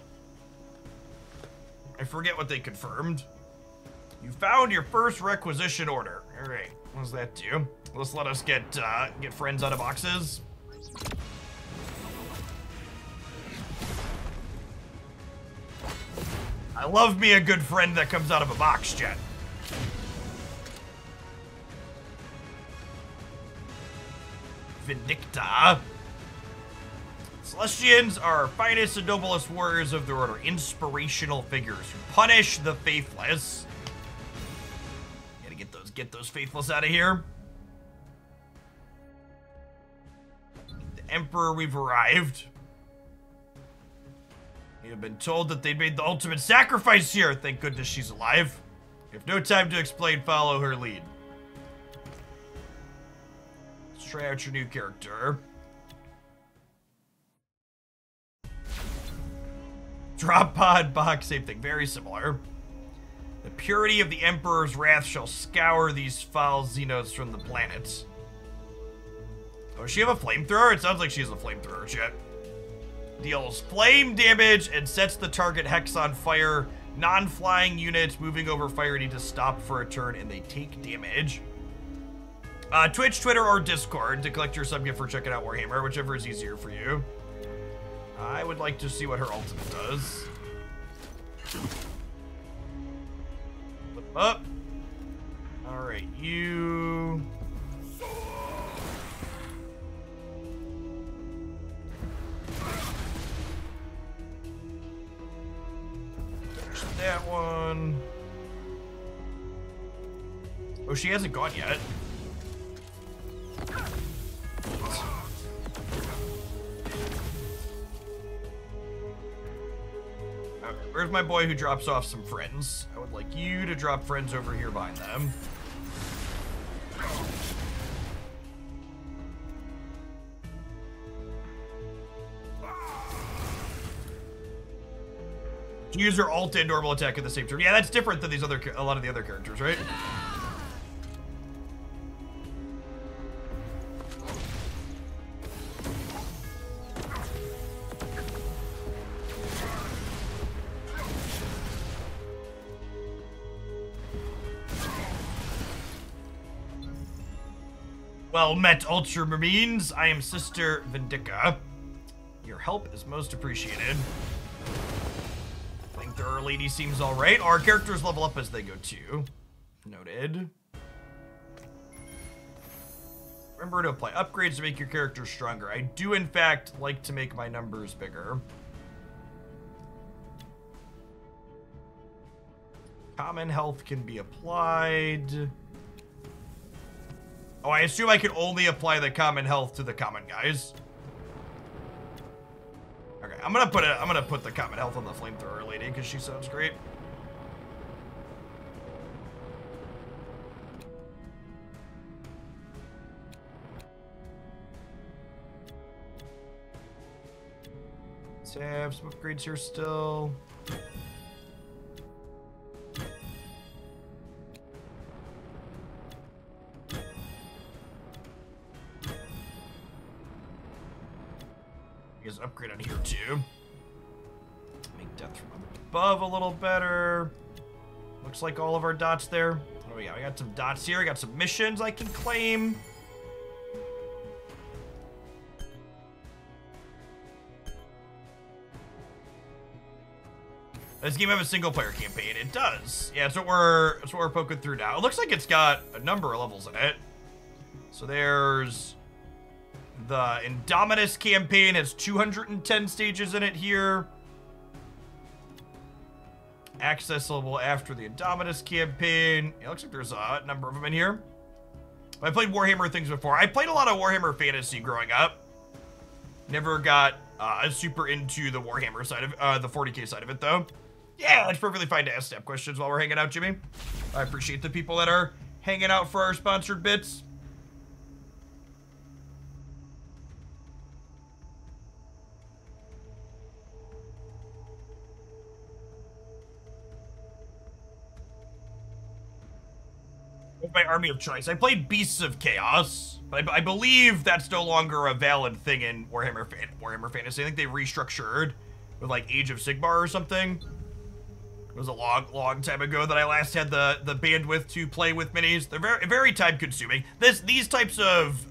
I forget what they confirmed. You found your first requisition order. Alright, what does that do? Let's let us get friends out of boxes. I love me a good friend that comes out of a box, chat. Vindicta. Celestians are our finest and noblest warriors of their order. Inspirational figures who punish the faithless. Gotta get those faithless out of here. The Emperor, we've arrived. We have been told that they made the ultimate sacrifice here. Thank goodness she's alive. We have no time to explain, follow her lead. Let's try out your new character. Drop pod box, same thing, very similar. The purity of the Emperor's wrath shall scour these foul Xenos from the planet. Oh, does she have a flamethrower? It sounds like she has a flamethrower, chat. Deals flame damage and sets the target hex on fire. Non-flying units moving over fire need to stop for a turn and they take damage. Twitch, Twitter, or Discord to collect your sub gift for checking out Warhammer, whichever is easier for you. I would like to see what her ultimate does. Flip up. Alright, you... That one. Oh, she hasn't gone yet. Okay, where's my boy who drops off some friends? I would like you to drop friends over here behind them. To use your alt and normal attack at the same turn. Yeah, that's different than a lot of the other characters, right? Well met, Ultramarines. I am Sister Vindica. Your help is most appreciated. Flamethrower lady seems alright. Our characters level up as they go too. Noted. Remember to apply upgrades to make your character stronger. I do, in fact, like to make my numbers bigger. Common health can be applied. Oh, I assume I can only apply the common health to the common guys. Okay, I'm gonna put the common health on the flamethrower lady because she sounds great. Let's have some upgrades here still. Is upgrade on here too. Make death from above a little better. Looks like all of our dots there. What do we got? We got some dots here. We got some missions I can claim. Does this game have a single player campaign? It does. Yeah, that's what we're poking through now. It looks like it's got a number of levels in it. So there's the Indominus campaign has 210 stages in it here. Accessible after the Indominus campaign. It looks like there's a number of them in here. I played Warhammer things before. I played a lot of Warhammer Fantasy growing up. Never got super into the Warhammer side of the 40k side of it though. Yeah, it's perfectly fine to ask step questions while we're hanging out, Jimmy. I appreciate the people that are hanging out for our sponsored bits. My army of choice. I played Beasts of Chaos, but I believe that's no longer a valid thing in Warhammer Fantasy. I think they restructured with like Age of Sigmar or something. It was a long time ago that I last had the bandwidth to play with minis. They're very time consuming. These types of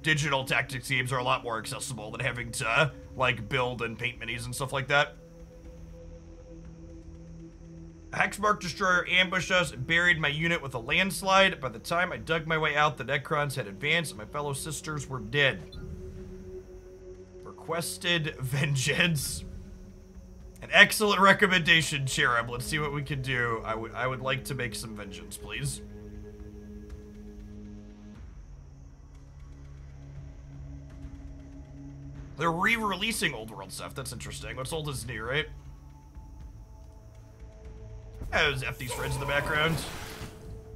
digital tactics games are a lot more accessible than having to like build and paint minis and stuff like that. A Hexmark Destroyer ambushed us and buried my unit with a landslide. By the time I dug my way out, the Necrons had advanced and my fellow sisters were dead. Requested vengeance. An excellent recommendation, Cherub. Let's see what we can do. I would like to make some vengeance, please. They're re-releasing Old World stuff. That's interesting. What's old is new, right? Yeah, there's F these friends in the background.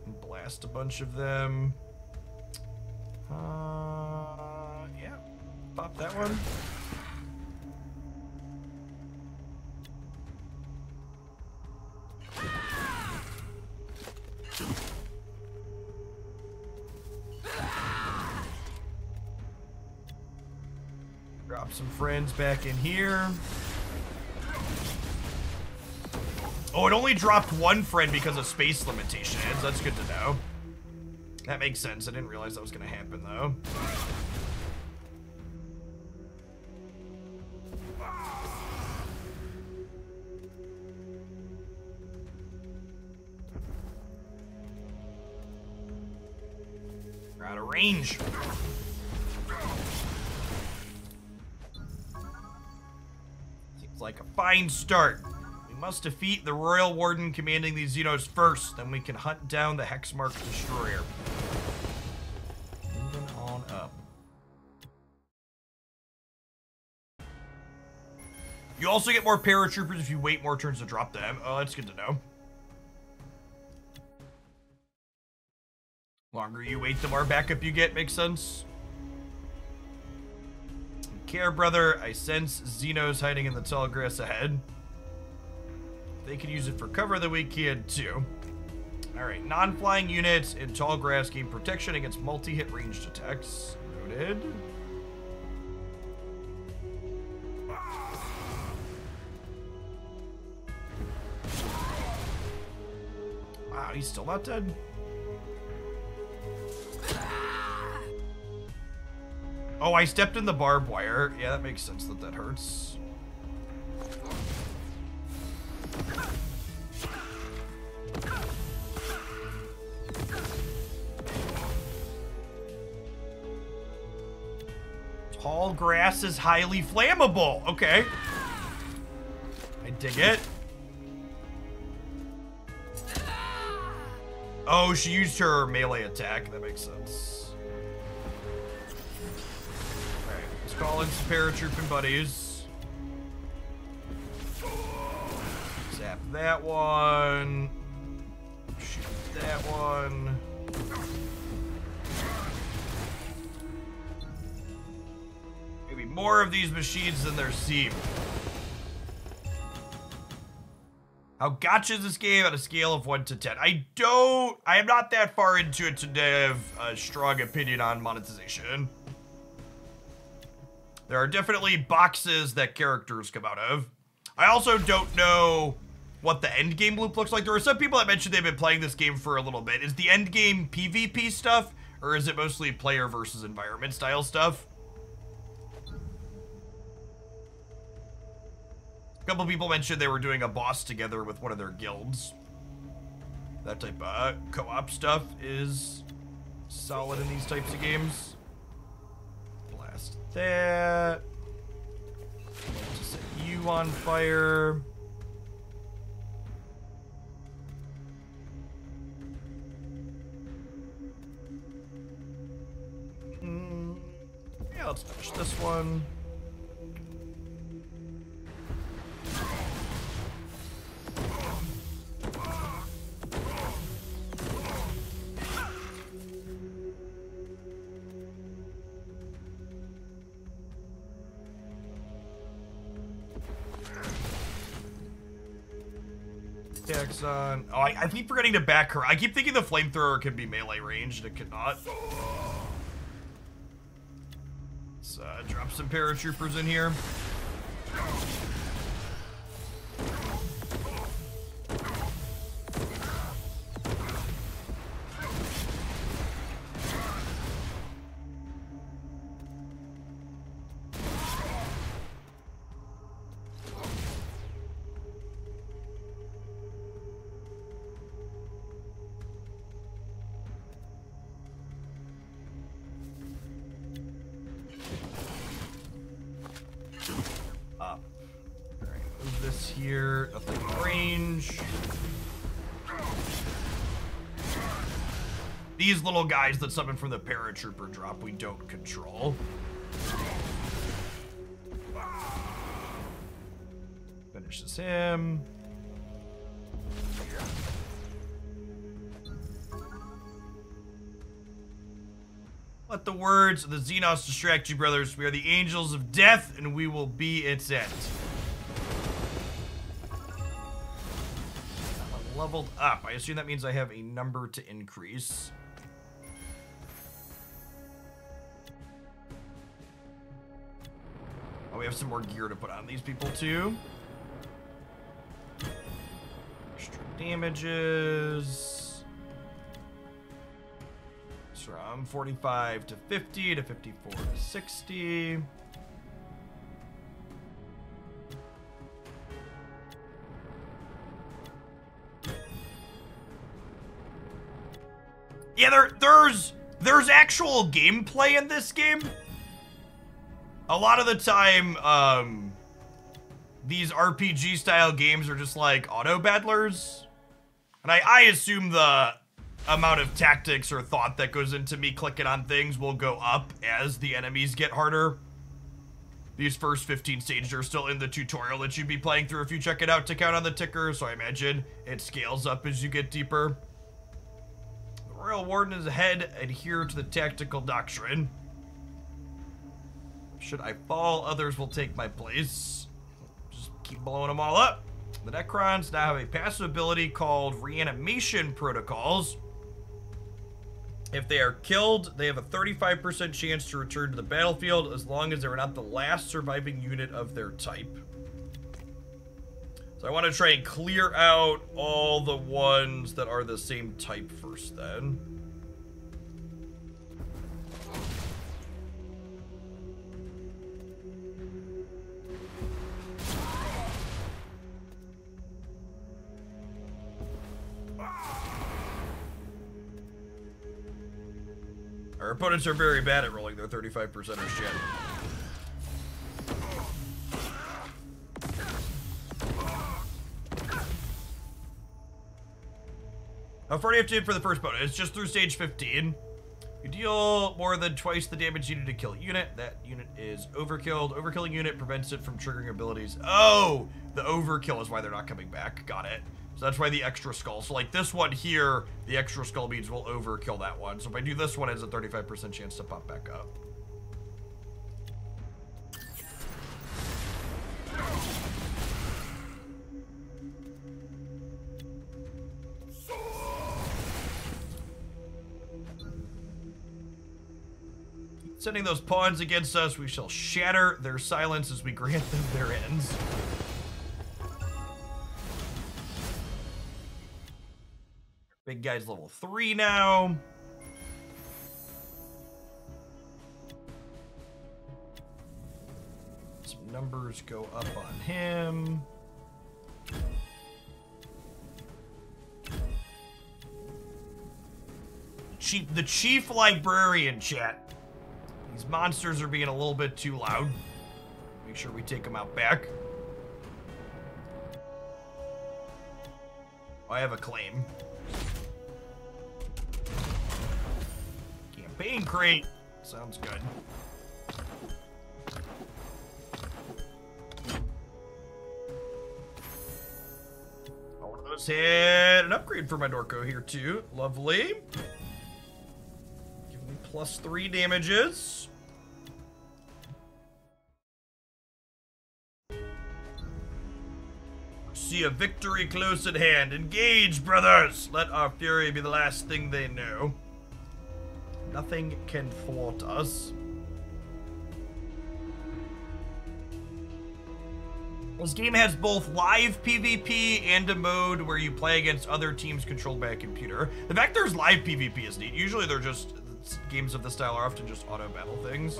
And blast a bunch of them. Yeah. Pop that one. Drop some friends back in here. Oh, it only dropped one friend because of space limitations. That's good to know. That makes sense. I didn't realize that was going to happen, though. We're out of range. Seems like a fine start. Must defeat the Royal Warden commanding these Xenos first, then we can hunt down the Hexmark Destroyer. Moving on up. You also get more paratroopers if you wait more turns to drop them. Oh, that's good to know. Longer you wait, the more backup you get. Makes sense. Care, brother. I sense Xenos hiding in the tall grass ahead. They can use it for cover that we can too. Alright, non-flying units in tall grass gain protection against multi-hit ranged attacks. Noted. Wow, he's still not dead. Oh, I stepped in the barbed wire. Yeah, that makes sense that hurts. Tall grass is highly flammable. Okay. I dig it. Oh, she used her melee attack. That makes sense. Alright, let's call in some paratrooping buddies. Zap that one. Shoot that one. Maybe more of these machines than there seem. How gotcha is this game on a scale of 1 to 10? I am not that far into it to have a strong opinion on monetization. There are definitely boxes that characters come out of. I also don't know what the end game loop looks like. There are some people that mentioned they've been playing this game for a little bit. Is the end game PvP stuff, or is it mostly player versus environment style stuff? A couple people mentioned they were doing a boss together with one of their guilds. That type of co-op stuff is solid in these types of games. Blast that. Just set you on fire. Yeah, let's finish this one. On. Oh, I keep forgetting to back her. I keep thinking the flamethrower can be melee ranged. It cannot. Let's drop some paratroopers in here. Here, nothing in range. These little guys that summon from the paratrooper drop we don't control. Finishes him. Let the words of the Xenos distract you, brothers. We are the angels of death, and we will be its end. Leveled up. I assume that means I have a number to increase. Oh, we have some more gear to put on these people too. Extra damages. From 45 to 50 to 54 to 60. Yeah, there's actual gameplay in this game. A lot of the time, these RPG style games are just like auto battlers. And I assume the amount of tactics or thought that goes into me clicking on things will go up as the enemies get harder. These first 15 stages are still in the tutorial that you'd be playing through if you check it out to count on the ticker, so I imagine it scales up as you get deeper. Royal Warden is ahead. Adhere to the tactical doctrine. Should I fall, others will take my place. Just keep blowing them all up. The Necrons now have a passive ability called Reanimation Protocols. If they are killed, they have a 35% chance to return to the battlefield as long as they're not the last surviving unit of their type. So I want to try and clear out all the ones that are the same type first then. Our opponents are very bad at rolling their 35%er shit. How far do you have to hit for the first bonus? It's just through stage 15. You deal more than twice the damage needed to kill a unit. That unit is overkilled. Overkilling unit prevents it from triggering abilities. Oh, the overkill is why they're not coming back. Got it. So that's why the extra skull. So like this one here, the extra skull means we'll overkill that one. So if I do this one, it has a 35% chance to pop back up. Sending those pawns against us, we shall shatter their silence as we grant them their ends. Big guy's level 3 now. Some numbers go up on him. The chief librarian, chat. These monsters are being a little bit too loud. Make sure we take them out back. I have a claim. Campaign crate. Sounds good. I want to hit an upgrade for my Dorko here too. Lovely. Give me +3 damages. See a victory close at hand. Engage, brothers! Let our fury be the last thing they know. Nothing can thwart us. This game has both live PvP and a mode where you play against other teams controlled by a computer. The fact there's live PvP is neat. Usually they're just, games of this style are often just auto battle things.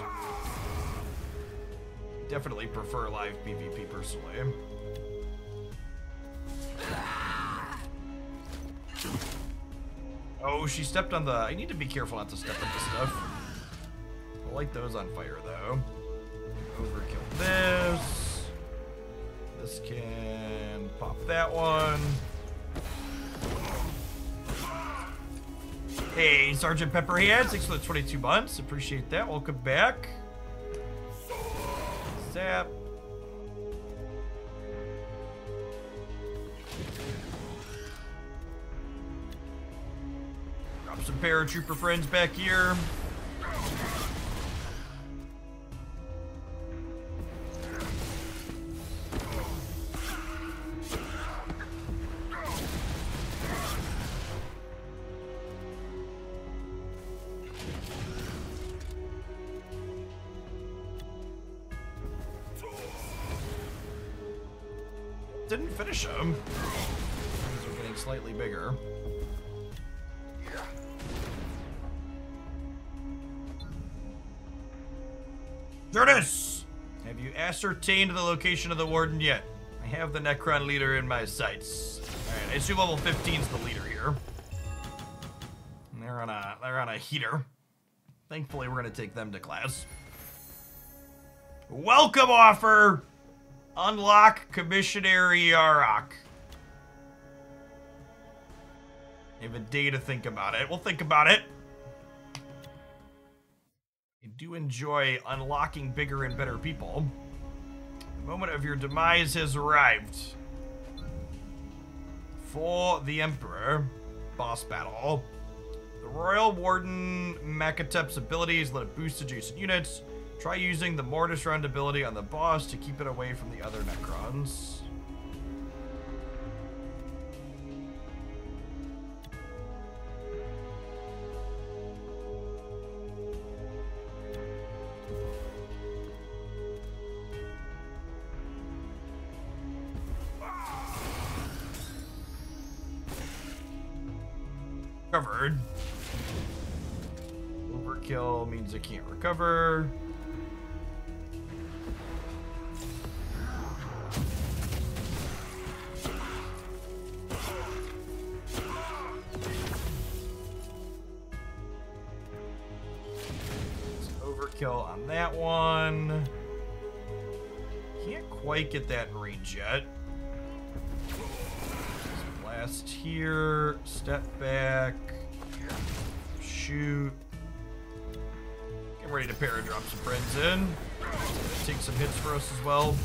Definitely prefer live PvP personally. Oh, she stepped on the... I need to be careful not to step into stuff. I'll light those on fire, though. Overkill this. This can pop that one. Hey, Sergeant Pepperhead, thanks for the 22 months. Appreciate that. Welcome back. Zap. Drop some paratrooper friends back here. Didn't finish them. Things are getting slightly bigger. Jurtis! Have you ascertained the location of the warden yet? I have the Necron leader in my sights. Alright, I assume level 15's the leader here. And they're on a heater. Thankfully, we're gonna take them to class. Welcome offer! Unlock Commissionary Yarok. You have a day to think about it. We'll think about it. I do enjoy unlocking bigger and better people. The moment of your demise has arrived. For the Emperor, boss battle. The Royal Warden Makatep's abilities let it boost adjacent units. Try using the Mortis Round ability on the boss to keep it away from the other Necrons. Covered. Overkill means it can't recover. Overkill on that one. Can't quite get that in range yet. Blast here, step back, shoot. Get ready to paradrop some friends in. Take some hits for us as well.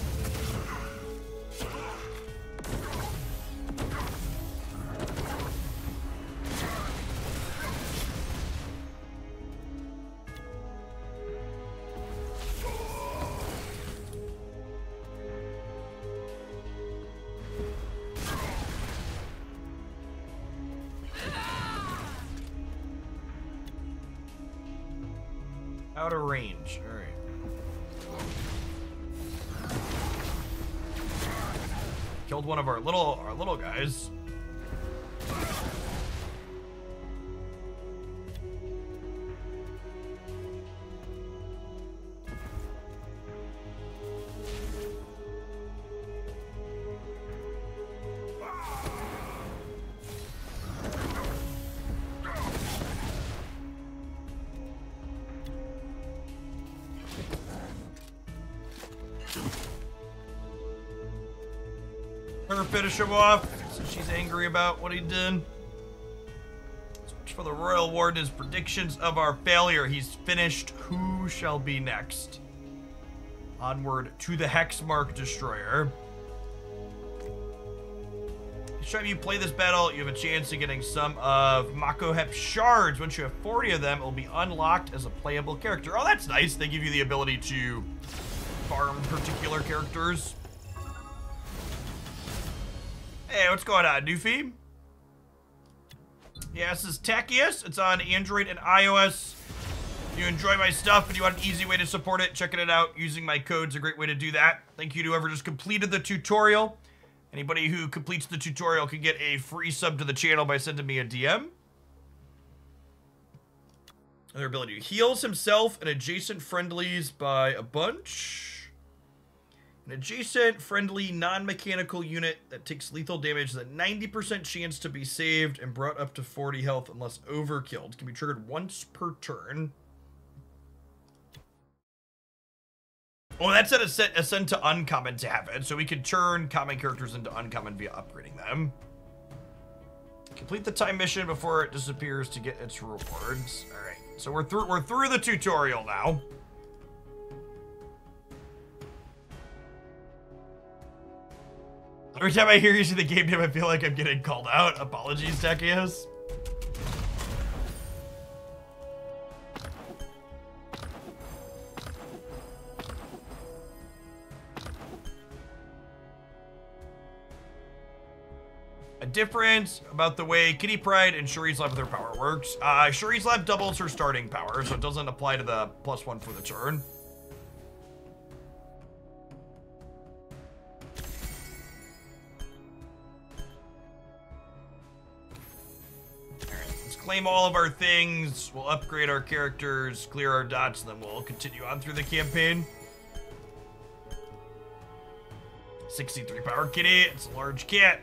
Out of range. All right. Killed one of our little guys. Her finish him off, so she's angry about what he did. Search for the Royal Warden. His predictions of our failure. He's finished. Who shall be next? Onward to the Hexmark Destroyer. Each time you play this battle, you have a chance of getting some of Makohep shards. Once you have 40 of them, it will be unlocked as a playable character. Oh, that's nice. They give you the ability to farm particular characters. Hey, what's going on, Doofy? Yeah, this is Tachius. It's on Android and iOS. If you enjoy my stuff and you want an easy way to support it, checking it out using my code's a great way to do that. Thank you to whoever just completed the tutorial. Anybody who completes the tutorial can get a free sub to the channel by sending me a DM. Another ability. Heals himself and adjacent friendlies by a bunch. An adjacent, friendly, non-mechanical unit that takes lethal damage has a 90% chance to be saved and brought up to 40 health unless overkilled. It can be triggered once per turn. Oh, that's at ascend to uncommon to have it, so we can turn common characters into uncommon via upgrading them. Complete the time mission before it disappears to get its rewards. All right, so we're through the tutorial now. Every time I hear you see the game name, I feel like I'm getting called out. Apologies, Tachius. A difference about the way Kitty Pryde and Shuri's Lab with her power works. Shuri's Lab doubles her starting power, so it doesn't apply to the +1 for the turn. Claim all of our things, we'll upgrade our characters, clear our dots, and then we'll continue on through the campaign. 63 power kitty, it's a large cat.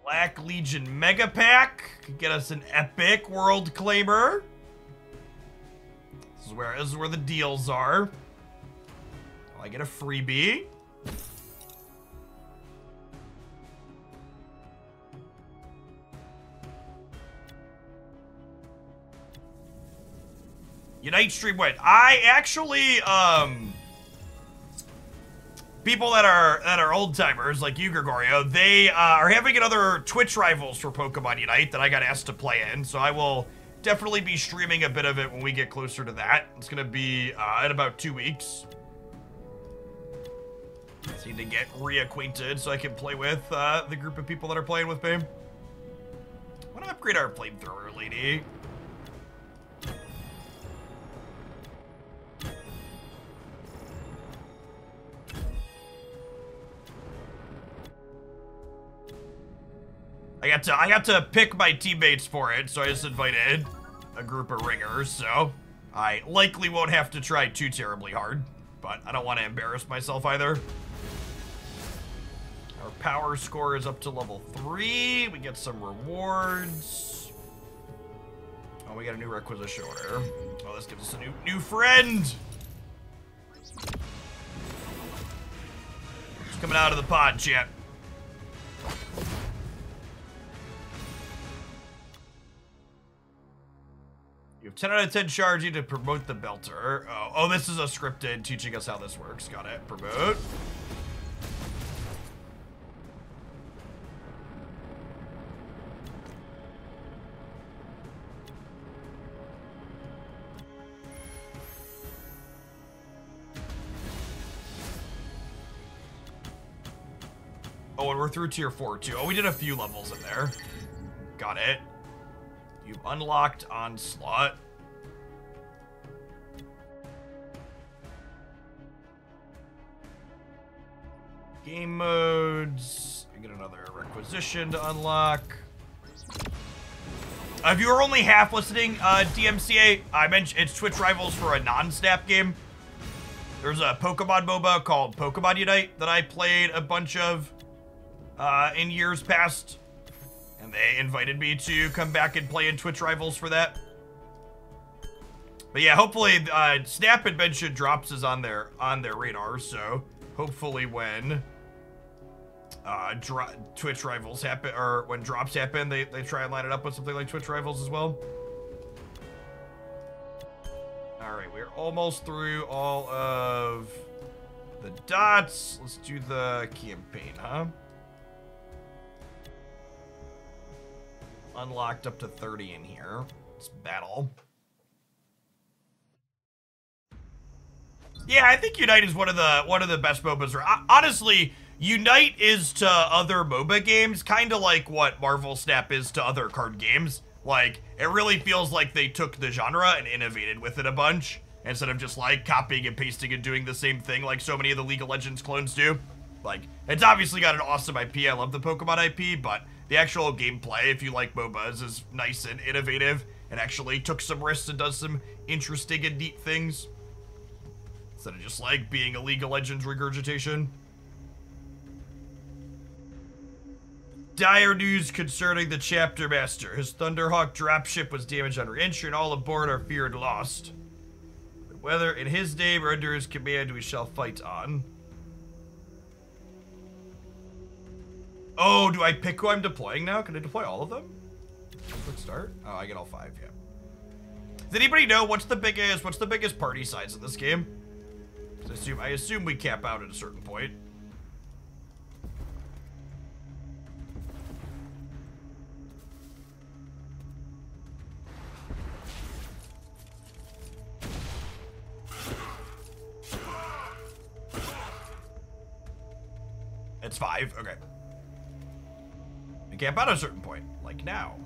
Black Legion Mega Pack could get us an epic world claimer. This is where the deals are. Oh, I get a freebie. Unite Stream win. I actually, people that are old timers like you, Gregorio, they are having another Twitch rivals for Pokemon Unite that I got asked to play in. So I will definitely be streaming a bit of it when we get closer to that. It's gonna be in about 2 weeks. Just need to get reacquainted so I can play with the group of people that are playing with me. I want to upgrade our flamethrower lady. I got to pick my teammates for it, so I just invited a group of ringers, so I likely won't have to try too terribly hard, but I don't want to embarrass myself either. Our power score is up to level 3. We get some rewards. Oh, we got a new requisition order. Oh, this gives us a new friend. It's coming out of the pod, chat. You have 10 out of 10 charging to promote the belter. Oh, this is a scripted teaching us how this works. Got it. Promote. Oh, and we're through tier 4 too. Oh, we did a few levels in there. Got it. You've unlocked Onslaught. Game modes. You get another requisition to unlock. If you were only half listening, DMCA, I mentioned it's Twitch Rivals for a non-snap game. There's a Pokemon MOBA called Pokemon Unite that I played a bunch of in years past. And they invited me to come back and play in Twitch Rivals for that. But yeah, hopefully Snap had mentioned drops is on their radar, so hopefully when Twitch Rivals happen, or when drops happen, they try and line it up with something like Twitch Rivals as well. Alright, we're almost through all of the dots. Let's do the campaign, huh? Unlocked up to 30 in here. Let's battle. Yeah, I think Unite is one of the best MOBAs. Honestly, Unite is to other MOBA games kind of like what Marvel Snap is to other card games. Like, it really feels like they took the genre and innovated with it a bunch instead of just like copying and pasting and doing the same thing like so many of the League of Legends clones do. Like, it's obviously got an awesome IP. I love the Pokemon IP, but the actual gameplay, if you like MOBAs, is nice and innovative and actually took some risks and does some interesting and neat things. Instead of just like being a League of Legends regurgitation. Dire news concerning the chapter master. His Thunderhawk dropship was damaged on re-entry and all aboard are feared lost. Whether in his name or under his command we shall fight on. Oh, do I pick who I'm deploying now? Can I deploy all of them? Quick start. Oh, I get all 5, yeah. Does anybody know what's the biggest party size in this game? I assume we cap out at a certain point. It's 5, okay. We camp out at a certain point, like now.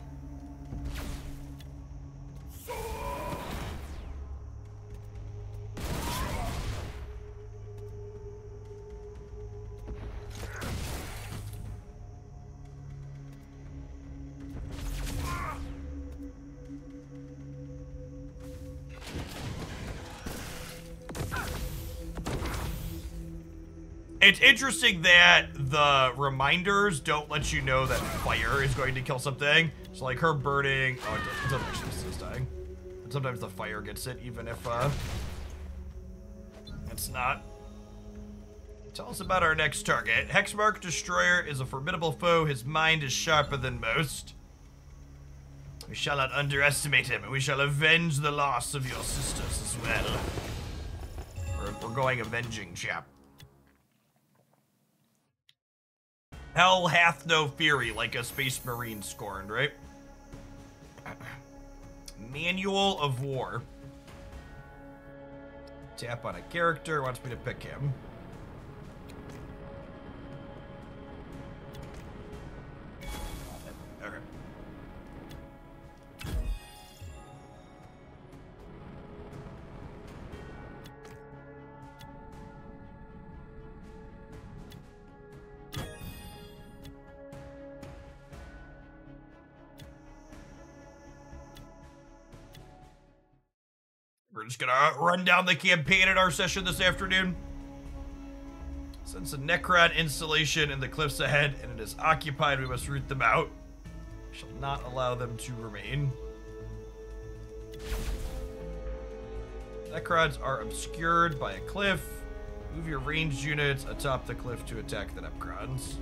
It's interesting that the reminders don't let you know that fire is going to kill something. So like her burning, oh, it doesn't actually assist dying. And sometimes the fire gets it, even if it's not. Tell us about our next target. Hexmark Destroyer is a formidable foe. His mind is sharper than most. We shall not underestimate him, and we shall avenge the loss of your sisters as well. We're going avenging, chap. Hell hath no fury, like a space marine scorned, right? Manual of War. Tap on a character, wants me to pick him. Okay. just gonna run down the campaign in our session this afternoon. Since a Necron installation in the cliffs ahead and it is occupied, we must root them out. We shall not allow them to remain. Necrons are obscured by a cliff. Move your ranged units atop the cliff to attack the Necrons.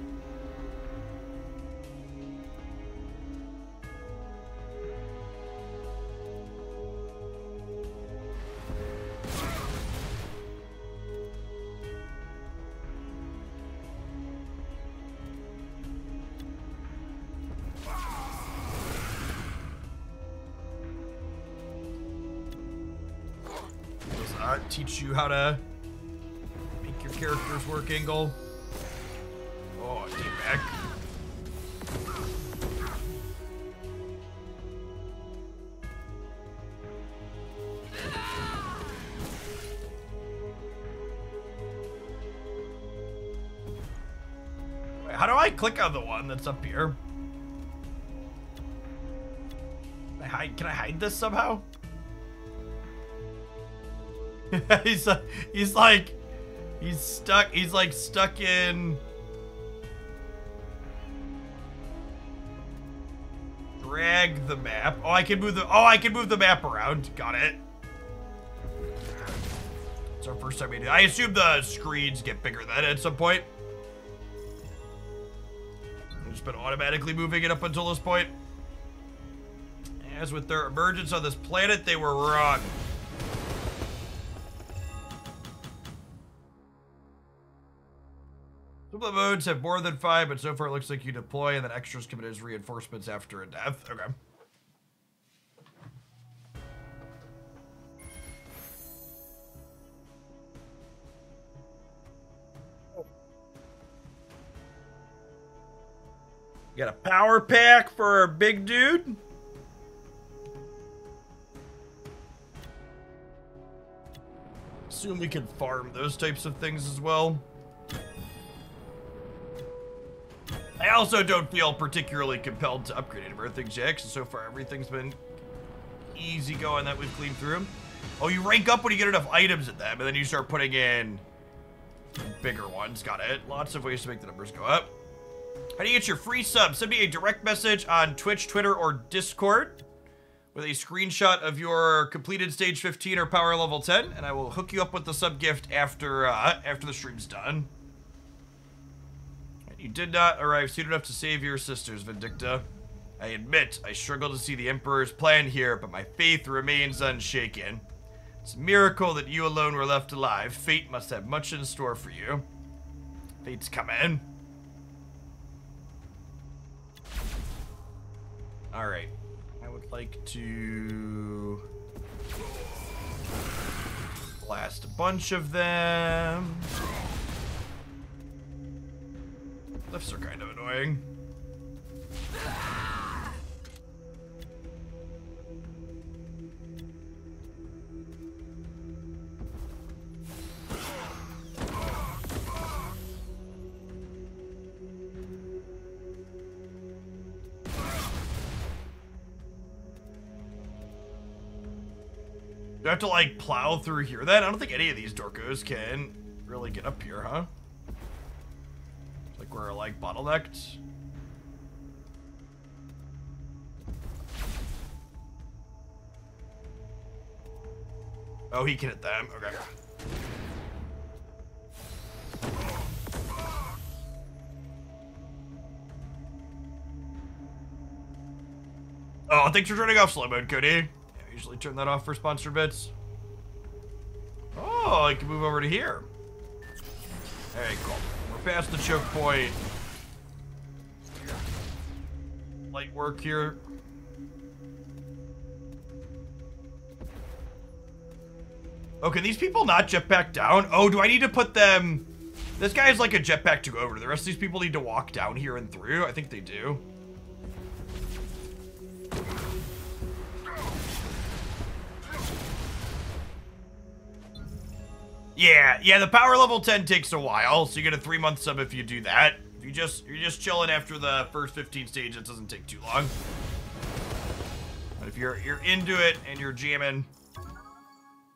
Teach you how to make your characters work, Angle. Oh, take back. Wait, how do I click on the one that's up here? Can I hide this somehow? he's stuck in drag the map. Oh, I can move the map around. Got it. It's our first time we do. I assume the screens get bigger then at some point. I've just been automatically moving it up until this point. As with their emergence on this planet, they were wrong. Some of the modes have more than 5, but so far it looks like you deploy and then extras come in as reinforcements after a death. Okay. Got a power pack for a big dude. Assume we can farm those types of things as well. I also don't feel particularly compelled to upgrade any of our things yet, because so far everything's been easy going that we've cleaned through. Oh, you rank up when you get enough items in them, and then you start putting in bigger ones. Got it. Lots of ways to make the numbers go up. How do you get your free sub? Send me a direct message on Twitch, Twitter, or Discord with a screenshot of your completed stage 15 or power level 10, and I will hook you up with the sub gift after the stream's done. You did not arrive soon enough to save your sisters, Vindicta. I admit, I struggle to see the Emperor's plan here, but my faith remains unshaken. It's a miracle that you alone were left alive. Fate must have much in store for you. Fate's coming. Alright. I would like to blast a bunch of them. Lifts are kind of annoying. Do I have to, like, plow through here then? I don't think any of these Dorkos can really get up here, huh? Like, we're, like, bottlenecked. Oh, he can hit them. Okay. Oh, thanks for turning off slow mode, Cody. I usually turn that off for sponsor bits. Oh, I can move over to here. Hey, cool. We're past the choke point. Light work here. Oh, can these people not jetpack down? Oh, do I need to put them... This guy is like a jetpack to go over. The rest of these people need to walk down here and through. I think they do. Yeah, the power level 10 takes a while, so you get a 3-month sub if you do that. If you're just chilling after the first 15 stages, it doesn't take too long. But if you're into it and you're jamming,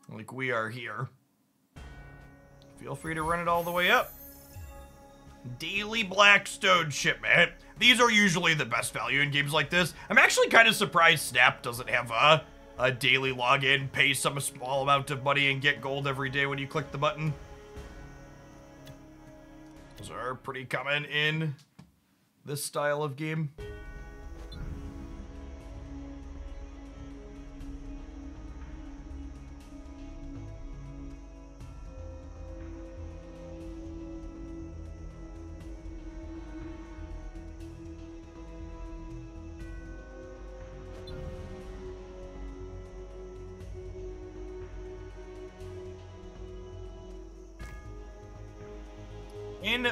like we are here, feel free to run it all the way up. Daily Blackstone shipment. These are usually the best value in games like this. I'm actually kind of surprised Snap doesn't have a daily login, pay some small amount of money and get gold every day when you click the button. Those are pretty common in this style of game.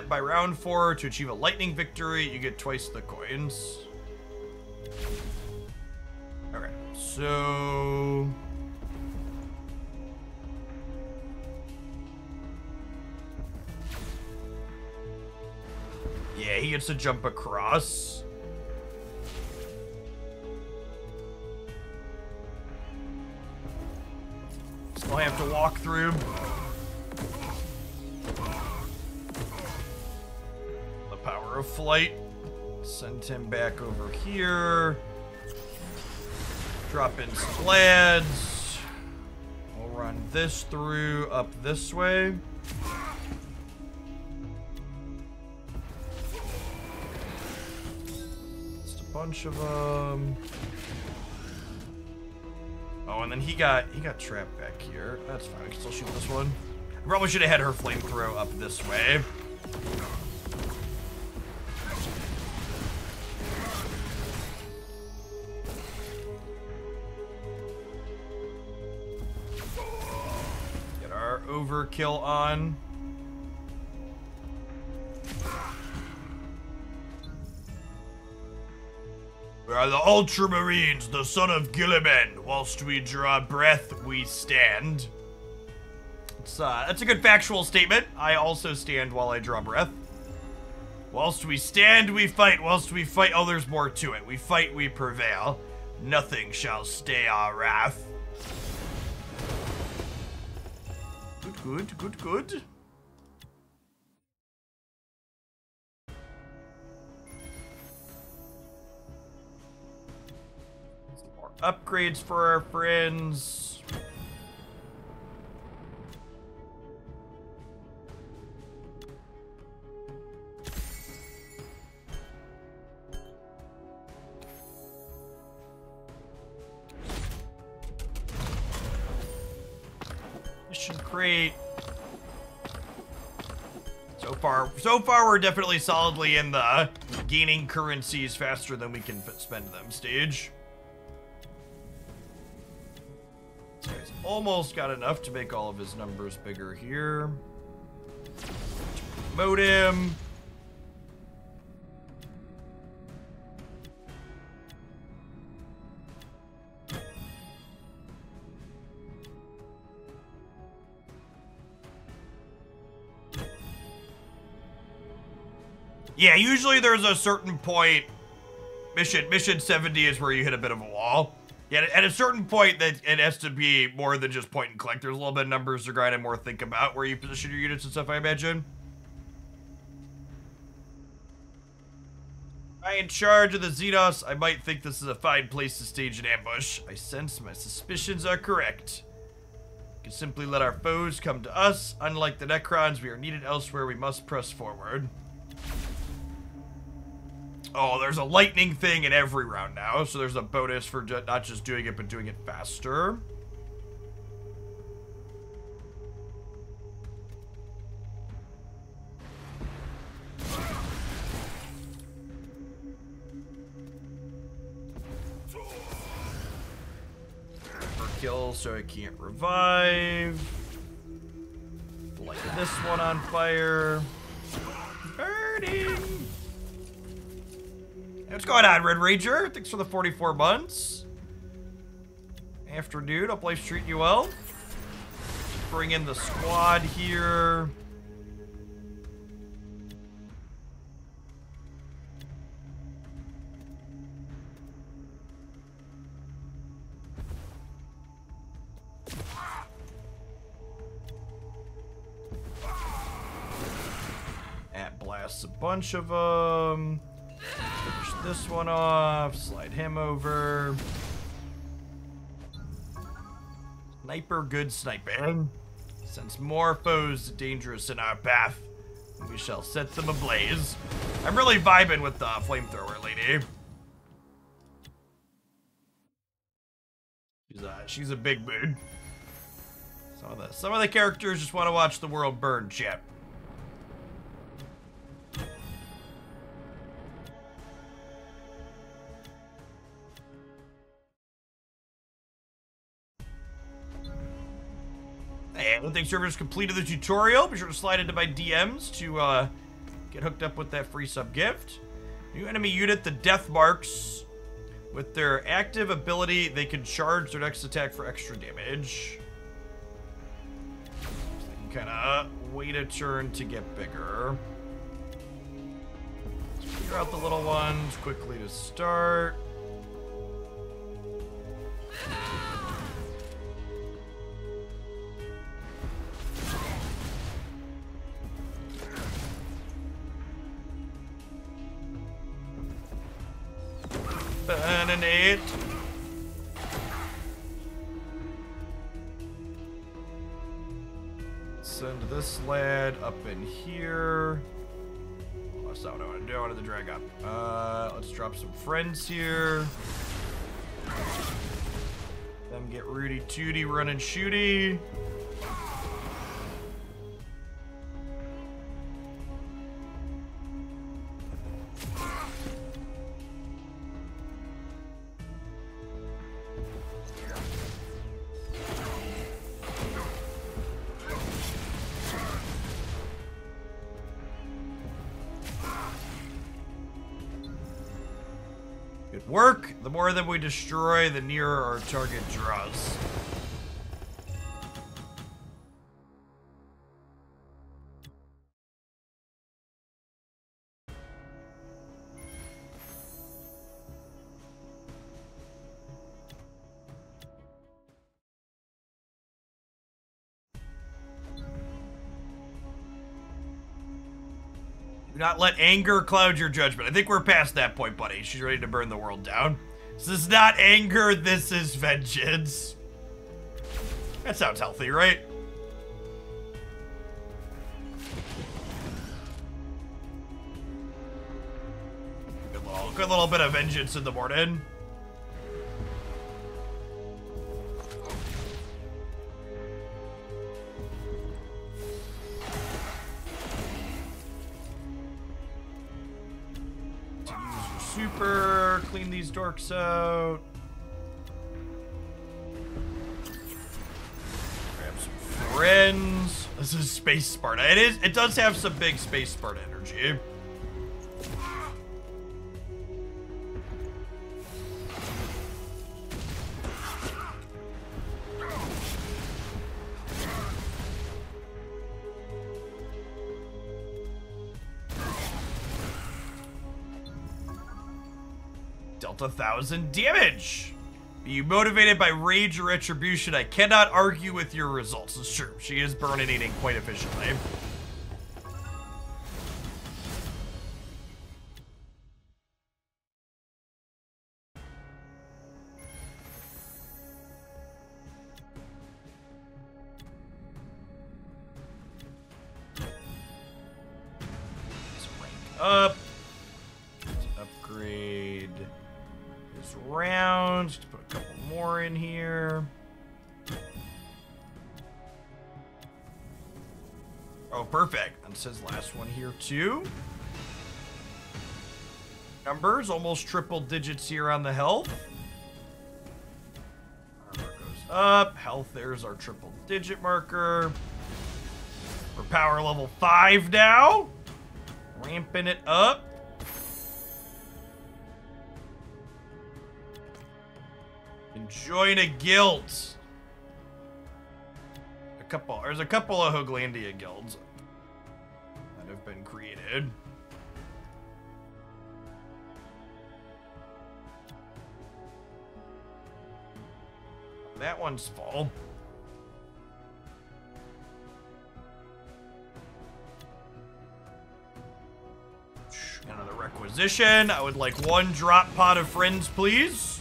By round 4, to achieve a lightning victory, you get twice the coins. Okay, so... yeah, he gets to jump across. Still have to walk through. Power of flight. Send him back over here. Drop in some lads. We'll run this through up this way. Just a bunch of them. Oh, and then he got trapped back here. That's fine. I can still shoot this one. I probably should have had her flamethrower up this way. Overkill on. We are the Ultramarines, the son of Gilliman. Whilst we draw breath, we stand. That's a good factual statement. I also stand while I draw breath. Whilst we stand, we fight. Whilst we fight, oh, there's more to it. We fight, we prevail. Nothing shall stay our wrath. Good, good, good. Some more upgrades for our friends. Mission crate. So far we're definitely solidly in the gaining currencies faster than we can spend them stage. So he's almost got enough to make all of his numbers bigger here. Promote him. Yeah, usually there's a certain point. Mission 70 is where you hit a bit of a wall. Yeah, at a certain point that it has to be more than just point and click. There's a little bit of numbers to grind and more think about where you position your units and stuff, I imagine. I in charge of the Xenos. I might think this is a fine place to stage an ambush. I sense my suspicions are correct. We can simply let our foes come to us. Unlike the Necrons, we are needed elsewhere. We must press forward. Oh, there's a lightning thing in every round now, so there's a bonus for not just doing it, but doing it faster. Kill, so I can't revive. Light this one on fire. Burning! What's going on, Red Ranger? Thanks for the 44 months. After dude, hope life's treating you well. Bring in the squad here. across a bunch of them. Finish this one off. Slide him over. Sniper, good sniping. Since more foes dangerous in our path, we shall set them ablaze. I'm really vibing with the flamethrower lady. She's a big mood. Some of the characters just want to watch the world burn, chat. And thanks whoever's completed the tutorial. Be sure to slide into my DMs to get hooked up with that free sub gift. New enemy unit, the Death Marks. With their active ability, they can charge their next attack for extra damage. So they can kind of wait a turn to get bigger. Let's figure out the little ones quickly to start. Bananate. Send this lad up in here. Oh, that's not what I want to do. I wanted to drag up. Let's drop some friends here. Them get Rudy Tooty running shooty. Good work. The more that we destroy, the nearer our target draws. Do not let anger cloud your judgment. I think we're past that point, buddy. She's ready to burn the world down. This is not anger, this is vengeance. That sounds healthy, right? Good little bit of vengeance in the morning. Super, clean these dorks out. Grab some friends. This is Space Sparta. It does have some big Space Sparta energy. Dealt 1,000 damage. Be you motivated by rage or retribution? I cannot argue with your results. It's true. She is burninating quite efficiently. Let's rank up. Let's upgrade his rounds. Just put a couple more in here. Oh, perfect. And it says last one here too. Numbers, almost triple digits here on the health. Armor goes up. Health, there's our triple digit marker. We're power level 5 now. Ramping it up. Join a guild. There's a couple of Hooglandia guilds that have been created. That one's full. Another requisition. I would like 1 drop pot of friends, please.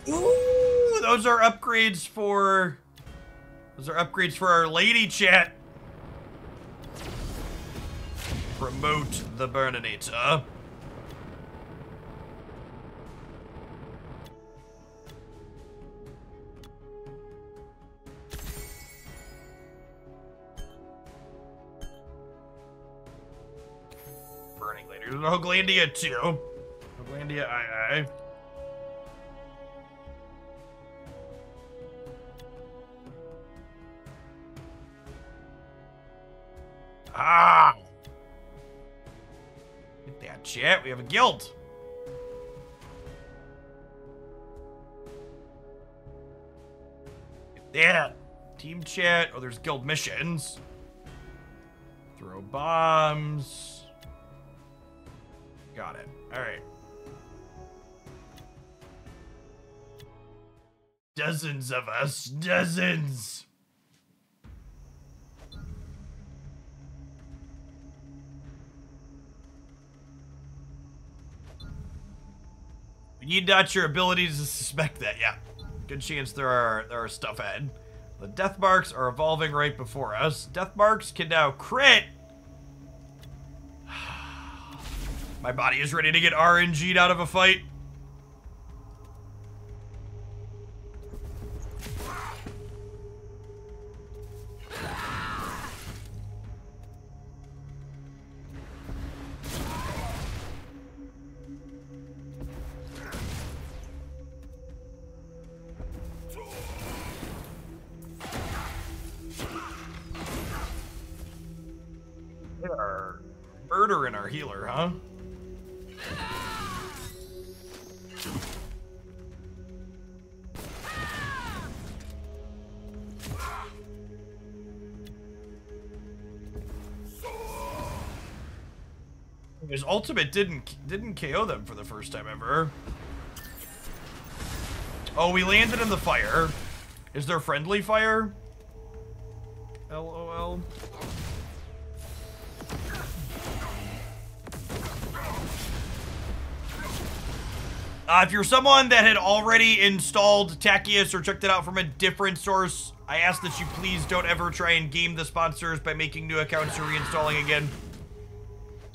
Ooh, those are upgrades for... Those are upgrades for our lady chat. Promote the Burninator. Burning later. Hoglandia 2. Hoglandia II. Ah! Get that chat. We have a guild. Get that. Team chat. Oh, there's guild missions. Throw bombs. Got it. Alright. Dozens of us. Dozens. We need not your abilities to suspect that, yeah. Good chance there are stuff ahead. The death marks are evolving right before us. Death marks can now crit. My body is ready to get RNG'd out of a fight. We are murdering our healer, huh? His ultimate didn't KO them for the first time ever. Oh, we landed in the fire. Is there friendly fire? LOL. If you're someone that had already installed Tachius or checked it out from a different source, I ask that you please don't ever try and game the sponsors by making new accounts or reinstalling again.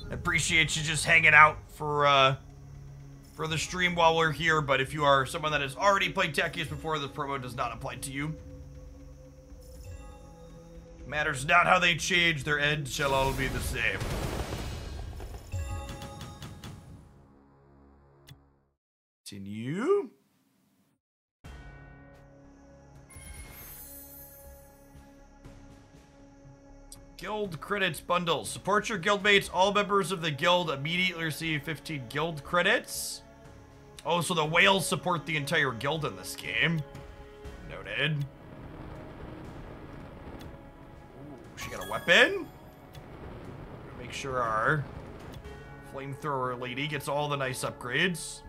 I appreciate you just hanging out for the stream while we're here, but if you are someone that has already played Tachius before, the promo does not apply to you. Matters not how they change, their end shall all be the same. Continue. Guild credits bundles. Support your guildmates. All members of the guild immediately receive 15 guild credits. Oh, so the whales support the entire guild in this game. Noted. Ooh, she got a weapon. Make sure our flamethrower lady gets all the nice upgrades.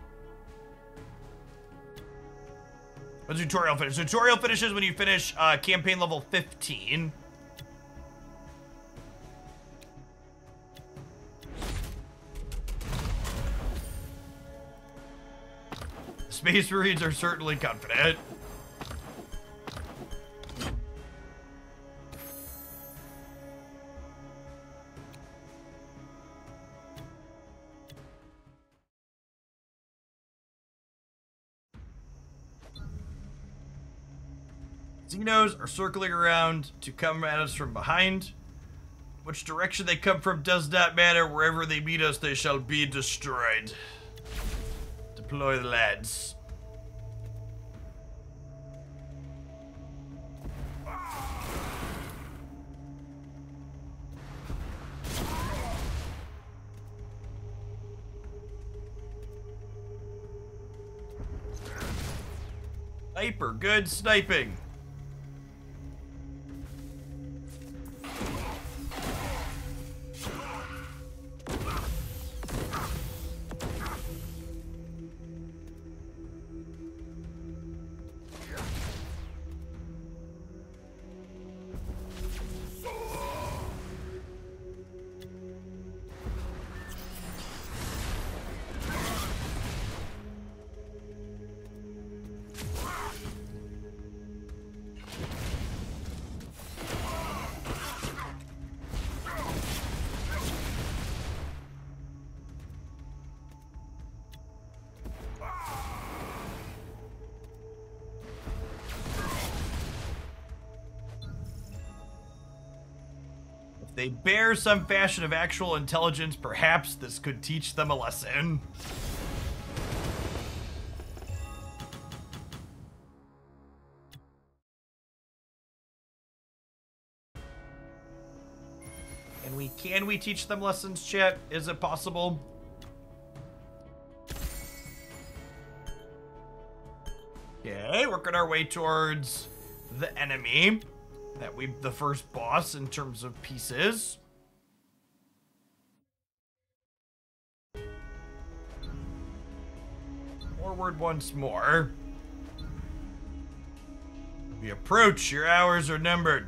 The tutorial finish. The tutorial finishes when you finish campaign level 15. Space Marines are certainly confident. Xenos are circling around to come at us from behind. Which direction they come from does not matter. Wherever they meet us, they shall be destroyed. Deploy the lads. Sniper, good sniping. If they bear some fashion of actual intelligence, perhaps this could teach them a lesson. Can we teach them lessons, chat? Is it possible? Okay, working our way towards the enemy. The first boss in terms of pieces. Forward once more. We approach, your hours are numbered.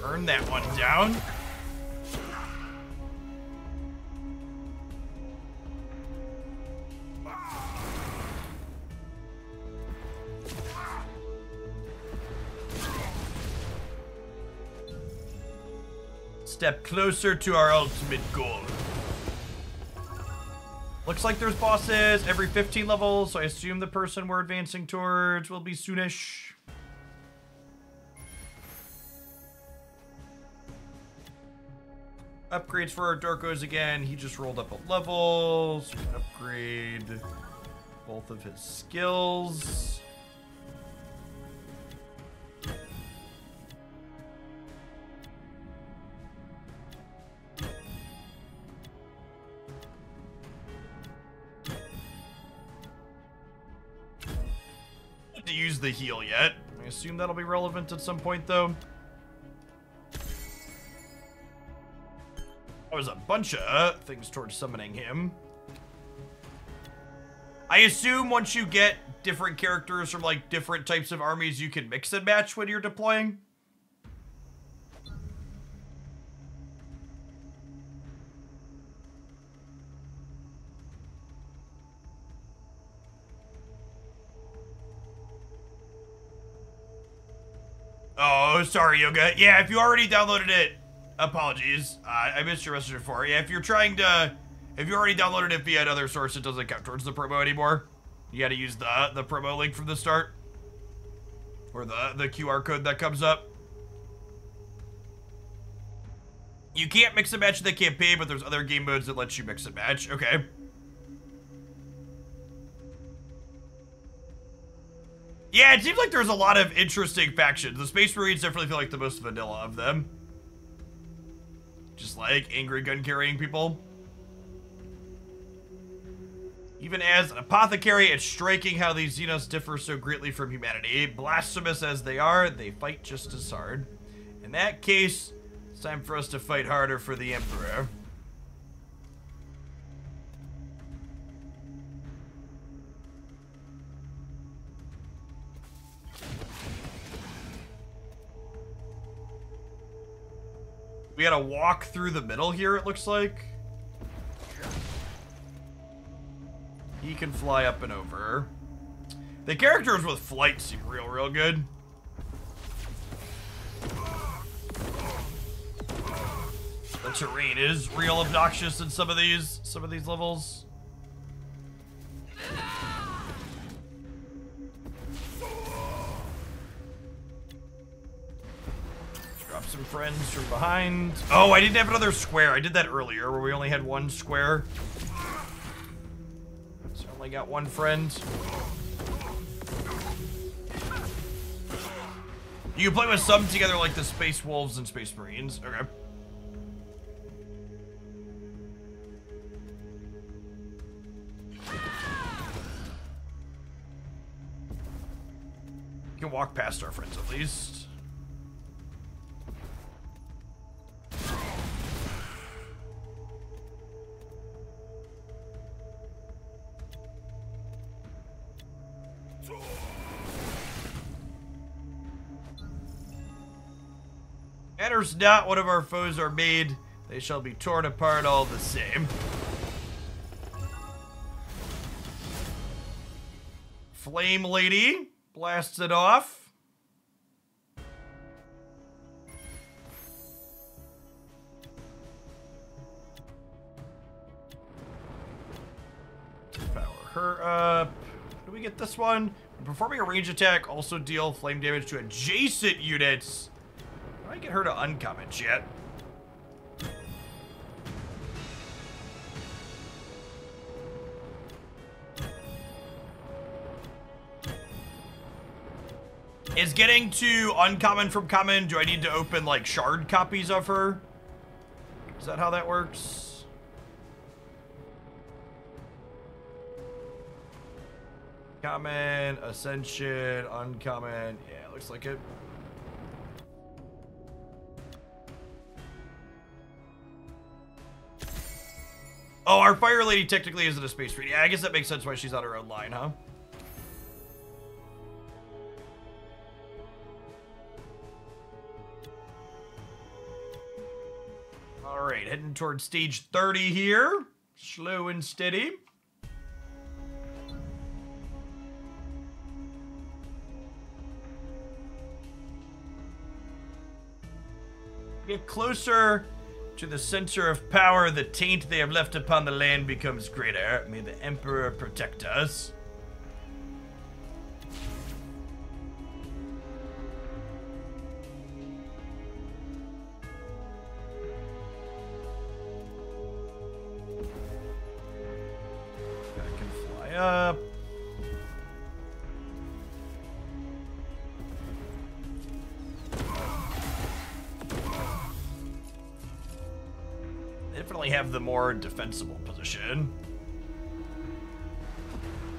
Burn that one down. Step closer to our ultimate goal. Looks like there's bosses every 15 levels, so I assume the person we're advancing towards will be soonish. Upgrades for our Dorkos again. He just rolled up a level, so we can upgrade both of his skills. To use the heal yet. I assume that'll be relevant at some point though. There's a bunch of things towards summoning him. I assume once you get different characters from like different types of armies, you can mix and match when you're deploying. Oh, sorry, Yoga. Yeah, if you already downloaded it, apologies. I missed your message before. Yeah, if you already downloaded it via another source, it doesn't count towards the promo anymore. You gotta use the promo link from the start. Or the QR code that comes up. You can't mix and match the campaign, but there's other game modes that let you mix and match. Okay. Yeah, it seems like there's a lot of interesting factions. The Space Marines definitely feel like the most vanilla of them. Just like angry gun-carrying people. Even as an apothecary, it's striking how these Xenos differ so greatly from humanity. Blasphemous as they are, they fight just as hard. In that case, it's time for us to fight harder for the Emperor. We gotta walk through the middle here, it looks like. He can fly up and over. The characters with flight seem real good. The terrain is real obnoxious in some of these levels. Drop some friends from behind. Oh, I didn't have another square. I did that earlier where we only had one square. So I only got one friend. You can play with some together like the Space Wolves and Space Marines. Okay. You can walk past our friends at least. Matters not, one of our foes are made, they shall be torn apart all the same. Flame Lady blasts it off. Power her up. Do we get this one? Performing a range attack, also deal flame damage to adjacent units. Did I get her to uncomment yet? Is getting to uncommon from common, do I need to open like shard copies of her? Is that how that works? Common, ascension, uncommon. Yeah, looks like it. Oh, our Fire Lady technically isn't a space raid. Yeah, I guess that makes sense why she's on her own line, huh? Alright, heading towards stage 30 here. Slow and steady. Get closer to the center of power, the taint they have left upon the land becomes greater. May the Emperor protect us. I can fly up. Definitely have the more defensible position.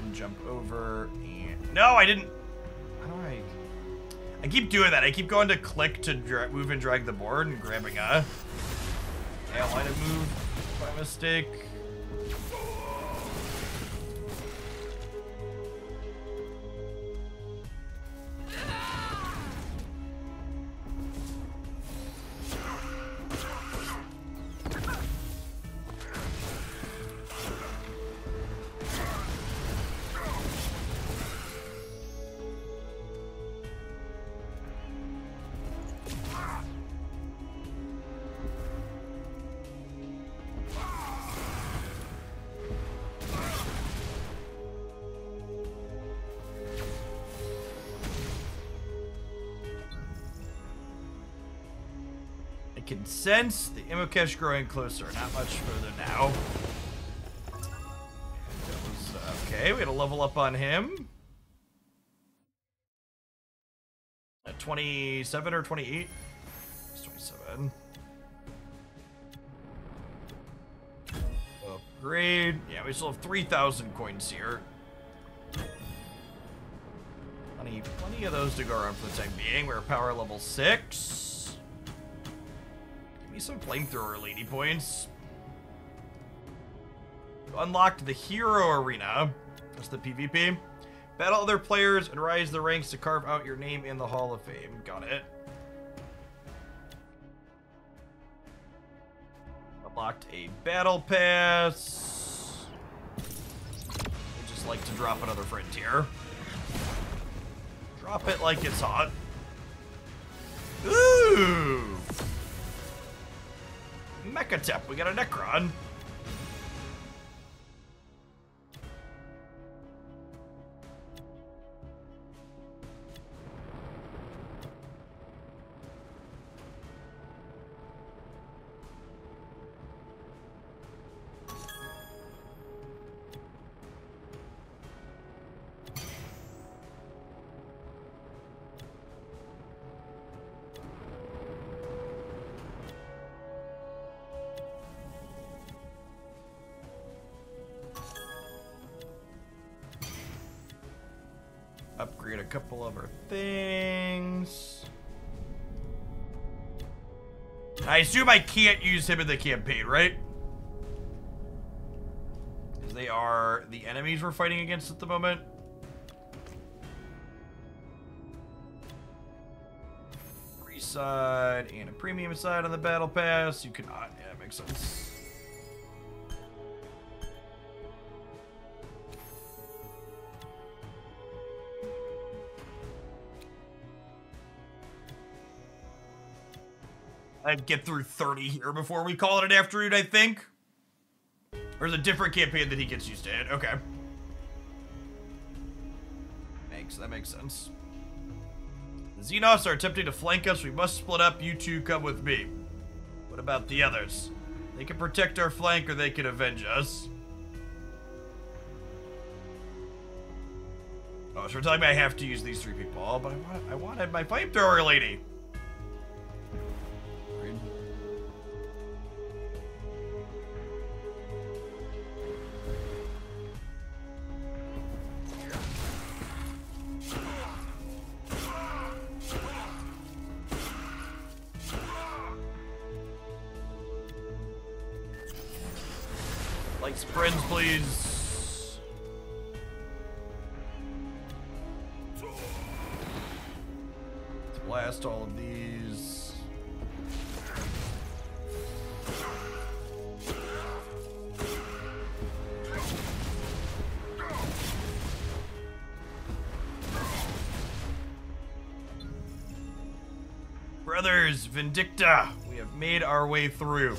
And jump over and... No, I didn't... How do I keep doing that. I keep going to click to move and drag the board and grabbing a ally to move by mistake. Can sense the Imokesh growing closer. Not much further now. That was, okay, we got to level up on him. At 27 or 28? It's 27. Upgrade. Yeah, we still have 3,000 coins here. Plenty of those to go around for the time being. We're power level 6. Some flamethrower lady points. Unlocked the hero arena. That's the PvP. Battle other players and rise the ranks to carve out your name in the Hall of Fame. Got it. Unlocked a battle pass. I just like to drop another frontier. Drop it like it's hot. Ooh! Mechatep, we got a Necron. Upgrade a couple of our things. I assume I can't use him in the campaign, right? Because they are the enemies we're fighting against at the moment. Free side and a premium side on the battle pass. You cannot. Yeah, that makes sense. I'd get through 30 here before we call it an afternoon, I think. Or is a different campaign that he gets used to it. Okay. That makes sense. The Xenos are attempting to flank us. We must split up. You two come with me. What about the others? They can protect our flank or they can avenge us. Oh, so we're telling me I have to use these 3 people. Oh, but I wanted my flamethrower lady. Like sprints, please. Let's blast all of these. Brothers, Vindicta, we have made our way through.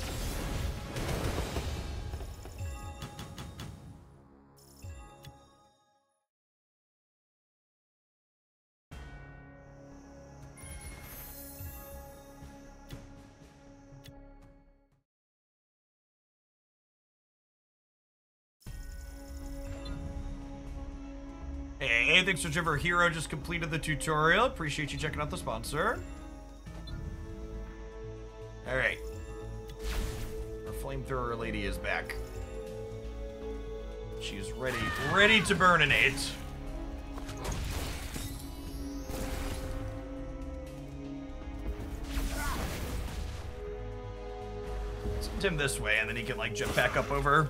Hey, thanks to whichever hero just completed the tutorial. Appreciate you checking out the sponsor. Alright. Our flamethrower lady is back. She's ready to burninate. Send him this way and then he can like jump back up over.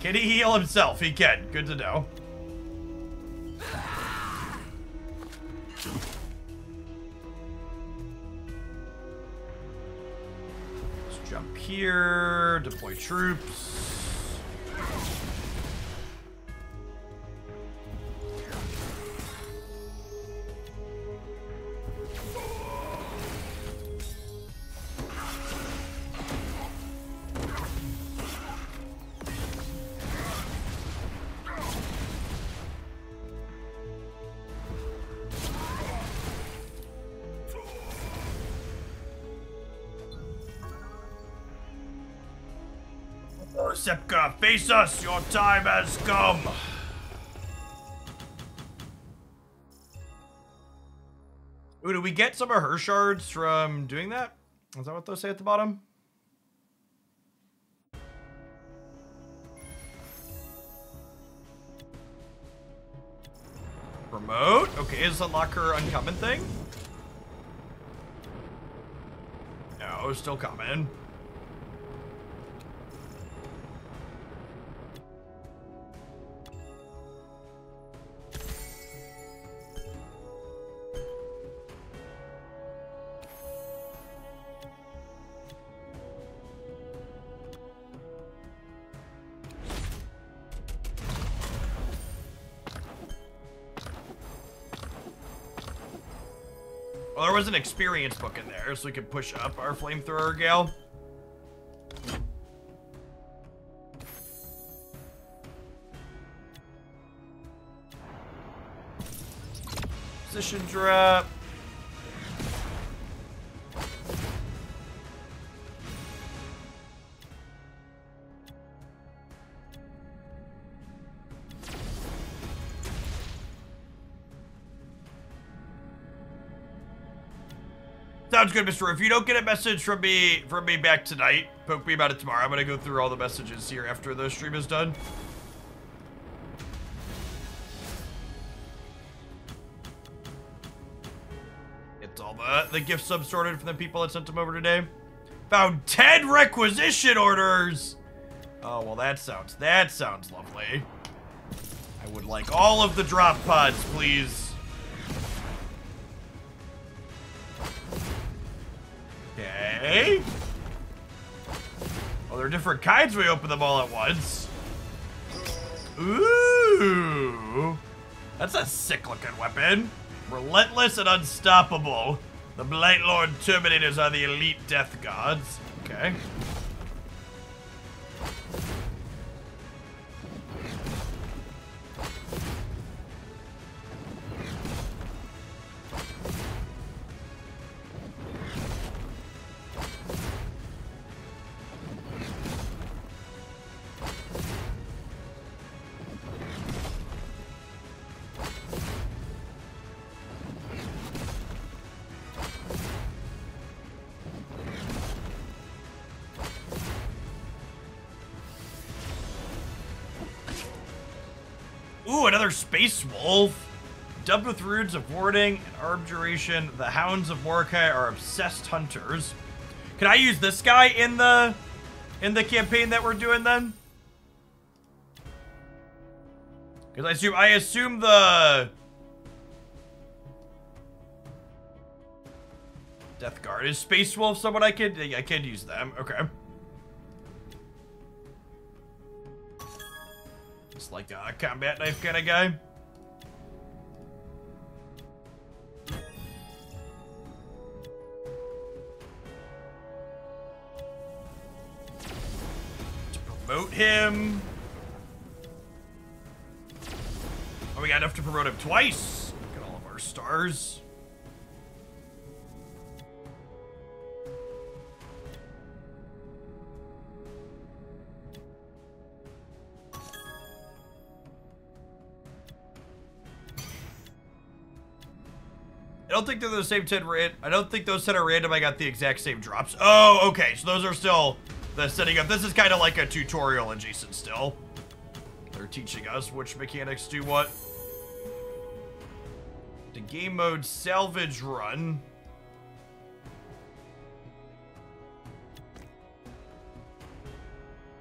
Can he heal himself? He can. Good to know. Let's jump here. Deploy troops. Sepka, face us! Your time has come! Ooh, did we get some of her shards from doing that? Is that what those say at the bottom? Promote? Okay, is unlock her uncommon thing? No, still common. Well, there was an experience book in there, so we could push up our flamethrower gal. Position drop. Sounds good, Mr. If you don't get a message from me back tonight, poke me about it tomorrow. I'm gonna go through all the messages here after the stream is done. Get all the gift subs sorted from the people that sent them over today. Found 10 requisition orders. Oh well, that sounds lovely. I would like all of the drop pods, please. Okay. Oh, there are different kinds when we open them all at once. Ooh. That's a sick-looking weapon. Relentless and unstoppable. The Blight Lord Terminators are the elite death gods. Okay. Ooh, another Space Wolf. Dubbed with runes of warding and abjuration, the Hounds of Mordecai are obsessed hunters. Can I use this guy in the campaign that we're doing then? Because I assume the Death Guard is Space Wolf. Someone I could use them. Okay. It's like a combat knife kind of guy. To promote him. Oh, we got enough to promote him twice. Look at all of our stars. I don't think they're the same 10 random. I don't think those 10 are random. I got the exact same drops. Oh, okay. So those are still the setting up. This is kind of like a tutorial adjacent still. They're teaching us which mechanics do what. The game mode salvage run.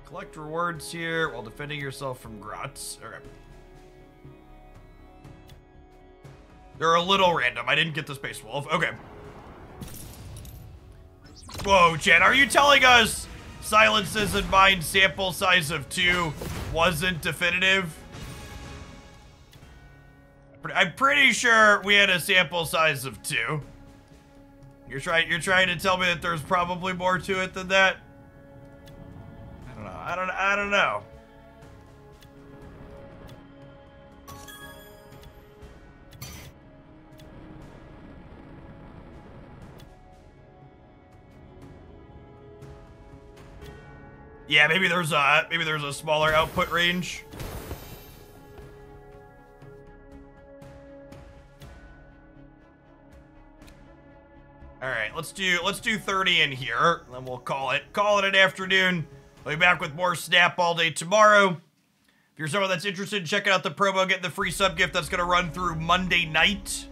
Collect rewards here while defending yourself from grots. Okay. They're a little random. I didn't get the Space Wolf. Okay. Whoa, Jen, are you telling us Silences in Mind sample size of 2 wasn't definitive? I'm pretty sure we had a sample size of 2. You're trying to tell me that there's probably more to it than that? I don't know. I don't know. Yeah, maybe there's a smaller output range. All right, let's do 30 in here, and then we'll call it an afternoon. I'll be back with more Snap all day tomorrow. If you're someone that's interested in checking out the promo, getting the free sub gift, that's gonna run through Monday night.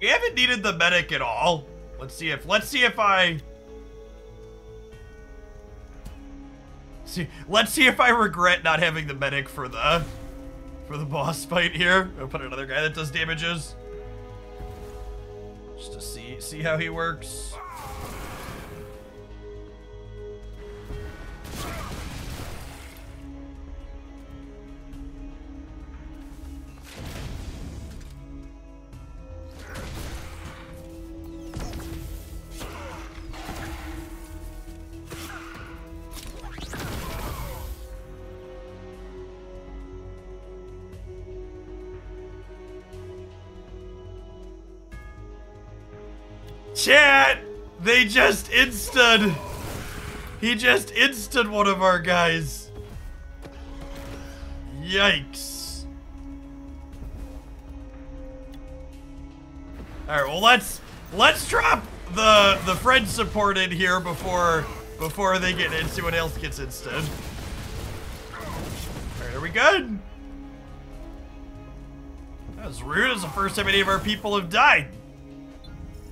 We haven't needed the medic at all. Let's see if I regret not having the medic for the boss fight here. I'll put another guy that does damages. Just to see how he works. Chat! They just insta'd. He just insta'd one of our guys. Yikes. Alright, well let's drop the friend support in here before they get in, see what else gets insta'd. Alright, are we good? That was rude. It's the first time any of our people have died.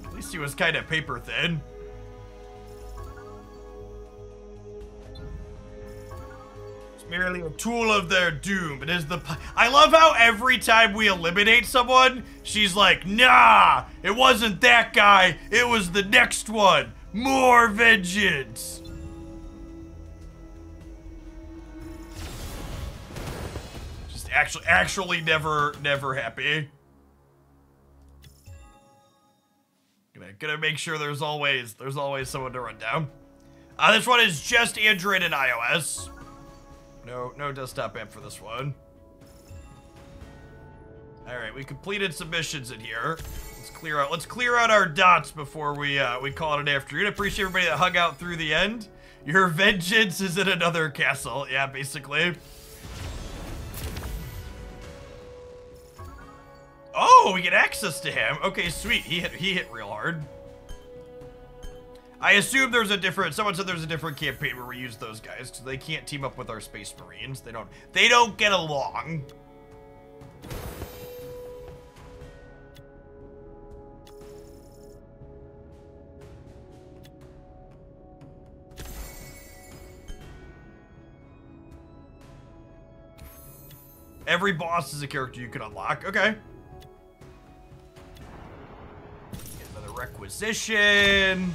At least he was kind of paper thin. Merely a tool of their doom. It is the... I love how every time we eliminate someone, she's like, nah, it wasn't that guy. It was the next one. More vengeance. Just actually never happy. Gonna make sure there's always someone to run down. This one is just Android and iOS. No desktop app for this one. All right, we completed submissions in here. Let's clear out our dots before we call it an afternoon. Appreciate everybody that hung out through the end. Your vengeance is in another castle. Yeah, basically. Oh, we get access to him. Okay, sweet. He hit real hard. I assume there's a different, someone said there's a different campaign where we use those guys because they can't team up with our Space Marines. They don't get along. Every boss is a character you can unlock. Okay. Get another requisition.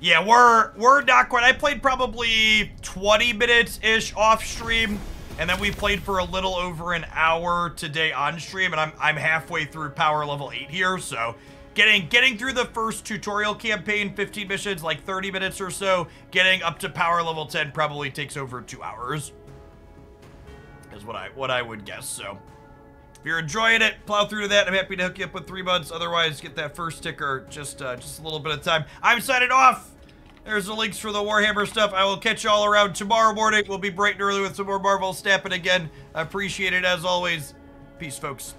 Yeah, we're not quite. I played probably 20 minutes-ish off stream, and then we played for a little over an hour today on stream, and I'm halfway through power level 8 here, so getting through the first tutorial campaign, 15 missions, like 30 minutes or so, getting up to power level 10 probably takes over 2 hours. Is what I would guess, so. If you're enjoying it, plow through to that. I'm happy to hook you up with 3 months. Otherwise, get that first sticker just a little bit of time. I'm signing off. There's the links for the Warhammer stuff. I will catch y'all around tomorrow morning. We'll be bright and early with some more Marvel snapping again. I appreciate it as always. Peace, folks.